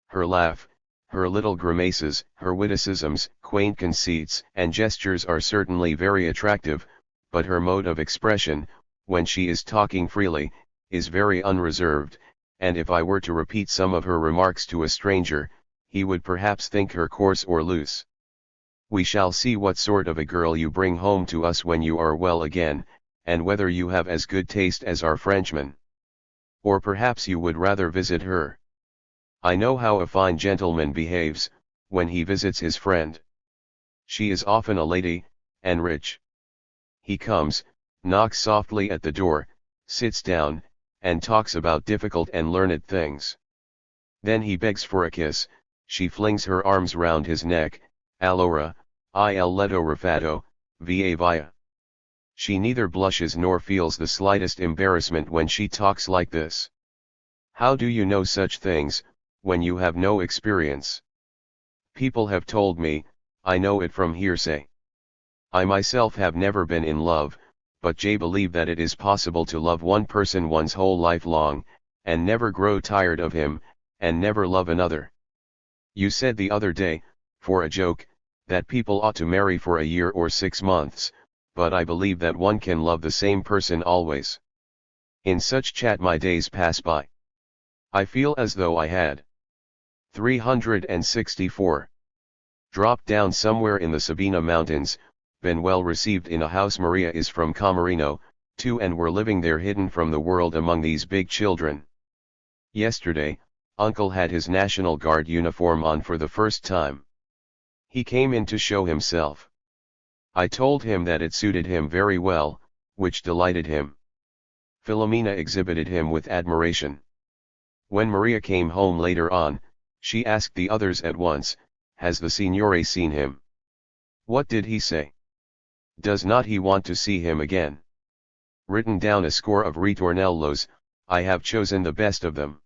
Her laugh, her little grimaces, her witticisms, quaint conceits and gestures are certainly very attractive, but her mode of expression, when she is talking freely, is very unreserved, and if I were to repeat some of her remarks to a stranger, he would perhaps think her coarse or loose. We shall see what sort of a girl you bring home to us when you are well again, and whether you have as good taste as our Frenchman. Or perhaps you would rather visit her. I know how a fine gentleman behaves, when he visits his friend. She is often a lady, and rich. He comes, knocks softly at the door, sits down, and talks about difficult and learned things. Then he begs for a kiss, she flings her arms round his neck, allora, il letto rifatto, via via. She neither blushes nor feels the slightest embarrassment when she talks like this. How do you know such things, when you have no experience? People have told me, I know it from hearsay. I myself have never been in love, but I believe that it is possible to love one person one's whole life long, and never grow tired of him, and never love another. You said the other day, for a joke, that people ought to marry for a year or 6 months, but I believe that one can love the same person always. In such chat my days pass by. I feel as though I had 364. Dropped down somewhere in the Sabina Mountains, been well received in a house. Maria is from Camerino, too, and we're living there hidden from the world among these big children. Yesterday, Uncle had his National Guard uniform on for the first time. He came in to show himself. I told him that it suited him very well, which delighted him. Philomena exhibited him with admiration. When Maria came home later on, she asked the others at once, "Has the Signore seen him? What did he say? Does not he want to see him again?" Written down a score of ritornellos, I have chosen the best of them.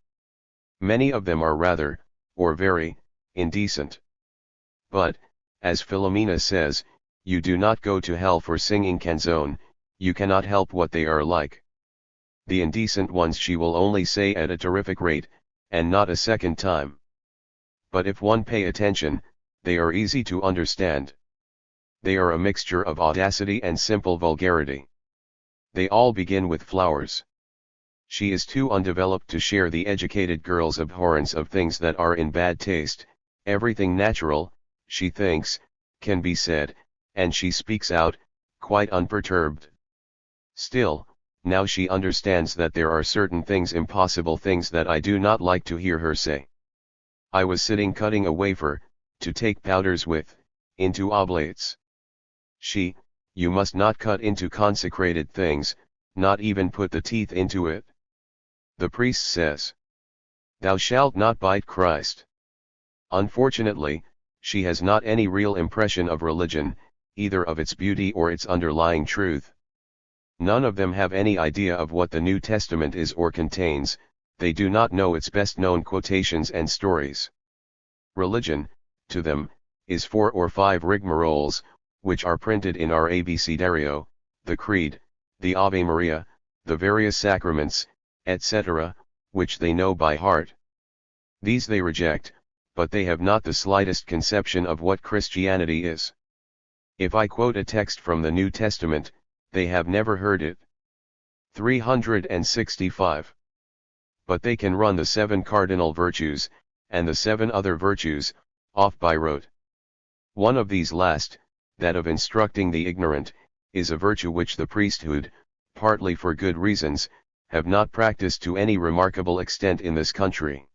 Many of them are rather, or very, indecent. But, as Philomena says, you do not go to hell for singing canzone, you cannot help what they are like. The indecent ones she will only say at a terrific rate, and not a second time. But if one pay attention, they are easy to understand. They are a mixture of audacity and simple vulgarity. They all begin with flowers. She is too undeveloped to share the educated girl's abhorrence of things that are in bad taste. Everything natural, she thinks, can be said, and she speaks out, quite unperturbed. Still, now she understands that there are certain things, impossible things, that I do not like to hear her say. I was sitting cutting a wafer, to take powders with, into oblates. She, "You must not cut into consecrated things, not even put the teeth into it. The priest says, 'Thou shalt not bite Christ.'" Unfortunately, she has not any real impression of religion, either of its beauty or its underlying truth. None of them have any idea of what the New Testament is or contains. They do not know its best-known quotations and stories. Religion, to them, is 4 or 5 rigmaroles, which are printed in our abecedario, the Creed, the Ave Maria, the various sacraments, etc., which they know by heart. These they reject, but they have not the slightest conception of what Christianity is. If I quote a text from the New Testament, they have never heard it. 365. But they can run the 7 cardinal virtues, and the 7 other virtues, off by rote. One of these last, that of instructing the ignorant, is a virtue which the priesthood, partly for good reasons, have not practiced to any remarkable extent in this country.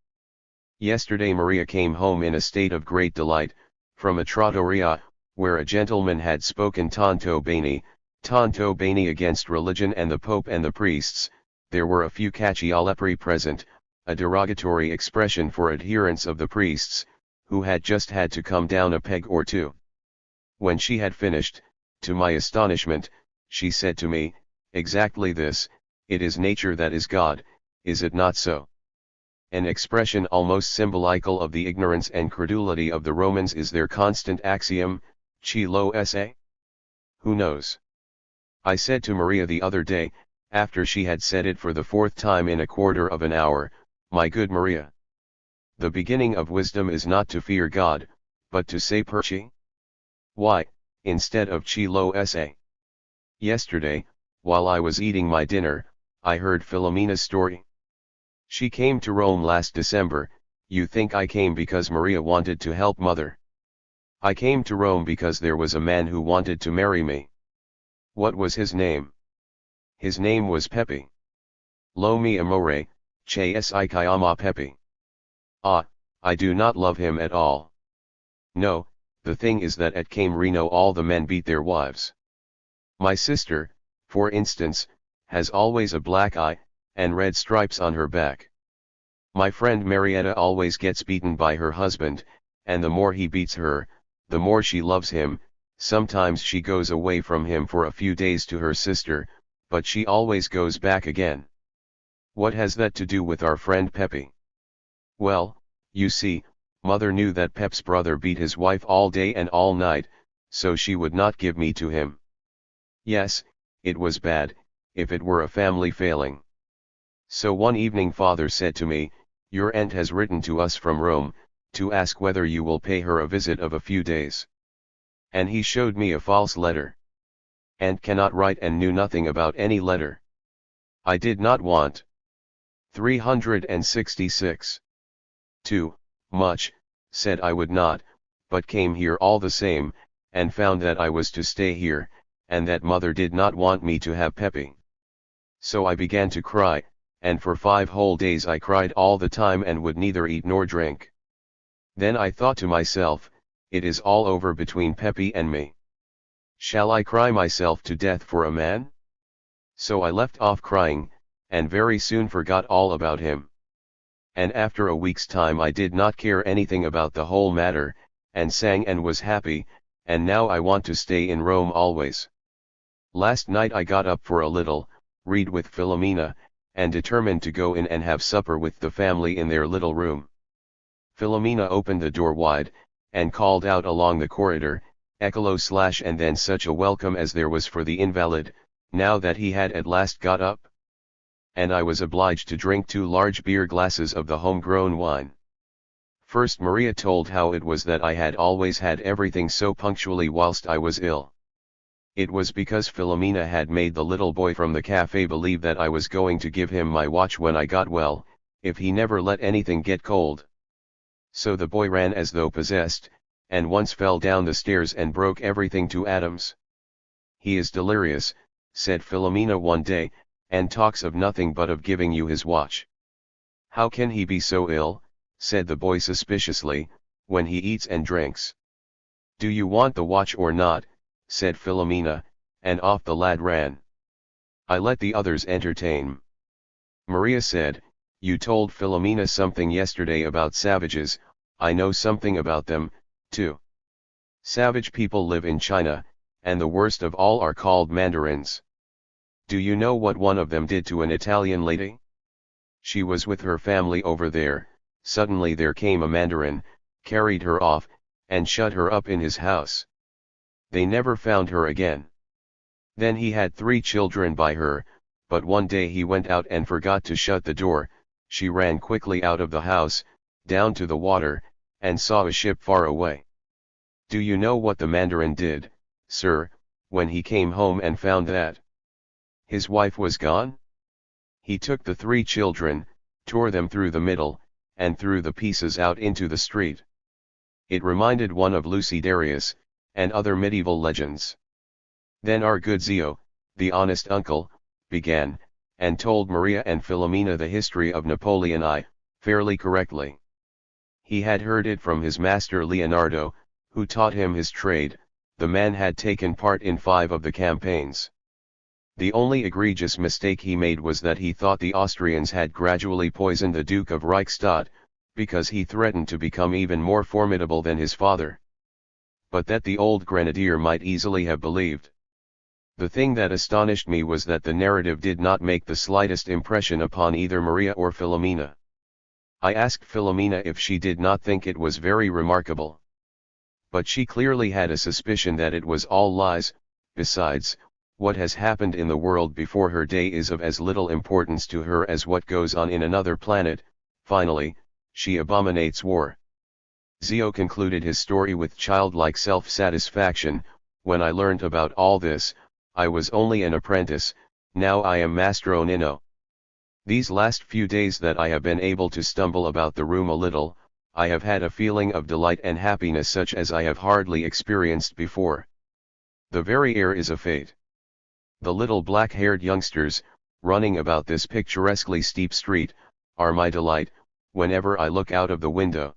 Yesterday Maria came home in a state of great delight, from a trattoria, where a gentleman had spoken tanto bene against religion and the Pope and the priests. There were a few caccialepri present, a derogatory expression for adherents of the priests, who had just had to come down a peg or two. When she had finished, to my astonishment, she said to me, "Exactly this, it is nature that is God, is it not so?" An expression almost symbolical of the ignorance and credulity of the Romans is their constant axiom, "Chi lo esse?" Who knows? I said to Maria the other day, after she had said it for the 4th time in a quarter of an hour, "My good Maria, the beginning of wisdom is not to fear God, but to say perci? Why, instead of chi lo esse?" Yesterday, while I was eating my dinner, I heard Philomena's story. She came to Rome last December. You think I came because Maria wanted to help mother. I came to Rome because there was a man who wanted to marry me. What was his name? His name was Pepe. Lo mi amore, che si chiama Pepe. Ah, I do not love him at all. No, the thing is that at Camerino all the men beat their wives. My sister, for instance, has always a black eye, and red stripes on her back. My friend Marietta always gets beaten by her husband, and the more he beats her, the more she loves him. Sometimes she goes away from him for a few days to her sister, but she always goes back again. What has that to do with our friend Pepe? Well, you see, mother knew that Pep's brother beat his wife all day and all night, so she would not give me to him. Yes, it was bad, if it were a family failing. So one evening father said to me, "Your aunt has written to us from Rome, to ask whether you will pay her a visit of a few days." And he showed me a false letter. Aunt cannot write and knew nothing about any letter. I did not want. 366. Too much, said I would not, but came here all the same, and found that I was to stay here, and that mother did not want me to have Pepe. So I began to cry, and for 5 whole days I cried all the time and would neither eat nor drink. Then I thought to myself, it is all over between Pepe and me. Shall I cry myself to death for a man? So I left off crying, and very soon forgot all about him. And after a week's time I did not care anything about the whole matter, and sang and was happy, and now I want to stay in Rome always. Last night I got up for a little, read with Filomena, and determined to go in and have supper with the family in their little room. Filomena opened the door wide, and called out along the corridor, "Ecolo" and then such a welcome as there was for the invalid, now that he had at last got up. And I was obliged to drink 2 large beer glasses of the home-grown wine. First Maria told how it was that I had always had everything so punctually whilst I was ill. It was because Filomena had made the little boy from the cafe believe that I was going to give him my watch when I got well, if he never let anything get cold. So the boy ran as though possessed, and once fell down the stairs and broke everything to atoms. "He is delirious," said Filomena one day, "and talks of nothing but of giving you his watch." "How can he be so ill," said the boy suspiciously, "when he eats and drinks?" "Do you want the watch or not?" said Filomena, and off the lad ran. I let the others entertain. Maria said, "You told Filomena something yesterday about savages. I know something about them, too. Savage people live in China, and the worst of all are called mandarins. Do you know what one of them did to an Italian lady? She was with her family over there, suddenly there came a mandarin, carried her off, and shut her up in his house. They never found her again. Then he had 3 children by her, but one day he went out and forgot to shut the door. She ran quickly out of the house, down to the water, and saw a ship far away. Do you know what the mandarin did, sir, when he came home and found that his wife was gone? He took the 3 children, tore them through the middle, and threw the pieces out into the street. It reminded one of Lucy Darius, and other medieval legends. Then our good Zio, the honest uncle, began, and told Maria and Filomena the history of Napoleon I, fairly correctly. He had heard it from his master Leonardo, who taught him his trade. The man had taken part in 5 of the campaigns. The only egregious mistake he made was that he thought the Austrians had gradually poisoned the Duke of Reichstadt, because he threatened to become even more formidable than his father. But that the old grenadier might easily have believed. The thing that astonished me was that the narrative did not make the slightest impression upon either Maria or Filomena. I asked Filomena if she did not think it was very remarkable. But she clearly had a suspicion that it was all lies. Besides, what has happened in the world before her day is of as little importance to her as what goes on in another planet. Finally, she abominates war. Zio concluded his story with childlike self-satisfaction. When I learnt about all this, I was only an apprentice, now I am Mastro Nino. These last few days that I have been able to stumble about the room a little, I have had a feeling of delight and happiness such as I have hardly experienced before. The very air is a fate. The little black-haired youngsters, running about this picturesquely steep street, are my delight, whenever I look out of the window.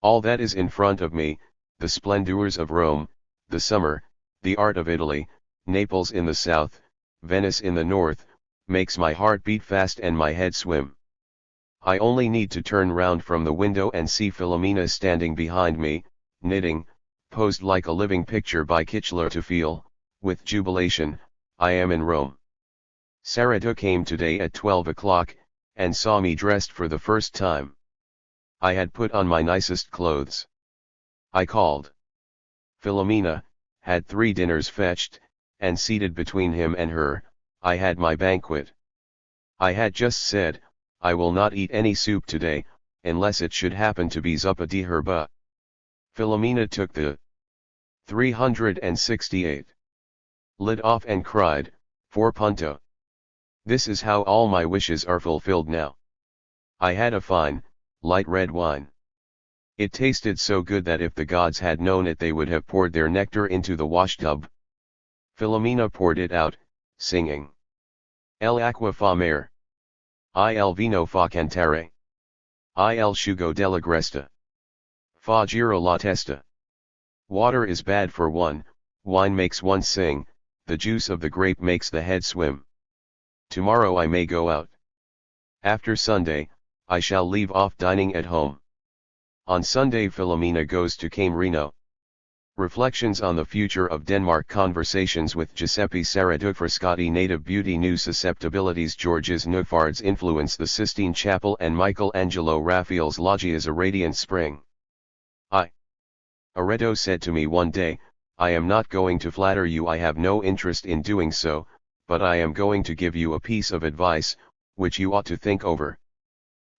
All that is in front of me, the splendors of Rome, the summer, the art of Italy, Naples in the south, Venice in the north, makes my heart beat fast and my head swim. I only need to turn round from the window and see Philomena standing behind me, knitting, posed like a living picture by Kitchener to feel, with jubilation, I am in Rome. Sarada came today at 12 o'clock, and saw me dressed for the first time. I had put on my nicest clothes. I called Philomena, had 3 dinners fetched, and seated between him and her, I had my banquet. I had just said, I will not eat any soup today, unless it should happen to be zuppa di herba. Philomena took the 368 lid off and cried, 4 punto. This is how all my wishes are fulfilled now. I had a fine, light red wine. It tasted so good that if the gods had known it they would have poured their nectar into the washtub. Philomena poured it out, singing. El acqua fa mare. Il vino fa cantare. Il sciugo della gresta. Fa giro la testa. Water is bad for one, wine makes one sing, the juice of the grape makes the head swim. Tomorrow I may go out. After Sunday, I shall leave off dining at home. On Sunday Philomena goes to Camerino. Reflections on the Future of Denmark. Conversations with Giuseppe Sarada. Frascati. Native Beauty. New Susceptibilities. Georges Neufard's Influence. The Sistine Chapel and Michelangelo Raphael's Loggia's A Radiant Spring. Areto said to me one day, I am not going to flatter you, I have no interest in doing so, but I am going to give you a piece of advice, which you ought to think over.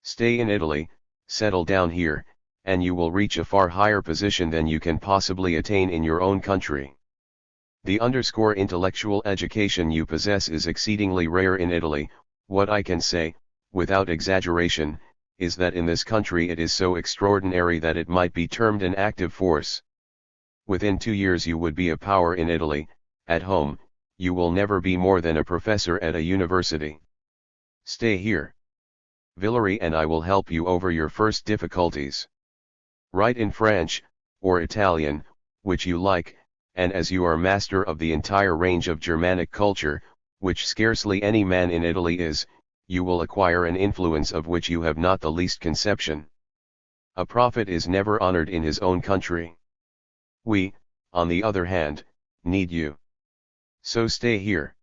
Stay in Italy, settle down here, and you will reach a far higher position than you can possibly attain in your own country. The intellectual education you possess is exceedingly rare in Italy. What I can say, without exaggeration, is that in this country it is so extraordinary that it might be termed an active force. Within 2 years you would be a power in Italy. At home, you will never be more than a professor at a university. Stay here. Villery and I will help you over your first difficulties. Write in French, or Italian, which you like, and as you are master of the entire range of Germanic culture, which scarcely any man in Italy is, you will acquire an influence of which you have not the least conception. A prophet is never honored in his own country. We, on the other hand, need you. So stay here.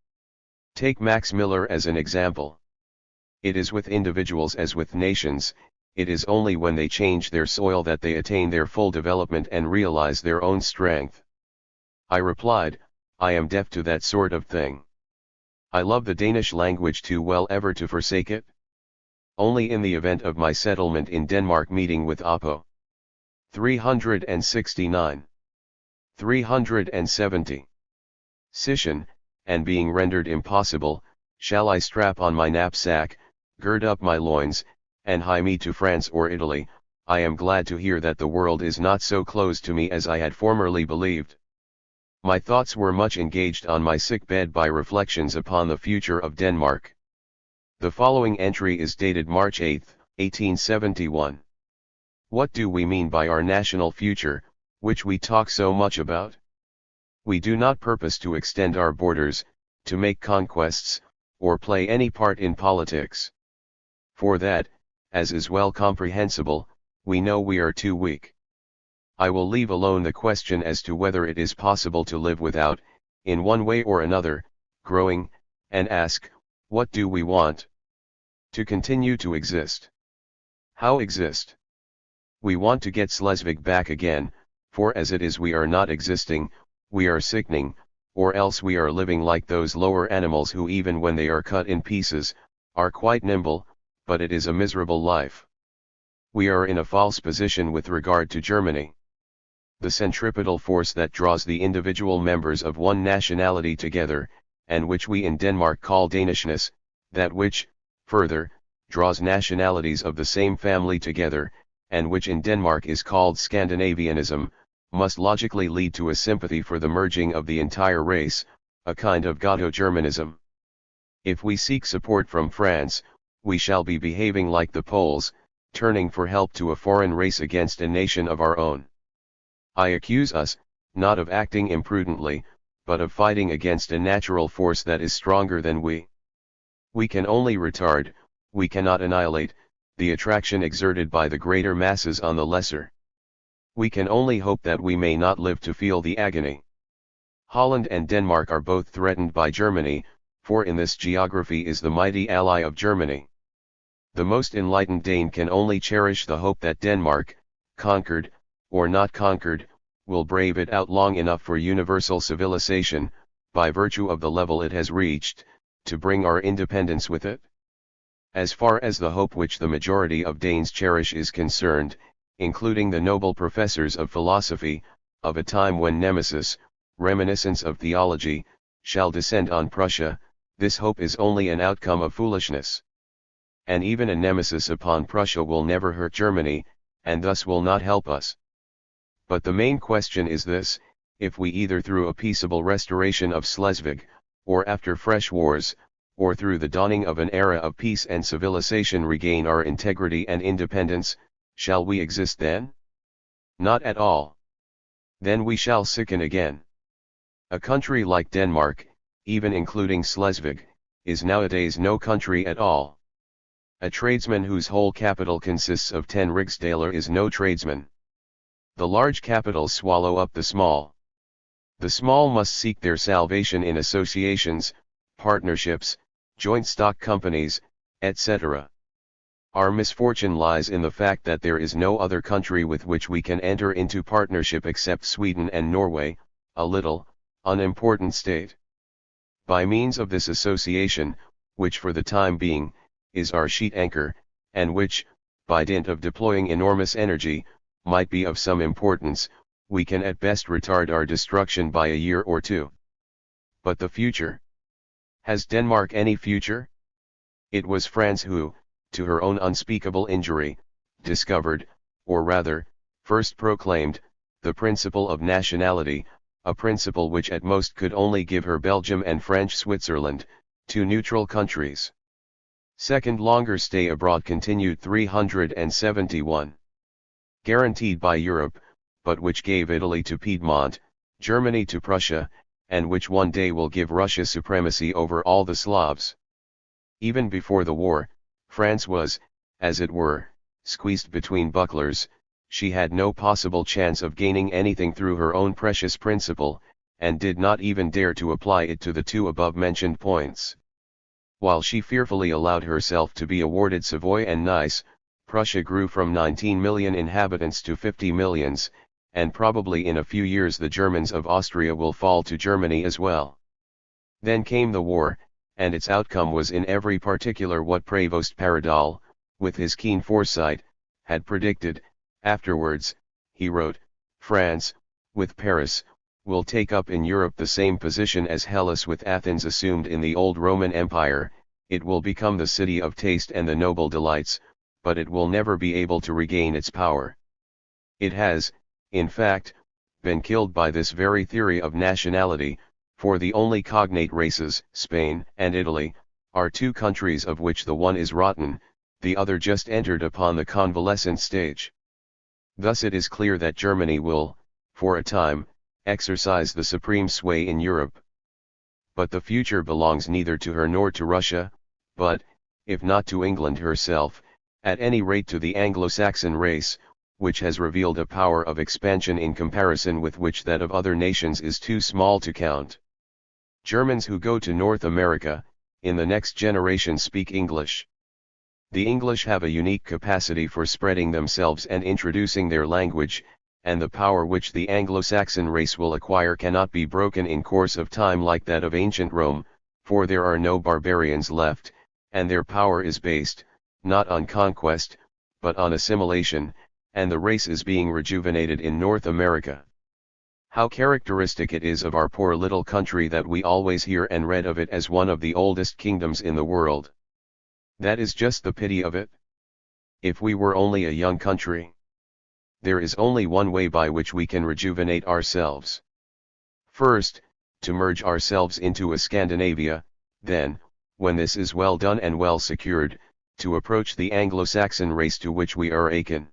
Take Max Miller as an example. It is with individuals as with nations, it is only when they change their soil that they attain their full development and realize their own strength. I replied, I am deaf to that sort of thing. I love the Danish language too well ever to forsake it. Only in the event of my settlement in Denmark meeting with Oppo. 369. 370. Scission, and being rendered impossible, shall I strap on my knapsack, gird up my loins, and hie me to France or Italy. I am glad to hear that the world is not so closed to me as I had formerly believed. My thoughts were much engaged on my sick bed by reflections upon the future of Denmark. The following entry is dated March 8, 1871. What do we mean by our national future, which we talk so much about? We do not purpose to extend our borders, to make conquests, or play any part in politics. For that, as is well comprehensible, we know we are too weak. I will leave alone the question as to whether it is possible to live without, in one way or another, growing, and ask, what do we want? To continue to exist. How exist? We want to get Schleswig back again, for as it is we are not existing, we are sickening, or else we are living like those lower animals who even when they are cut in pieces, are quite nimble, but it is a miserable life. We are in a false position with regard to Germany. The centripetal force that draws the individual members of one nationality together, and which we in Denmark call Danishness, that which, further, draws nationalities of the same family together, and which in Denmark is called Scandinavianism, must logically lead to a sympathy for the merging of the entire race, a kind of Gauto-Germanism. If we seek support from France, we shall be behaving like the Poles, turning for help to a foreign race against a nation of our own. I accuse us, not of acting imprudently, but of fighting against a natural force that is stronger than we. We can only retard, we cannot annihilate, the attraction exerted by the greater masses on the lesser. We can only hope that we may not live to feel the agony. Holland and Denmark are both threatened by Germany, for in this geography is the mighty ally of Germany. The most enlightened Dane can only cherish the hope that Denmark, conquered, or not conquered, will brave it out long enough for universal civilization, by virtue of the level it has reached, to bring our independence with it. As far as the hope which the majority of Danes cherish is concerned, including the noble professors of philosophy, of a time when Nemesis, reminiscence of theology, shall descend on Prussia, this hope is only an outcome of foolishness. And even a nemesis upon Prussia will never hurt Germany, and thus will not help us. But the main question is this: if we either through a peaceable restoration of Schleswig, or after fresh wars, or through the dawning of an era of peace and civilization regain our integrity and independence, shall we exist then? Not at all. Then we shall sicken again. A country like Denmark, even including Schleswig, is nowadays no country at all. A tradesman whose whole capital consists of 10 rigsdaler is no tradesman. The large capitals swallow up the small. The small must seek their salvation in associations, partnerships, joint stock companies, etc. Our misfortune lies in the fact that there is no other country with which we can enter into partnership except Sweden and Norway, a little, unimportant state. By means of this association, which for the time being, is our sheet anchor, and which, by dint of deploying enormous energy, might be of some importance, we can at best retard our destruction by a year or two. But the future? Has Denmark any future? It was France who, to her own unspeakable injury, discovered, or rather, first proclaimed, the principle of nationality, a principle which at most could only give her Belgium and French Switzerland, two neutral countries. Second, longer stay abroad continued 371. Guaranteed by Europe, but which gave Italy to Piedmont, Germany to Prussia, and which one day will give Russia supremacy over all the Slavs. Even before the war, France was, as it were, squeezed between bucklers. She had no possible chance of gaining anything through her own precious principle, and did not even dare to apply it to the two above-mentioned points. While she fearfully allowed herself to be awarded Savoy and Nice, Prussia grew from 19 million inhabitants to 50 millions, and probably in a few years the Germans of Austria will fall to Germany as well. Then came the war, and its outcome was in every particular what Prévost Paradol, with his keen foresight, had predicted. Afterwards, he wrote, France, with Paris, will take up in Europe the same position as Hellas with Athens assumed in the old Roman Empire. It will become the city of taste and the noble delights, but it will never be able to regain its power. It has, in fact, been killed by this very theory of nationality, for the only cognate races, Spain and Italy, are two countries of which the one is rotten, the other just entered upon the convalescent stage. Thus it is clear that Germany will, for a time, exercise the supreme sway in Europe. But the future belongs neither to her nor to Russia, but, if not to England herself, at any rate to the Anglo-Saxon race, which has revealed a power of expansion in comparison with which that of other nations is too small to count. Germans who go to North America, in the next generation speak English. The English have a unique capacity for spreading themselves and introducing their language, and the power which the Anglo-Saxon race will acquire cannot be broken in course of time like that of ancient Rome, for there are no barbarians left, and their power is based, not on conquest, but on assimilation, and the race is being rejuvenated in North America. How characteristic it is of our poor little country that we always hear and read of it as one of the oldest kingdoms in the world. That is just the pity of it. If we were only a young country. there is only one way by which we can rejuvenate ourselves. First, to merge ourselves into a Scandinavia, then, when this is well done and well secured, to approach the Anglo-Saxon race to which we are akin.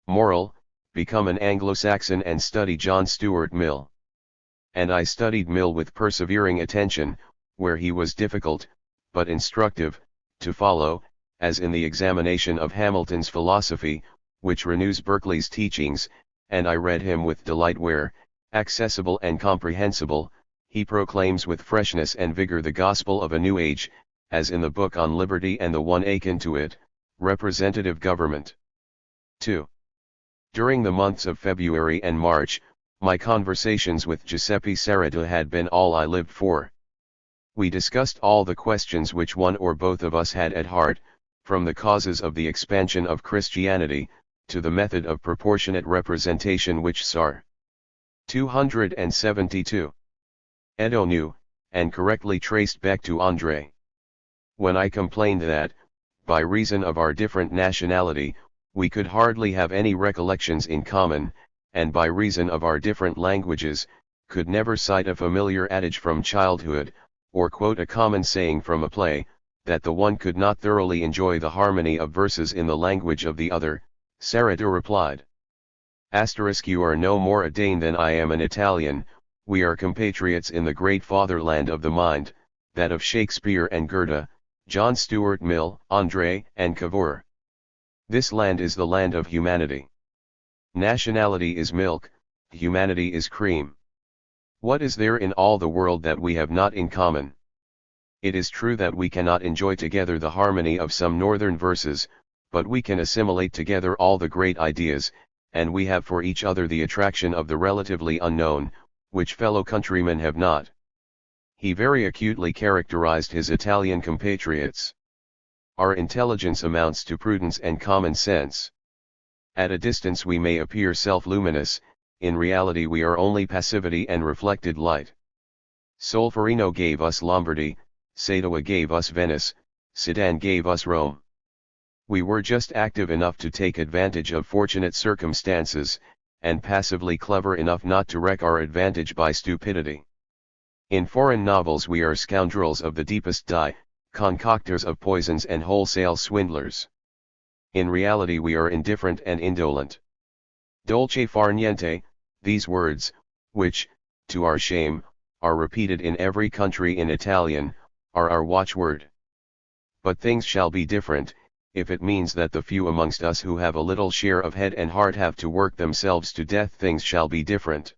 Moral, become an Anglo-Saxon and study John Stuart Mill. And I studied Mill with persevering attention, where he was difficult, but instructive, to follow, as in the examination of Hamilton's philosophy, which renews Berkeley's teachings, and I read him with delight where, accessible and comprehensible, he proclaims with freshness and vigor the gospel of a new age, as in the book on liberty and the one akin to it, representative government. 2. During the months of February and March, my conversations with Giuseppe Saretta had been all I lived for. We discussed all the questions which one or both of us had at heart, from the causes of the expansion of Christianity, to the method of proportionate representation which Sar. 272. Edo knew, and correctly traced back to André. When I complained that, by reason of our different nationality, we could hardly have any recollections in common, and by reason of our different languages, could never cite a familiar adage from childhood, or quote a common saying from a play, that the one could not thoroughly enjoy the harmony of verses in the language of the other, Saretta replied. You are no more a Dane than I am an Italian, we are compatriots in the great fatherland of the mind, that of Shakespeare and Goethe, John Stuart Mill, André, and Cavour. This land is the land of humanity. Nationality is milk, humanity is cream. What is there in all the world that we have not in common? It is true that we cannot enjoy together the harmony of some northern verses, but we can assimilate together all the great ideas, and we have for each other the attraction of the relatively unknown, which fellow countrymen have not. He very acutely characterized his Italian compatriots. Our intelligence amounts to prudence and common sense. At a distance we may appear self-luminous, in reality we are only passivity and reflected light. Solferino gave us Lombardy, Sadoa gave us Venice, Sedan gave us Rome. We were just active enough to take advantage of fortunate circumstances, and passively clever enough not to wreck our advantage by stupidity. In foreign novels we are scoundrels of the deepest dye, concoctors of poisons and wholesale swindlers. In reality we are indifferent and indolent. Dolce far niente, these words, which, to our shame, are repeated in every country in Italian, are our watchword. But things shall be different, if it means that the few amongst us who have a little share of head and heart have to work themselves to death, things shall be different.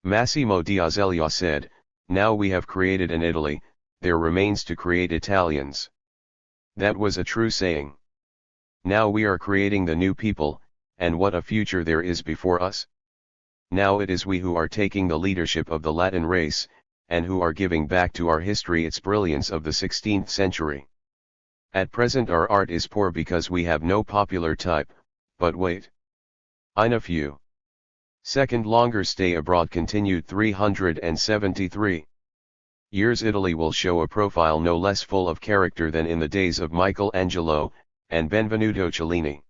Massimo d'Azeglio said, now we have created an Italy, there remains to create Italians. That was a true saying. Now we are creating the new people, and what a future there is before us. Now it is we who are taking the leadership of the Latin race, and who are giving back to our history its brilliance of the 16th century. At present our art is poor because we have no popular type, but wait. Eine few. Second longer stay abroad continued 373 years. Italy will show a profile no less full of character than in the days of Michelangelo, and Benvenuto Cellini.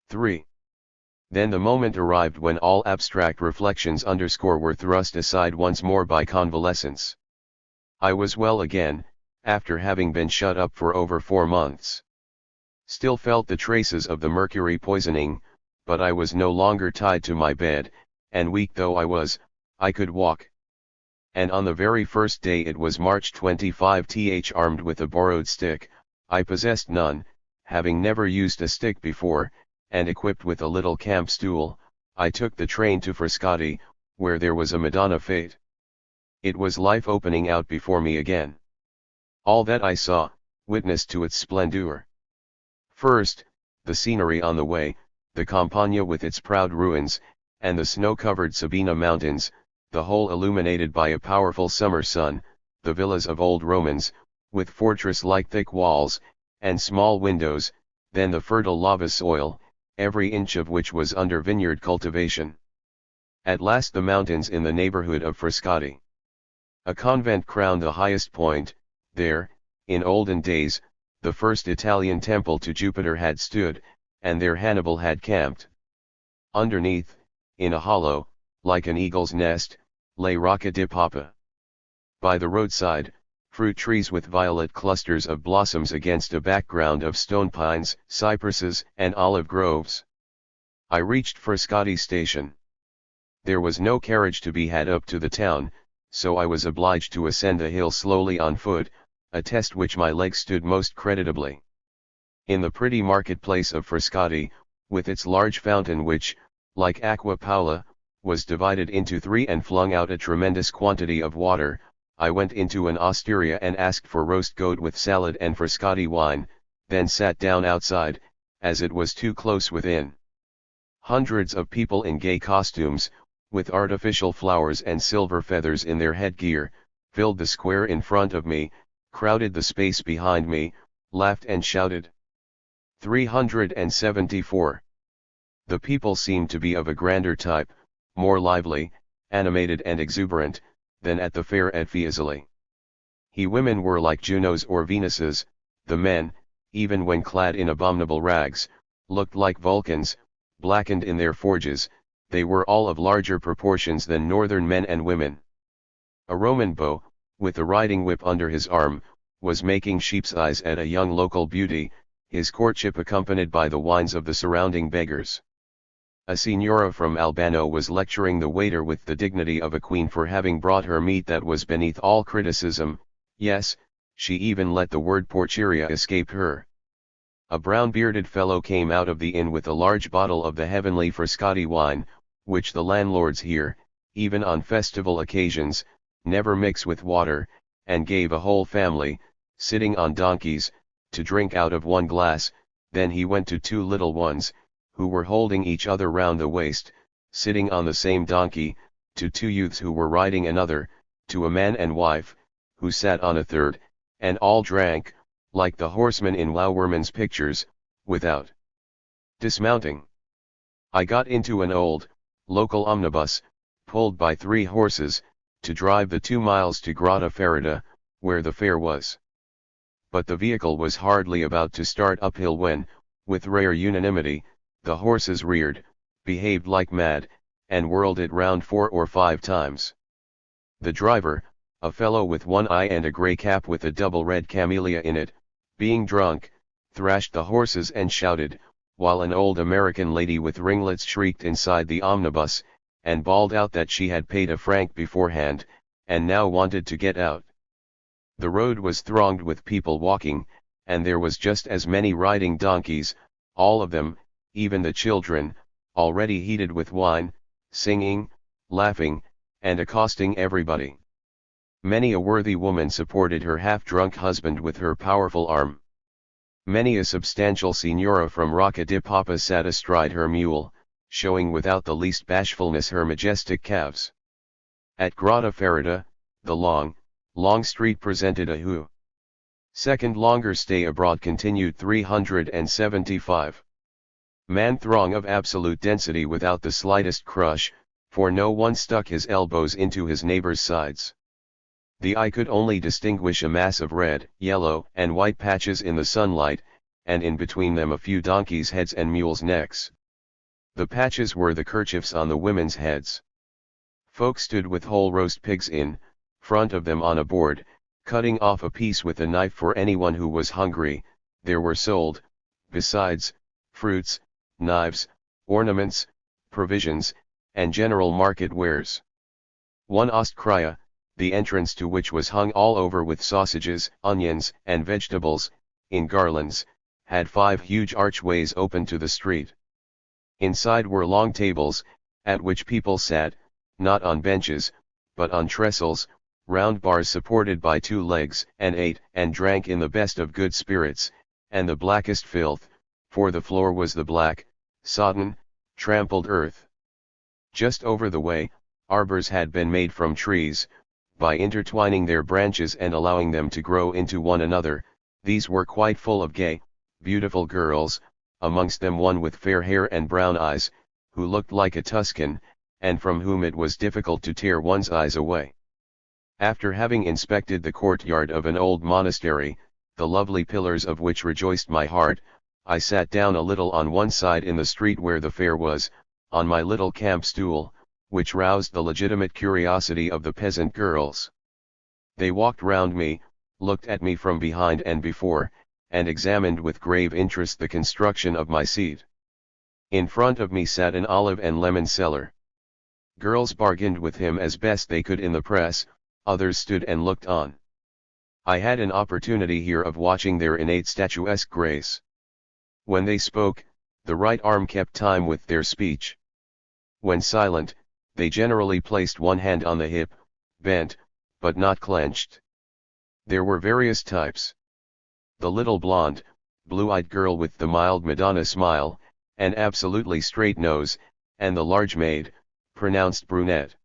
3. Then the moment arrived when all abstract reflections were thrust aside once more by convalescence. I was well again, after having been shut up for over 4 months. Still felt the traces of the mercury poisoning, but I was no longer tied to my bed, and weak though I was, I could walk. And on the very first day, it was March 25, armed with a borrowed stick, I possessed none, having never used a stick before, and equipped with a little camp stool, I took the train to Frascati, where there was a Madonna fete. It was life opening out before me again. All that I saw, witnessed to its splendor. First, the scenery on the way, the Campagna with its proud ruins, and the snow-covered Sabina mountains, the whole illuminated by a powerful summer sun, the villas of old Romans, with fortress-like thick walls, and small windows, then the fertile lava soil, every inch of which was under vineyard cultivation. At last the mountains in the neighborhood of Frascati. A convent crowned the highest point. There, in olden days, the first Italian temple to Jupiter had stood, and there Hannibal had camped. Underneath, in a hollow, like an eagle's nest, lay Rocca di Papa. By the roadside, fruit trees with violet clusters of blossoms against a background of stone pines, cypresses, and olive groves. I reached Frascati station. There was no carriage to be had up to the town, so I was obliged to ascend the hill slowly on foot, a test which my legs stood most creditably. In the pretty marketplace of Frascati, with its large fountain which, like Aqua Paula, was divided into three and flung out a tremendous quantity of water, I went into an osteria and asked for roast goat with salad and Frascati wine, then sat down outside, as it was too close within. Hundreds of people in gay costumes, with artificial flowers and silver feathers in their headgear, filled the square in front of me, crowded the space behind me, laughed and shouted. 374. The people seemed to be of a grander type, more lively, animated and exuberant, than at the fair at Fiesole. Women were like Junos or Venuses, the men, even when clad in abominable rags, looked like Vulcans, blackened in their forges, they were all of larger proportions than northern men and women. A Roman beau, with a riding whip under his arm, was making sheep's eyes at a young local beauty, his courtship accompanied by the whines of the surrounding beggars. A signora from Albano was lecturing the waiter with the dignity of a queen for having brought her meat that was beneath all criticism, yes, she even let the word porcheria escape her. A brown-bearded fellow came out of the inn with a large bottle of the heavenly Frascati wine, which the landlords here, even on festival occasions, never mix with water, and gave a whole family, sitting on donkeys, to drink out of one glass. Then he went to two little ones, who were holding each other round the waist, sitting on the same donkey, to two youths who were riding another, to a man and wife, who sat on a third, and all drank, like the horsemen in Wouwerman's pictures, without dismounting. I got into an old, local omnibus, pulled by 3 horses, to drive the 2 miles to Grotta Ferrata, where the fair was. But the vehicle was hardly about to start uphill when, with rare unanimity, the horses reared, behaved like mad, and whirled it round 4 or 5 times. The driver, a fellow with one eye and a grey cap with a double red camellia in it, being drunk, thrashed the horses and shouted, while an old American lady with ringlets shrieked inside the omnibus, and bawled out that she had paid a franc beforehand, and now wanted to get out. The road was thronged with people walking, and there was just as many riding donkeys, all of them, even the children, already heated with wine, singing, laughing, and accosting everybody. Many a worthy woman supported her half-drunk husband with her powerful arm. Many a substantial signora from Rocca di Papa sat astride her mule, showing without the least bashfulness her majestic calves. At Grotta Ferrata, the long street presented a who. Second longer stay abroad continued 375. Man throng of absolute density without the slightest crush, for no one stuck his elbows into his neighbor's sides. The eye could only distinguish a mass of red, yellow, and white patches in the sunlight, and in between them a few donkeys' heads and mules' necks. The patches were the kerchiefs on the women's heads. Folk stood with whole roast pigs in front of them on a board, cutting off a piece with a knife for anyone who was hungry. There were sold, besides, fruits, knives, ornaments, provisions, and general market wares. One osteria, the entrance to which was hung all over with sausages, onions, and vegetables, in garlands, had 5 huge archways open to the street. Inside were long tables, at which people sat, not on benches, but on trestles, round bars supported by 2 legs, and ate and drank in the best of good spirits, and the blackest filth, for the floor was the black, sodden, trampled earth. Just over the way, arbors had been made from trees, by intertwining their branches and allowing them to grow into one another. These were quite full of gay, beautiful girls, amongst them one with fair hair and brown eyes, who looked like a Tuscan, and from whom it was difficult to tear one's eyes away. After having inspected the courtyard of an old monastery, the lovely pillars of which rejoiced my heart, I sat down a little on one side in the street where the fair was, on my little camp stool, which roused the legitimate curiosity of the peasant girls. They walked round me, looked at me from behind and before, and examined with grave interest the construction of my seat. In front of me sat an olive and lemon seller. Girls bargained with him as best they could in the press, others stood and looked on. I had an opportunity here of watching their innate statuesque grace. When they spoke, the right arm kept time with their speech. When silent, they generally placed one hand on the hip, bent, but not clenched. There were various types. The little blonde, blue-eyed girl with the mild Madonna smile, an absolutely straight nose, and the large maid, pronounced brunette.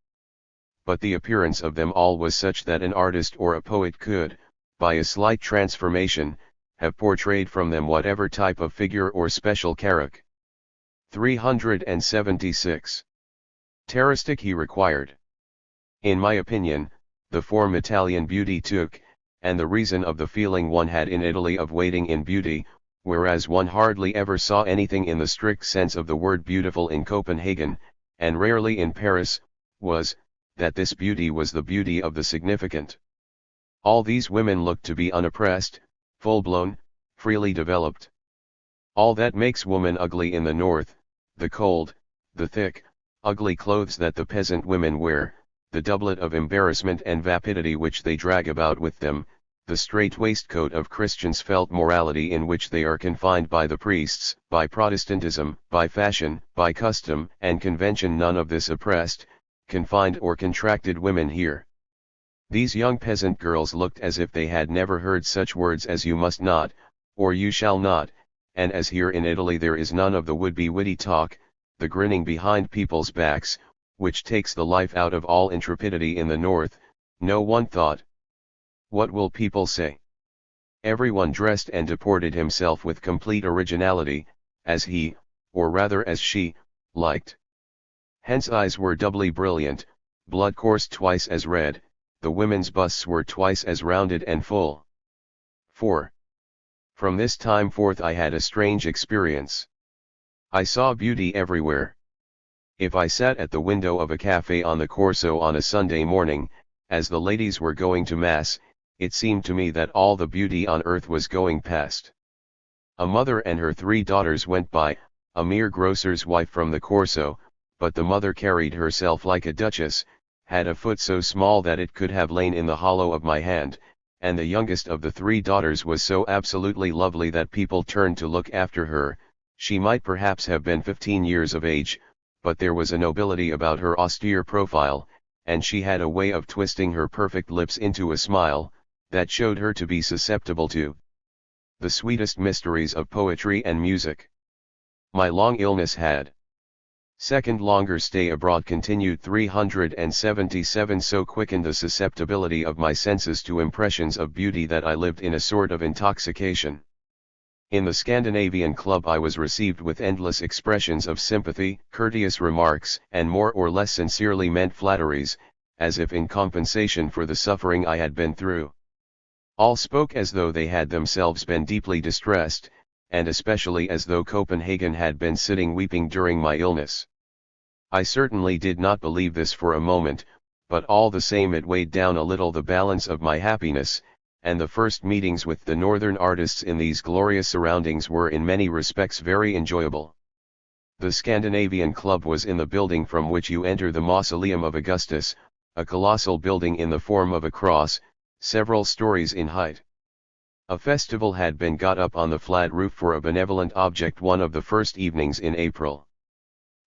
But the appearance of them all was such that an artist or a poet could, by a slight transformation, have portrayed from them whatever type of figure or special character. 376. Terroristic he required. In my opinion, the form Italian beauty took, and the reason of the feeling one had in Italy of waiting in beauty, whereas one hardly ever saw anything in the strict sense of the word beautiful in Copenhagen, and rarely in Paris, was, that this beauty was the beauty of the significant. All these women looked to be unoppressed, full-blown, freely developed. All that makes woman ugly in the north, the cold, the thick, ugly clothes that the peasant women wear, the doublet of embarrassment and vapidity which they drag about with them, the strait waistcoat of Christians' felt morality in which they are confined by the priests, by Protestantism, by fashion, by custom and convention, none of this oppressed, confined or contracted women here. These young peasant girls looked as if they had never heard such words as you must not, or you shall not, and as here in Italy there is none of the would-be witty talk, the grinning behind people's backs, which takes the life out of all intrepidity in the north, no one thought, what will people say? Everyone dressed and deported himself with complete originality, as he, or rather as she, liked. Hence eyes were doubly brilliant, blood coursed twice as red, the women's busts were twice as rounded and full. 4. From this time forth I had a strange experience. I saw beauty everywhere. If I sat at the window of a café on the Corso on a Sunday morning, as the ladies were going to Mass, it seemed to me that all the beauty on earth was going past. A mother and her 3 daughters went by, a mere grocer's wife from the Corso, but the mother carried herself like a duchess, had a foot so small that it could have lain in the hollow of my hand, and the youngest of the 3 daughters was so absolutely lovely that people turned to look after her. She might perhaps have been 15 years of age, but there was a nobility about her austere profile, and she had a way of twisting her perfect lips into a smile, that showed her to be susceptible to the sweetest mysteries of poetry and music. My long illness had second longer stay abroad continued 377 so quickened the susceptibility of my senses to impressions of beauty that I lived in a sort of intoxication. In the Scandinavian club I was received with endless expressions of sympathy, courteous remarks, and more or less sincerely meant flatteries, as if in compensation for the suffering I had been through. All spoke as though they had themselves been deeply distressed, and especially as though Copenhagen had been sitting weeping during my illness. I certainly did not believe this for a moment, but all the same it weighed down a little the balance of my happiness, and the first meetings with the northern artists in these glorious surroundings were in many respects very enjoyable. The Scandinavian Club was in the building from which you enter the Mausoleum of Augustus, a colossal building in the form of a cross, several stories in height. A festival had been got up on the flat roof for a benevolent object one of the first evenings in April.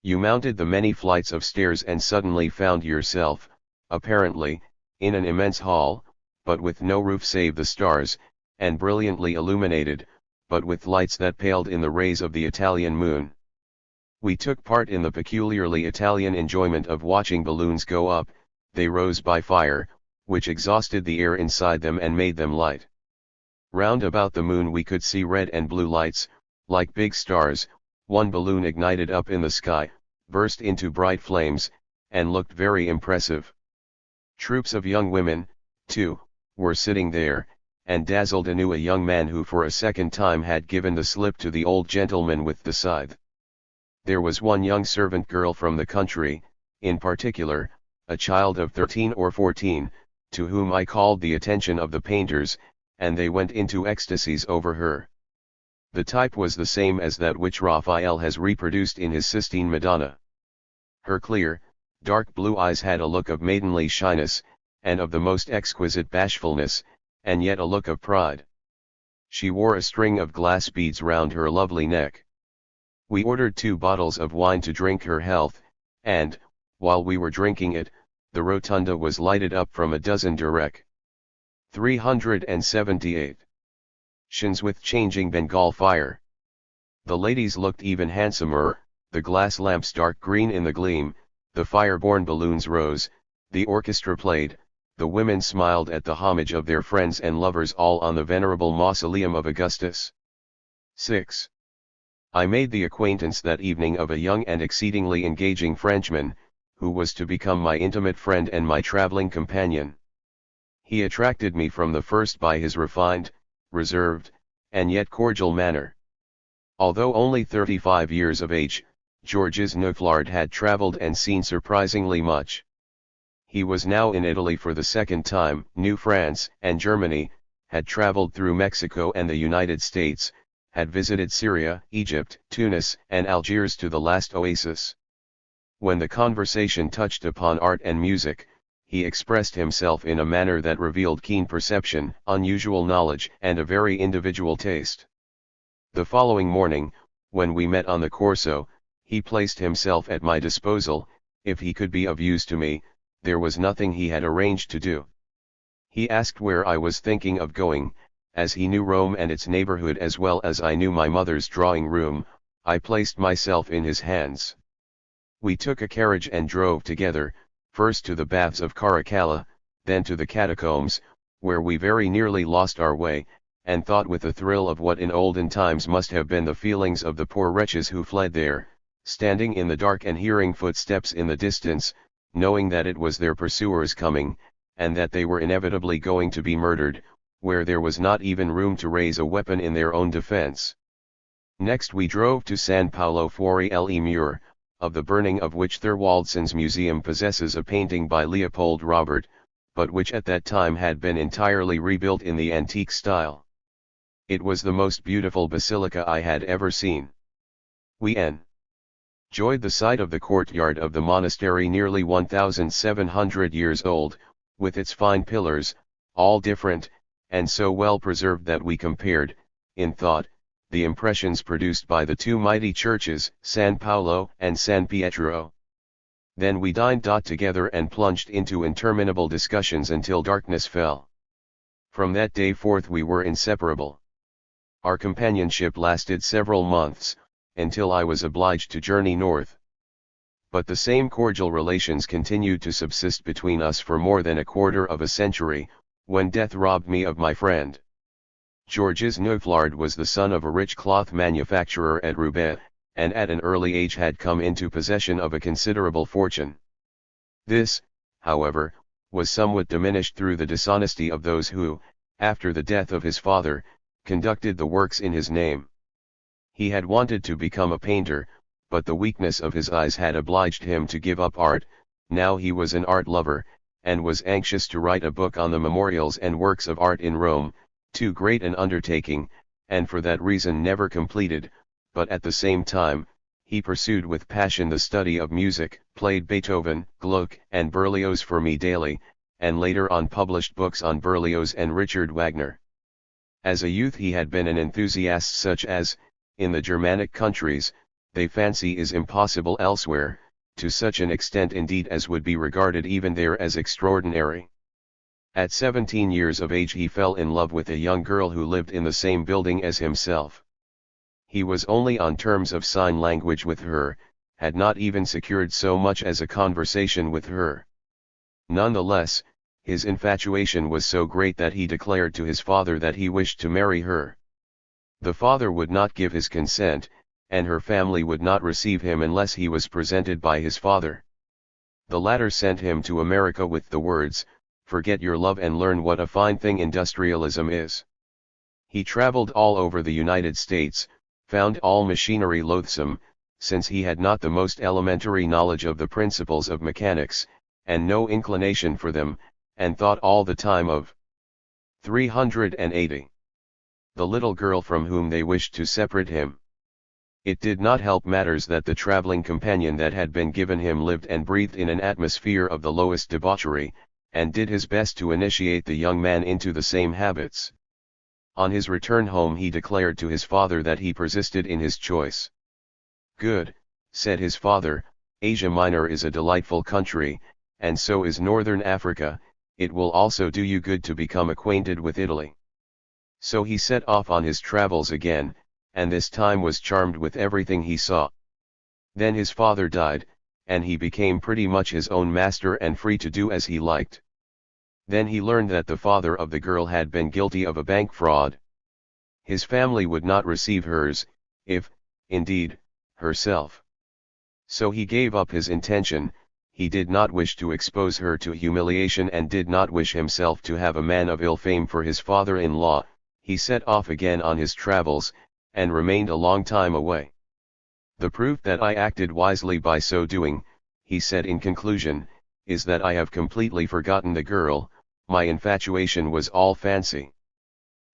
You mounted the many flights of stairs and suddenly found yourself, apparently, in an immense hall, but with no roof save the stars, and brilliantly illuminated, but with lights that paled in the rays of the Italian moon. We took part in the peculiarly Italian enjoyment of watching balloons go up. They rose by fire, which exhausted the air inside them and made them light. Round about the moon we could see red and blue lights, like big stars. One balloon ignited up in the sky, burst into bright flames, and looked very impressive. Troops of young women, too, were sitting there, and dazzled anew a young man who for a second time had given the slip to the old gentleman with the scythe. There was one young servant girl from the country, in particular, a child of 13 or 14, to whom I called the attention of the painters, and they went into ecstasies over her. The type was the same as that which Raphael has reproduced in his Sistine Madonna. Her clear, dark blue eyes had a look of maidenly shyness, and of the most exquisite bashfulness, and yet a look of pride. She wore a string of glass beads round her lovely neck. We ordered 2 bottles of wine to drink her health, and, while we were drinking it, the rotunda was lighted up from a dozen direct. 378. Shins with changing Bengal fire. The ladies looked even handsomer, the glass lamps dark green in the gleam, the fire-born balloons rose, the orchestra played, the women smiled at the homage of their friends and lovers all on the venerable mausoleum of Augustus. 6. I made the acquaintance that evening of a young and exceedingly engaging Frenchman, who was to become my intimate friend and my traveling companion. He attracted me from the first by his refined, reserved, and yet cordial manner. Although only 35 years of age, Georges Neuflard had traveled and seen surprisingly much. He was now in Italy for the second time, New France and Germany, had traveled through Mexico and the United States, had visited Syria, Egypt, Tunis, and Algiers to the last oasis. When the conversation touched upon art and music, he expressed himself in a manner that revealed keen perception, unusual knowledge, and a very individual taste. The following morning, when we met on the Corso, he placed himself at my disposal. If he could be of use to me, there was nothing he had arranged to do. He asked where I was thinking of going. As he knew Rome and its neighborhood as well as I knew my mother's drawing room, I placed myself in his hands. We took a carriage and drove together, first to the baths of Caracalla, then to the catacombs, where we very nearly lost our way, and thought with a thrill of what in olden times must have been the feelings of the poor wretches who fled there, standing in the dark and hearing footsteps in the distance, knowing that it was their pursuers coming, and that they were inevitably going to be murdered, where there was not even room to raise a weapon in their own defense. Next we drove to San Paolo Fuori le Mura, of the burning of which Thorwaldsen's museum possesses a painting by Leopold Robert, but which at that time had been entirely rebuilt in the antique style. It was the most beautiful basilica I had ever seen. We enjoyed the sight of the courtyard of the monastery, nearly 1,700 years old, with its fine pillars, all different, and so well preserved that we compared, in thought, the impressions produced by the 2 mighty churches, San Paolo and San Pietro. Then we dined together and plunged into interminable discussions until darkness fell. From that day forth we were inseparable. Our companionship lasted several months, until I was obliged to journey north. But the same cordial relations continued to subsist between us for more than a quarter of a century, when death robbed me of my friend. Georges Neuflard was the son of a rich cloth manufacturer at Roubaix, and at an early age had come into possession of a considerable fortune. This, however, was somewhat diminished through the dishonesty of those who, after the death of his father, conducted the works in his name. He had wanted to become a painter, but the weakness of his eyes had obliged him to give up art. Now he was an art lover, and was anxious to write a book on the memorials and works of art in Rome, too great an undertaking, and for that reason never completed, but at the same time, he pursued with passion the study of music, played Beethoven, Gluck, and Berlioz for me daily, and later on published books on Berlioz and Richard Wagner. As a youth he had been an enthusiast such as, in the Germanic countries, they fancy is impossible elsewhere, to such an extent indeed as would be regarded even there as extraordinary. At 17 years of age he fell in love with a young girl who lived in the same building as himself. He was only on terms of sign language with her, had not even secured so much as a conversation with her. Nonetheless, his infatuation was so great that he declared to his father that he wished to marry her. The father would not give his consent, and her family would not receive him unless he was presented by his father. The latter sent him to America with the words, "Forget your love and learn what a fine thing industrialism is." He traveled all over the United States, found all machinery loathsome, since he had not the most elementary knowledge of the principles of mechanics, and no inclination for them, and thought all the time of 380. The little girl from whom they wished to separate him. It did not help matters that the traveling companion that had been given him lived and breathed in an atmosphere of the lowest debauchery, and did his best to initiate the young man into the same habits. On his return home he declared to his father that he persisted in his choice. "Good," said his father, "Asia Minor is a delightful country, and so is Northern Africa. It will also do you good to become acquainted with Italy." So he set off on his travels again, and this time was charmed with everything he saw. Then his father died, and he became pretty much his own master and free to do as he liked. Then he learned that the father of the girl had been guilty of a bank fraud. His family would not receive hers, if, indeed, herself. So he gave up his intention. He did not wish to expose her to humiliation and did not wish himself to have a man of ill fame for his father-in-law. He set off again on his travels, and remained a long time away. "The proof that I acted wisely by so doing," he said in conclusion, "is that I have completely forgotten the girl. My infatuation was all fancy."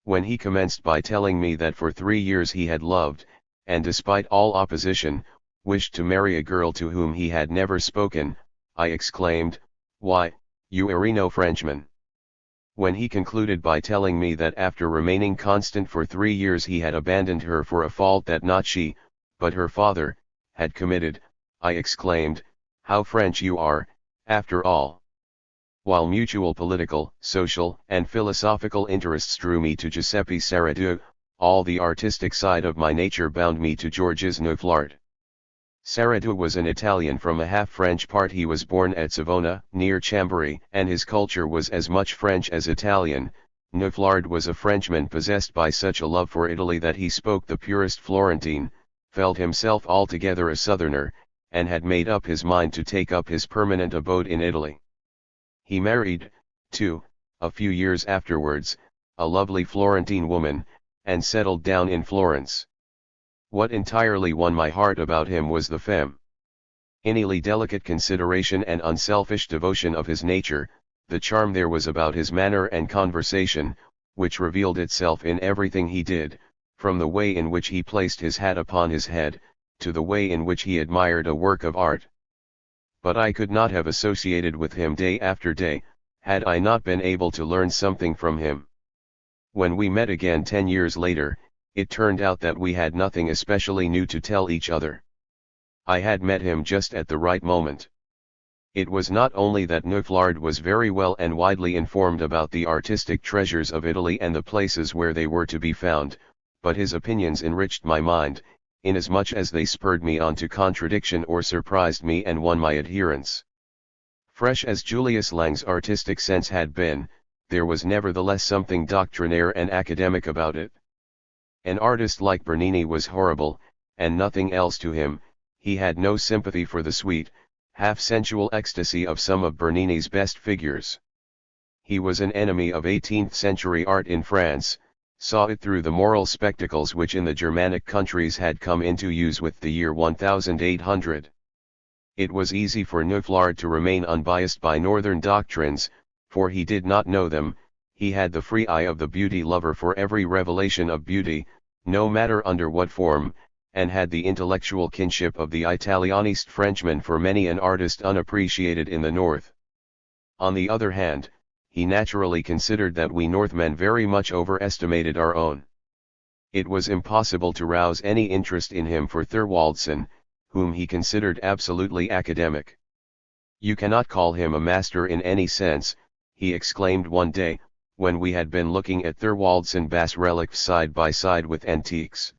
When he commenced by telling me that for 3 years he had loved, and despite all opposition, wished to marry a girl to whom he had never spoken, I exclaimed, "Why, you are no Frenchman." When he concluded by telling me that after remaining constant for 3 years he had abandoned her for a fault that not she, but her father, had committed, I exclaimed, "How French you are, after all." While mutual political, social, and philosophical interests drew me to Giuseppe Saratou, all the artistic side of my nature bound me to Georges Neuflard. Saratou was an Italian from a half-French part. He was born at Savona, near Chambéry, and his culture was as much French as Italian. Neuflard was a Frenchman possessed by such a love for Italy that he spoke the purest Florentine, felt himself altogether a Southerner, and had made up his mind to take up his permanent abode in Italy. He married, too, a few years afterwards, a lovely Florentine woman, and settled down in Florence. What entirely won my heart about him was the femininely delicate consideration and unselfish devotion of his nature, the charm there was about his manner and conversation, which revealed itself in everything he did, from the way in which he placed his hat upon his head, to the way in which he admired a work of art. But I could not have associated with him day after day, had I not been able to learn something from him. When we met again 10 years later, it turned out that we had nothing especially new to tell each other. I had met him just at the right moment. It was not only that Neuflard was very well and widely informed about the artistic treasures of Italy and the places where they were to be found, but his opinions enriched my mind, inasmuch as they spurred me on to contradiction or surprised me and won my adherence. Fresh as Julius Lange's artistic sense had been, there was nevertheless something doctrinaire and academic about it. An artist like Bernini was horrible, and nothing else to him. He had no sympathy for the sweet, half-sensual ecstasy of some of Bernini's best figures. He was an enemy of 18th-century art in France, saw it through the moral spectacles which in the Germanic countries had come into use with the year 1800. It was easy for Neuflard to remain unbiased by northern doctrines, for he did not know them. He had the free eye of the beauty lover for every revelation of beauty, no matter under what form, and had the intellectual kinship of the Italianist Frenchman for many an artist unappreciated in the North. On the other hand, he naturally considered that we Northmen very much overestimated our own. It was impossible to rouse any interest in him for Thorwaldsen, whom he considered absolutely academic. "You cannot call him a master in any sense," he exclaimed one day, when we had been looking at Thorwaldsen bas reliefs side by side with antiques.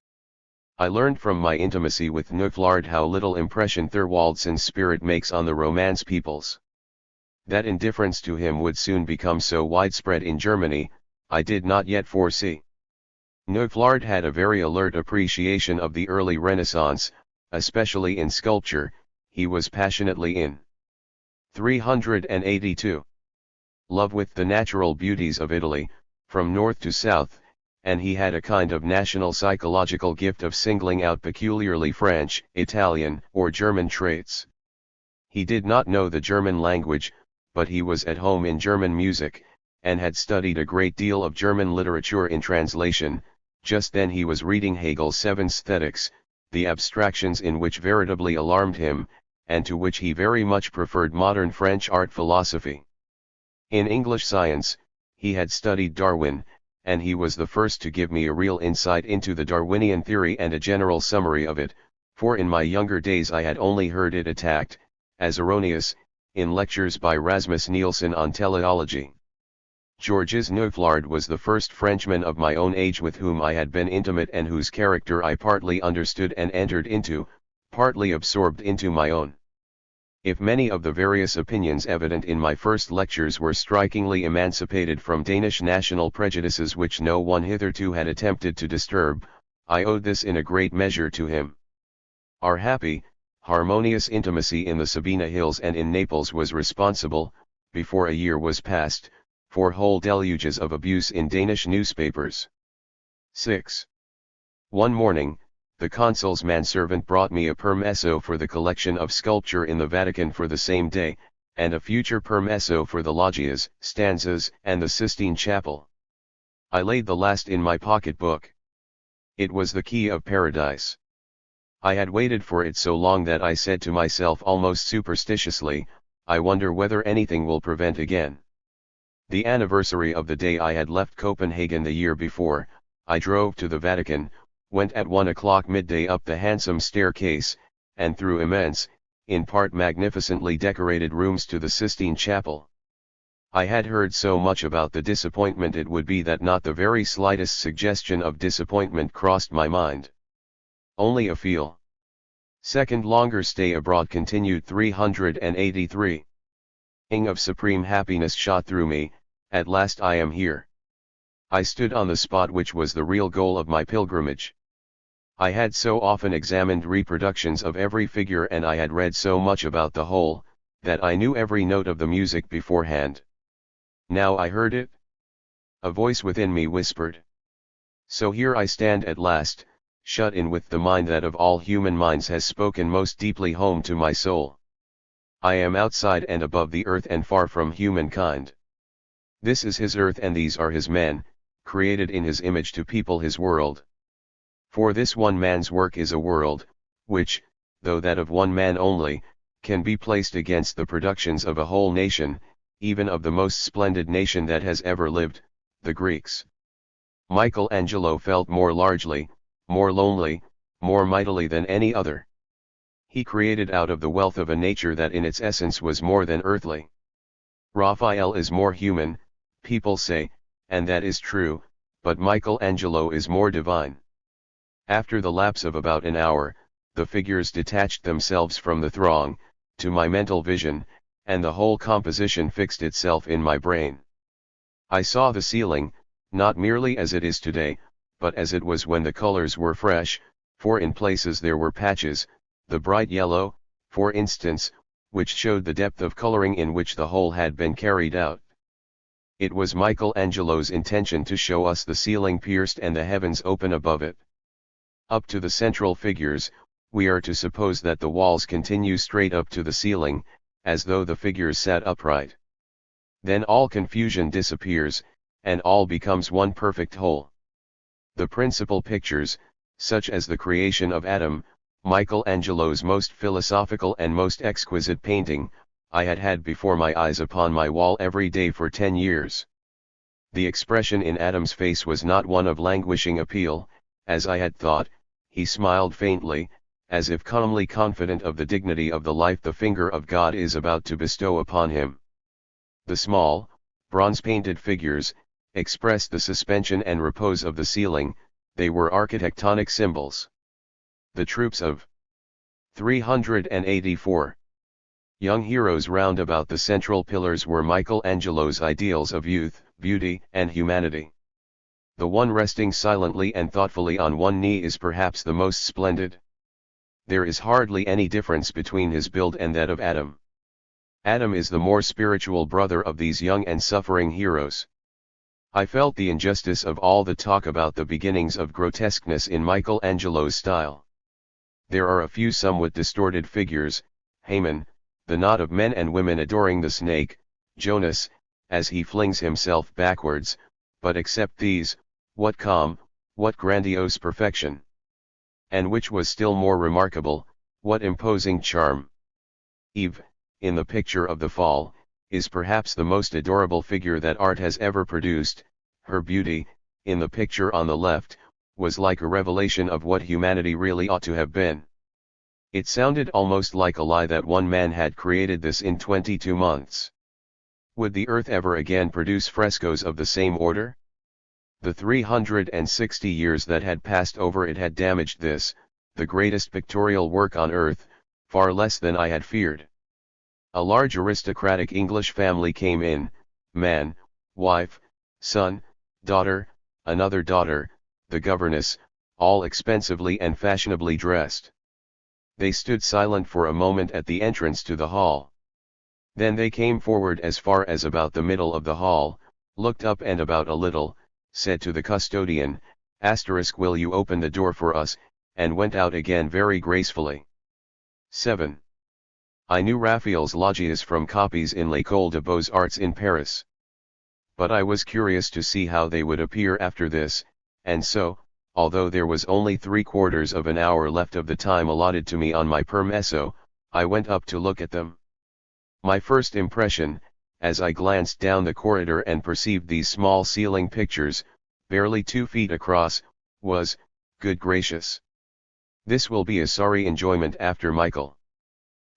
I learned from my intimacy with Neuflard how little impression Thorwaldsen's spirit makes on the Romance peoples. That indifference to him would soon become so widespread in Germany, I did not yet foresee. Neuflard had a very alert appreciation of the early Renaissance, especially in sculpture. He was passionately in 382. Love with the natural beauties of Italy, from north to south, and he had a kind of national psychological gift of singling out peculiarly French, Italian, or German traits. He did not know the German language, but he was at home in German music, and had studied a great deal of German literature in translation. Just then he was reading Hegel's Seven Aesthetics, the abstractions in which veritably alarmed him, and to which he very much preferred modern French art philosophy. In English science, he had studied Darwin, and he was the first to give me a real insight into the Darwinian theory and a general summary of it, for in my younger days I had only heard it attacked, as erroneous, in lectures by Rasmus Nielsen on teleology. Georges Neuflard was the first Frenchman of my own age with whom I had been intimate and whose character I partly understood and entered into, partly absorbed into my own. If many of the various opinions evident in my first lectures were strikingly emancipated from Danish national prejudices which no one hitherto had attempted to disturb, I owed this in a great measure to him. Our happy, harmonious intimacy in the Sabina Hills and in Naples was responsible, before a year was past, for whole deluges of abuse in Danish newspapers. 6. One morning, the consul's manservant brought me a permesso for the collection of sculpture in the Vatican for the same day, and a future permesso for the loggias, stanzas, and the Sistine Chapel. I laid the last in my pocket-book. It was the key of paradise. I had waited for it so long that I said to myself almost superstitiously, I wonder whether anything will prevent again. The anniversary of the day I had left Copenhagen the year before, I drove to the Vatican, went at 1 o'clock midday up the handsome staircase, and through immense, in part magnificently decorated rooms to the Sistine Chapel. I had heard so much about the disappointment it would be that not the very slightest suggestion of disappointment crossed my mind. Only a feel. Second longer stay abroad continued 383. Ing of supreme happiness shot through me, at last I am here. I stood on the spot which was the real goal of my pilgrimage. I had so often examined reproductions of every figure and I had read so much about the whole, that I knew every note of the music beforehand. Now I heard it. A voice within me whispered. So here I stand at last, shut in with the mind that of all human minds has spoken most deeply home to my soul. I am outside and above the earth and far from humankind. This is his earth and these are his men, created in his image to people his world. For this one man's work is a world, which, though that of one man only, can be placed against the productions of a whole nation, even of the most splendid nation that has ever lived, the Greeks. Michelangelo felt more largely, more lonely, more mightily than any other. He created out of the wealth of a nature that in its essence was more than earthly. Raphael is more human, people say, and that is true, but Michelangelo is more divine. After the lapse of about an hour, the figures detached themselves from the throng, to my mental vision, and the whole composition fixed itself in my brain. I saw the ceiling, not merely as it is today, but as it was when the colors were fresh, for in places there were patches, the bright yellow, for instance, which showed the depth of coloring in which the whole had been carried out. It was Michelangelo's intention to show us the ceiling pierced and the heavens open above it. Up to the central figures, we are to suppose that the walls continue straight up to the ceiling, as though the figures sat upright. Then all confusion disappears, and all becomes one perfect whole. The principal pictures, such as the creation of Adam, Michelangelo's most philosophical and most exquisite painting, I had had before my eyes upon my wall every day for 10 years. The expression in Adam's face was not one of languishing appeal, as I had thought. He smiled faintly, as if calmly confident of the dignity of the life the finger of God is about to bestow upon him. The small, bronze-painted figures, expressed the suspension and repose of the ceiling. They were architectonic symbols. The troops of 384 young heroes round about the central pillars were Michelangelo's ideals of youth, beauty, and humanity. The one resting silently and thoughtfully on one knee is perhaps the most splendid. There is hardly any difference between his build and that of Adam. Adam is the more spiritual brother of these young and suffering heroes. I felt the injustice of all the talk about the beginnings of grotesqueness in Michelangelo's style. There are a few somewhat distorted figures: Haman, the knot of men and women adoring the snake, Jonas, as he flings himself backwards, but except these, what calm, what grandiose perfection! And which was still more remarkable, what imposing charm! Eve, in the picture of the fall, is perhaps the most adorable figure that art has ever produced. Her beauty, in the picture on the left, was like a revelation of what humanity really ought to have been. It sounded almost like a lie that one man had created this in 22 months. Would the earth ever again produce frescoes of the same order? The 360 years that had passed over it had damaged this, the greatest pictorial work on earth, far less than I had feared. A large aristocratic English family came in, man, wife, son, daughter, another daughter, the governess, all expensively and fashionably dressed. They stood silent for a moment at the entrance to the hall. Then they came forward as far as about the middle of the hall, looked up and about a little, said to the custodian, * will you open the door for us, and went out again very gracefully. 7. I knew Raphael's loggias from copies in l'École des Beaux-Arts in Paris. But I was curious to see how they would appear after this, and so, although there was only 3/4 of an hour left of the time allotted to me on my permesso, I went up to look at them. My first impression, as I glanced down the corridor and perceived these small ceiling pictures, barely 2 feet across, was, good gracious! This will be a sorry enjoyment after Michael.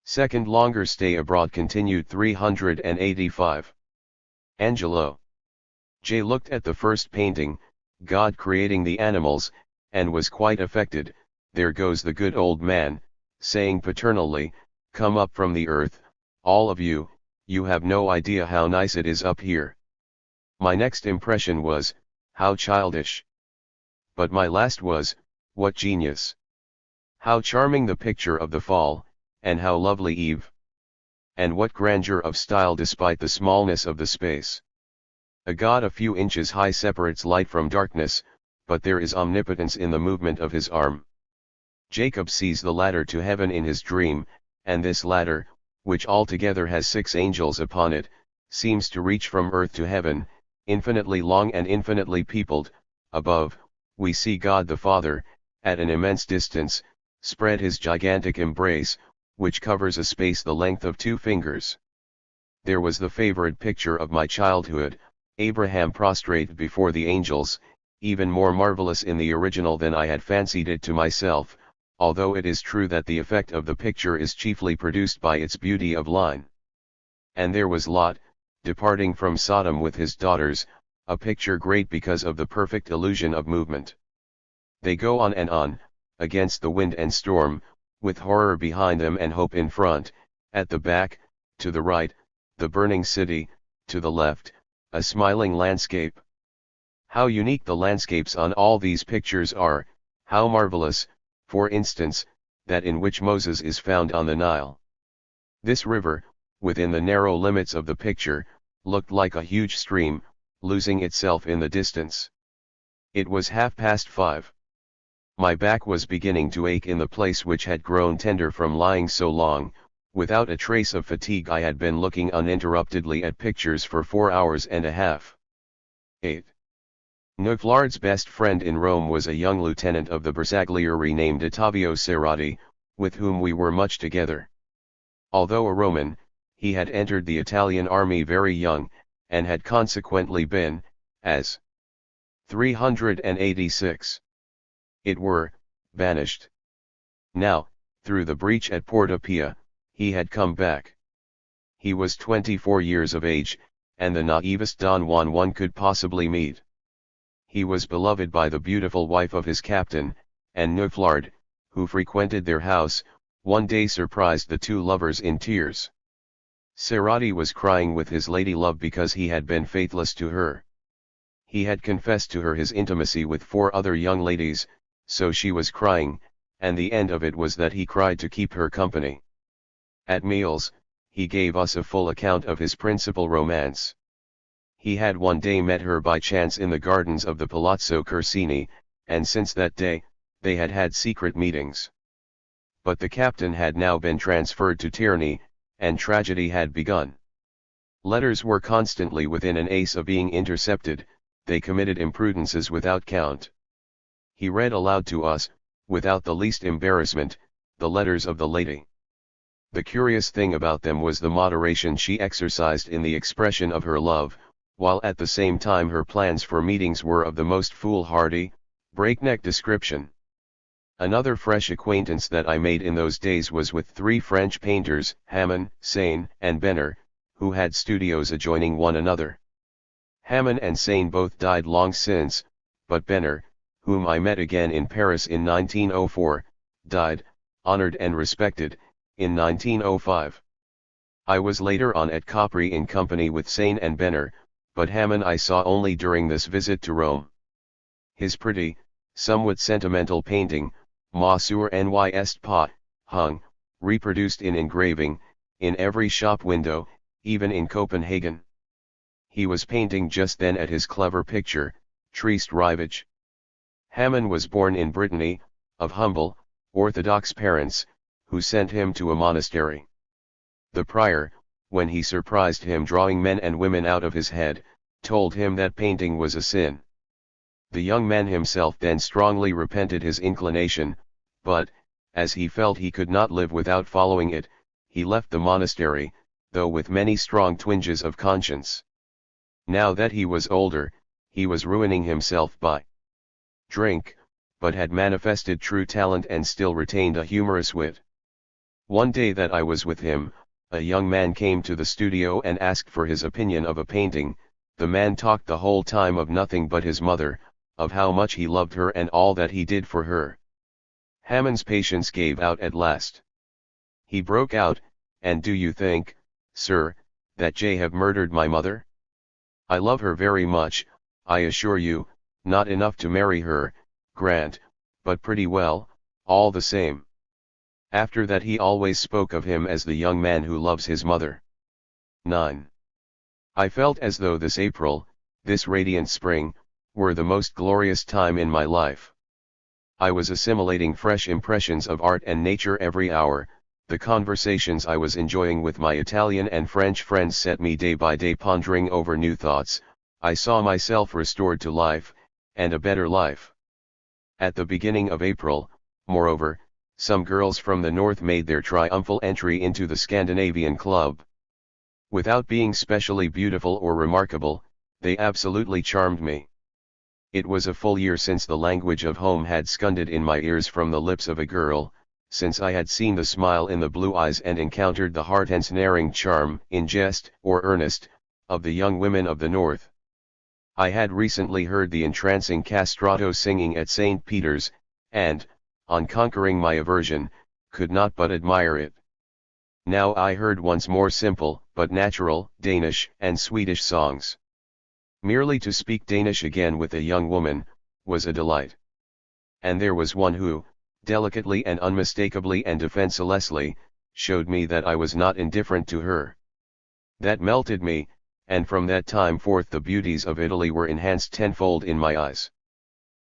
Second longer stay abroad continued 385. Angelo. J looked at the first painting, God creating the animals, and was quite affected. There goes the good old man, saying paternally, come up from the earth, all of you, you have no idea how nice it is up here. My next impression was, how childish. But my last was, what genius! How charming the picture of the fall, and how lovely Eve! And what grandeur of style despite the smallness of the space! A god a few inches high separates light from darkness, but there is omnipotence in the movement of his arm. Jacob sees the ladder to heaven in his dream, and this ladder, which altogether has 6 angels upon it, seems to reach from earth to heaven, infinitely long and infinitely peopled. Above, we see God the Father, at an immense distance, spread his gigantic embrace, which covers a space the length of 2 fingers. There was the favorite picture of my childhood, Abraham prostrate before the angels, even more marvelous in the original than I had fancied it to myself, although it is true that the effect of the picture is chiefly produced by its beauty of line. And there was Lot, departing from Sodom with his daughters, a picture great because of the perfect illusion of movement. They go on and on, against the wind and storm, with horror behind them and hope in front, at the back, to the right, the burning city, to the left, a smiling landscape. How unique the landscapes on all these pictures are, how marvelous, for instance, that in which Moses is found on the Nile. This river, within the narrow limits of the picture, looked like a huge stream, losing itself in the distance. It was 5:30. My back was beginning to ache in the place which had grown tender from lying so long. Without a trace of fatigue I had been looking uninterruptedly at pictures for 4 hours and a half. 8. Neuflard's best friend in Rome was a young lieutenant of the Bersaglieri named Ottavio Cerati, with whom we were much together. Although a Roman, he had entered the Italian army very young, and had consequently been, as 386. It were, banished. Now, through the breach at Porta Pia, he had come back. He was 24 years of age, and the naivest Don Juan one could possibly meet. He was beloved by the beautiful wife of his captain, and Neuflard, who frequented their house, one day surprised the 2 lovers in tears. Cerati was crying with his lady love because he had been faithless to her. He had confessed to her his intimacy with 4 other young ladies, so she was crying, and the end of it was that he cried to keep her company. At meals, he gave us a full account of his principal romance. He had one day met her by chance in the gardens of the Palazzo Corsini, and since that day, they had had secret meetings. But the captain had now been transferred to tyranny, and tragedy had begun. Letters were constantly within an ace of being intercepted, they committed imprudences without count. He read aloud to us, without the least embarrassment, the letters of the lady. The curious thing about them was the moderation she exercised in the expression of her love, while at the same time her plans for meetings were of the most foolhardy, breakneck description. Another fresh acquaintance that I made in those days was with three French painters, Hamann, Sain, and Benner, who had studios adjoining one another. Hamann and Sain both died long since, but Benner, whom I met again in Paris in 1904, died, honored and respected, in 1905. I was later on at Capri in company with Sain and Benner, but Hamann I saw only during this visit to Rome. His pretty, somewhat sentimental painting, Ma sur N'est pas, hung, reproduced in engraving, in every shop window, even in Copenhagen. He was painting just then at his clever picture, Triste Rivage. Hamann was born in Brittany, of humble, orthodox parents, who sent him to a monastery. The prior, when he surprised him drawing men and women out of his head, told him that painting was a sin. The young man himself then strongly repented his inclination, but, as he felt he could not live without following it, he left the monastery, though with many strong twinges of conscience. Now that he was older, he was ruining himself by drink, but had manifested true talent and still retained a humorous wit. One day that I was with him, a young man came to the studio and asked for his opinion of a painting. The man talked the whole time of nothing but his mother, of how much he loved her and all that he did for her. Hamann's patience gave out at last. He broke out, "And do you think, sir, that J have murdered my mother? I love her very much, I assure you, not enough to marry her, grant, but pretty well, all the same." After that he always spoke of him as the young man who loves his mother. 9. I felt as though this April, this radiant spring, were the most glorious time in my life. I was assimilating fresh impressions of art and nature every hour. The conversations I was enjoying with my Italian and French friends set me day by day pondering over new thoughts. I saw myself restored to life, and a better life. At the beginning of April, moreover, some girls from the north made their triumphal entry into the Scandinavian Club. Without being specially beautiful or remarkable, they absolutely charmed me. It was a full year since the language of home had sounded in my ears from the lips of a girl, since I had seen the smile in the blue eyes and encountered the heart-ensnaring charm, in jest or earnest, of the young women of the north. I had recently heard the entrancing castrato singing at St. Peter's, and, on conquering my aversion, could not but admire it. Now I heard once more simple, but natural, Danish and Swedish songs. Merely to speak Danish again with a young woman, was a delight. And there was one who, delicately and unmistakably and defenselessly, showed me that I was not indifferent to her. That melted me, and from that time forth the beauties of Italy were enhanced tenfold in my eyes.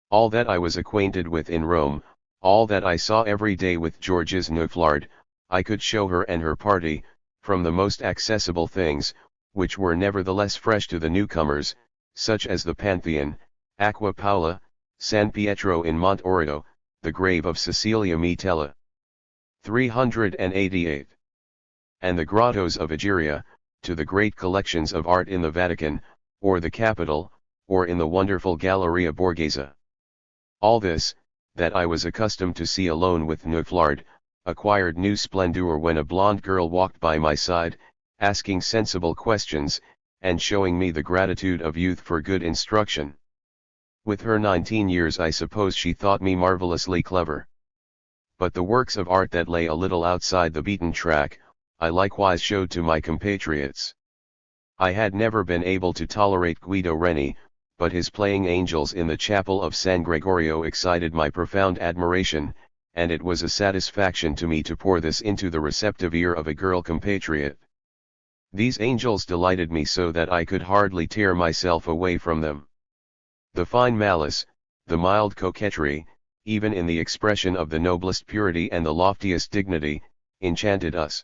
All that I was acquainted with in Rome, all that I saw every day with George's Neuflard, I could show her and her party, from the most accessible things, which were nevertheless fresh to the newcomers, such as the Pantheon, Acqua Paola, San Pietro in Monte Orto, the grave of Cecilia Metella. 388. And the grottos of Egeria, to the great collections of art in the Vatican, or the Capitol, or in the wonderful Galleria Borghese. All this, that I was accustomed to see alone with Neuflard, acquired new splendor when a blonde girl walked by my side, asking sensible questions, and showing me the gratitude of youth for good instruction. With her 19 years I suppose she thought me marvelously clever. But the works of art that lay a little outside the beaten track, I likewise showed to my compatriots. I had never been able to tolerate Guido Reni, but his playing angels in the chapel of San Gregorio excited my profound admiration, and it was a satisfaction to me to pour this into the receptive ear of a girl compatriot. These angels delighted me so that I could hardly tear myself away from them. The fine malice, the mild coquetry, even in the expression of the noblest purity and the loftiest dignity, enchanted us.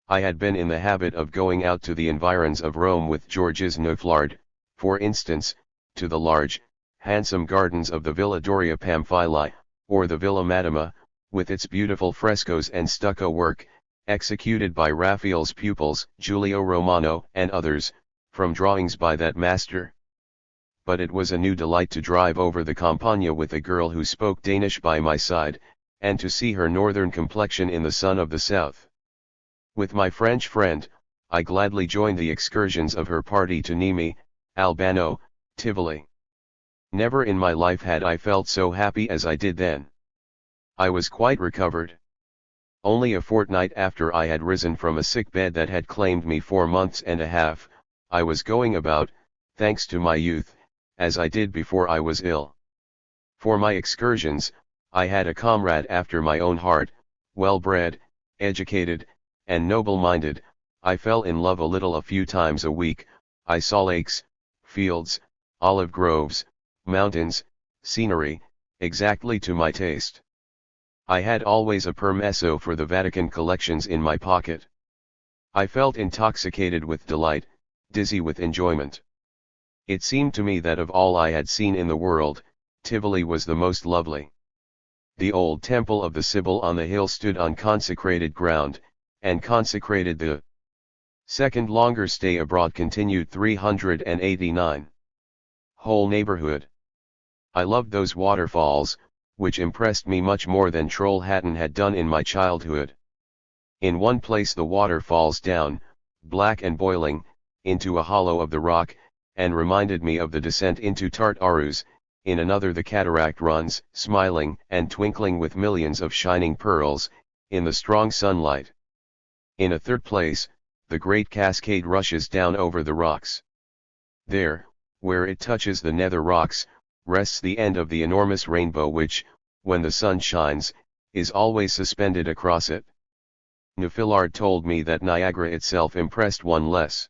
I had been in the habit of going out to the environs of Rome with George's Neuflard, for instance, to the large, handsome gardens of the Villa Doria Pamphili, or the Villa Madama, with its beautiful frescoes and stucco work, executed by Raphael's pupils, Giulio Romano and others, from drawings by that master. But it was a new delight to drive over the Campagna with a girl who spoke Danish by my side, and to see her northern complexion in the sun of the south. With my French friend, I gladly joined the excursions of her party to Nemi, Albano, Tivoli. Never in my life had I felt so happy as I did then. I was quite recovered. Only a fortnight after I had risen from a sick bed that had claimed me 4 months and a half, I was going about, thanks to my youth, as I did before I was ill. For my excursions, I had a comrade after my own heart, well-bred, educated, and noble-minded. I fell in love a little a few times a week. I saw lakes, fields, olive groves, mountains, scenery, exactly to my taste. I had always a permesso for the Vatican collections in my pocket. I felt intoxicated with delight, dizzy with enjoyment. It seemed to me that of all I had seen in the world, Tivoli was the most lovely. The old temple of the Sibyl on the hill stood on consecrated ground, and consecrated the second longer stay abroad continued 389. Whole neighborhood. I loved those waterfalls, which impressed me much more than Trollhättan had done in my childhood. In one place the water falls down, black and boiling, into a hollow of the rock, and reminded me of the descent into Tartarus. In another the cataract runs, smiling and twinkling with millions of shining pearls, in the strong sunlight. In a third place, the great cascade rushes down over the rocks. There, where it touches the nether rocks, rests the end of the enormous rainbow which, when the sun shines, is always suspended across it. Neufillard told me that Niagara itself impressed one less.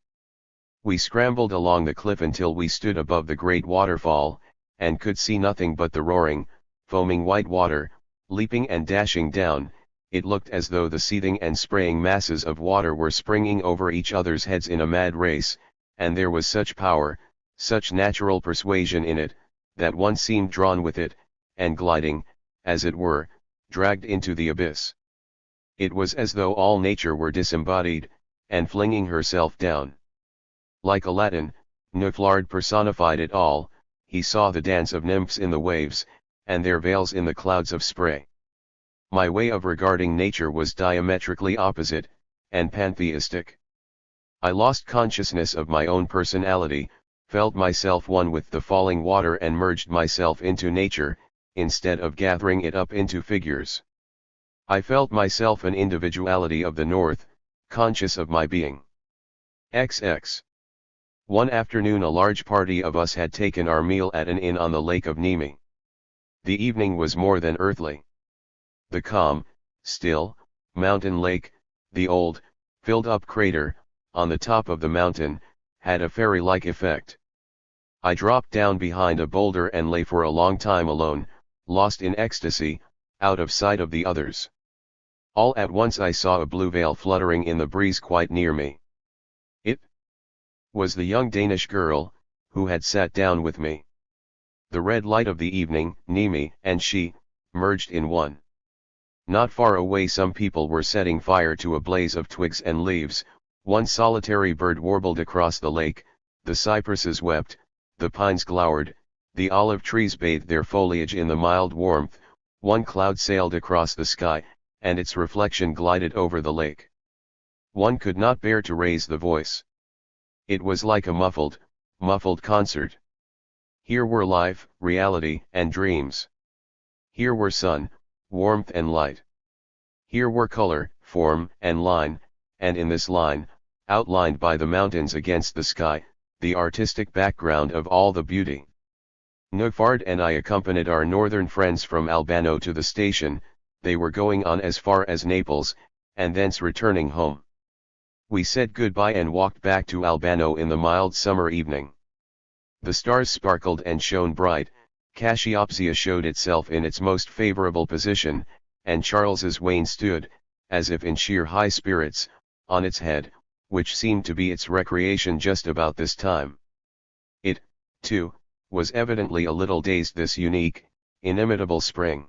We scrambled along the cliff until we stood above the great waterfall, and could see nothing but the roaring, foaming white water, leaping and dashing down. It looked as though the seething and spraying masses of water were springing over each other's heads in a mad race, and there was such power, such natural persuasion in it, that one seemed drawn with it, and gliding, as it were, dragged into the abyss. It was as though all nature were disembodied, and flinging herself down. Like Aladdin, Neufillard personified it all. He saw the dance of nymphs in the waves, and their veils in the clouds of spray. My way of regarding nature was diametrically opposite, and pantheistic. I lost consciousness of my own personality, felt myself one with the falling water and merged myself into nature, instead of gathering it up into figures. I felt myself an individuality of the north, conscious of my being. XX. One afternoon a large party of us had taken our meal at an inn on the lake of Nemi. The evening was more than earthly. The calm, still, mountain lake, the old, filled-up crater, on the top of the mountain, had a fairy-like effect. I dropped down behind a boulder and lay for a long time alone, lost in ecstasy, out of sight of the others. All at once I saw a blue veil fluttering in the breeze quite near me. It was the young Danish girl, who had sat down with me. The red light of the evening, Nemi, and she, merged in one. Not far away some people were setting fire to a blaze of twigs and leaves. One solitary bird warbled across the lake, the cypresses wept, the pines glowered, the olive trees bathed their foliage in the mild warmth. One cloud sailed across the sky, and its reflection glided over the lake. One could not bear to raise the voice. It was like a muffled concert. Here were life, reality, and dreams. Here were sun, warmth and light. Here were color, form, and line, and in this line, outlined by the mountains against the sky, the artistic background of all the beauty. Neufillard and I accompanied our northern friends from Albano to the station. They were going on as far as Naples, and thence returning home. We said goodbye and walked back to Albano in the mild summer evening. The stars sparkled and shone bright, Cassiopeia showed itself in its most favorable position, and Charles's wain stood, as if in sheer high spirits, on its head, which seemed to be its recreation just about this time. It, too, was evidently a little dazed this unique, inimitable spring.